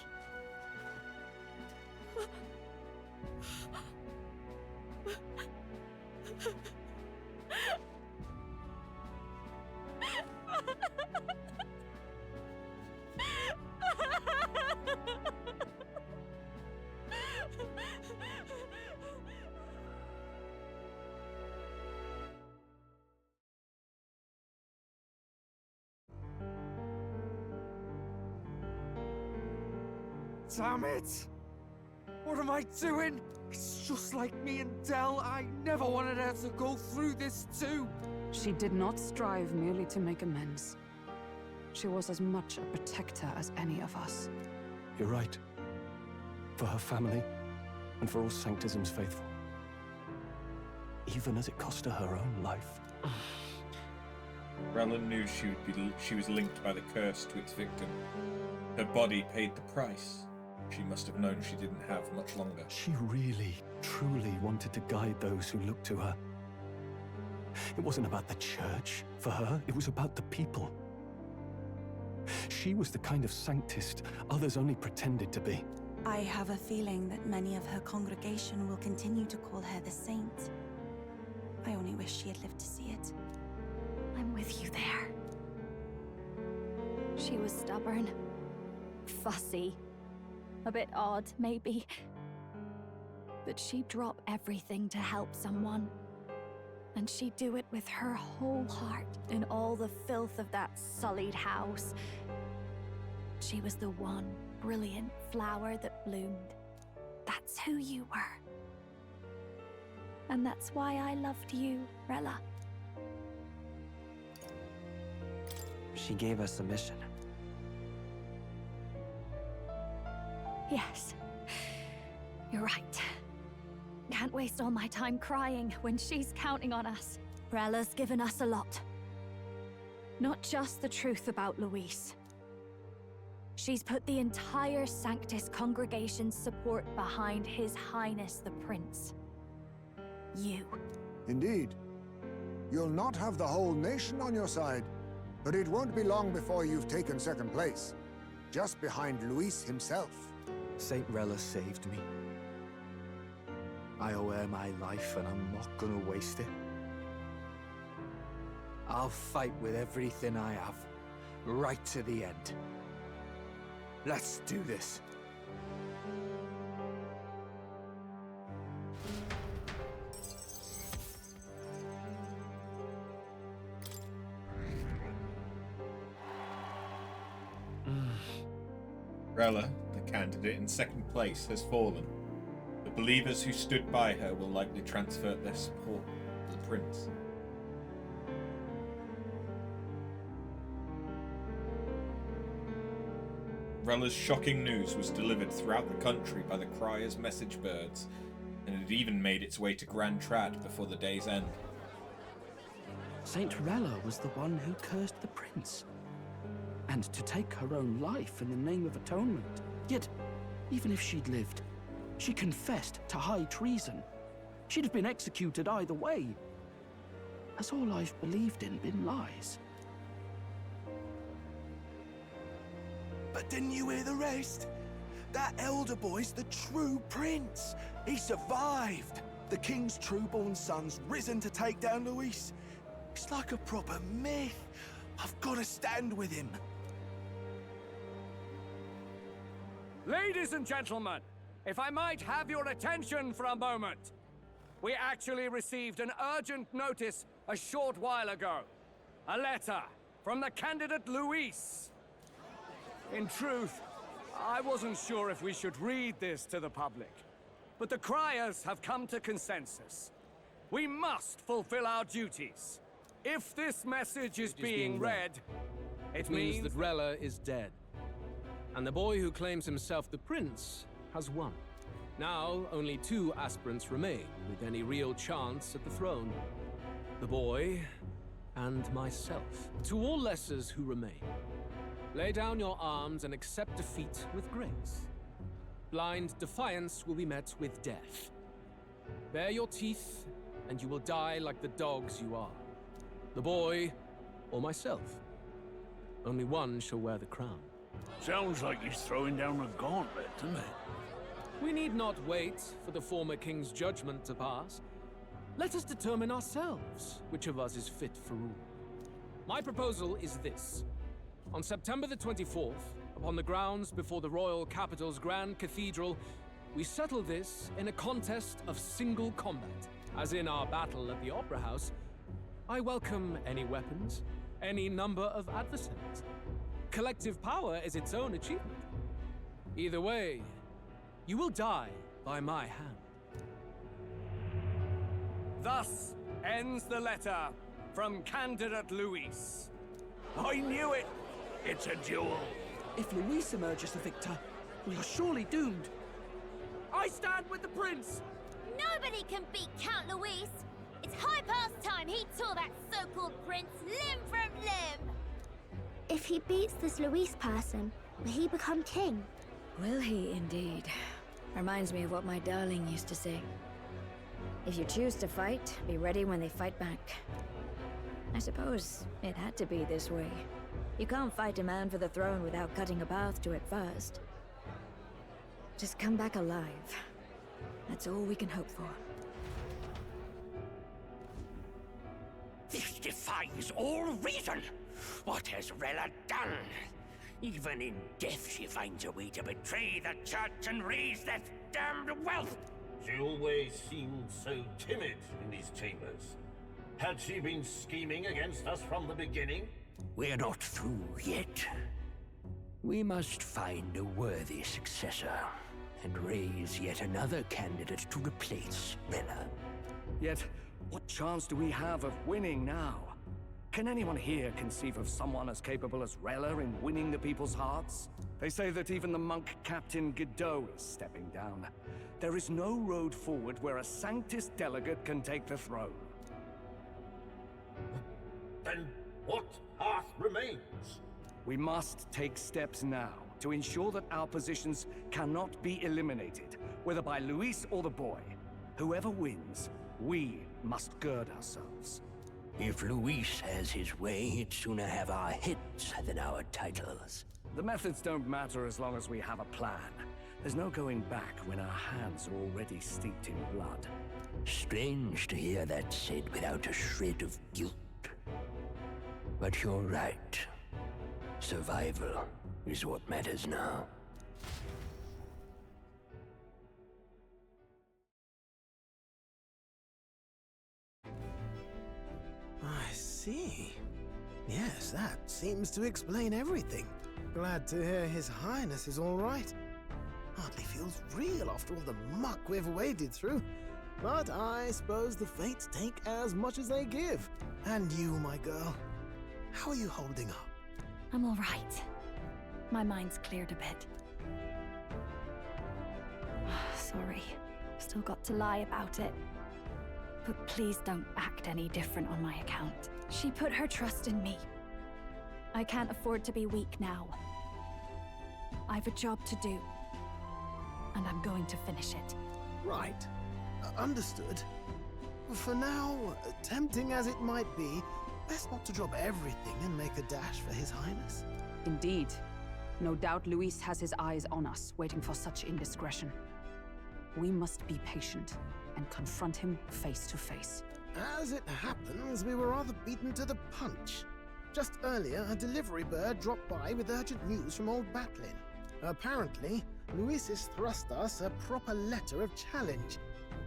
Damn it! What am I doing? It's just like me and Del. I never wanted her to go through this too. She did not strive merely to make amends. She was as much a protector as any of us. You're right. For her family, and for all Sanctism's faithful. Even as it cost her her own life. Rella knew she was linked by the curse to its victim. Her body paid the price. She must have known she didn't have much longer. She really, truly wanted to guide those who looked to her. It wasn't about the church, for her. It was about the people. She was the kind of sanctist others only pretended to be. I have a feeling that many of her congregation will continue to call her the saint. I only wish she had lived to see it. I'm with you there. She was stubborn, fussy, a bit odd, maybe. But she'd drop everything to help someone. And she'd do it with her whole heart in all the filth of that sullied house. She was the one brilliant flower that bloomed. That's who you were. And that's why I loved you, Rella. She gave us a mission. Yes. You're right. Can't waste all my time crying when she's counting on us. Rella's given us a lot. Not just the truth about Luis. She's put the entire Sanctus congregation's support behind His Highness the Prince. You. Indeed. You'll not have the whole nation on your side, but it won't be long before you've taken second place, just behind Luis himself. Saint Rella saved me. I owe her my life, and I'm not gonna waste it. I'll fight with everything I have, right to the end. Let's do this. Rella, the candidate in second place, has fallen. The believers who stood by her will likely transfer their support to the prince. Rella's shocking news was delivered throughout the country by the crier's message birds, and it even made its way to Grand Trad before the day's end. Saint Rella was the one who cursed the prince. And to take her own life in the name of atonement. Yet, even if she'd lived, she confessed to high treason. She'd have been executed either way. Has all I've believed in been lies? But didn't you hear the rest? That Elder boy's the true prince. He survived. The king's true-born son's risen to take down Luis. It's like a proper myth. I've got to stand with him. Ladies and gentlemen, if I might have your attention for a moment. We actually received an urgent notice a short while ago. A letter from the candidate Luis. In truth, I wasn't sure if we should read this to the public, but the criers have come to consensus. We must fulfill our duties. If this message is being read, it means that Rella is dead. And the boy who claims himself the prince has won. Now, only 2 aspirants remain with any real chance at the throne. The boy and myself. To all lessers who remain, lay down your arms and accept defeat with grace. Blind defiance will be met with death. Bare your teeth, and you will die like the dogs you are. The boy, or myself. Only one shall wear the crown. Sounds like he's throwing down a gauntlet, doesn't it? We need not wait for the former king's judgment to pass. Let us determine ourselves which of us is fit for rule. My proposal is this. On September the 24th, upon the grounds before the royal capital's Grand Cathedral, we settle this in a contest of single combat. As in our battle at the Opera House, I welcome any weapons, any number of adversaries. Collective power is its own achievement. Either way, you will die by my hand. Thus ends the letter from candidate Luis. I knew it! It's a duel. If Luis emerges the victor, we are surely doomed. I stand with the prince! Nobody can beat Count Luis! It's high past time he tore that so-called prince limb from limb! If he beats this Luis person, will he become king? Will he indeed? Reminds me of what my darling used to say. If you choose to fight, be ready when they fight back. I suppose it had to be this way. You can't fight a man for the throne without cutting a path to it first. Just come back alive. That's all we can hope for. This defies all reason. What has Rella done? Even in death she finds a way to betray the church and raise that damned wealth. She always seemed so timid in these chambers. Had she been scheming against us from the beginning? We're not through yet. We must find a worthy successor and raise yet another candidate to replace Rella. Yet, what chance do we have of winning now? Can anyone here conceive of someone as capable as Rella in winning the people's hearts? They say that even the monk Captain Godot is stepping down. There is no road forward where a Sanctus delegate can take the throne. Then what path remains? We must take steps now to ensure that our positions cannot be eliminated, whether by Luis or the boy. Whoever wins, we must gird ourselves. If Luis has his way, he'd sooner have our heads than our titles. The methods don't matter as long as we have a plan. There's no going back when our hands are already steeped in blood. Strange to hear that said without a shred of guilt. But you're right. Survival is what matters now. I see. Yes, that seems to explain everything. Glad to hear His Highness is all right. Hardly feels real after all the muck we've waded through. But I suppose the fates take as much as they give. And you, my girl, how are you holding up? I'm all right. My mind's cleared a bit. Sorry. Still got to lie about it. But please don't act any different on my account. She put her trust in me. I can't afford to be weak now. I've a job to do. And I'm going to finish it. Right. Understood. For now, tempting as it might be, best not to drop everything and make a dash for His Highness. Indeed. No doubt Luis has his eyes on us, waiting for such indiscretion. We must be patient and confront him face to face. As it happens, we were rather beaten to the punch. Just earlier, a delivery bird dropped by with urgent news from old Batlin. Apparently, Luis has thrust us a proper letter of challenge.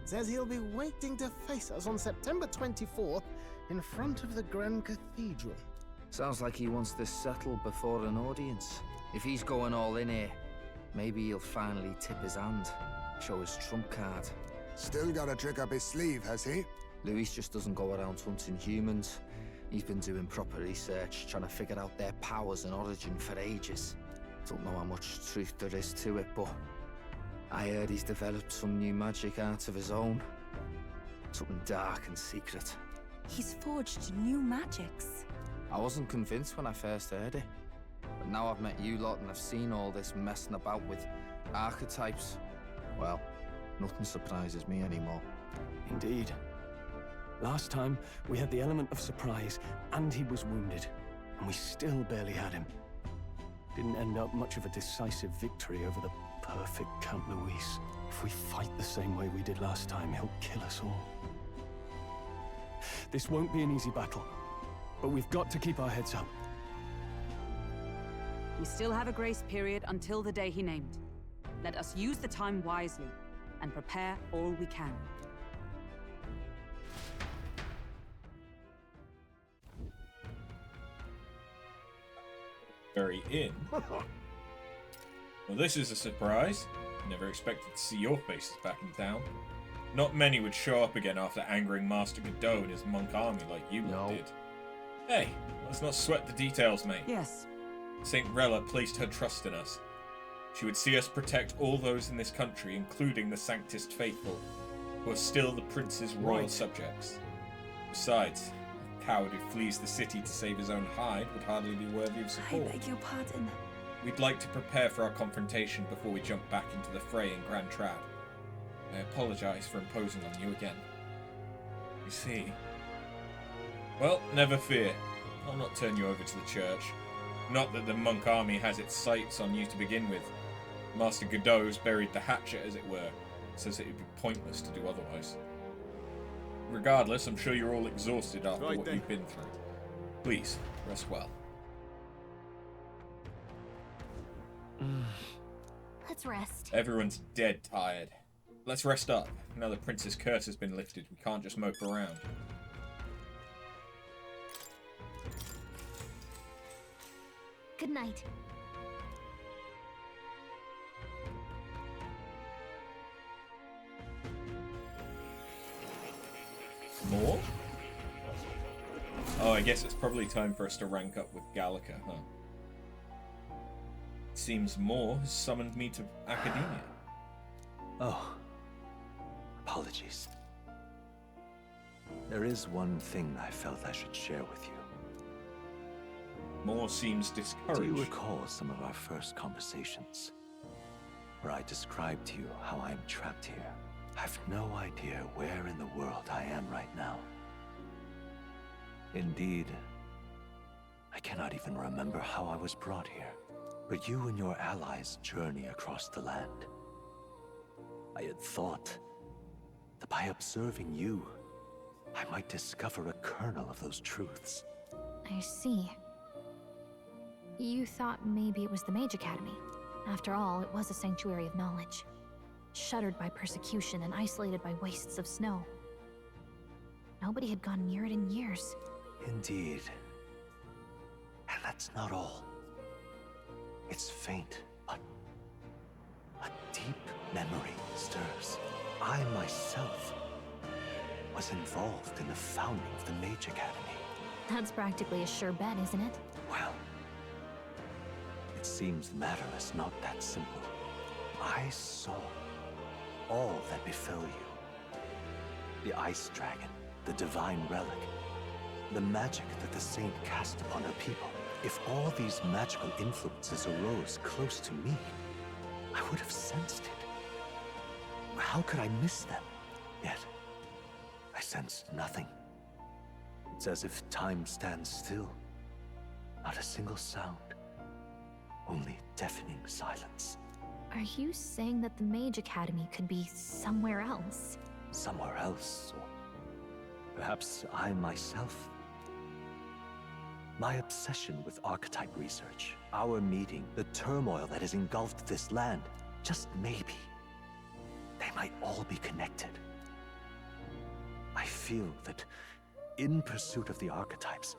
Says he'll be waiting to face us on September 24th in front of the Grand Cathedral. Sounds like he wants this settled before an audience. If he's going all in here, maybe he'll finally tip his hand, show his trump card. Still got a trick up his sleeve, has he? Luis just doesn't go around hunting humans. He's been doing proper research, trying to figure out their powers and origin for ages. Don't know how much truth there is to it, but I heard he's developed some new magic art of his own. Something dark and secret. He's forged new magics. I wasn't convinced when I first heard it. But now I've met you lot and I've seen all this messing about with archetypes. Well, nothing surprises me anymore. Indeed. Last time, we had the element of surprise, and he was wounded. And we still barely had him. Didn't end up much of a decisive victory over the perfect Count Luis. If we fight the same way we did last time, he'll kill us all. This won't be an easy battle, but we've got to keep our heads up. We still have a grace period until the day he named. Let us use the time wisely and prepare all we can. Very in. Well, this is a surprise. Never expected to see your faces back in town. Not many would show up again after angering Master Godot and his monk army like you lot did. Hey, let's not sweat the details, mate. Yes. Saint Rella placed her trust in us. She would see us protect all those in this country, including the Sanctus faithful, who are still the prince's royal subjects. Besides, a coward who flees the city to save his own hide would hardly be worthy of support. I beg your pardon. We'd like to prepare for our confrontation before we jump back into the fray in Grand Trad. I apologize for imposing on you again. You see... Well, never fear. I'll not turn you over to the church. Not that the monk army has its sights on you to begin with. Master Godot's buried the hatchet, as it were. Says it would be pointless to do otherwise. Regardless, I'm sure you're all exhausted after what you've been through. Please, rest well. Let's rest. Everyone's dead tired. Let's rest up. Now the prince's curse has been lifted, we can't just mope around. Good night. More? Oh, I guess it's probably time for us to rank up with Gallica, huh? Seems Moore has summoned me to Academia. Oh. Apologies. There is one thing I felt I should share with you. Moore seems discouraged. Do you recall some of our first conversations? Where I described to you how I am trapped here? I've no idea where in the world I am right now. Indeed, I cannot even remember how I was brought here. But you and your allies journey across the land. I had thought that by observing you, I might discover a kernel of those truths. I see. You thought maybe it was the Mage Academy. After all, it was a sanctuary of knowledge. Shuttered by persecution and isolated by wastes of snow. Nobody had gone near it in years. Indeed. And that's not all. It's faint, but a deep memory stirs. I myself was involved in the founding of the Mage Academy. That's practically a sure bet, isn't it? Well, it seems the matter is not that simple. I saw all that befell you. The Ice Dragon, the Divine Relic, the magic that the Saint cast upon her people. If all these magical influences arose close to me, I would have sensed it. How could I miss them? Yet, I sensed nothing. It's as if time stands still. Not a single sound. Only deafening silence. Are you saying that the Mage Academy could be somewhere else? Somewhere else, or perhaps I myself? My obsession with archetype research, our meeting, the turmoil that has engulfed this land, just maybe, they might all be connected. I feel that in pursuit of the archetypes,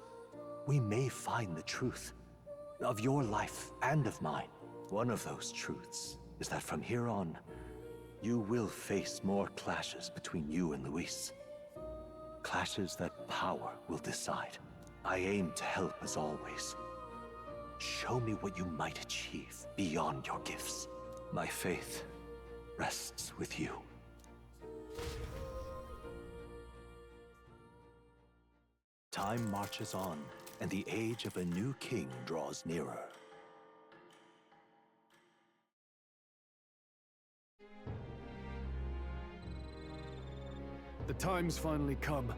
we may find the truth of your life and of mine. One of those truths is that from here on, you will face more clashes between you and Luis. Clashes that power will decide. I aim to help as always. Show me what you might achieve beyond your gifts. My faith rests with you. Time marches on, and the age of a new king draws nearer. The time's finally come.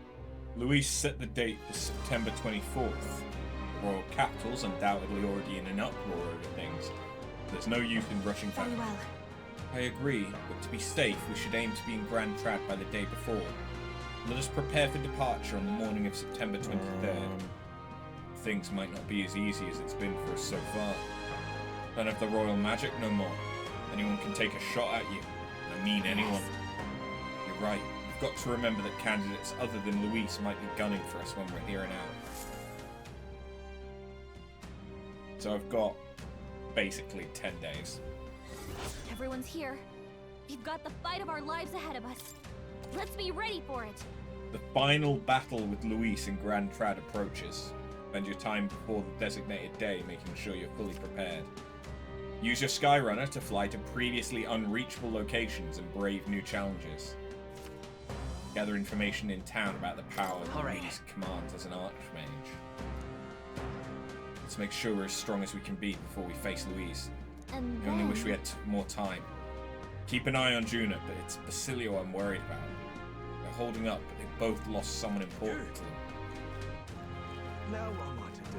Luis set the date for September 24th. The royal capital's undoubtedly already in an uproar over things. There's no use in rushing back. Very well. I agree, but to be safe, we should aim to be in Grand Trad by the day before. Let us prepare for departure on the morning of September 23rd. Things might not be as easy as it's been for us so far. Don't have the royal magic no more. Anyone can take a shot at you. I mean anyone. You're right. We've got to remember that candidates other than Luis might be gunning for us when we're here and out. So I've got basically 10 days. Everyone's here. We've got the fight of our lives ahead of us. Let's be ready for it. The final battle with Luis in Grand Trad approaches. Spend your time before the designated day making sure you're fully prepared. Use your Skyrunner to fly to previously unreachable locations and brave new challenges. Gather information in town about the power that Luis commands as an archmage. Let's make sure we're as strong as we can be before we face Luis. And I only wish we had more time. Keep an eye on Juna, but it's Basilio I'm worried about. They're holding up, but they both lost someone important to them. Now what am I to do?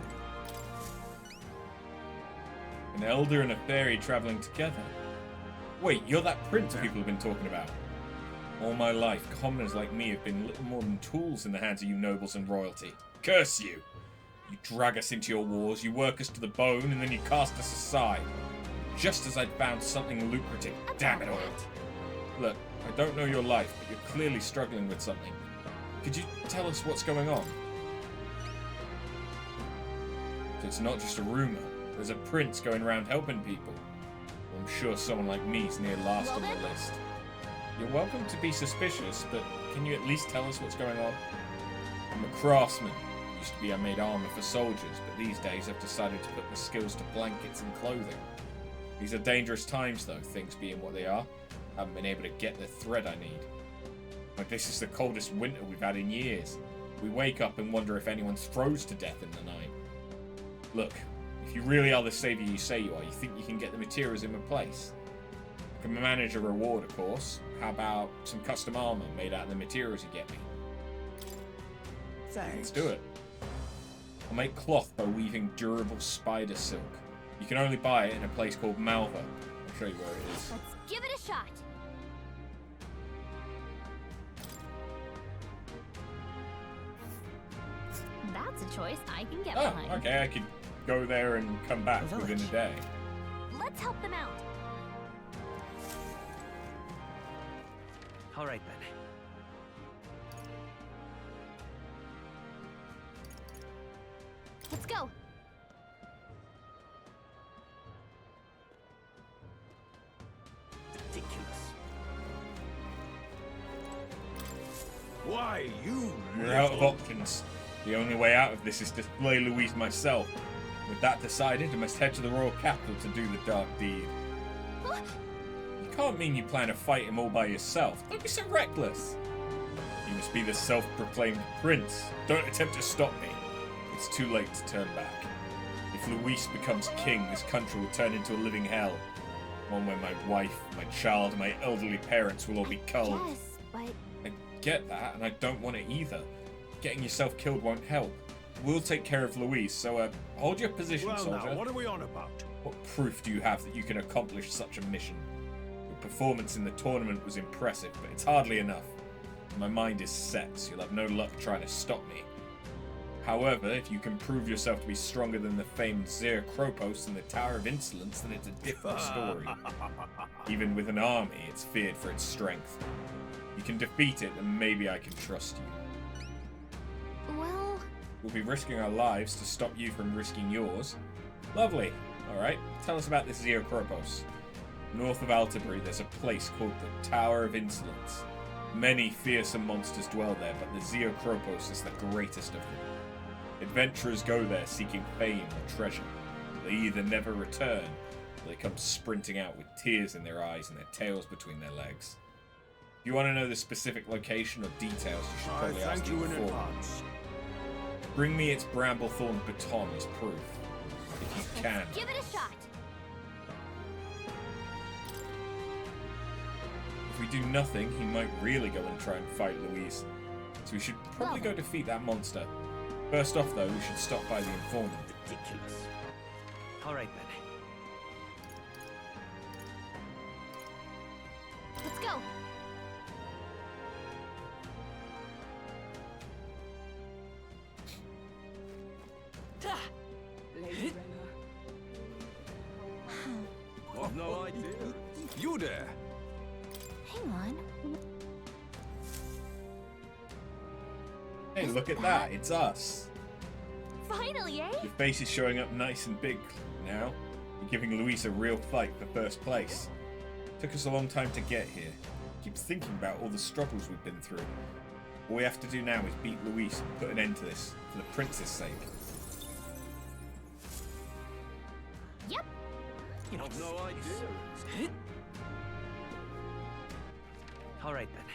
An elder and a fairy traveling together. Wait, you're that prince people have been talking about. All my life, commoners like me have been little more than tools in the hands of you nobles and royalty. Curse you! You drag us into your wars, you work us to the bone, and then you cast us aside. just as I'd found something lucrative. Damn it all. Look, I don't know your life, but you're clearly struggling with something. Could you tell us what's going on? So it's not just a rumor. There's a prince going around helping people. I'm sure someone like me's near last on the list. You're welcome to be suspicious, but can you at least tell us what's going on? I'm a craftsman. Used to be I made armor for soldiers, but these days I've decided to put my skills to blankets and clothing. These are dangerous times though, things being what they are. I haven't been able to get the thread I need. Like, this is the coldest winter we've had in years. We wake up and wonder if anyone's froze to death in the night. Look, if you really are the savior you say you are, you think you can get the materials in my place? I can manage a reward, of course. How about some custom armor made out of the materials you get me? Thanks. Let's do it. I'll make cloth by weaving durable spider silk. You can only buy it in a place called Malva. I'll show you where it is. Let's give it a shot. That's a choice I can get behind. Oh, okay, I could go there and come back within a day. Let's help them out. All right, then. Let's go. Ridiculous. Why, you We're out of options. The only way out of this is to slay Louise myself. With that decided, I must head to the royal capital to do the dark deed. You can't mean you plan to fight him all by yourself. Don't be so reckless. You must be the self-proclaimed prince. Don't attempt to stop me. It's too late to turn back. If Luis becomes king, this country will turn into a living hell. One where my wife, my child, and my elderly parents will all be culled. Yes, but... I get that, and I don't want it either. Getting yourself killed won't help. We'll take care of Louise, so hold your position, well, soldier. now, what are we on about? What proof do you have that you can accomplish such a mission? Your performance in the tournament was impressive, but it's hardly enough. My mind is set, so you'll have no luck trying to stop me. However, if you can prove yourself to be stronger than the famed Zir Kropos in the Tower of Insolence, then it's a different story. Even with an army, it's feared for its strength. You can defeat it, and maybe I can trust you. Well... We'll be risking our lives to stop you from risking yours. Lovely. Alright, tell us about this Zir Kropos. North of Altabury, there's a place called the Tower of Insolence. Many fearsome monsters dwell there, but the Zir Kropos is the greatest of them. Adventurers go there seeking fame or treasure. They either never return, or they come sprinting out with tears in their eyes and their tails between their legs. If you want to know the specific location or details, you should probably ask you the in informant. advance. Bring me its bramble-thorn baton as proof, if you can. Give it a shot. If we do nothing, he might really go and try and fight Louise. So we should probably go defeat that monster. First off, though, we should stop by the informant. Ridiculous. All right, then. Let's go. I've no idea. You there? Hang on. Hey, look at that. It's us. Finally, eh? Your face is showing up nice and big now. You're giving Luis a real fight for first place. Took us a long time to get here. Keep thinking about all the struggles we've been through. All we have to do now is beat Luis and put an end to this, for the prince's sake. Yep. I've no idea. All right, then.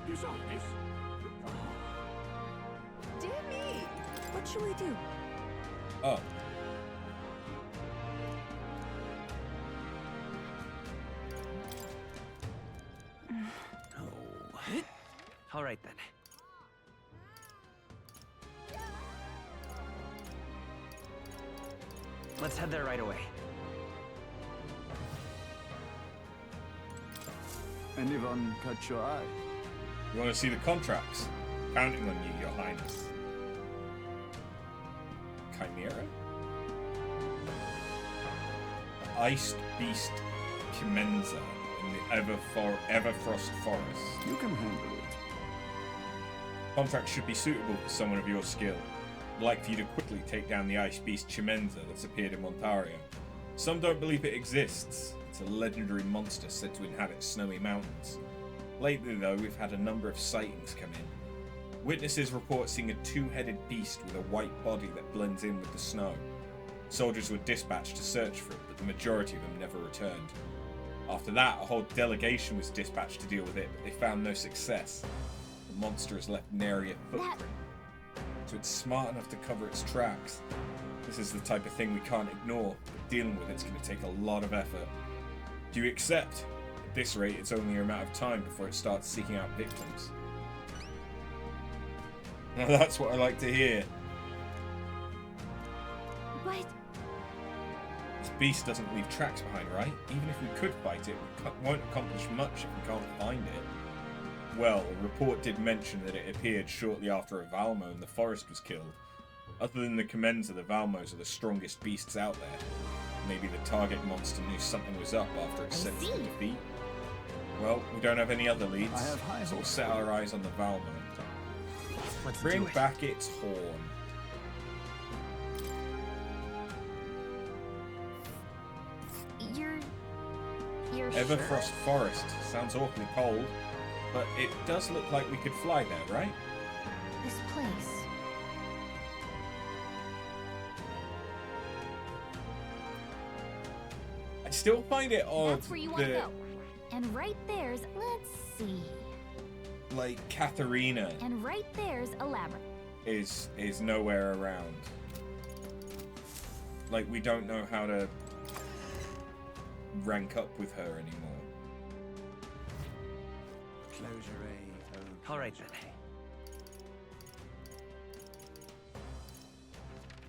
He's on this. Dear me! What should we do? Oh. All right, then. Let's head there right away. Anyone catch your eye? You want to see the contracts? Counting on you, Your Highness. Chimera? Ice Beast Chimenza in the Everfrost Forest. You can handle it. Contract should be suitable for someone of your skill. I'd like for you to quickly take down the Ice Beast Chimenza that's appeared in Montario. Some don't believe it exists. It's a legendary monster said to inhabit snowy mountains. Lately, though, we've had a number of sightings come in. Witnesses report seeing a two-headed beast with a white body that blends in with the snow. Soldiers were dispatched to search for it, but the majority of them never returned. After that, a whole delegation was dispatched to deal with it, but they found no success. The monster has left nary a footprint, so it's smart enough to cover its tracks. This is the type of thing we can't ignore, but dealing with it's going to take a lot of effort. Do you accept? At this rate, it's only a matter of time before it starts seeking out victims. Now that's what I like to hear. But this beast doesn't leave tracks behind, right? Even if we could fight it, we won't accomplish much if we can't find it. Well, a report did mention that it appeared shortly after a Valmo in the forest was killed. Other than the Chimenza, the Valmos are the strongest beasts out there. Maybe the target monster knew something was up after it sensed the defeat. Well, we don't have any other leads, so we'll set our eyes on the Valmo. Bring back its horn. you're Everfrost sure? Forest. Sounds awfully cold, but it does look like we could fly there, right? This place. I still find it odd That's where you want to that, go. And right there's, let's see. like, Katharina And right there's a labyrinth. is nowhere around. Like, we don't know how to rank up with her anymore. Close your eyes. All right then.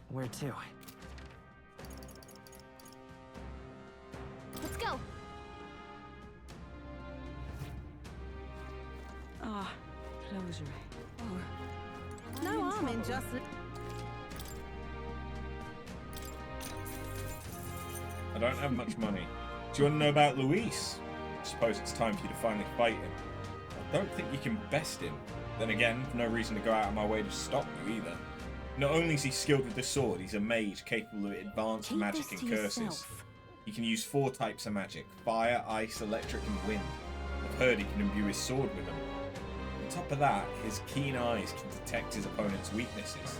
Where to? Let's go. Ah, close your eyes. Oh. No harm in just. I don't have much money. Do you want to know about Luis? I suppose it's time for you to finally fight him. I don't think you can best him. Then again, no reason to go out of my way to stop you either. Not only is he skilled with the sword, he's a mage capable of advanced Keep magic this and to curses. yourself. He can use 4 types of magic: fire, ice, electric, and wind. I've heard he can imbue his sword with them. On top of that, his keen eyes can detect his opponent's weaknesses.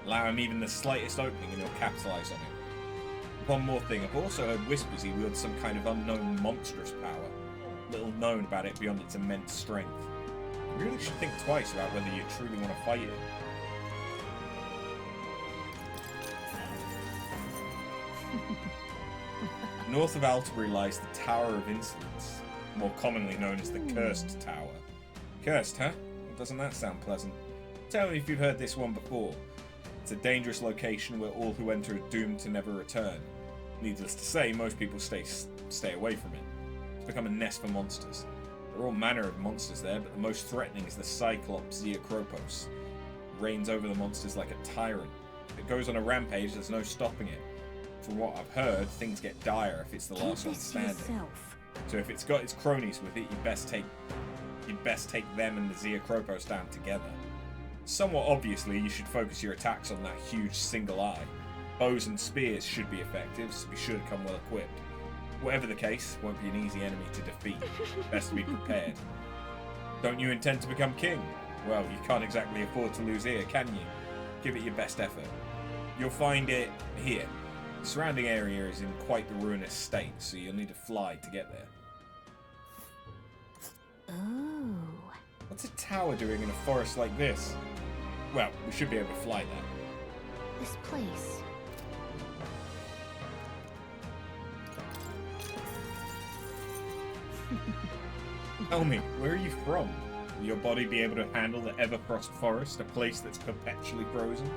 Allow him even the slightest opening and he'll capitalize on it. One more thing, I've also heard whispers he wields some kind of unknown monstrous power. Little known about it beyond its immense strength. You really should think twice about whether you truly want to fight him. North of Altabury lies the Tower of Insolence, more commonly known as the Cursed Tower. Cursed, huh? Well, doesn't that sound pleasant? Tell me if you've heard this one before. It's a dangerous location where all who enter are doomed to never return. Needless to say, most people stay away from it. It's become a nest for monsters. There are all manner of monsters there, but the most threatening is the Cyclops Zeacropos. It reigns over the monsters like a tyrant. If it goes on a rampage, there's no stopping it. From what I've heard, things get dire if it's the last one standing. So if it's got its cronies with it, you'd best take them and the Zeacropos down together. Somewhat obviously, you should focus your attacks on that huge single eye. Bows and spears should be effective, so be sure to come well equipped. Whatever the case, won't be an easy enemy to defeat. Best to be prepared. Don't you intend to become king? Well, you can't exactly afford to lose here, can you? Give it your best effort. You'll find it here. The surrounding area is in quite the ruinous state, so you'll need to fly to get there. Ooh. What's a tower doing in a forest like this? Well, we should be able to fly there. This place. Tell me, where are you from? Will your body be able to handle the Everfrost Forest, a place that's perpetually frozen?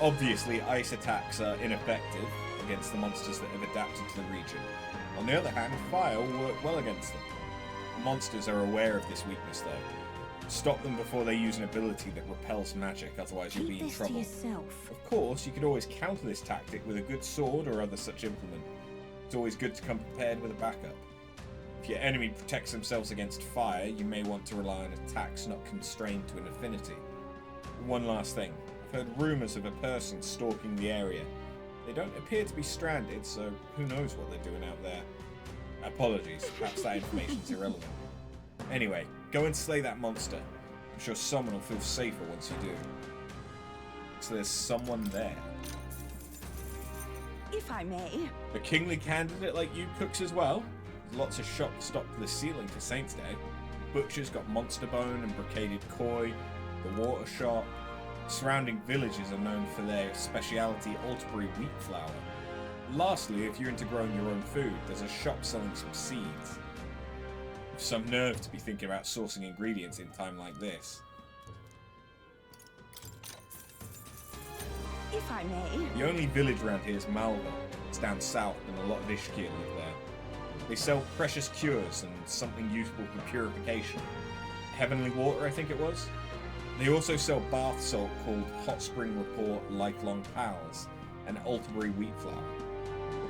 Obviously, ice attacks are ineffective against the monsters that have adapted to the region. On the other hand, fire will work well against them. The monsters are aware of this weakness, though. Stop them before they use an ability that repels magic, otherwise you'll be in trouble. Yourself. Of course, you could always counter this tactic with a good sword or other such implement. It's always good to come prepared with a backup. If your enemy protects themselves against fire, you may want to rely on attacks not constrained to an affinity. One last thing. I've heard rumours of a person stalking the area. They don't appear to be stranded, so who knows what they're doing out there. Apologies, perhaps that information's irrelevant. Anyway, go and slay that monster. I'm sure someone will feel safer once you do. So there's someone there. If I may. A kingly candidate like you cooks as well? There's lots of shops stocked to the ceiling for Saints' Day. Butcher's got monster bone and brocaded koi, the water shop. Surrounding villages are known for their speciality Alterbury wheat flour. Lastly, if you're into growing your own food, there's a shop selling some seeds. With some nerve to be thinking about sourcing ingredients in time like this. If I may. The only village around here is Malva. It's down south and a lot of Ishkir live there. They sell precious cures and something useful for purification. Heavenly water, I think it was. They also sell bath salt called Hot Spring Report Lifelong Pals and Alterbury wheat flour.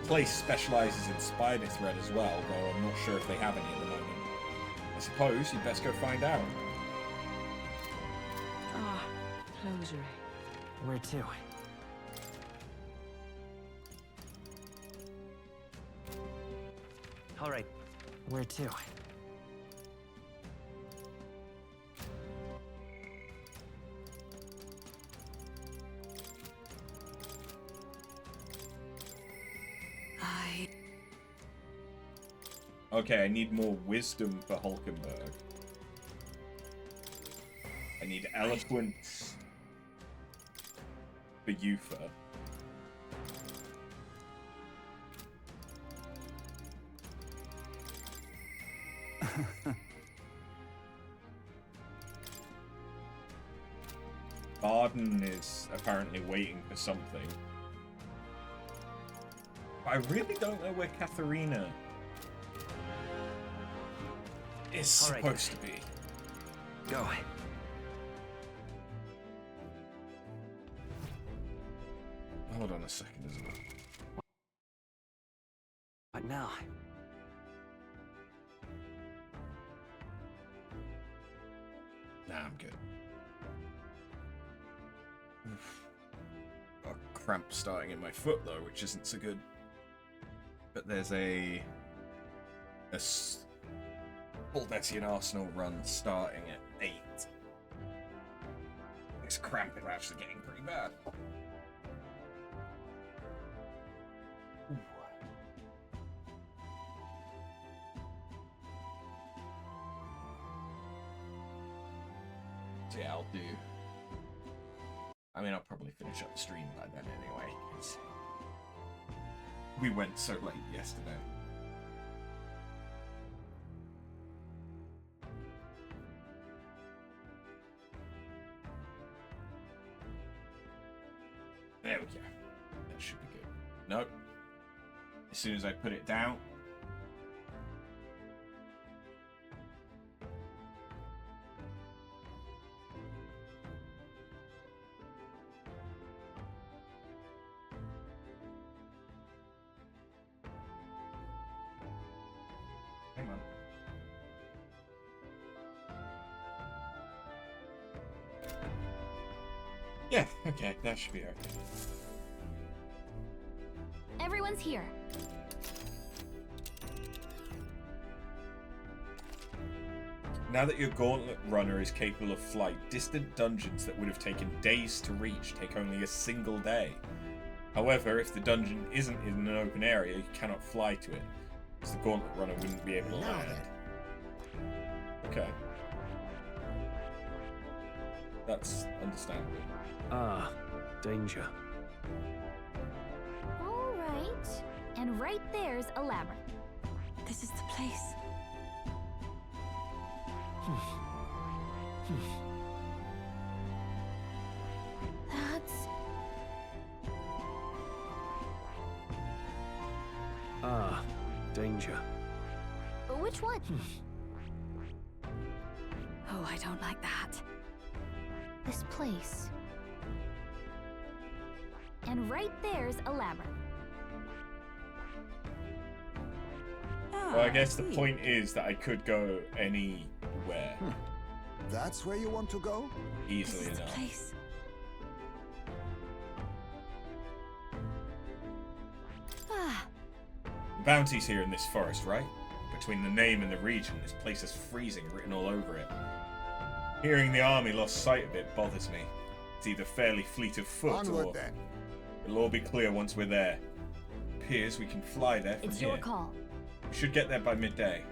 The place specialises in spider thread as well, though I'm not sure if they have any at the moment. I suppose you'd best go find out. Ah, closure. Where to? All right, where to? Okay, I need more wisdom for Hulkenberg. I need eloquence for Yufa. Barden is apparently waiting for something. But I really don't know where Katharina is supposed to be. Go. Hold on a second as well. What now? Nah, I'm good. Got a cramp starting in my foot though, which isn't so good. But there's a Baldessian Arsenal run starting at 8. This cramp is actually getting pretty bad. Ooh. So yeah, I'll do. I mean, I'll probably finish up the stream by then anyway, 'cause we went so late yesterday. There we go. That should be good. Nope. As soon as I put it down. Hang on. Yeah, okay, that should be okay. Everyone's here. Now that your gauntlet runner is capable of flight, distant dungeons that would have taken days to reach take only a single day. However, if the dungeon isn't in an open area, you cannot fly to it, as the gauntlet runner wouldn't be able to land. Okay. That's understandable. Ah, danger. All right. And right there's a labyrinth. This is the place. That's... Ah, danger. Which one? Oh, I don't like that. This place. And right there's a labyrinth. Well, I guess the point is that I could go anywhere. That's where you want to go? Easily enough. Place. Bounties here in this forest, right? Between the name and the region, this place is freezing written all over it. Hearing the army lost sight of it bothers me. It's either fairly fleet of foot Onward, or... then. It'll all be clear once we're there. Appears we can fly there from It's here. your call. We should get there by midday.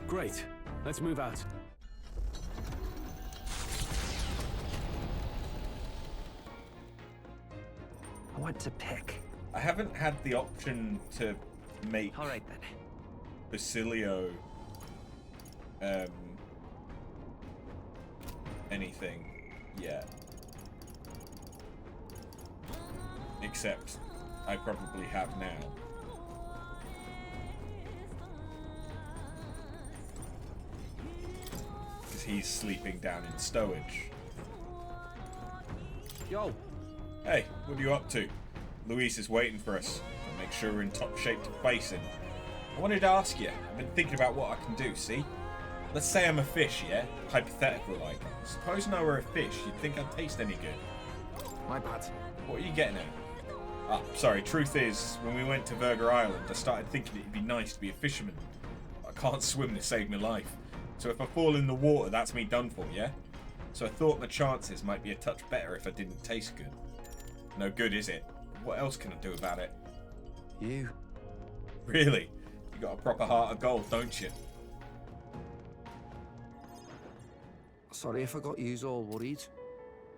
Great. Let's move out. I want to pick. I haven't had the option to make All right then. Basilio anything yet. Except I probably have now. Because he's sleeping down in stowage. Yo! Hey, what are you up to? Luis is waiting for us. I'll make sure we're in top shape to face him. I wanted to ask you, I've been thinking about what I can do, see? Let's say I'm a fish, yeah? Hypothetical like. Supposing I were a fish, you'd think I'd taste any good. My bad. What are you getting at? Ah, sorry, truth is, when we went to Virga Island, I started thinking it'd be nice to be a fisherman. I can't swim to save my life. So if I fall in the water, that's me done for, yeah? So I thought my chances might be a touch better if I didn't taste good. No good, is it? What else can I do about it? You? Really? You got a proper heart of gold, don't you? Sorry if I got yous all worried.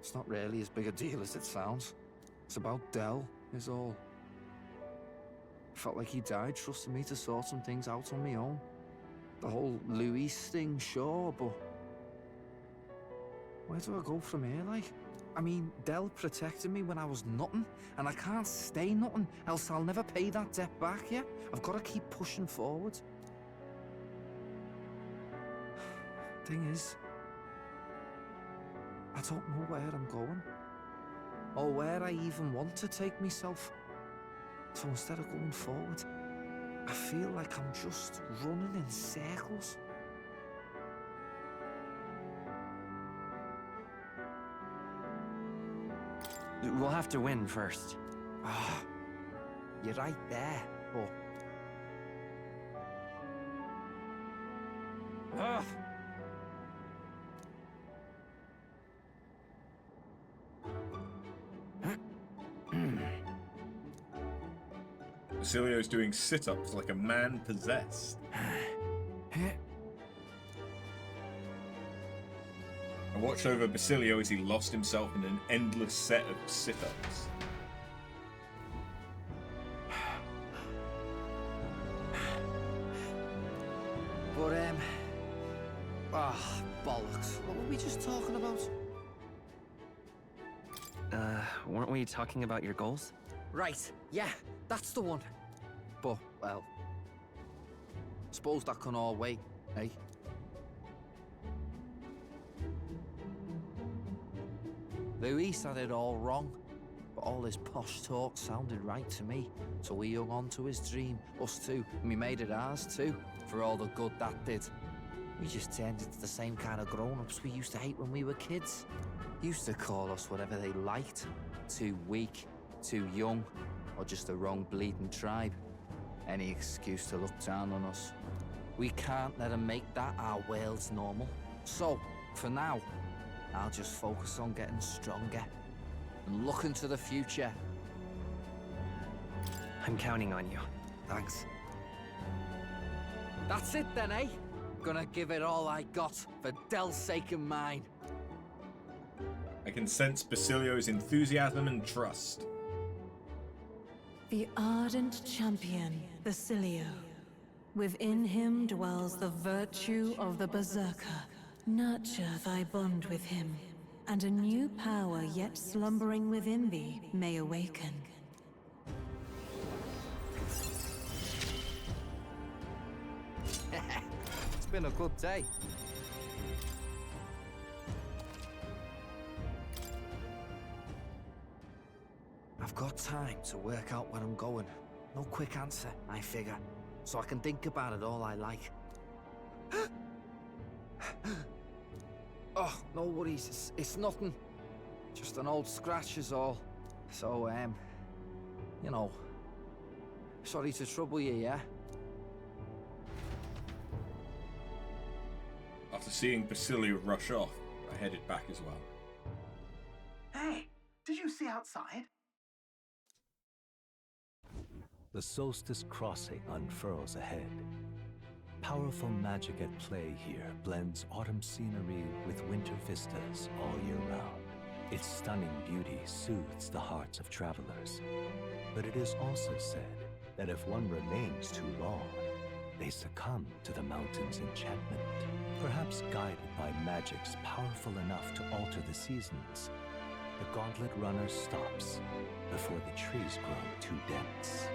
It's not really as big a deal as it sounds. It's about Del, is all. Felt like he died trusting me to sort some things out on my own. The whole Luis thing, sure, but... where do I go from here, like? I mean, Del protected me when I was nothing, and I can't stay nothing, else I'll never pay that debt back, yeah? I've got to keep pushing forward. Thing is, I don't know where I'm going, or where I even want to take myself. So instead of going forward, I feel like I'm just running in circles. We'll have to win first. Ah, you're right there, but... Ugh. Basilio's doing sit-ups like a man possessed. I watched over Basilio as he lost himself in an endless set of sit-ups. But, bollocks. What were we just talking about? Weren't we talking about your goals? Right, yeah, that's the one. But, well, suppose that can all wait, eh? Luis had it all wrong, but all his posh talk sounded right to me. So we hung on to his dream, us two, and we made it ours too, for all the good that did. We just turned into the same kind of grown-ups we used to hate when we were kids. Used to call us whatever they liked. Too weak, too young, or just the wrong bleeding tribe. Any excuse to look down on us. We can't let them make that our world's normal. So, for now, I'll just focus on getting stronger and looking to the future. I'm counting on you. Thanks. That's it then, eh? Gonna give it all I got for Del's sake and mine. I can sense Basilio's enthusiasm and trust. The ardent champion, Basilio. Within him dwells the virtue of the Berserker. Nurture thy bond with him, and a new power yet slumbering within thee may awaken. It's been a good day. I've got time to work out where I'm going. No quick answer, I figure. so I can think about it all I like. Oh, no worries. It's nothing. Just an old scratch is all. So, you know, sorry to trouble you, yeah? After seeing Basilio rush off, I headed back as well. Hey, did you see outside? The solstice crossing unfurls ahead. Powerful magic at play here blends autumn scenery with winter vistas all year round. Its stunning beauty soothes the hearts of travelers. But it is also said that if one remains too long, they succumb to the mountain's enchantment. Perhaps guided by magics powerful enough to alter the seasons, the gauntlet runner stops before the trees grow too dense.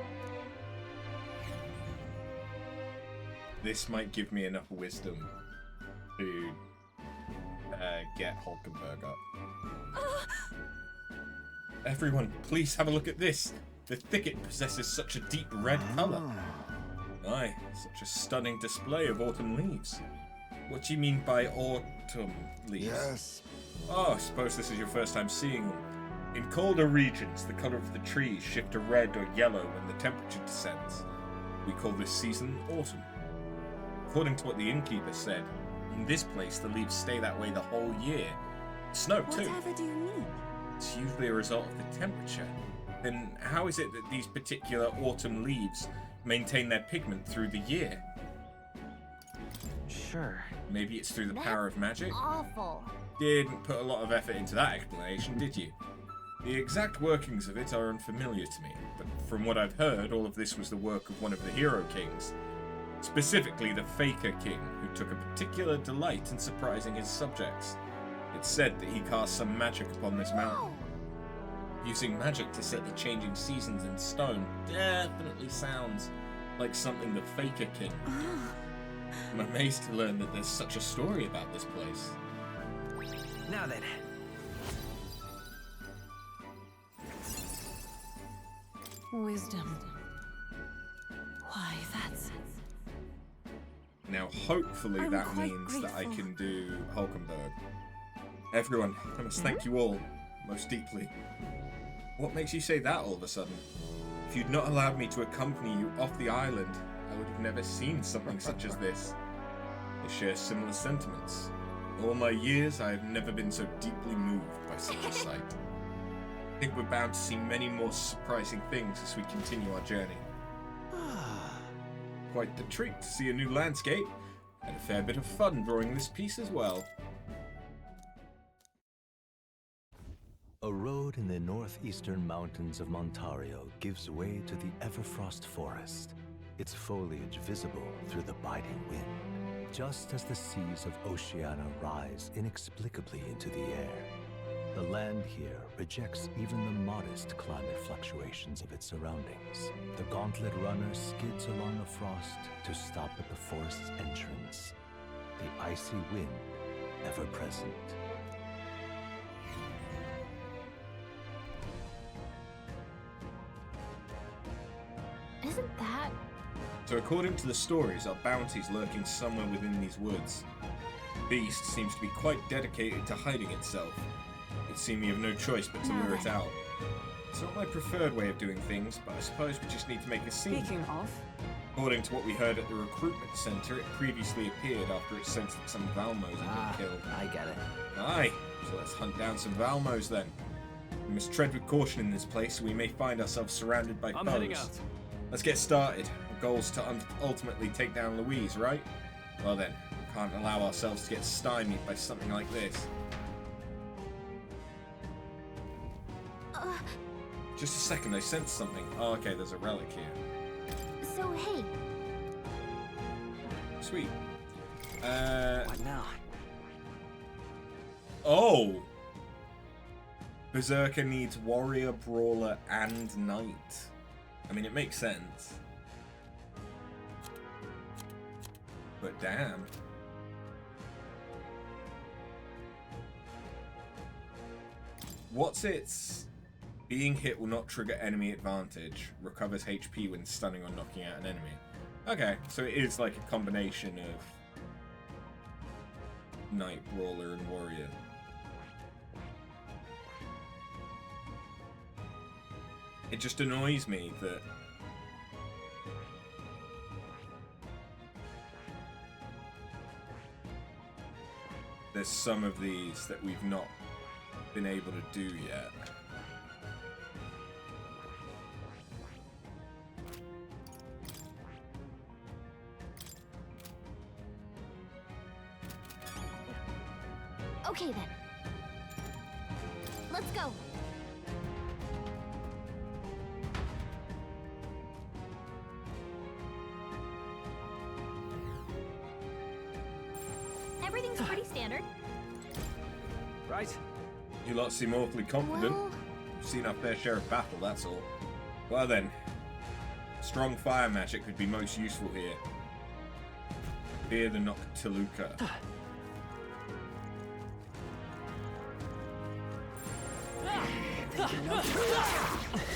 This might give me enough wisdom to get Hulkenberg up. Everyone, please have a look at this. The thicket possesses such a deep red colour. Aye, such a stunning display of autumn leaves. What do you mean by autumn leaves? Yes. Oh, I suppose this is your first time seeing them. In colder regions, the colour of the trees shift to red or yellow when the temperature descends. We call this season autumn. According to what the innkeeper said, in this place the leaves stay that way the whole year. Snow too. Whatever do you mean? It's usually a result of the temperature. Then how is it that these particular autumn leaves maintain their pigment through the year? Sure. Maybe it's through the power of magic? Awful. Didn't put a lot of effort into that explanation, did you? The exact workings of it are unfamiliar to me, but from what I've heard, all of this was the work of one of the hero kings. Specifically the Faker King, who took a particular delight in surprising his subjects. It's said that he cast some magic upon this mountain. Using magic to set the changing seasons in stone definitely sounds like something the Faker King would do. I'm amazed to learn that there's such a story about this place. Now then. Wisdom. Why, that's... Now, hopefully I'm that quite means that I grateful. can do Hulkenberg. Everyone, I must thank you all, most deeply. What makes you say that all of a sudden? If you'd not allowed me to accompany you off the island, I would have never seen something such as this. I share similar sentiments. In all my years, I have never been so deeply moved by such a sight. I think we're bound to see many more surprising things as we continue our journey. Quite the treat to see a new landscape, and a fair bit of fun drawing this piece as well. A road in the northeastern mountains of Montario gives way to the Everfrost Forest, its foliage visible through the biting wind, just as the seas of Oceania rise inexplicably into the air. The land here rejects even the modest climate fluctuations of its surroundings. The gauntlet runner skids along the frost to stop at the forest's entrance, the icy wind ever present. Isn't that... So according to the stories, our bounty's lurking somewhere within these woods. The beast seems to be quite dedicated to hiding itself. It seems we have no choice but to lure it out. It's not my preferred way of doing things, but I suppose we just need to make a scene. Speaking of... According to what we heard at the recruitment center, it previously appeared after it sensed that some Valmos had been killed. I get it. Aye, so let's hunt down some Valmos then. We must tread with caution in this place, or we may find ourselves surrounded by I'm foes. heading out. Let's get started. The goal's to ultimately take down Louise, right? Well then, we can't allow ourselves to get stymied by something like this. Just a second, I sensed something. Oh, okay, there's a relic here. So, hey, Sweet. What now? Oh! Berserker needs warrior, brawler, and knight. I mean, it makes sense. But damn. What's its... Being hit will not trigger enemy advantage. Recovers HP when stunning or knocking out an enemy. Okay, so it is like a combination of Knight, Brawler, and Warrior. It just annoys me that there's some of these that we've not been able to do yet. Okay then. Let's go. Everything's pretty standard. Right. You lot seem awfully confident. Well... You've seen our fair share of battle, that's all. Well then, strong fire magic could be most useful here. Fear the Noctiluca.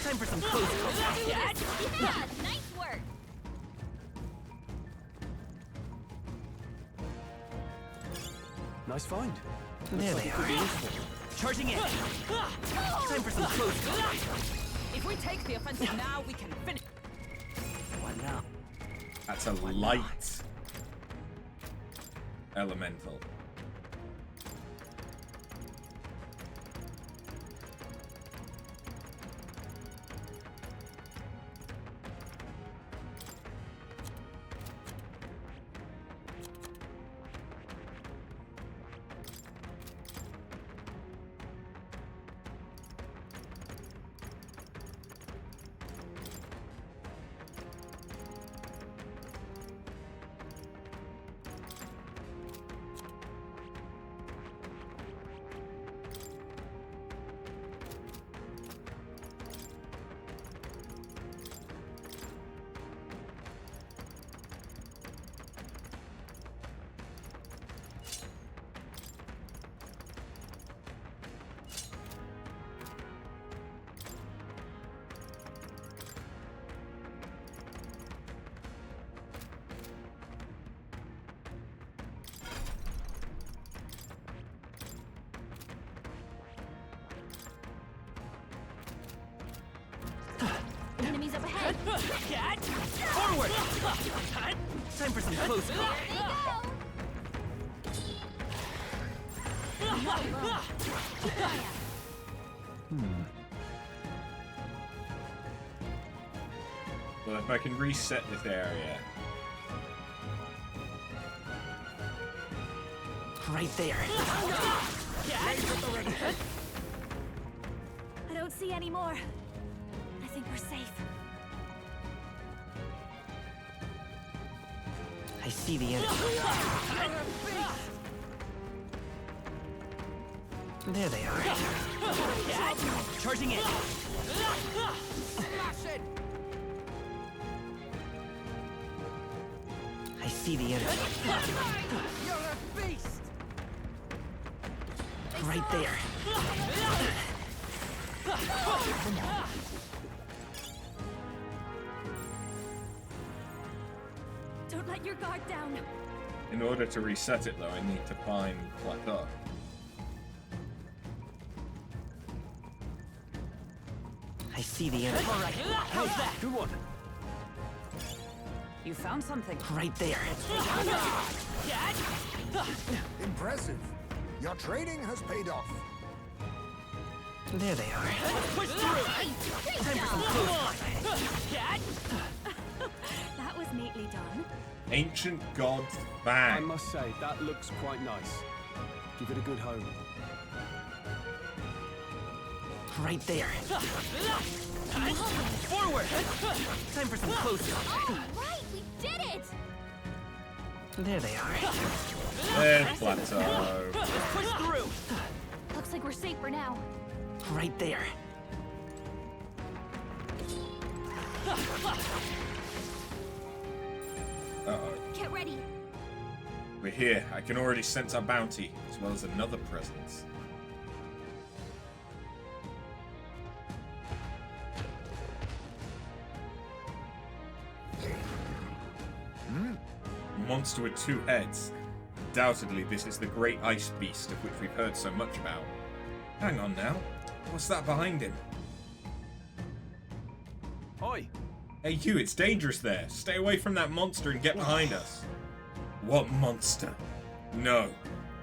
Time for some close combat. Yeah, nice work. Nice find. There they are. Charging in. Time for some close combat. If we take the offensive now, we can finish. What now? That's a light elemental. Enemies up ahead. Forward. Time for some close combat. Well, if I can reset this area. Right there. I don't see any more. I think we're safe. I see the enemy. There they are. Charging in. I see the enemy. You're a beast! Right there. Don't let your guard down. In order to reset it, though, I need to find Plateau. I see the enemy. All right. How's that? Good one. You found something. Right there. Impressive. Your training has paid off. There they are. Push through. Time for some close. That was neatly done. Ancient God's I Bag. must say, that looks quite nice. Give it a good home. Right there. Forward. Time for some close. All right, we did it. There they are. There's Plateau. Push through. Looks like we're safe for now. Right there. Uh-oh. Get ready. We're here. I can already sense our bounty, as well as another presence. monster with 2 heads. Undoubtedly, this is the great ice beast of which we've heard so much about. Hang on now. What's that behind him? Oi! Hey you, it's dangerous there. Stay away from that monster and get behind us. What monster? No.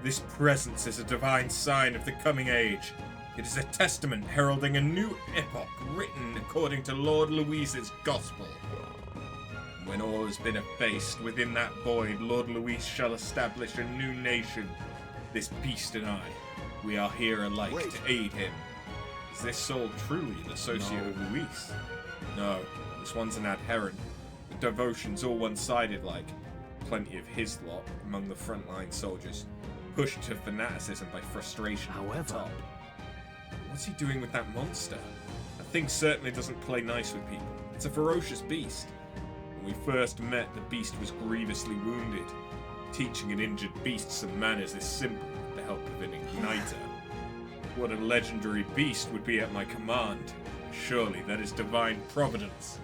This presence is a divine sign of the coming age. It is a testament heralding a new epoch written according to Lord Louis's gospel. When all has been effaced within that void, Lord Louis shall establish a new nation. This beast and I, we are here alike to aid him. Is this soul truly an associate of Louis? No, this one's an adherent. The devotion's all one-sided like. Plenty of his lot among the frontline soldiers, pushed to fanaticism by frustration. However, what's he doing with that monster? That thing certainly doesn't play nice with people. It's a ferocious beast. When we first met, the beast was grievously wounded. Teaching an injured beast some manners is simple with the help of an igniter. What a legendary beast would be at my command. Surely that is divine providence.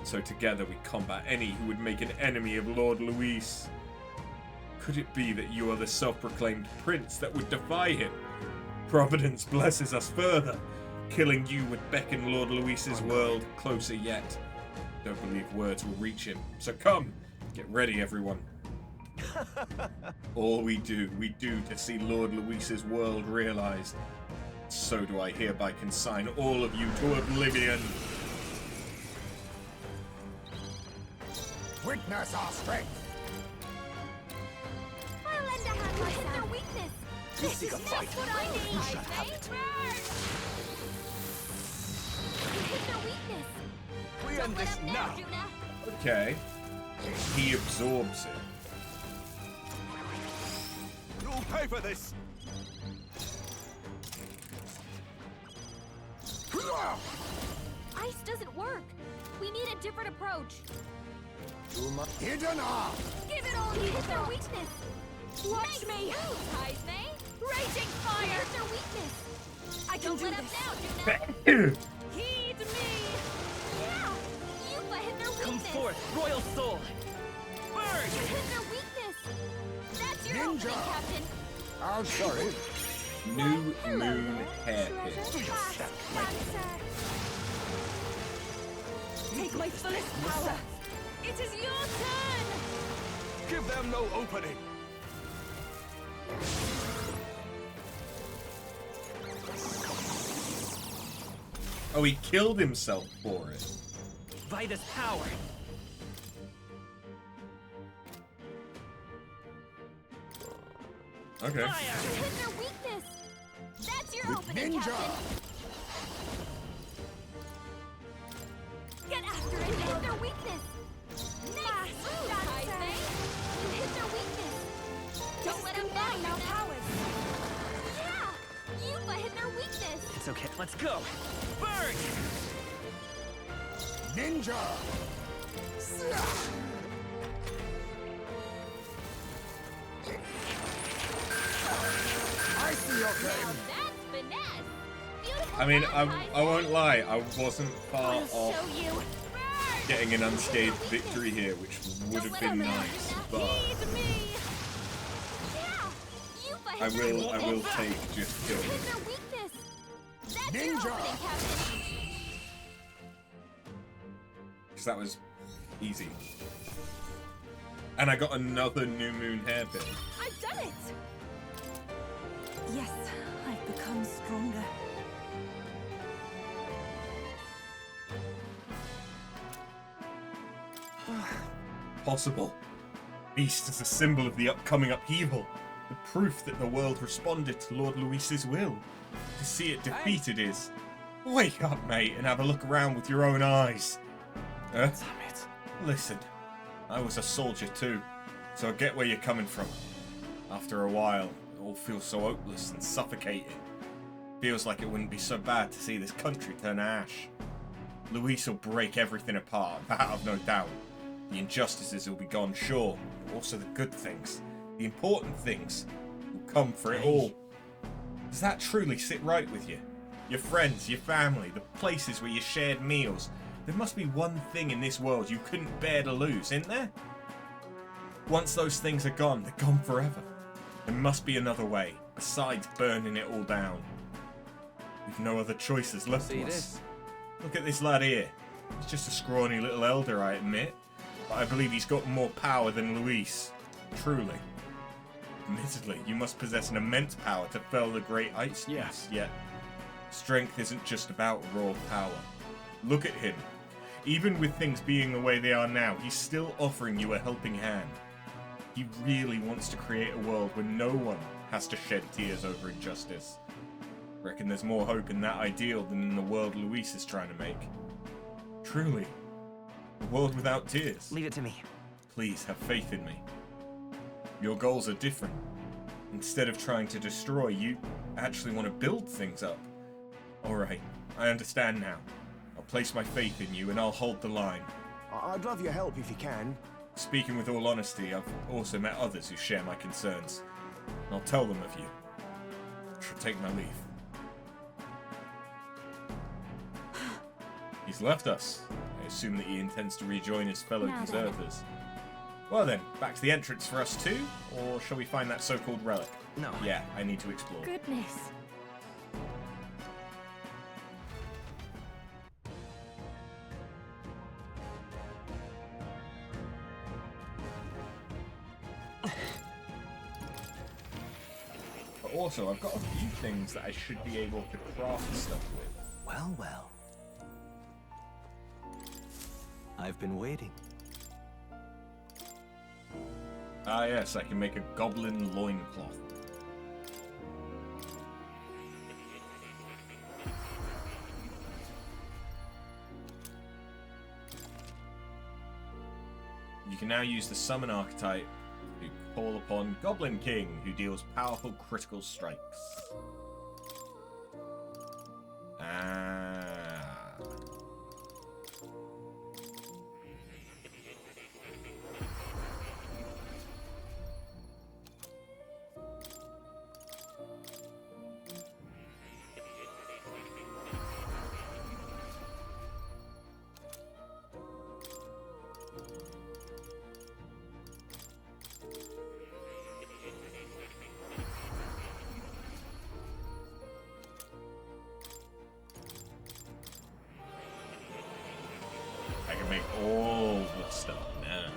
So together we combat any who would make an enemy of Lord Louis. Could it be that you are the self-proclaimed prince that would defy him? Providence blesses us further. Killing you would beckon Lord Louis's world closer yet. Don't believe words will reach him. So come, get ready everyone. All we do to see Lord Louis's world realized. So do I hereby consign all of you to oblivion. Witness our strength. I'll lend a hand myself. Their weakness. This is just what I need. You shall have it. You hit their weakness. We end this now. Okay. He absorbs it. You'll pay for this. Ice doesn't work. We need a different approach. Hidden arm. Give it all you hit their weakness. Watch me. Raging fire. Hit their weakness. I can do this. Now, Heed me. Yeah. You hit their weakness. Come forth, royal soul. Burn. You hit their weakness. That's your opening, Captain. Oh, sorry. New moon hairpin. Take my fullest power. It is your turn. Give them no opening. Oh, he killed himself for it. By this power. Okay. Fire. Hit their weakness. That's your opening, Captain. Get after it. Hit their weakness. Nice move, Kaizei. You hit their weakness. Don't let them down, our powers. Yeah. Yuba hit their weakness. It's okay. Let's go. Burn. Ninja. I see your game. That's finesse. Beautiful. I mean, I won't lie, I wasn't far I'll off show you. getting an unscathed victory here, which would have been nice, but I will take just killing. Hit their weakness. That's your Ninja. opening, Captain. Because that was easy. And I got another new moon hairpin. I've done it. Yes, I've become stronger. Possible. Beast is a symbol of the upcoming upheaval. The proof that the world responded to Lord Louis's will. To see it defeated is... Wake up, mate, and have a look around with your own eyes. Damn it. Listen, I was a soldier too, so I get where you're coming from. After a while, it all feels so hopeless and suffocating. Feels like it wouldn't be so bad to see this country turn to ash. Louis will break everything apart, that I've no doubt. The injustices will be gone, sure, but also the good things, the important things, will come for it all. Does that truly sit right with you? Your friends, your family, the places where you shared meals. There must be one thing in this world you couldn't bear to lose, isn't there? Once those things are gone, they're gone forever. There must be another way, besides burning it all down. We've no other choices left to us. Look at this lad here. He's just a scrawny little elder, I admit. But I believe he's got more power than Luis. Truly. Admittedly, you must possess an immense power to fell the great ice beast, yet strength isn't just about raw power. Look at him. Even with things being the way they are now, he's still offering you a helping hand. He really wants to create a world where no one has to shed tears over injustice. Reckon there's more hope in that ideal than in the world Luis is trying to make. Truly. A world without tears. Leave it to me. Please have faith in me. Your goals are different. Instead of trying to destroy, you actually want to build things up. Alright, I understand now. I'll place my faith in you and I'll hold the line. I'd love your help if you can. Speaking with all honesty, I've also met others who share my concerns. I'll tell them of you. I shall take my leave. He's left us. I assume that he intends to rejoin his fellow deserters. Well then, back to the entrance for us too? Or shall we find that so-called relic? No. Yeah, I need to explore. Goodness. But also, I've got a few things that I should be able to craft stuff with. Well, well. I've been waiting. Ah yes, I can make a goblin loincloth. You can now use the summon archetype to call upon Goblin King, who deals powerful critical strikes. I can make all the stuff now.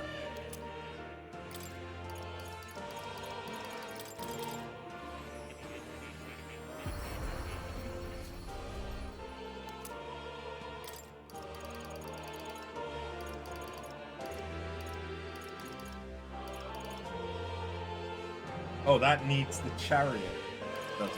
Oh, that needs the chariot, does it?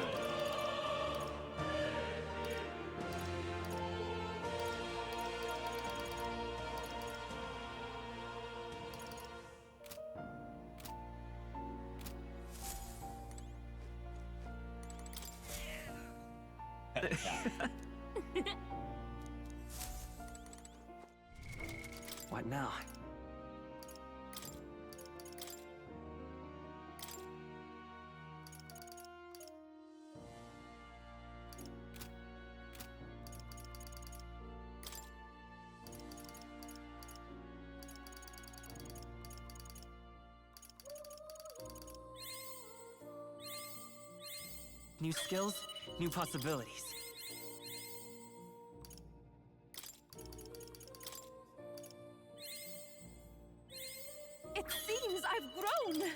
What now? New skills, new possibilities. It seems I've grown.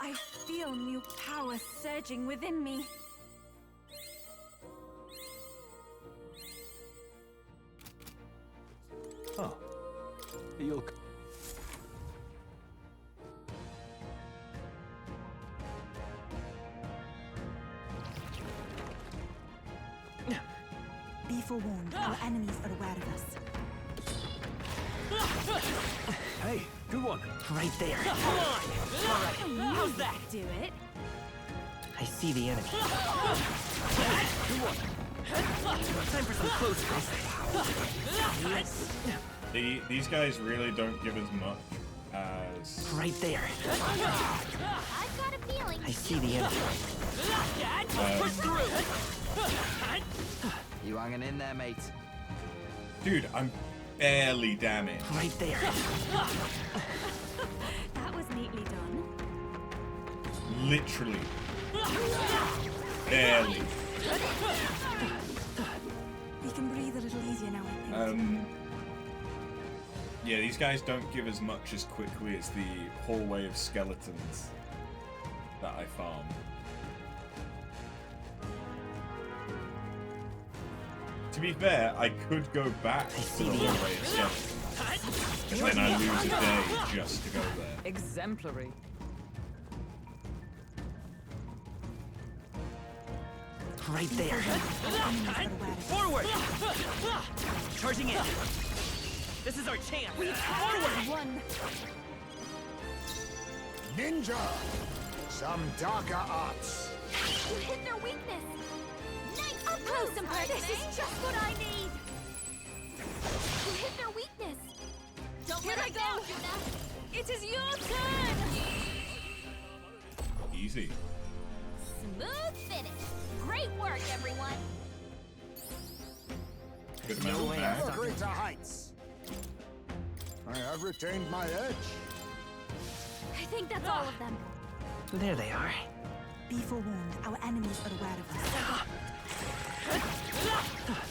I feel new power surging within me. Oh. You'll... Be forewarned, our enemies are aware of us. Hey, good one. Right there. Come on! Alright, how's that? Do it. I see the enemy. Good one. Time for some close calls. These guys really don't give as much as... Right there. I've got a feeling. I see the enemy. Push through. You hanging in there, mate? Dude, I'm barely damage. Right there. That was neatly done. Literally. Barely. We can breathe a little easier now, I think. Yeah, these guys don't give as much as quickly as the hallway of skeletons that I farmed. To be fair, I could go back to the hallway of skeletons, and then I lose a day just to go there. Exemplary. Right there. Forward! Charging in. This is our chance. Forward! One. Ninja! Some darker arts. You hit their weakness. Nice. Up close and personal. This is just what I need. You hit their weakness. Don't Here let I it go. down, Juna. It is your turn. Easy. Smooth finish. Great work, everyone. Good amount of back. For greater heights. I have retained my edge. I think that's all of them. There they are. Be forewarned, our enemies are aware of us.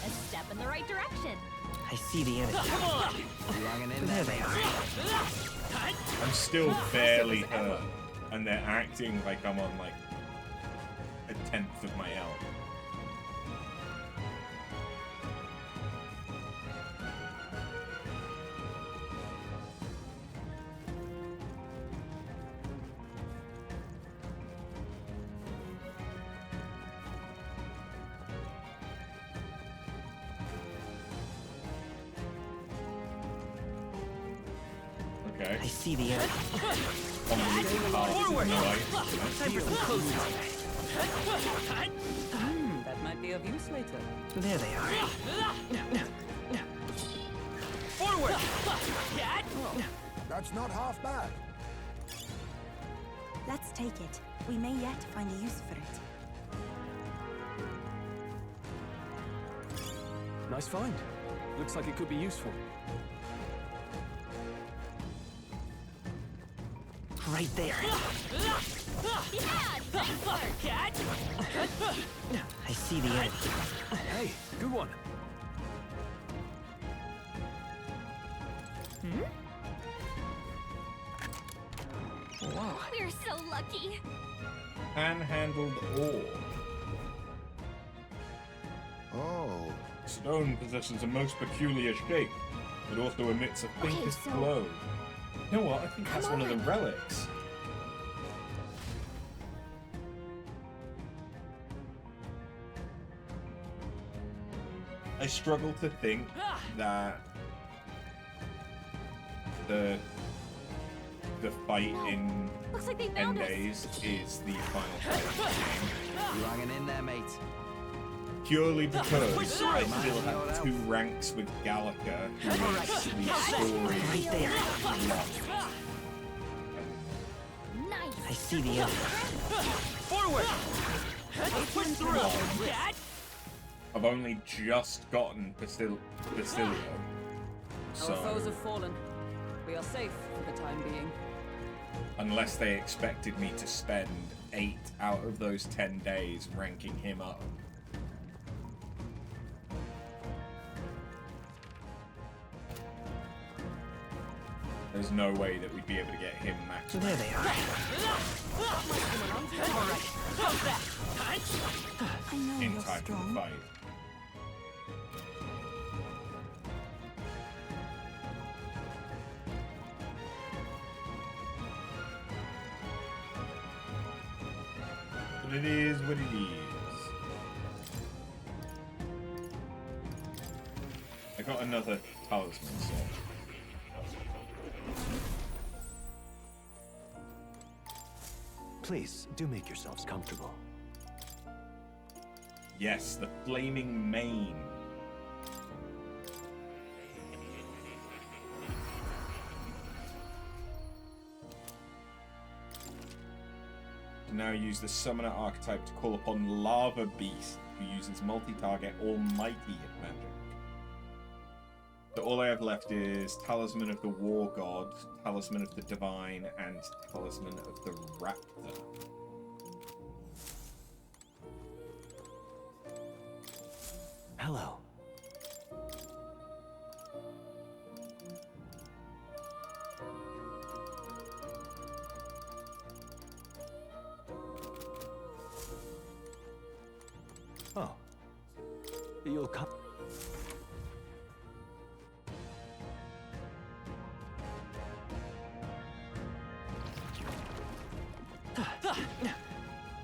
A step in the right direction. I see the enemy. Come on! There they are. I'm still barely hurt, and they're acting like I'm on like a 10th of my health. Okay. I see the enemy. Forward! Time for some close That might be of use later. There they are. Forward! That's not half bad. Let's take it. We may yet find a use for it. Nice find. Looks like it could be useful. Right there. Yeah, nice work, Cat. I see the enemy. Hey, good one. Wow. We're so lucky. Hand-handled ore. Oh. Stone possesses a most peculiar shape. It also emits a faintest so- glow. You know what? I think that's one of the relics. I struggle to think that the fight in Looks like they 10 found us. days is the final fight of the game. Hanging in there, mate. Purely because I still have 2 ranks with Gallica, who is the story Right there. lost. Nice. I see the enemy. Forward! Push through! Cat! I've only just gotten Bastilio, Our foes so have fallen. We are safe for the time being. unless they expected me to spend 8 out of those 10 days ranking him up. There's no way that we'd be able to get him max There they are. I know in you're time for the strong. fight. But it is what it is. I got another talisman sword. Please, do make yourselves comfortable. Yes, the flaming mane. Now use the summoner archetype to call upon Lava Beast, who uses multi-target almighty magic. So all I have left is Talisman of the War God, Talisman of the Divine, and Talisman of the Raptor. Hello. Oh. You'll come.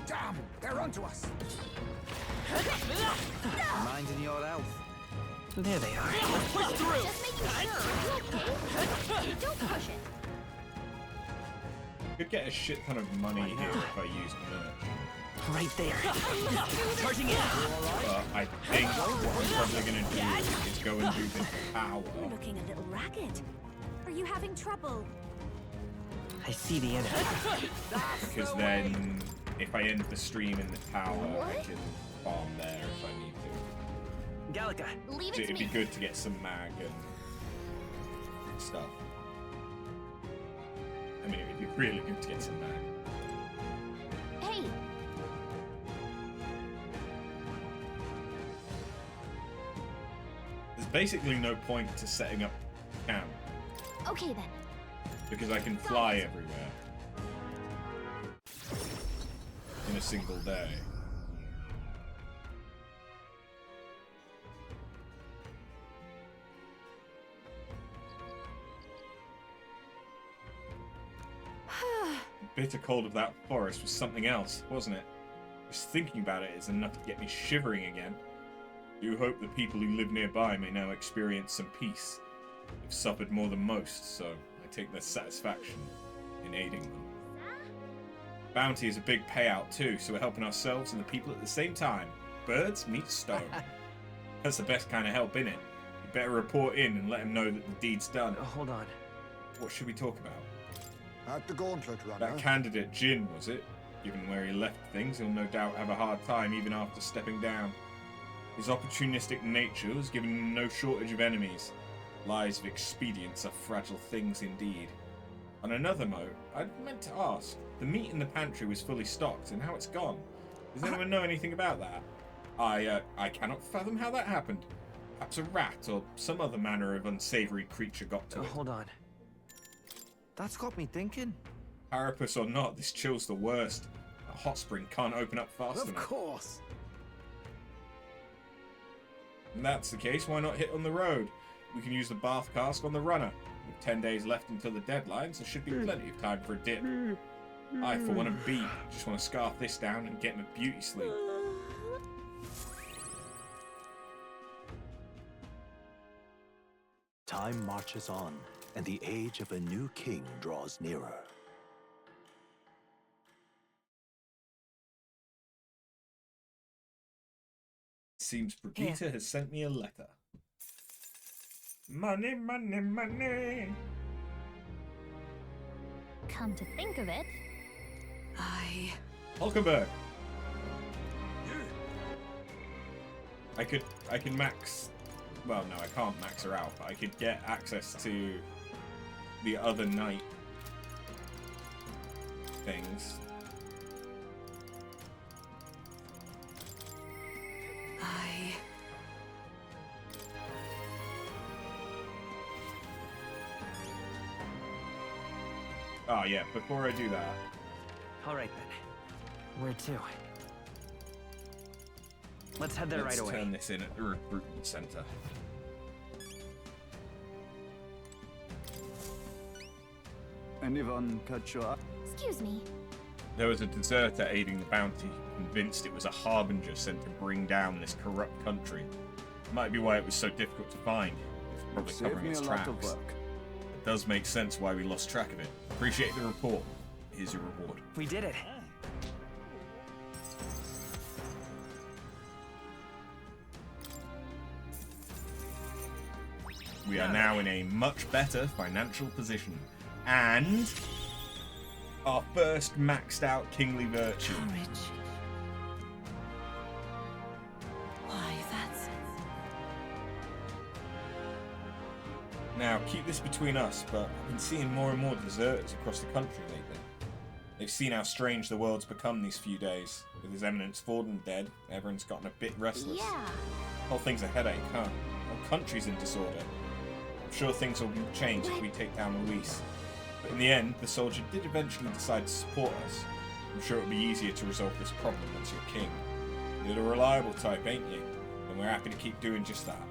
Damn! They're onto us! Minding your health. There they are. Push through! Just making sure. Okay? Don't push it. Could get a shit ton of money here if I used merch. Right there. Charging in. But I think what I'm probably going to do is go and do this power. You're looking a little ragged. Are you having trouble? I see the enemy. Because then, if I end the stream in the tower, I can farm there if I need to. Gallica. Leave So it to it'd be me. good to get some mag and stuff. I mean, it would be really good to get some mag. Hey, There's basically no point to setting up camp, okay then. because I can fly everywhere in a single day. The bitter cold of that forest was something else, wasn't it? Just thinking about it is enough to get me shivering again. I do hope the people who live nearby may now experience some peace. They've suffered more than most, so I take their satisfaction in aiding them. Bounty is a big payout too, so we're helping ourselves and the people at the same time. Birds meet stone. That's the best kind of help, innit? You better report in and let them know that the deed's done. Hold on. What should we talk about? At the gauntlet runner. That candidate Jin, was it? Given where he left things, he'll no doubt have a hard time even after stepping down. His opportunistic nature has given him no shortage of enemies. Lies of expedience are fragile things indeed. On another note, I meant to ask, the meat in the pantry was fully stocked, and how it's gone. Does anyone know anything about that? I cannot fathom how that happened. Perhaps a rat or some other manner of unsavory creature got to it. Hold on. That's got me thinking. Carapace or not, this chill's the worst. A hot spring can't open up fast enough. Of course. And that's the case, why not hit on the road? We can use the bath cask on the runner. With 10 days left until the deadline, so there should be plenty of time for a dip. I, for one, am beat. Just want to scarf this down and get in a beauty sleep. Time marches on, and the age of a new king draws nearer. Seems Brigitte has sent me a letter. Money, money, money. Come to think of it, Hulkenberg. I can max. Well, no, I can't max her out, but I could get access to the other knight things. Oh yeah, before I do that. All right then. Where to? Let's head there right away. Let's turn this in at the recruitment center. Anyone catch your eye? excuse me. There was a deserter aiding the bounty, convinced it was a harbinger sent to bring down this corrupt country. Might be why it was so difficult to find. It's probably Saved covering me its a lot tracks. of work. It does make sense why we lost track of it. Appreciate the report. Here's your reward. We did it. We are now in a much better financial position. And our first maxed out kingly virtue. Courage. Why, that's... Now, keep this between us, but I've been seeing more and more deserters across the country lately. They've seen how strange the world's become these few days. With His Eminence Forden dead, everyone's gotten a bit restless. Yeah. Whole thing's a headache, huh? Whole country's in disorder. I'm sure things will change if we take down Luis. But in the end, the soldier did eventually decide to support us. I'm sure it'll be easier to resolve this problem once you're king. You're the reliable type, ain't you? And we're happy to keep doing just that.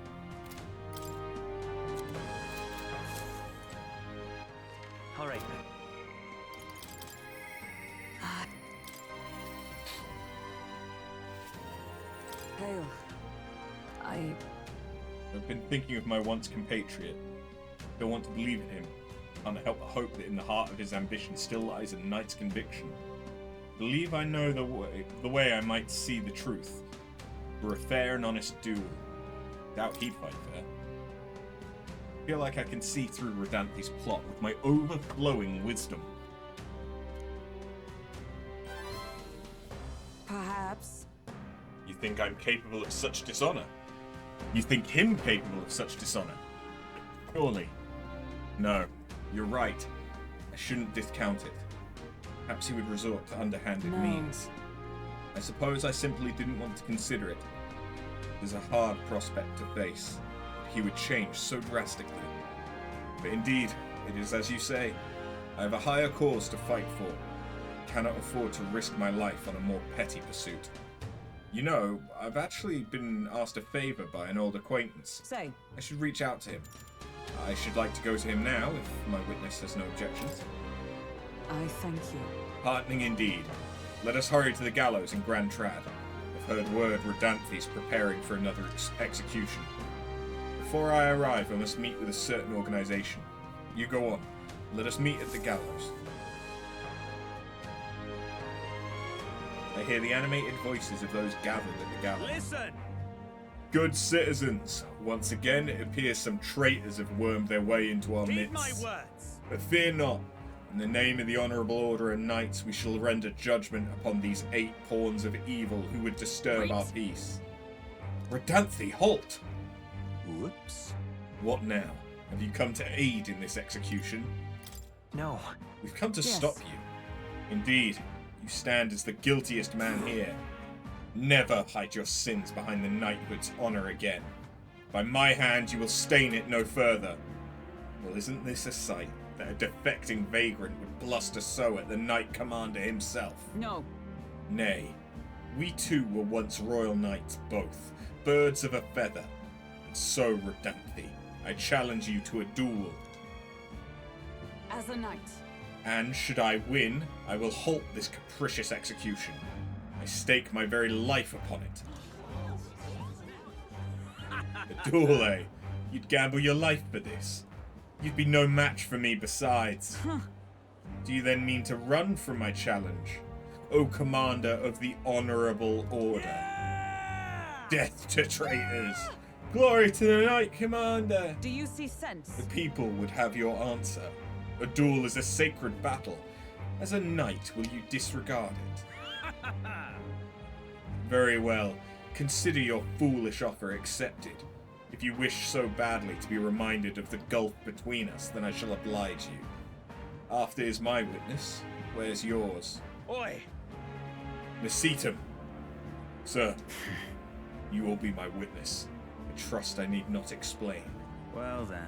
All right. Hail. I've been thinking of my once compatriot. Don't want to believe in him. Can't help but hope that in the heart of his ambition still lies a knight's conviction. Believe I know the way I might see the truth. For a fair and honest duel. Doubt he'd fight fair. Feel like I can see through Rodanthi's plot with my overflowing wisdom. Perhaps. You think I'm capable of such dishonor? You think him capable of such dishonor? Surely. No, you're right. I shouldn't discount it. Perhaps he would resort to underhanded means. I suppose I simply didn't want to consider it. It is a hard prospect to face. He would change so drastically. But indeed, it is as you say. I have a higher cause to fight for. I cannot afford to risk my life on a more petty pursuit. You know, I've actually been asked a favor by an old acquaintance. Say. I should reach out to him. I should like to go to him now, if my witness has no objections. I thank you. Heartening indeed. Let us hurry to the gallows in Grand Trad. I've heard word Rodanthi's preparing for another execution. Before I arrive, I must meet with a certain organization. You go on. Let us meet at the gallows. I hear the animated voices of those gathered at the gallows. Listen! Good citizens, once again it appears some traitors have wormed their way into our Heed midst. my words. But fear not. In the name of the Honourable Order and Knights, we shall render judgment upon these 8 pawns of evil who would disturb our peace. Rodanthi, halt! Whoops. What now? Have you come to aid in this execution? No. We've come to stop you. Indeed, you stand as the guiltiest man here. Never hide your sins behind the knighthood's honour again. By my hand, you will stain it no further. Well, isn't this a sight that a defecting vagrant would bluster so at the Knight Commander himself? No. Nay, we too were once royal knights both, birds of a feather. And so, Rodanthi, I challenge you to a duel. As a knight. And should I win, I will halt this capricious execution. I stake my very life upon it. A duel, eh? You'd gamble your life for this. You'd be no match for me besides. Do you then mean to run from my challenge? O Commander of the Honourable Order. Death to traitors! Glory to the Knight Commander! Do you see sense? The people would have your answer. A duel is a sacred battle. As a knight, will you disregard it? Very well. Consider your foolish offer accepted. If you wish so badly to be reminded of the gulf between us, then I shall oblige you. After is my witness. Where's yours? Oi! Nasitum. Sir, you will be my witness. I trust I need not explain. Well then.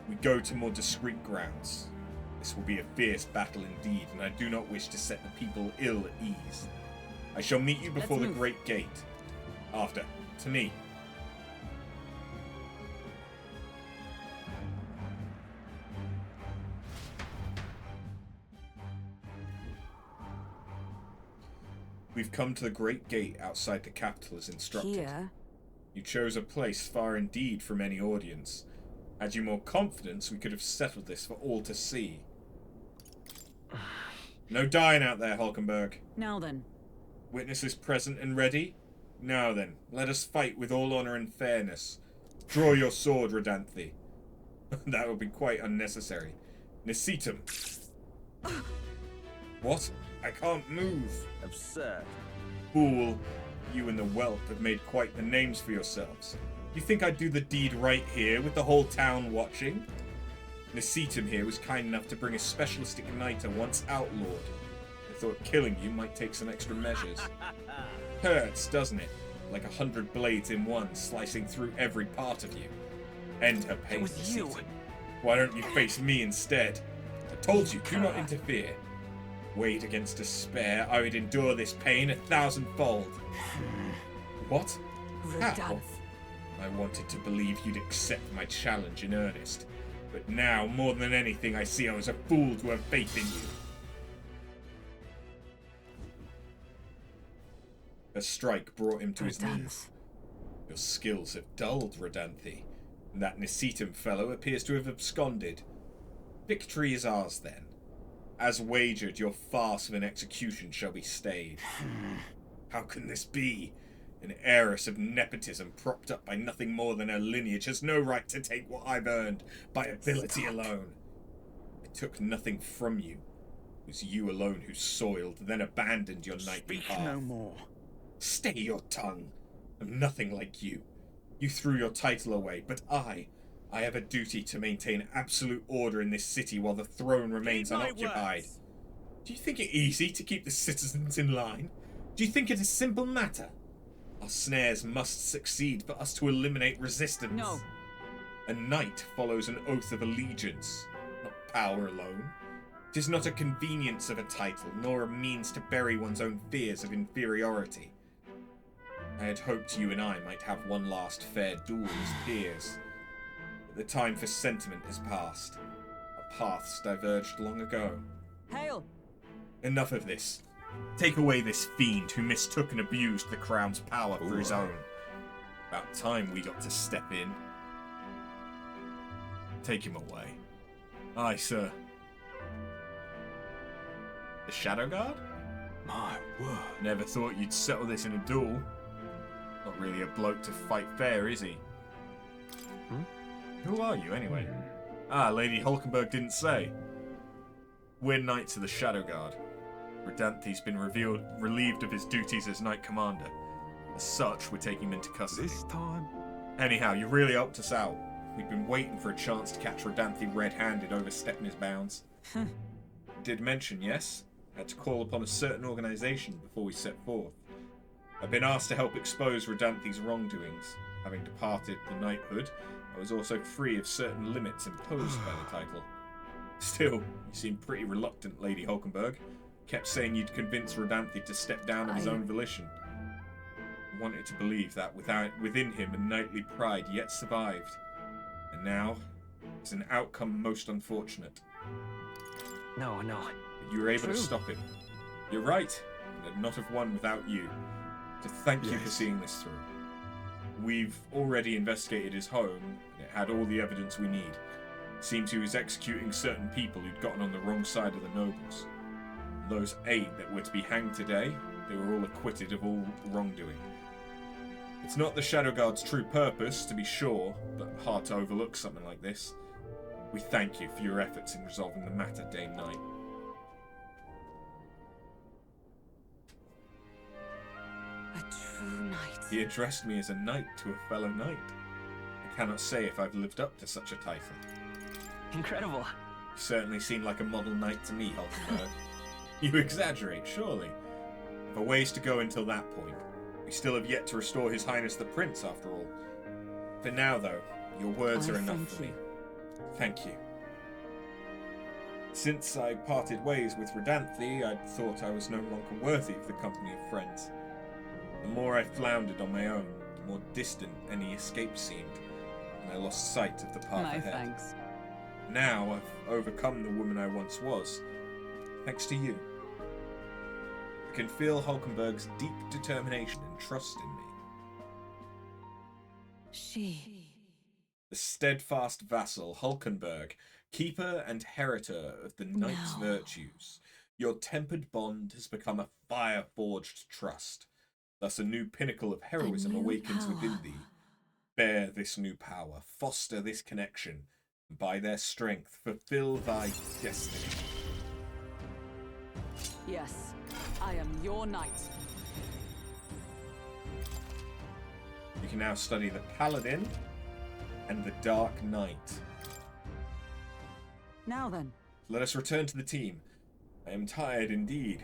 We go to more discreet grounds. This will be a fierce battle indeed, and I do not wish to set the people ill at ease. I shall meet you before the great gate. After, to me. We've come to the great gate outside the capital as instructed. Here? You chose a place far indeed from any audience. Had you more confidence, we could have settled this for all to see. No dying out there, Hulkenberg. Now then. Witnesses present and ready? Now then, let us fight with all honour and fairness. Draw your sword, Rodanthi. That will be quite unnecessary. Nasitum. What? I can't move. Absurd. Fool. You and the whelp have made quite the names for yourselves. You think I'd do the deed right here with the whole town watching? Nisitum here was kind enough to bring a specialist igniter once outlawed. I thought killing you might take some extra measures. Hurts, doesn't it? Like 100 blades in one, slicing through every part of you. End her pain, Nisitum. Why don't you face me instead? I told you, do not interfere. Weighed against despair, I would endure this pain 1,000-fold. What? How? I wanted to believe you'd accept my challenge in earnest. But now, more than anything, I see I was a fool to have faith in you. A strike brought him to his knees. Your skills have dulled, Rodanthi. And that Nisitum fellow appears to have absconded. Victory is ours, then. As wagered, your farce of an execution shall be stayed. How can this be? An heiress of nepotism propped up by nothing more than her lineage has no right to take what I've earned by ability alone. I took nothing from you. It was you alone who soiled, then abandoned your knightly path. No more. Stay your tongue. I'm nothing like you. You threw your title away, but I have a duty to maintain absolute order in this city while the throne remains unoccupied. Do you think it easy to keep the citizens in line? Do you think it a simple matter? Our snares must succeed for us to eliminate resistance. No. A knight follows an oath of allegiance, not power alone. It is not a convenience of a title, nor a means to bury one's own fears of inferiority. I had hoped you and I might have one last fair duel as peers. But the time for sentiment has passed. Our paths diverged long ago. Hail! Enough of this. Take away this fiend who mistook and abused the crown's power for his own. About time we got to step in. Take him away. Aye, sir. The Shadow Guard? My word. Never thought you'd settle this in a duel. Not really a bloke to fight fair, is he? Who are you, anyway? Ah, Lady Hulkenberg didn't say. We're knights of the Shadow Guard. Rodanthi's been relieved of his duties as Knight Commander. As such, we're taking him into custody. This time? Anyhow, you really helped us out. We'd been waiting for a chance to catch Rodanthi red-handed overstepping his bounds. Did mention, yes? Had to call upon a certain organisation before we set forth. I've been asked to help expose Rodanthi's wrongdoings. Having departed the knighthood, I was also free of certain limits imposed by the title. Still, you seem pretty reluctant, Lady Hulkenberg. Kept saying you'd convince Rodanthi to step down of his own volition. I wanted to believe that within him a knightly pride yet survived. And now, it's an outcome most unfortunate. No. But you were able to stop him. You're right, and I'd not have won without you. So thank you for seeing this through. We've already investigated his home, and it had all the evidence we need. Seems he was executing certain people who'd gotten on the wrong side of the nobles. Those 8 that were to be hanged today, they were all acquitted of all wrongdoing. It's not the Shadow Guard's true purpose, to be sure, but hard to overlook something like this. We thank you for your efforts in resolving the matter, Dame Knight. A true knight. He addressed me as a knight to a fellow knight. I cannot say if I've lived up to such a title. Incredible. You certainly seem like a model knight to me, Hulkenberg. You exaggerate, surely. I've a ways to go until that point. We still have yet to restore His Highness the Prince, after all. For now, though, your words are enough for me. Thank you. Since I parted ways with Rodanthi, I thought I was no longer worthy of the company of friends. The more I floundered on my own, the more distant any escape seemed, and I lost sight of the path ahead. Thanks. Now I've overcome the woman I once was, thanks to you. I can feel Hulkenberg's deep determination and trust in me. The steadfast vassal Hulkenberg, keeper and heritor of the knight's virtues. Your tempered bond has become a fire-forged trust. Thus a new pinnacle of heroism awakens within thee. Bear this new power, foster this connection, and by their strength fulfill thy destiny. Yes, I am your knight. You We can now study the Paladin and the Dark Knight. Now then. Let us return to the team. I am tired indeed.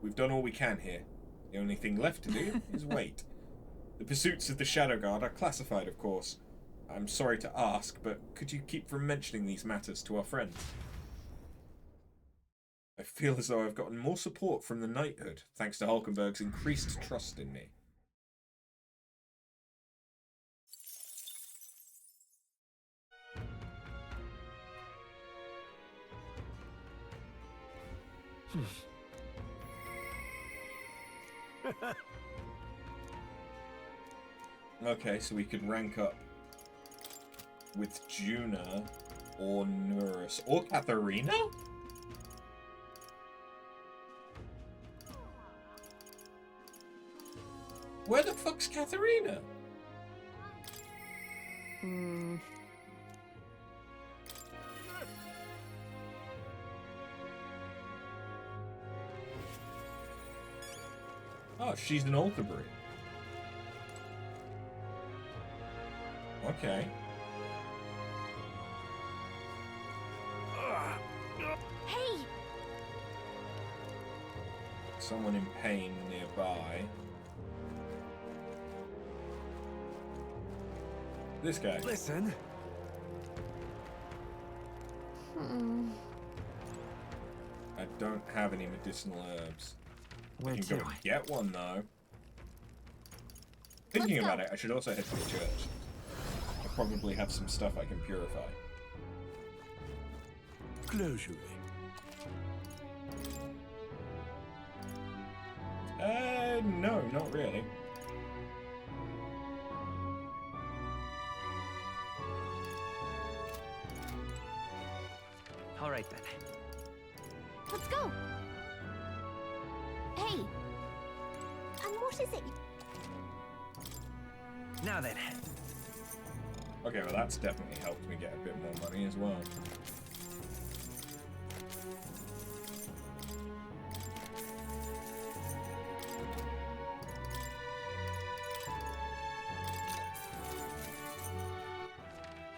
We've done all we can here. The only thing left to do is wait. The pursuits of the Shadow Guard are classified, of course. I'm sorry to ask, but could you keep from mentioning these matters to our friends? I feel as though I've gotten more support from the knighthood, thanks to Hulkenberg's increased trust in me. Okay, so we could rank up with Juna or Nurus or Katharina? Where the fuck's Katharina? Oh, she's an Altabury. Okay. Hey! Someone in pain nearby. This guy. Listen. I don't have any medicinal herbs. Where I can go to? and get one though. Thinking about it, I should also head to the church. I probably have some stuff I can purify. Closure. No, not really. All right then. Let's go! Hey! And what is it? Now then. Okay, well that's definitely helped me get a bit more money as well.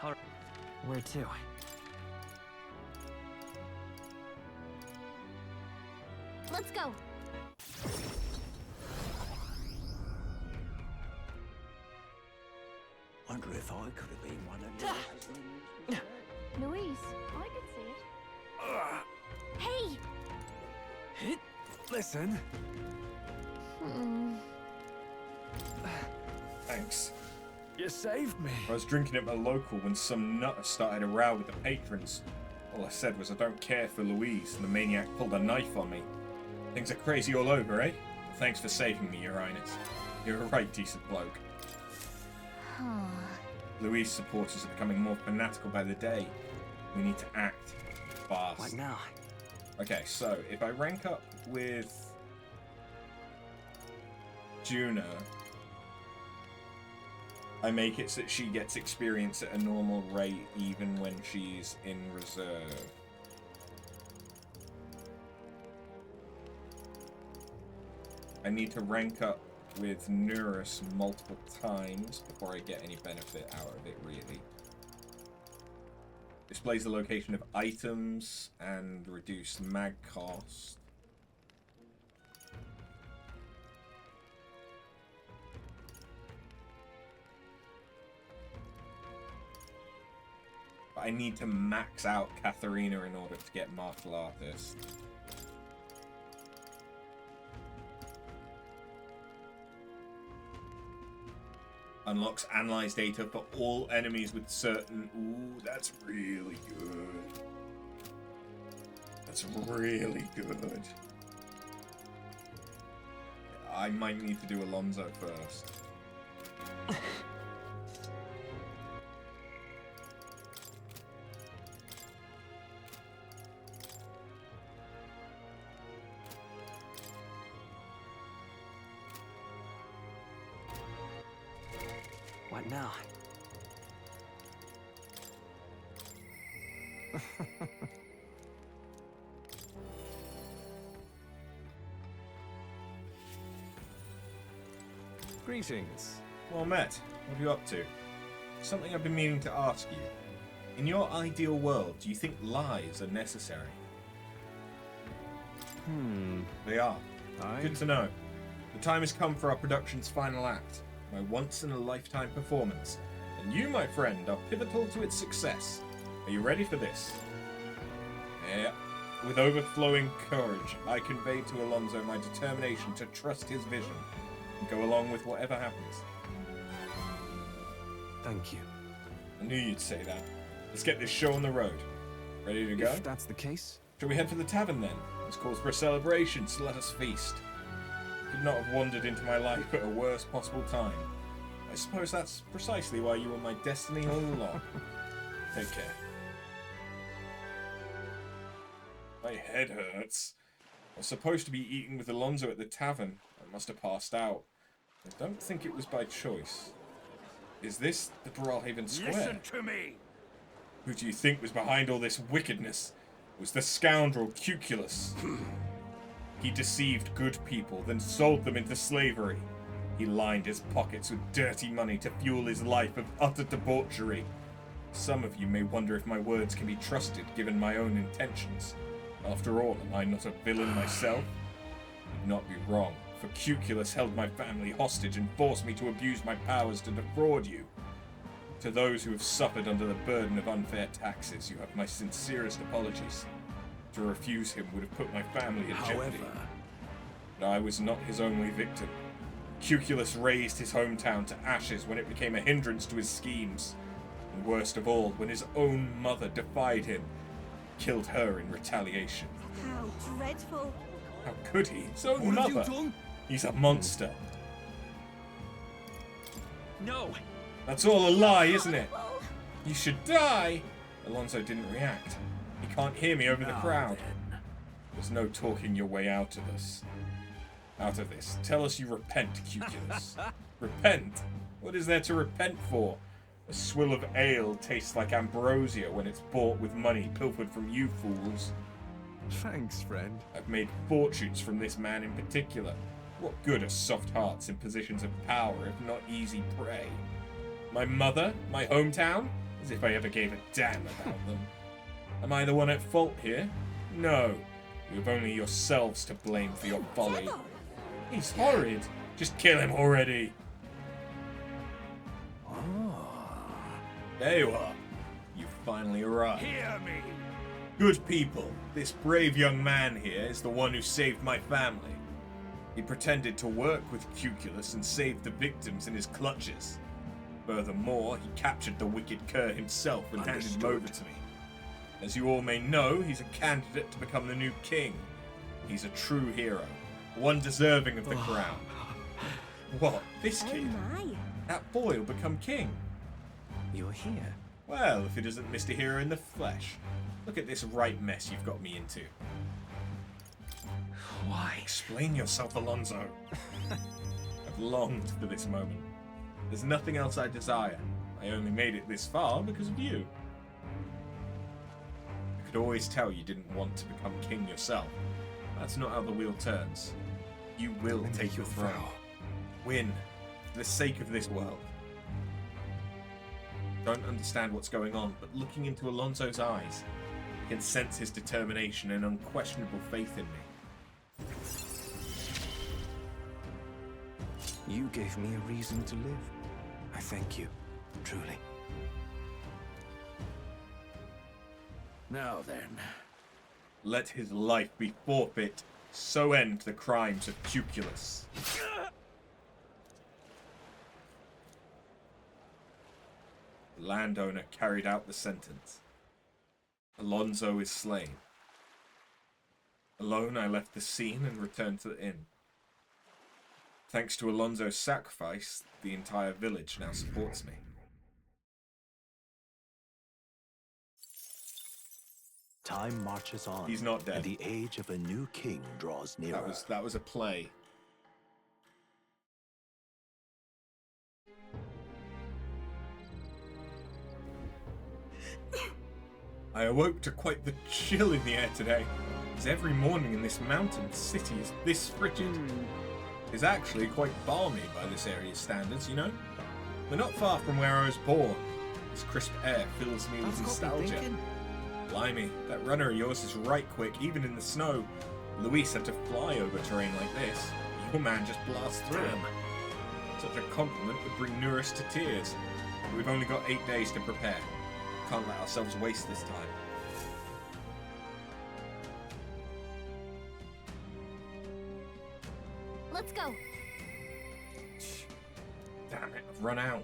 All right. Where to? Let's go! Wonder if I could have been one of those. Louise, I could see it. Hey! Listen. Thanks. You saved me. I was drinking at my local when some nutter started a row with the patrons. All I said was I don't care for Louise, and the maniac pulled a knife on me. Things are crazy all over, eh? Thanks for saving me, Your Highness. You're a right decent bloke. Louise supporters are becoming more fanatical by the day. We need to act fast. What now? Okay, so if I rank up with Juna, I make it so that she gets experience at a normal rate even when she's in reserve. I need to rank up with Nurus multiple times before I get any benefit out of it, really. Displays the location of items and reduce mag cost. But I need to max out Katharina in order to get Martial Artist. Unlocks analyze data for all enemies with certain... Ooh, that's really good. That's really good. I might need to do Alonso first. What now? Greetings. Well met. What are you up to? Something I've been meaning to ask you. In your ideal world, do you think lies are necessary? They are. Good to know. The time has come for our production's final act, my once-in-a-lifetime performance, and you, my friend, are pivotal to its success. Are you ready for this? Yeah. With overflowing courage, I convey to Alonso my determination to trust his vision and go along with whatever happens. Thank you. I knew you'd say that. Let's get this show on the road. Ready to go? If that's the case. Shall we head for the tavern then? This calls for a celebration, so let us feast. Could not have wandered into my life at a worst possible time. I suppose that's precisely why you were my destiny all along. Take care. My head hurts. I was supposed to be eating with Alonso at the tavern. I must have passed out. I don't think it was by choice. Is this the Brawlhaven Square? Listen to me! Who do you think was behind all this wickedness? It was the scoundrel Cuculus. He deceived good people, then sold them into slavery. He lined his pockets with dirty money to fuel his life of utter debauchery. Some of you may wonder if my words can be trusted given my own intentions. After all, am I not a villain myself? You'd not be wrong, for Cuculus held my family hostage and forced me to abuse my powers to defraud you. To those who have suffered under the burden of unfair taxes, you have my sincerest apologies. To refuse him would have put my family in jeopardy. But I was not his only victim. Cuculus razed his hometown to ashes when it became a hindrance to his schemes. And worst of all, when his own mother defied him, killed her in retaliation. How dreadful. How could he? His own What have mother. you done? He's a monster. No! That's all a lie, isn't it? You should die! Alonso didn't react. He can't hear me over the crowd. There's no talking your way out of this. Out of this. Tell us you repent, Cuculus. Repent? What is there to repent for? A swill of ale tastes like ambrosia when it's bought with money pilfered from you fools. Thanks, friend. I've made fortunes from this man in particular. What good are soft hearts in positions of power if not easy prey? My mother? My hometown? As if I ever gave a damn about them. Am I the one at fault here? No. You have only yourselves to blame for your folly. He's horrid. Just kill him already. There you are. You've finally arrived. Hear me! Good people, this brave young man here is the one who saved my family. He pretended to work with Cuculus and saved the victims in his clutches. Furthermore, he captured the wicked cur himself and handed him over to me. As you all may know, he's a candidate to become the new king. He's a true hero, one deserving of the crown. What, this kid? That boy will become king. You're here. Well, if it isn't Mr. Hero in the flesh. Look at this right mess you've got me into. Why? Explain yourself, Alonso. I've longed for this moment. There's nothing else I desire. I only made it this far because of you. I could always tell you didn't want to become king yourself. That's not how the wheel turns. You will take your throne. Win, for the sake of this world. Don't understand what's going on, but looking into Alonso's eyes, I can sense his determination and unquestionable faith in me. You gave me a reason to live. I thank you, truly. Now then. Let his life be forfeit, so end the crimes of Cuculus. The landowner carried out the sentence. Alonso is slain. Alone, I left the scene and returned to the inn. Thanks to Alonso's sacrifice, the entire village now supports me. Time marches on. He's not dead. And the age of a new king draws nearer. That was a play. I awoke to quite the chill in the air today, as every morning in this mountain city is this frigid. It's actually quite balmy by this area's standards, you know? We're not far from where I was born. This crisp air fills me with nostalgia. Blimey, that runner of yours is right quick, even in the snow. Luis had to fly over terrain like this. Your man just blasts through him. Such a compliment would bring Nuris to tears. But we've only got 8 days to prepare. Can't let ourselves waste this time. Let's go. Damn it, I've run out.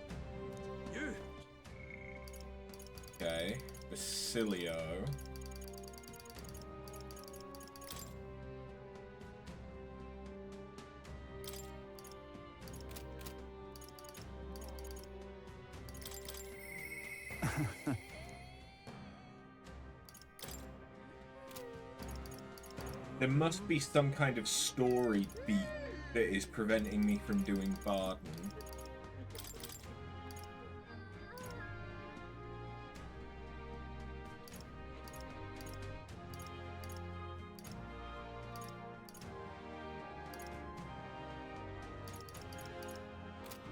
Okay, Basilio. There must be some kind of story beat that is preventing me from doing Barden.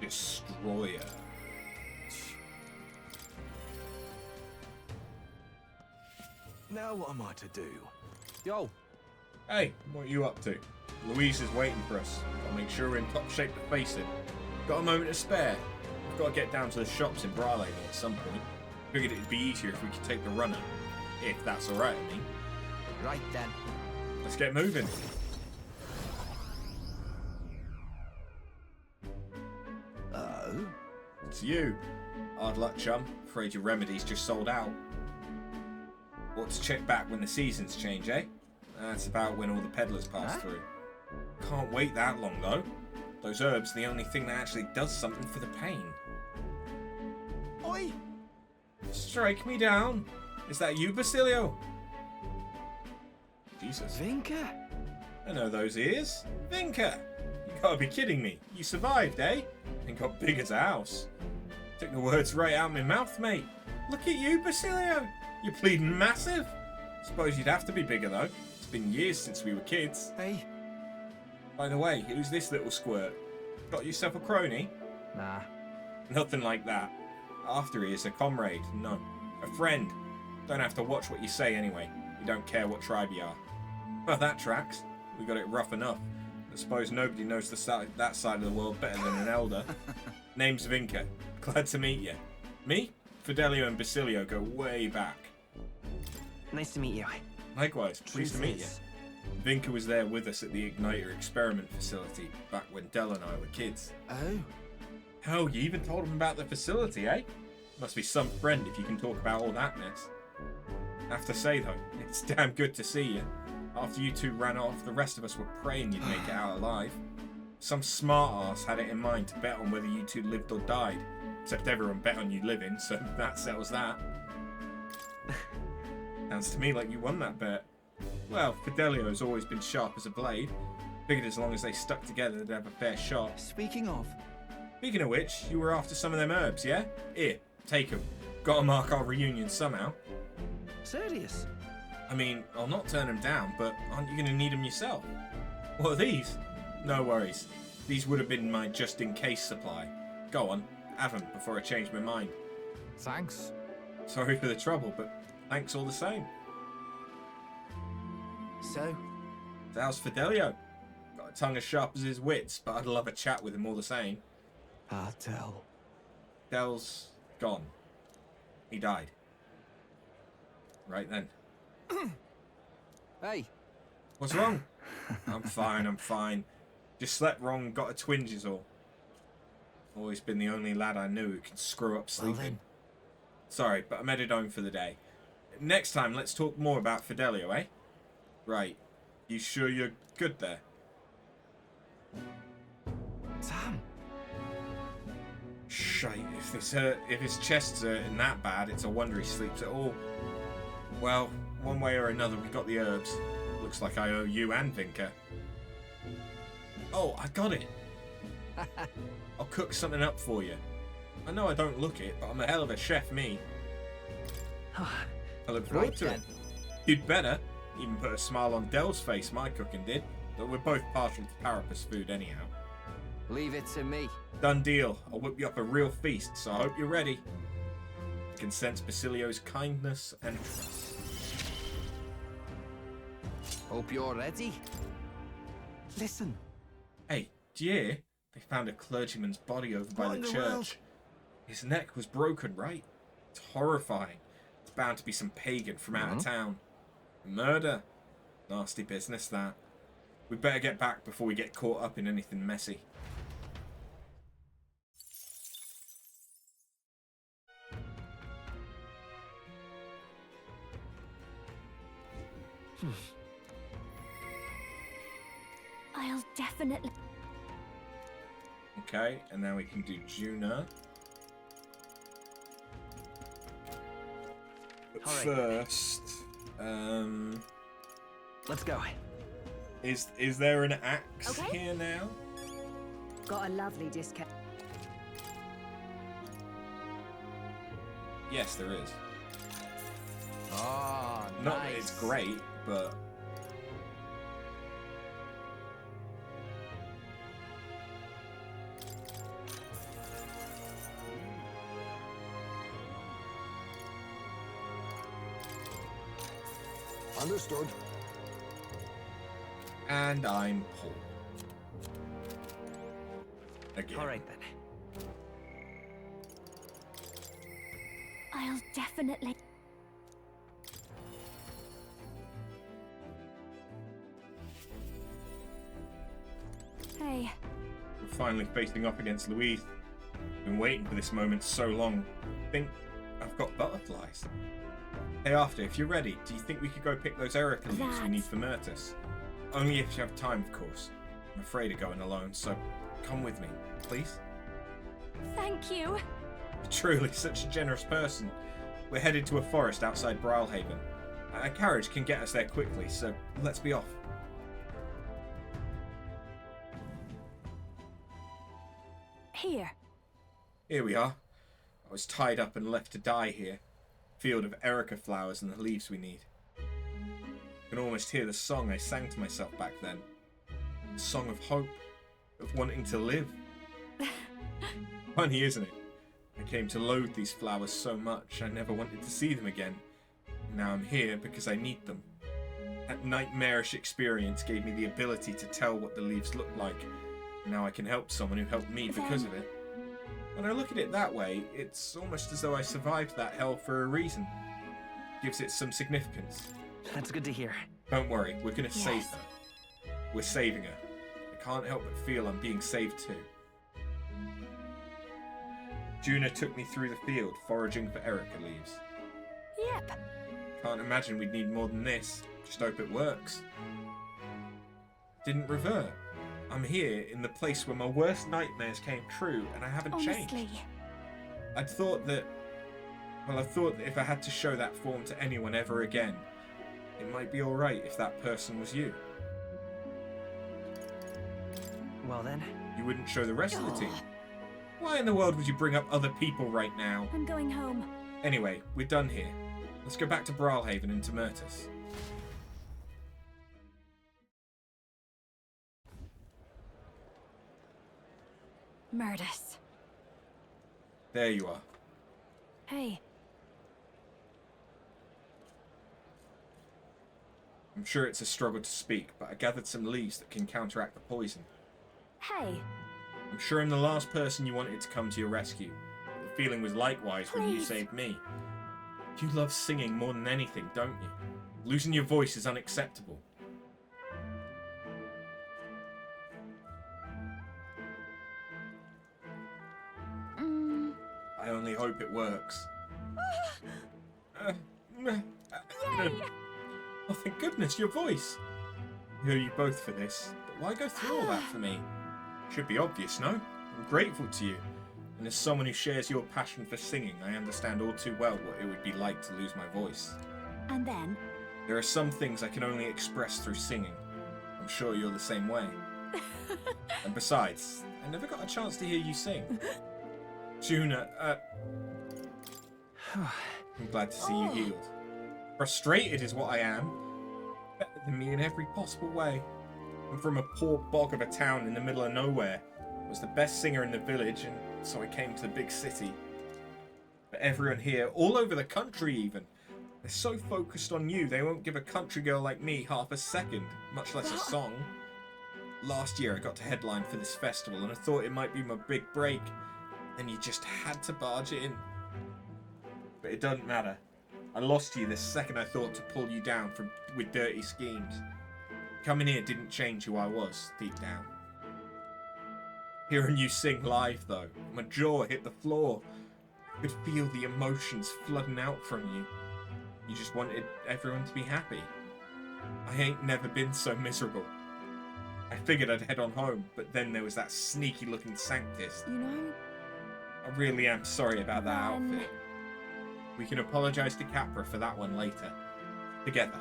Destroyer. Now what am I to do? Yo. Hey, what are you up to? Louise is waiting for us. Gotta make sure we're in top shape to face it. Got a moment to spare. We've got to get down to the shops in Braley at some point. Figured it'd be easier if we could take the runner. If that's alright, I mean. Right then. Let's get moving. Oh? It's you. Hard luck, chum. Afraid your remedy's just sold out. Ought to check back when the seasons change, eh? That's about when all the peddlers pass through. Can't wait that long, though. Those herbs are the only thing that actually does something for the pain. Oi! Strike me down. Is that you, Basilio? Jesus. Vinka? I know those ears. Vinka! You gotta be kidding me. You survived, eh? And got big as a house. Took the words right out of my mouth, mate. Look at you, Basilio. You're bleeding massive. Suppose you'd have to be bigger, though. It's been years since we were kids. Hey. By the way, who's this little squirt? Got yourself a crony? Nah. Nothing like that. After he is a comrade. No. A friend. Don't have to watch what you say anyway. You don't care what tribe you are. Well, that tracks. We got it rough enough. I suppose nobody knows that side of the world better than an Elda. Name's Vinka. Glad to meet you. Me? Fidelio and Basilio go way back. Nice to meet you. Likewise, pleased to meet you. Vinka was there with us at the Igniter experiment facility back when Del and I were kids. Oh? Hell, you even told him about the facility, eh? Must be some friend if you can talk about all that mess. Have to say though, it's damn good to see you. After you two ran off, the rest of us were praying you'd make it out alive. Some smart ass had it in mind to bet on whether you two lived or died. Except everyone bet on you living, so that settles that. Sounds to me like you won that bet. Well, Fidelio's always been sharp as a blade. Figured as long as they stuck together, they'd have a fair shot. Speaking of which, you were after some of them herbs, yeah? Here, take them. Gotta mark our reunion somehow. Serious? I mean, I'll not turn them down, but aren't you gonna need them yourself? What are these? No worries. These would have been my just-in-case supply. Go on, have them before I change my mind. Thanks. Sorry for the trouble, but thanks all the same. So how's Fidelio? Got a tongue as sharp as his wits, but I'd love a chat with him all the same. Del. Del's gone. He died. Right then. Hey. What's wrong? I'm fine. Just slept wrong and got a twinge is all. Always been the only lad I knew who could screw up sleeping. Sorry, but I'm headed home for the day. Next time, let's talk more about Fidelio, eh? Right. You sure you're good there? Sam. Shite, if his chest's hurting that bad, it's a wonder he sleeps at all. Well, one way or another, we got the herbs. Looks like I owe you and Vinka. Oh, I got it. I'll cook something up for you. I know I don't look it, but I'm a hell of a chef, me. I look forward to it. You'd better. Even put a smile on Del's face, my cooking did. Though we're both partial to Parapus food anyhow. Leave it to me. Done deal. I'll whip you up a real feast, so I hope you're ready. I can sense Basilio's kindness and trust. Hope you're ready. Listen. Hey, do you hear? They found a clergyman's body over by the church. His neck was broken, right? It's horrifying. It's bound to be some pagan from out of town. Murder. Nasty business, that. We better get back before we get caught up in anything messy. I'll definitely... Okay, and now we can do Juna. But first, let's go. Is there an axe here now? Got a lovely discount. Yes, there is. Oh, Not that it's great, but Understood. And I'm Paul. Again. All right then. I'll definitely... Hey. We're finally facing off against Louise. Been waiting for this moment so long. I think I've got butterflies. Hey, After, if you're ready, do you think we could go pick those Erica leaves we need for Myrtus? Only if you have time, of course. I'm afraid of going alone, so come with me, please. Thank you. Truly, such a generous person. We're headed to a forest outside Brilhaven. A carriage can get us there quickly, so let's be off. Here. Here we are. I was tied up and left to die here. Field of Erica flowers and the leaves we need. I can almost hear the song I sang to myself back then. A song of hope, of wanting to live. Funny, isn't it? I came to loathe these flowers so much I never wanted to see them again. Now I'm here because I need them. That nightmarish experience gave me the ability to tell what the leaves look like. Now I can help someone who helped me because of it. When I look at it that way, it's almost as though I survived that hell for a reason. Gives it some significance. That's good to hear. Don't worry, we're gonna save her. We're saving her. I can't help but feel I'm being saved too. Juna took me through the field, foraging for Erica leaves. Yep. Can't imagine we'd need more than this. Just hope it works. Didn't revert. I'm here in the place where my worst nightmares came true, and I haven't changed. I thought that if I had to show that form to anyone ever again, it might be alright if that person was you. Well then. You wouldn't show the rest of the team. Why in the world would you bring up other people right now? I'm going home. Anyway, we're done here. Let's go back to Brilhaven and to Myrtus. Myrtus. There you are. Hey. I'm sure it's a struggle to speak, but I gathered some leaves that can counteract the poison. Hey. I'm sure I'm the last person you wanted to come to your rescue. The feeling was likewise when you saved me. You love singing more than anything, don't you? Losing your voice is unacceptable. I only hope it works. Oh, thank goodness, your voice. I owe you both for this, but why go through all that for me? Should be obvious, no? I'm grateful to you, and as someone who shares your passion for singing, I understand all too well what it would be like to lose my voice. And then? There are some things I can only express through singing. I'm sure you're the same way. And besides, I never got a chance to hear you sing. Juna, I'm glad to see you healed. Frustrated is what I am. Better than me in every possible way. I'm from a poor bog of a town in the middle of nowhere. was the best singer in the village, and so I came to the big city. But everyone here, all over the country even, they're so focused on you, they won't give a country girl like me half a second, much less a song. Last year I got to headline for this festival, and I thought it might be my big break. Then you just had to barge it in. But it doesn't matter. I lost you the second I thought to pull you down with dirty schemes. Coming here didn't change who I was, deep down. Hearing you sing live, though, my jaw hit the floor. I could feel the emotions flooding out from you. You just wanted everyone to be happy. I ain't never been so miserable. I figured I'd head on home, but then there was that sneaky-looking Sanctus. You know... I really am sorry about that outfit. We can apologise to Capra for that one later. Together.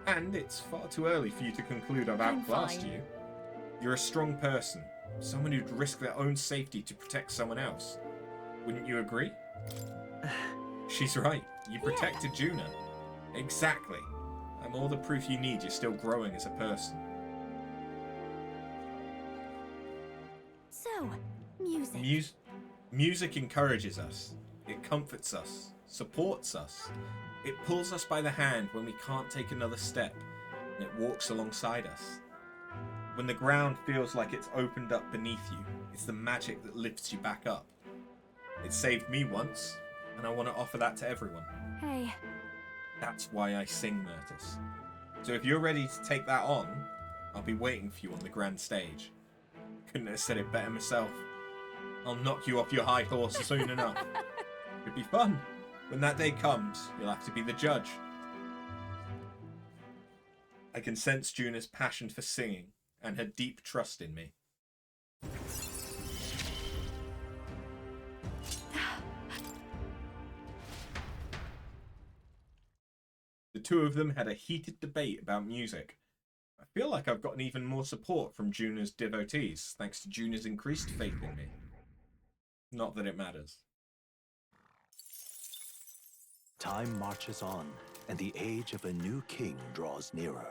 And it's far too early for you to conclude I've outclassed you. You're a strong person. Someone who'd risk their own safety to protect someone else. Wouldn't you agree? She's right. You protected Juna. Exactly. I'm all the proof you need you're still growing as a person. So, music. Music encourages us. It comforts us. Supports us. It pulls us by the hand when we can't take another step. And it walks alongside us. When the ground feels like it's opened up beneath you, it's the magic that lifts you back up. It saved me once, and I want to offer that to everyone. Hey. That's why I sing, Myrtus. So if you're ready to take that on, I'll be waiting for you on the grand stage. Couldn't have said it better myself. I'll knock you off your high horse soon enough. It'd be fun. When that day comes, you'll have to be the judge. I can sense Juna's passion for singing and her deep trust in me. The two of them had a heated debate about music. I feel like I've gotten even more support from Juna's devotees, thanks to Juna's increased faith in me. Not that it matters. Time marches on, and the age of a new king draws nearer.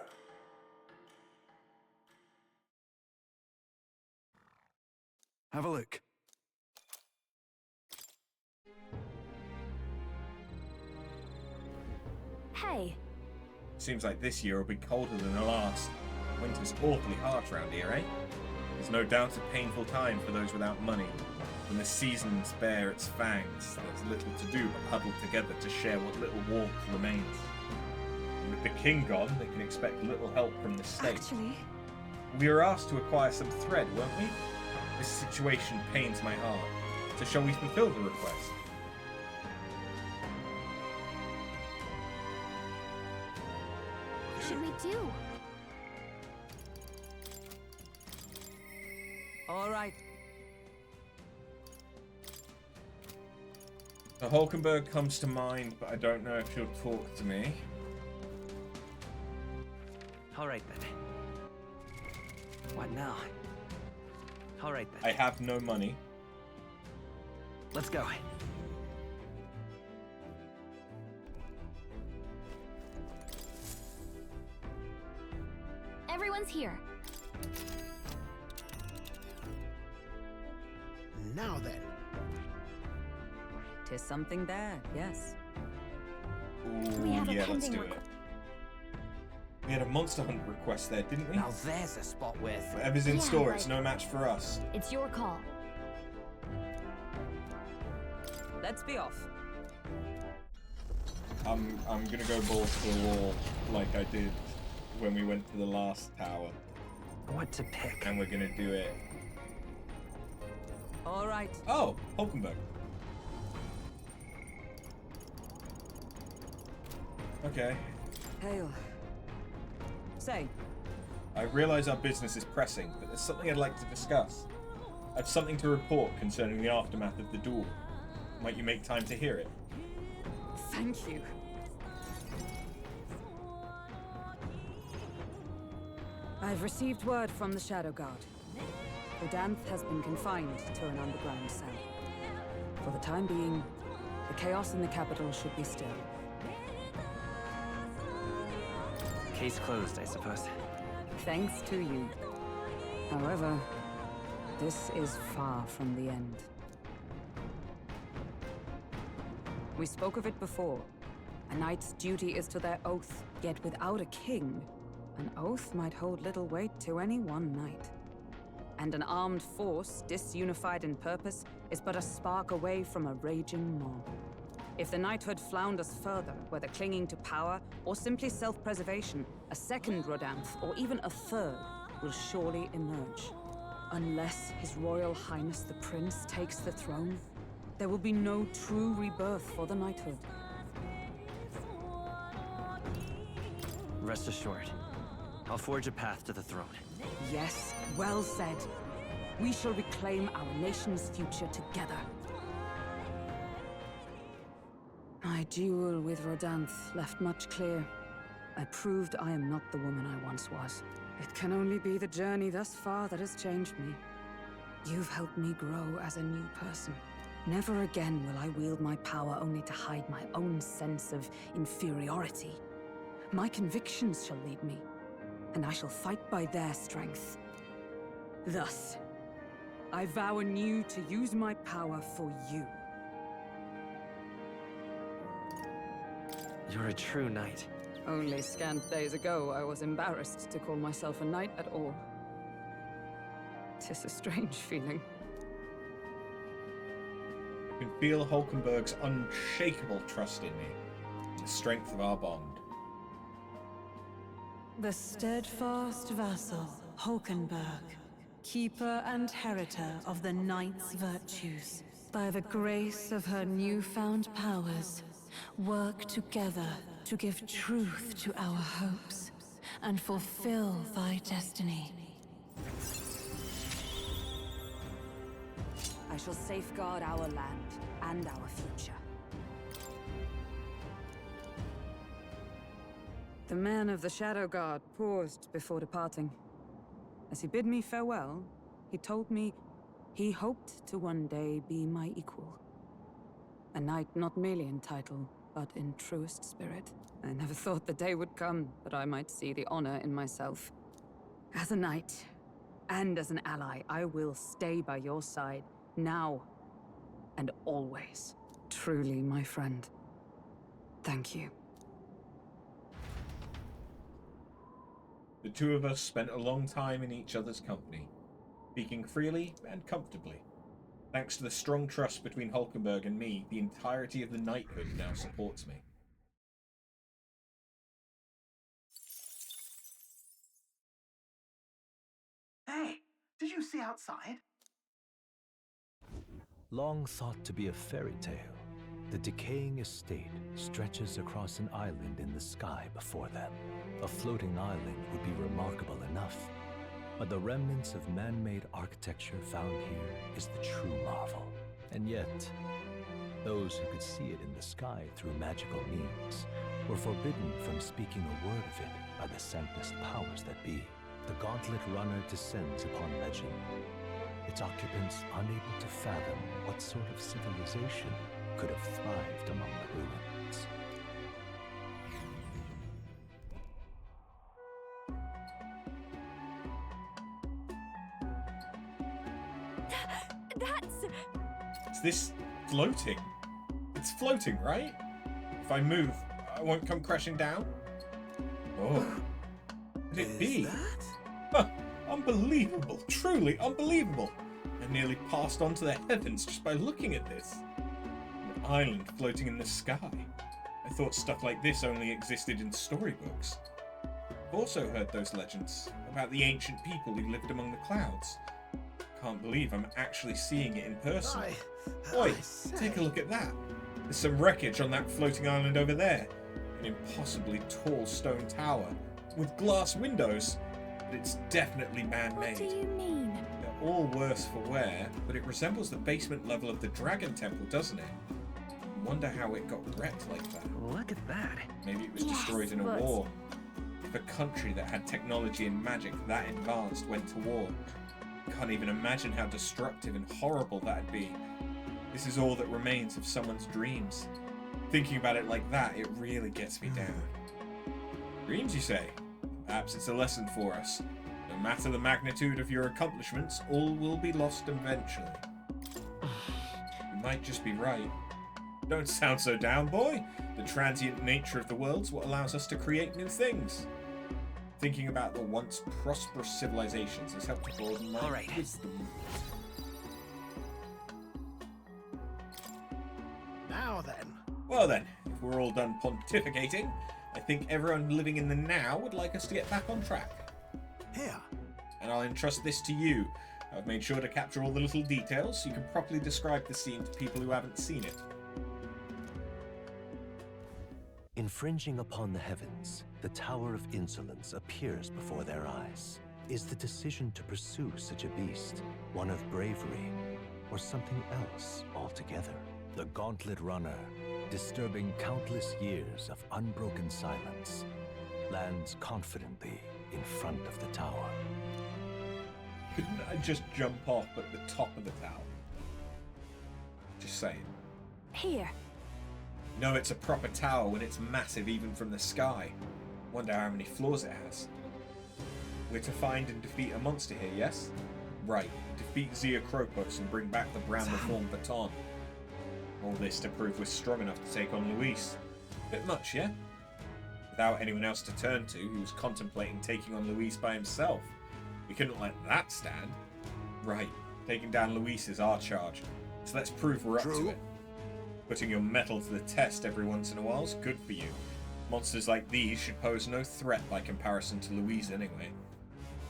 Have a look. Hey. Seems like this year will be colder than the last. Winter's awfully harsh around here, eh? There's no doubt a painful time for those without money. When the seasons bare its fangs, there's little to do but huddle together to share what little warmth remains. And with the king gone, they can expect little help from the state. Actually... We were asked to acquire some thread, weren't we? This situation pains my heart. So shall we fulfill the request? What should we do? All right. The Hulkenberg comes to mind, but I don't know if she'll talk to me. All right then. What now? All right then. I have no money. Let's go. Everyone's here. Now then. 'Tis something bad, yes. Ooh, We have a yeah, let's pending do it. We had a Monster Hunt request there, didn't we? Now there's a spot with. Whatever's in Yeah, store, right. it's no match for us. It's your call. Let's be off. I'm gonna go balls to the wall like I did when we went to the last tower. What to pick? And we're gonna do it. All right. Oh, Hulkenberg. Okay. Hail. Say. I realize our business is pressing, but there's something I'd like to discuss. I have something to report concerning the aftermath of the duel. Might you make time to hear it? Thank you. I've received word from the Shadow Guard. Rodanth has been confined to an underground cell. For the time being, the chaos in the capital should be still. Case closed, I suppose. Thanks to you. However, this is far from the end. We spoke of it before. A knight's duty is to their oath, yet without a king, an oath might hold little weight to any one knight. And an armed force, disunified in purpose, is but a spark away from a raging mob. If the knighthood flounders further, whether clinging to power or simply self-preservation, a second Rodanth, or even a third, will surely emerge. Unless His Royal Highness the Prince takes the throne, there will be no true rebirth for the knighthood. Rest assured, I'll forge a path to the throne. Yes, well said. We shall reclaim our nation's future together. My duel with Rodanth left much clear. I proved I am not the woman I once was. It can only be the journey thus far that has changed me. You've helped me grow as a new person. Never again will I wield my power only to hide my own sense of inferiority. My convictions shall lead me, and I shall fight by their strength. Thus, I vow anew to use my power for you. You're a true knight. Only scant days ago, I was embarrassed to call myself a knight at all. 'Tis a strange feeling. You can feel Hulkenberg's unshakable trust in me, the strength of our bond. The steadfast vassal, Hulkenberg, keeper and heritor of the knight's virtues, by the grace of her newfound powers, work together to give truth to our hopes and fulfill thy destiny. I shall safeguard our land and our future. The man of the Shadow Guard paused before departing. As he bid me farewell, he told me he hoped to one day be my equal. A knight not merely in title, but in truest spirit. I never thought the day would come that I might see the honor in myself. As a knight, and as an ally, I will stay by your side, now and always. Truly, my friend. Thank you. The two of us spent a long time in each other's company, speaking freely and comfortably. Thanks to the strong trust between Hulkenberg and me, the entirety of the knighthood now supports me. Hey, did you see outside? Long thought to be a fairy tale, the decaying estate stretches across an island in the sky before them. A floating island would be remarkable enough, but the remnants of man-made architecture found here is the true marvel. And yet, those who could see it in the sky through magical means were forbidden from speaking a word of it by the sanctest powers that be. The Gauntlet Runner descends upon legend, its occupants unable to fathom what sort of civilization could have thrived among the ruins. Is this floating? It's floating, right? If I move, I won't come crashing down? Oh. Could it be? Huh, unbelievable. Truly unbelievable. I nearly passed on to the heavens just by looking at this. An island floating in the sky. I thought stuff like this only existed in storybooks. I've also heard those legends about the ancient people who lived among the clouds. Can't believe I'm actually seeing it in person. Oi, take a look at that. There's some wreckage on that floating island over there. An impossibly tall stone tower with glass windows. But it's definitely man-made. What do you mean? They're all worse for wear, but it resembles the basement level of the Dragon Temple, doesn't it? I wonder how it got wrecked like that. Look at that. Maybe it was destroyed in a war. If a country that had technology and magic that advanced went to war, I can't even imagine how destructive and horrible that'd be. This is all that remains of someone's dreams. Thinking about it like that, it really gets me down. Dreams, you say? Perhaps it's a lesson for us. No No matter the magnitude of your accomplishments, all will be lost eventually. You might just be right. Don't sound so down, boy. The transient nature of the world's what allows us to create new things. Thinking about the once prosperous civilizations has helped to broaden my wisdom. Now then. Well then, if we're all done pontificating, I think everyone living in the now would like us to get back on track. Here. And I'll entrust this to you. I've made sure to capture all the little details so you can properly describe the scene to people who haven't seen it. Infringing upon the heavens, the Tower of Insolence appears before their eyes. Is the decision to pursue such a beast one of bravery, or something else altogether? The Gauntlet Runner, disturbing countless years of unbroken silence, lands confidently in front of the tower. Couldn't I just jump off at the top of the tower? Just saying. Here. No, it's a proper tower when it's massive even from the sky. Wonder how many floors it has. We're to find and defeat a monster here, yes? Right. Defeat Zeocropos and bring back the brown reformed baton. All this to prove we're strong enough to take on Luis. Bit much, yeah? Without anyone else to turn to, he was contemplating taking on Luis by himself. We couldn't let that stand. Right. Taking down Luis is our charge. So let's prove we're up to it. Putting your mettle to the test every once in a while is good for you. Monsters like these should pose no threat by comparison to Louise anyway.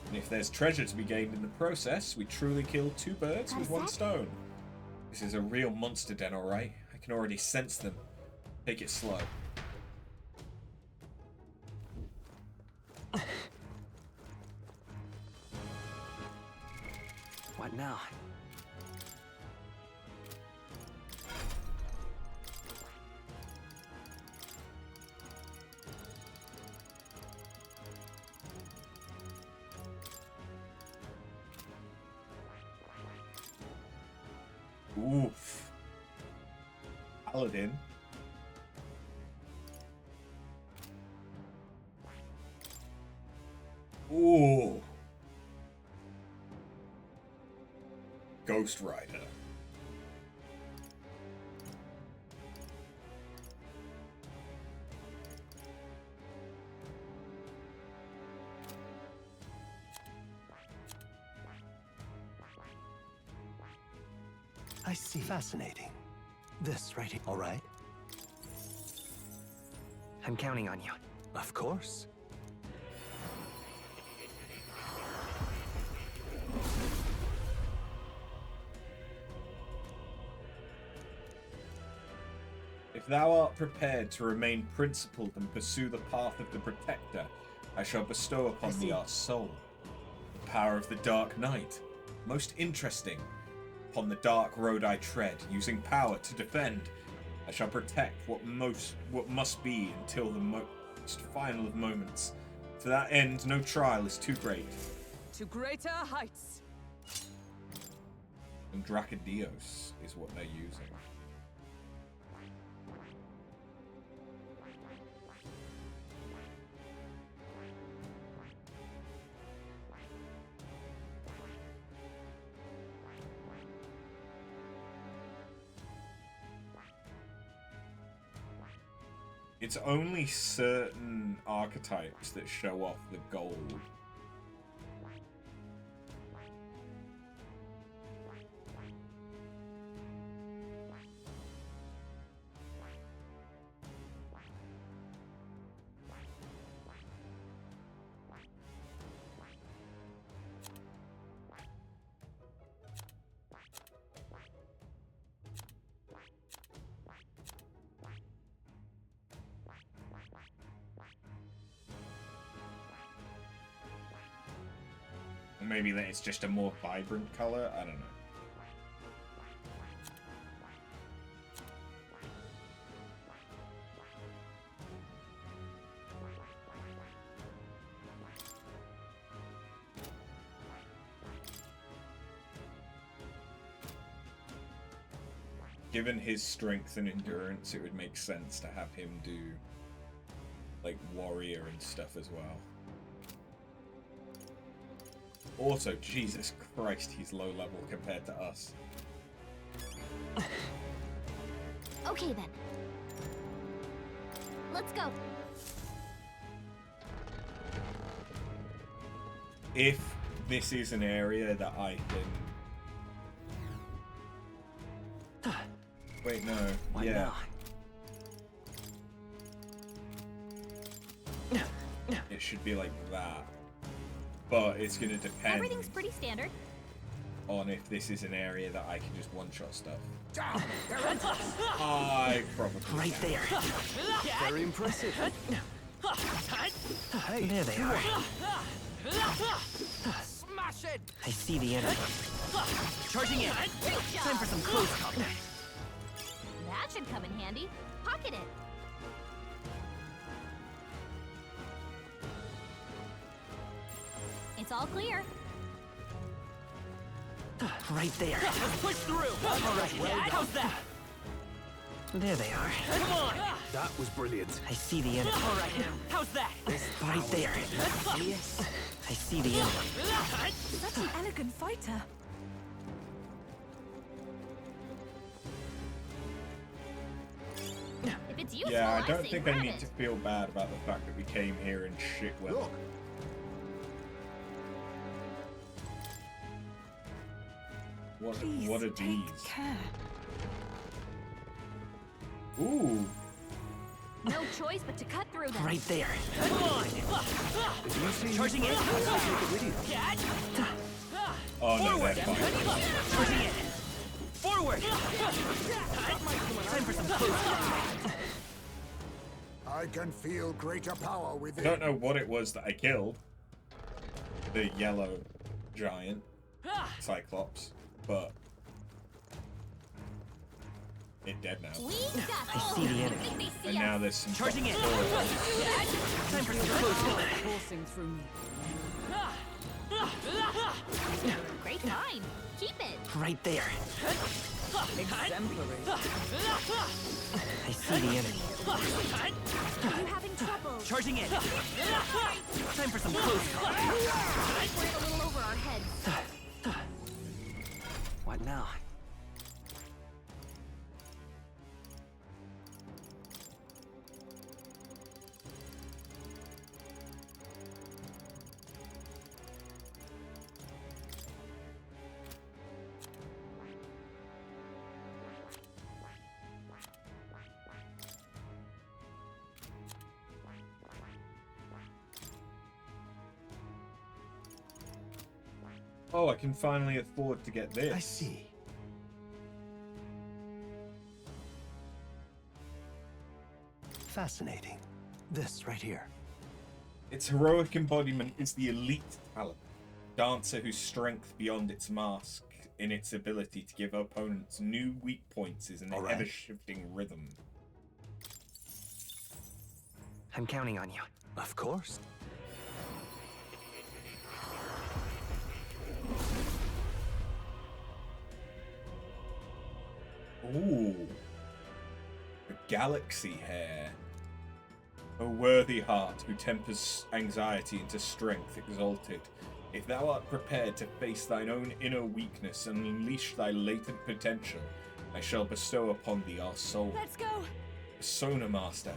And if there's treasure to be gained in the process, we truly kill two birds with one stone. This is a real monster den, alright? I can already sense them. Take it slow. What now? Oof. Paladin. Ooh. Ghost Rider. I see. Fascinating. This right here. All right. I'm counting on you. Of course. If thou art prepared to remain principled and pursue the path of the Protector, I shall bestow upon thee our soul. The power of the Dark Knight. Most interesting. Upon the dark road I tread, using power to defend, I shall protect what must be until the most final of moments. To that end, no trial is too great. To greater heights. And Dracodios is what they're using. It's only certain archetypes that show off the gold. Maybe that it's just a more vibrant color. I don't know. Given his strength and endurance, it would make sense to have him do like warrior and stuff as well. Also, Jesus Christ, he's low level compared to us. Okay then. Let's go. If this is an area that I can... Wait, no. Why yeah. It should be like that. But it's going to depend Everything's pretty standard. on if this is an area that I can just one-shot stuff. I probably Right can. there. Very impressive. Hey, there they are. Smash it! I see the enemy. Charging in. Time for some close combat. That should come in handy. Pocket it. It's all clear. Right there. Let's push through! All right, How's that? There they are. Come on! That was brilliant. I see the enemy. All right, how's that? Right there. Yes. I see the enemy. Such an elegant fighter. If it's useful, Yeah, I don't say think I grab need it. to feel bad about the fact that we came here in shit weather. What are these? Care. Ooh. No choice but to cut through them. Right there. Come on! Charging in. Oh no, Forward. they're fine. Charging in. Forward! Time for some close combat. I can feel greater power I within. don't know what it was that I killed. The yellow giant Cyclops, but it's dead now. I see the enemy. And now there's some Charging in. Time for some close combat. Coursing through me. Great find. Keep it. Right there. Exemplary. I see the enemy. Are you having trouble? Charging in. Time for some close combat. We're in a little over our heads. What now? Oh, I can finally afford to get this. I see. Fascinating. This right here. Its heroic embodiment is the elite talent. Dancer whose strength beyond its mask in its ability to give opponents new weak points is an All right. ever-shifting rhythm. I'm counting on you. Of course. Ooh. The galaxy hair. O worthy heart who tempers anxiety into strength exalted. If thou art prepared to face thine own inner weakness and unleash thy latent potential, I shall bestow upon thee our soul. Let's go. Persona Master.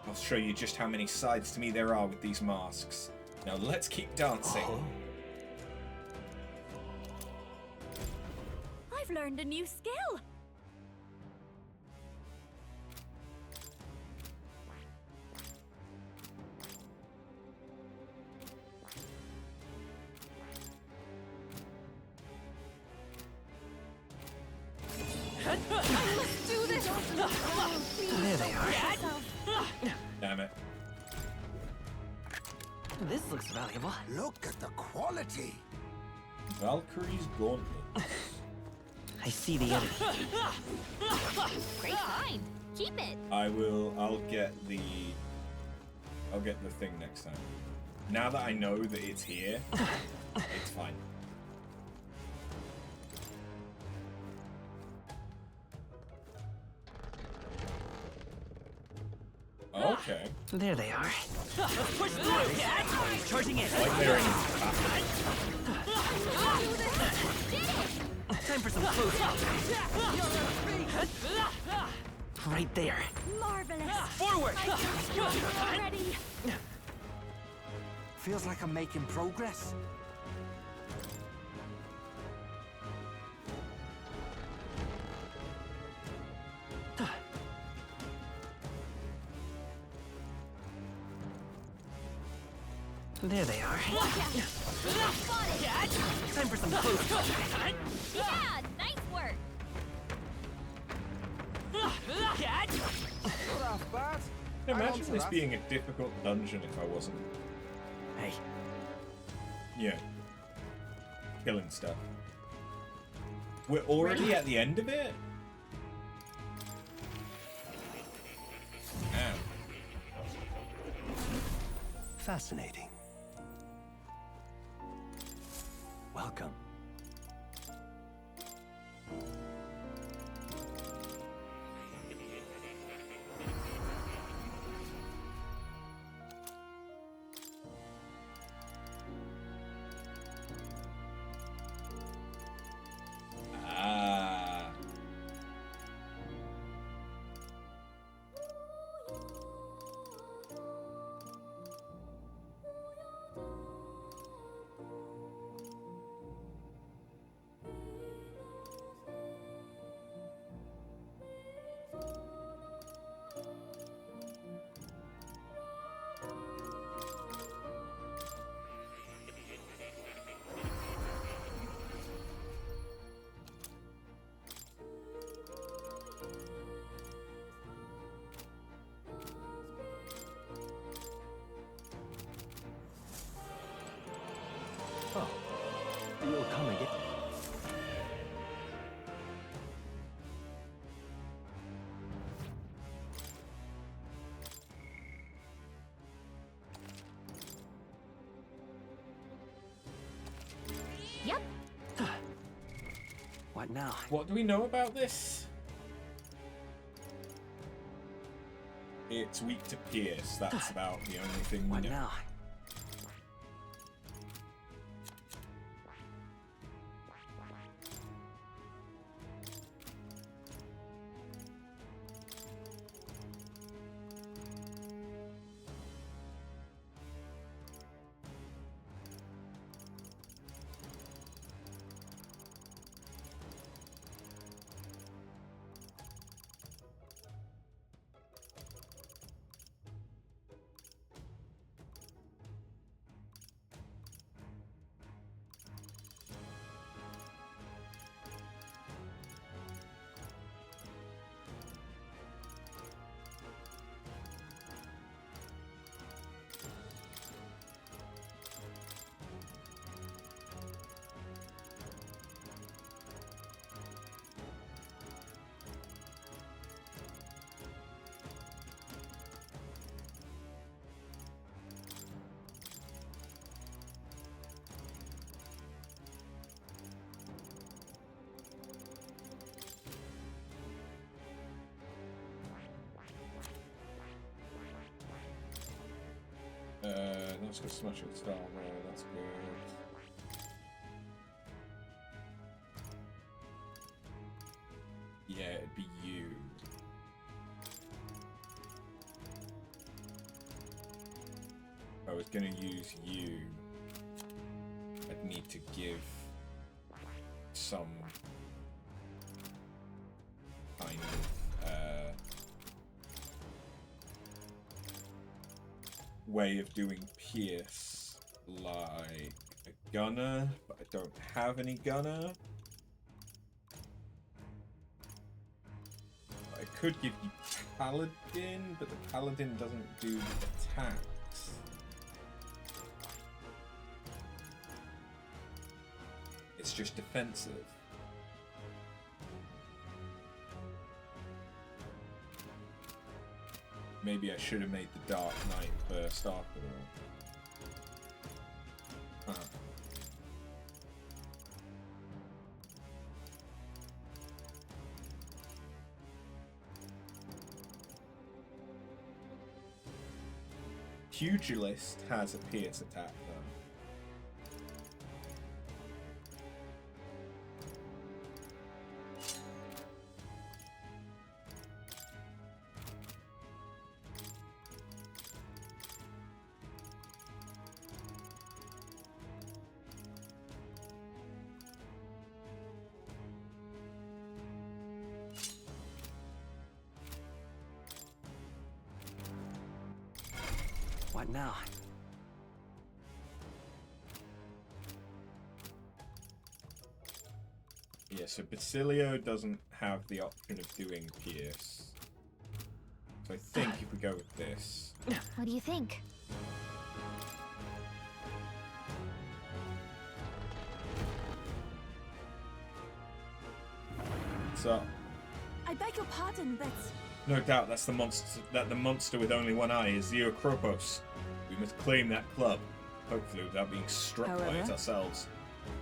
I'll show you just how many sides to me there are with these masks. Now let's keep dancing. Oh. I've learned a new skill. Let's do this. There they are. Damn it. This looks valuable. Look at the quality. Valkyrie's Gauntlet. I see the enemy. Great find. Keep it. I'll get the thing next time. Now that I know that it's here, it's fine. Okay. There they are. Let's push through, cat! Charging in. Like they're in Time for some close right there. Marvelous. Forward! I feel stronger already. Feels like I'm making progress. There they are. Time for some close. Yeah, nice work. Imagine this being a difficult dungeon if I wasn't. Hey. Yeah. Killing stuff. We're already at the end of it? Damn. Fascinating. Welcome. Ah. Oh, you'll come again. Yep. What now? What do we know about this? It's weak to pierce. That's about the only thing we know. What now? Let's go smash it star there, that's good. Yeah, it'd be you. If I was gonna use you, I'd need to give some kind of way of doing pierce, like a gunner, but I don't have any gunner. I could give you paladin, but the paladin doesn't do attacks. It's just defensive. Maybe I should have made the Dark Knight first after all. Huh. Pugilist has a pierce attack though. What now? Yeah, so Basilio doesn't have the option of doing Pierce. So I think if we go with this... What do you think? So, I beg your pardon, but no doubt that's the monster. That the monster with only one eye is Zeokropos. We must claim that club, hopefully without being struck by it However? ourselves.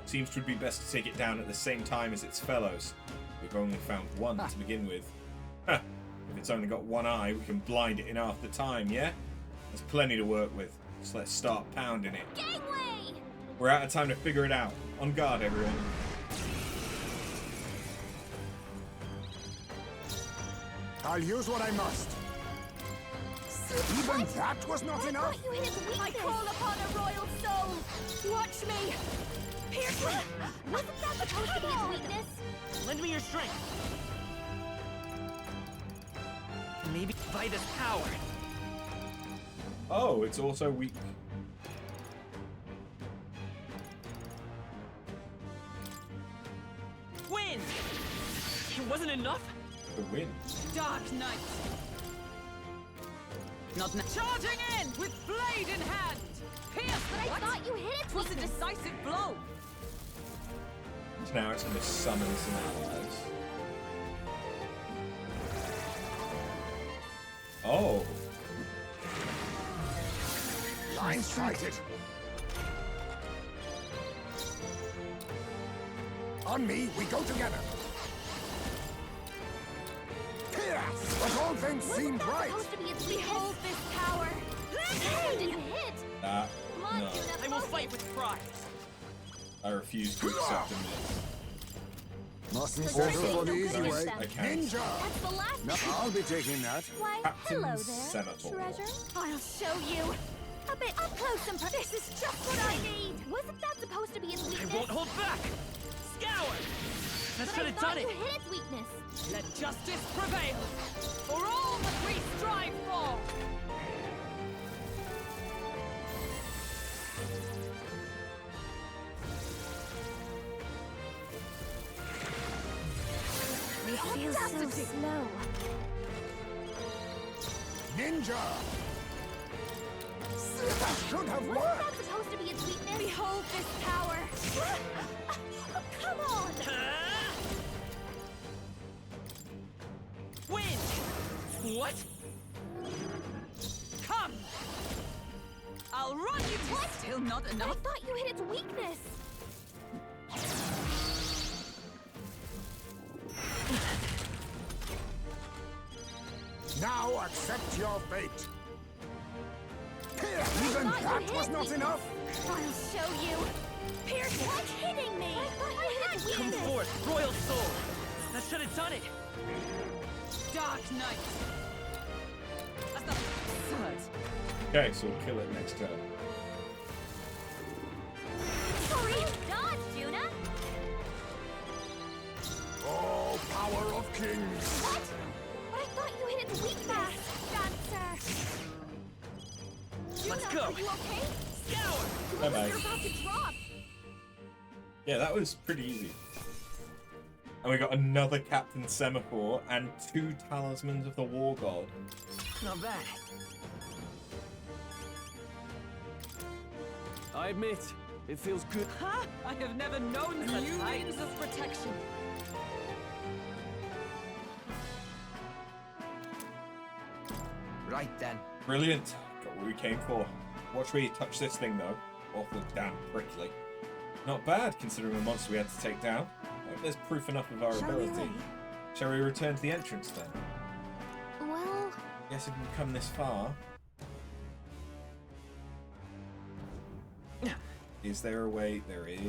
Seems to be best to take it down at the same time as its fellows. We've only found one to begin with. Huh. If it's only got one eye, we can blind it in half the time, yeah? There's plenty to work with, so let's start pounding it. Gangway! We're out of time to figure it out. On guard, everyone. I'll use what I must. Even that was not enough? You hit its weakness. I call upon a royal soul. Watch me. Pierce me. Wasn't that supposed to be its weakness? Lend me your strength. Maybe by this power. Oh, it's also weak. Wind. It wasn't enough. The wind. Dark Knight. Not now. Charging in with blade in hand. Pierce. But I thought you hit its It was a weakness. decisive blow. So now it's going to summon some allies. Oh. Blindsided. On me, we go together. Pierce! But all things seemed right. Supposed to be its Behold weakness. this power. Hey! Didn't hit. No. I will fight with pride. I refuse to accept a miss. Mustn't So settle for the you're easy good way. with them. I can't. Ninja! That's the last. No, I'll be taking that. Why, Captain hello there, Semaphore. treasure. I'll show you. A bit up close and This is just what I need. Wasn't that supposed to be its I weakness? won't hold back. Scour. That But should I have thought done you it. hit its weakness. Let justice prevail for all that we strive for. They feel so Audacity. slow. Ninja! That should have Wasn't worked. that supposed to be its weakness? Behold this power. Oh, come on! Wind. What? Come. I'll run you. What? Still not I enough. thought you hit its weakness. Now accept your fate. Pierce! Even thought you that hit was not weakness. enough. I'll show you. Pierce, what's hitting me? I thought you hit its Come weakness. forth, royal soul. That should have done it. Dark Knight. That's not absurd. Okay, so we'll kill it next turn. Sorry. Dodge, Juna. Oh, power of kings. What? But I thought you hit its weakness. Dancer. Let's Juna, go. are you okay? Scour. Bye-bye. You're about to drop. Yeah, that was pretty easy. And we got another Captain Semaphore and 2 Talismans of the War God. Not bad. I admit, it feels good. Ha! I have never known such new means of protection. Right then. Brilliant. Got what we came for. Watch where you touch this thing, though. Awful damn prickly. Not bad, considering the monster we had to take down. I hope there's proof enough of our ability. Shall we return to the entrance, then? Well, Guess if we've come this far... Is there a way? There is.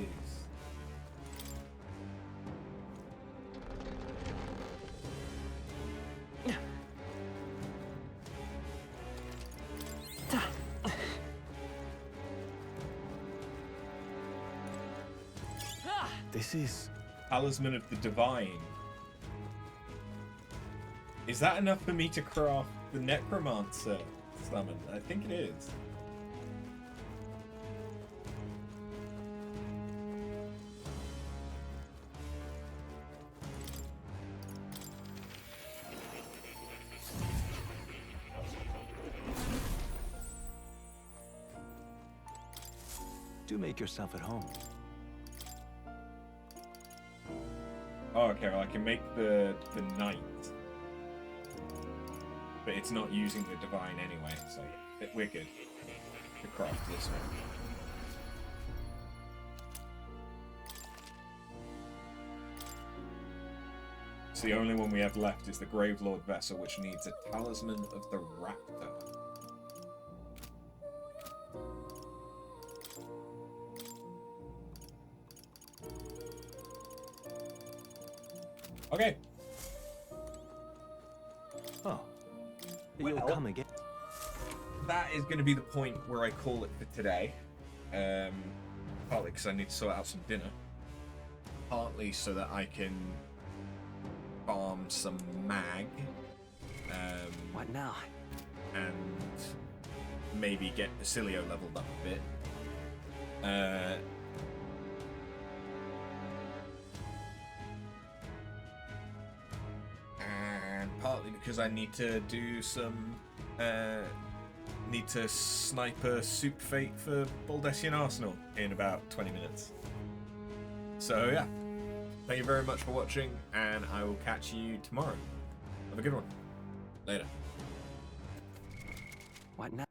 This is... Talisman of the Divine. Is that enough for me to craft the Necromancer summon? I think it is. Do make yourself at home. Oh, okay, well I can make the knight. But it's not using the divine anyway, so we're good to craft this one. So the only one we have left is the Gravelord vessel, which needs a talisman of the raptor. Okay. Oh, you'll come again. That is going to be the point where I call it for today. Partly because I need to sort out some dinner. Partly so that I can farm some mag. What now? And maybe get Basilio leveled up a bit. And partly because I need to do some need to snipe a soup fate for Baldessian Arsenal in about 20 minutes. So yeah, thank you very much for watching, and I will catch you tomorrow. Have a good one. Later. What now?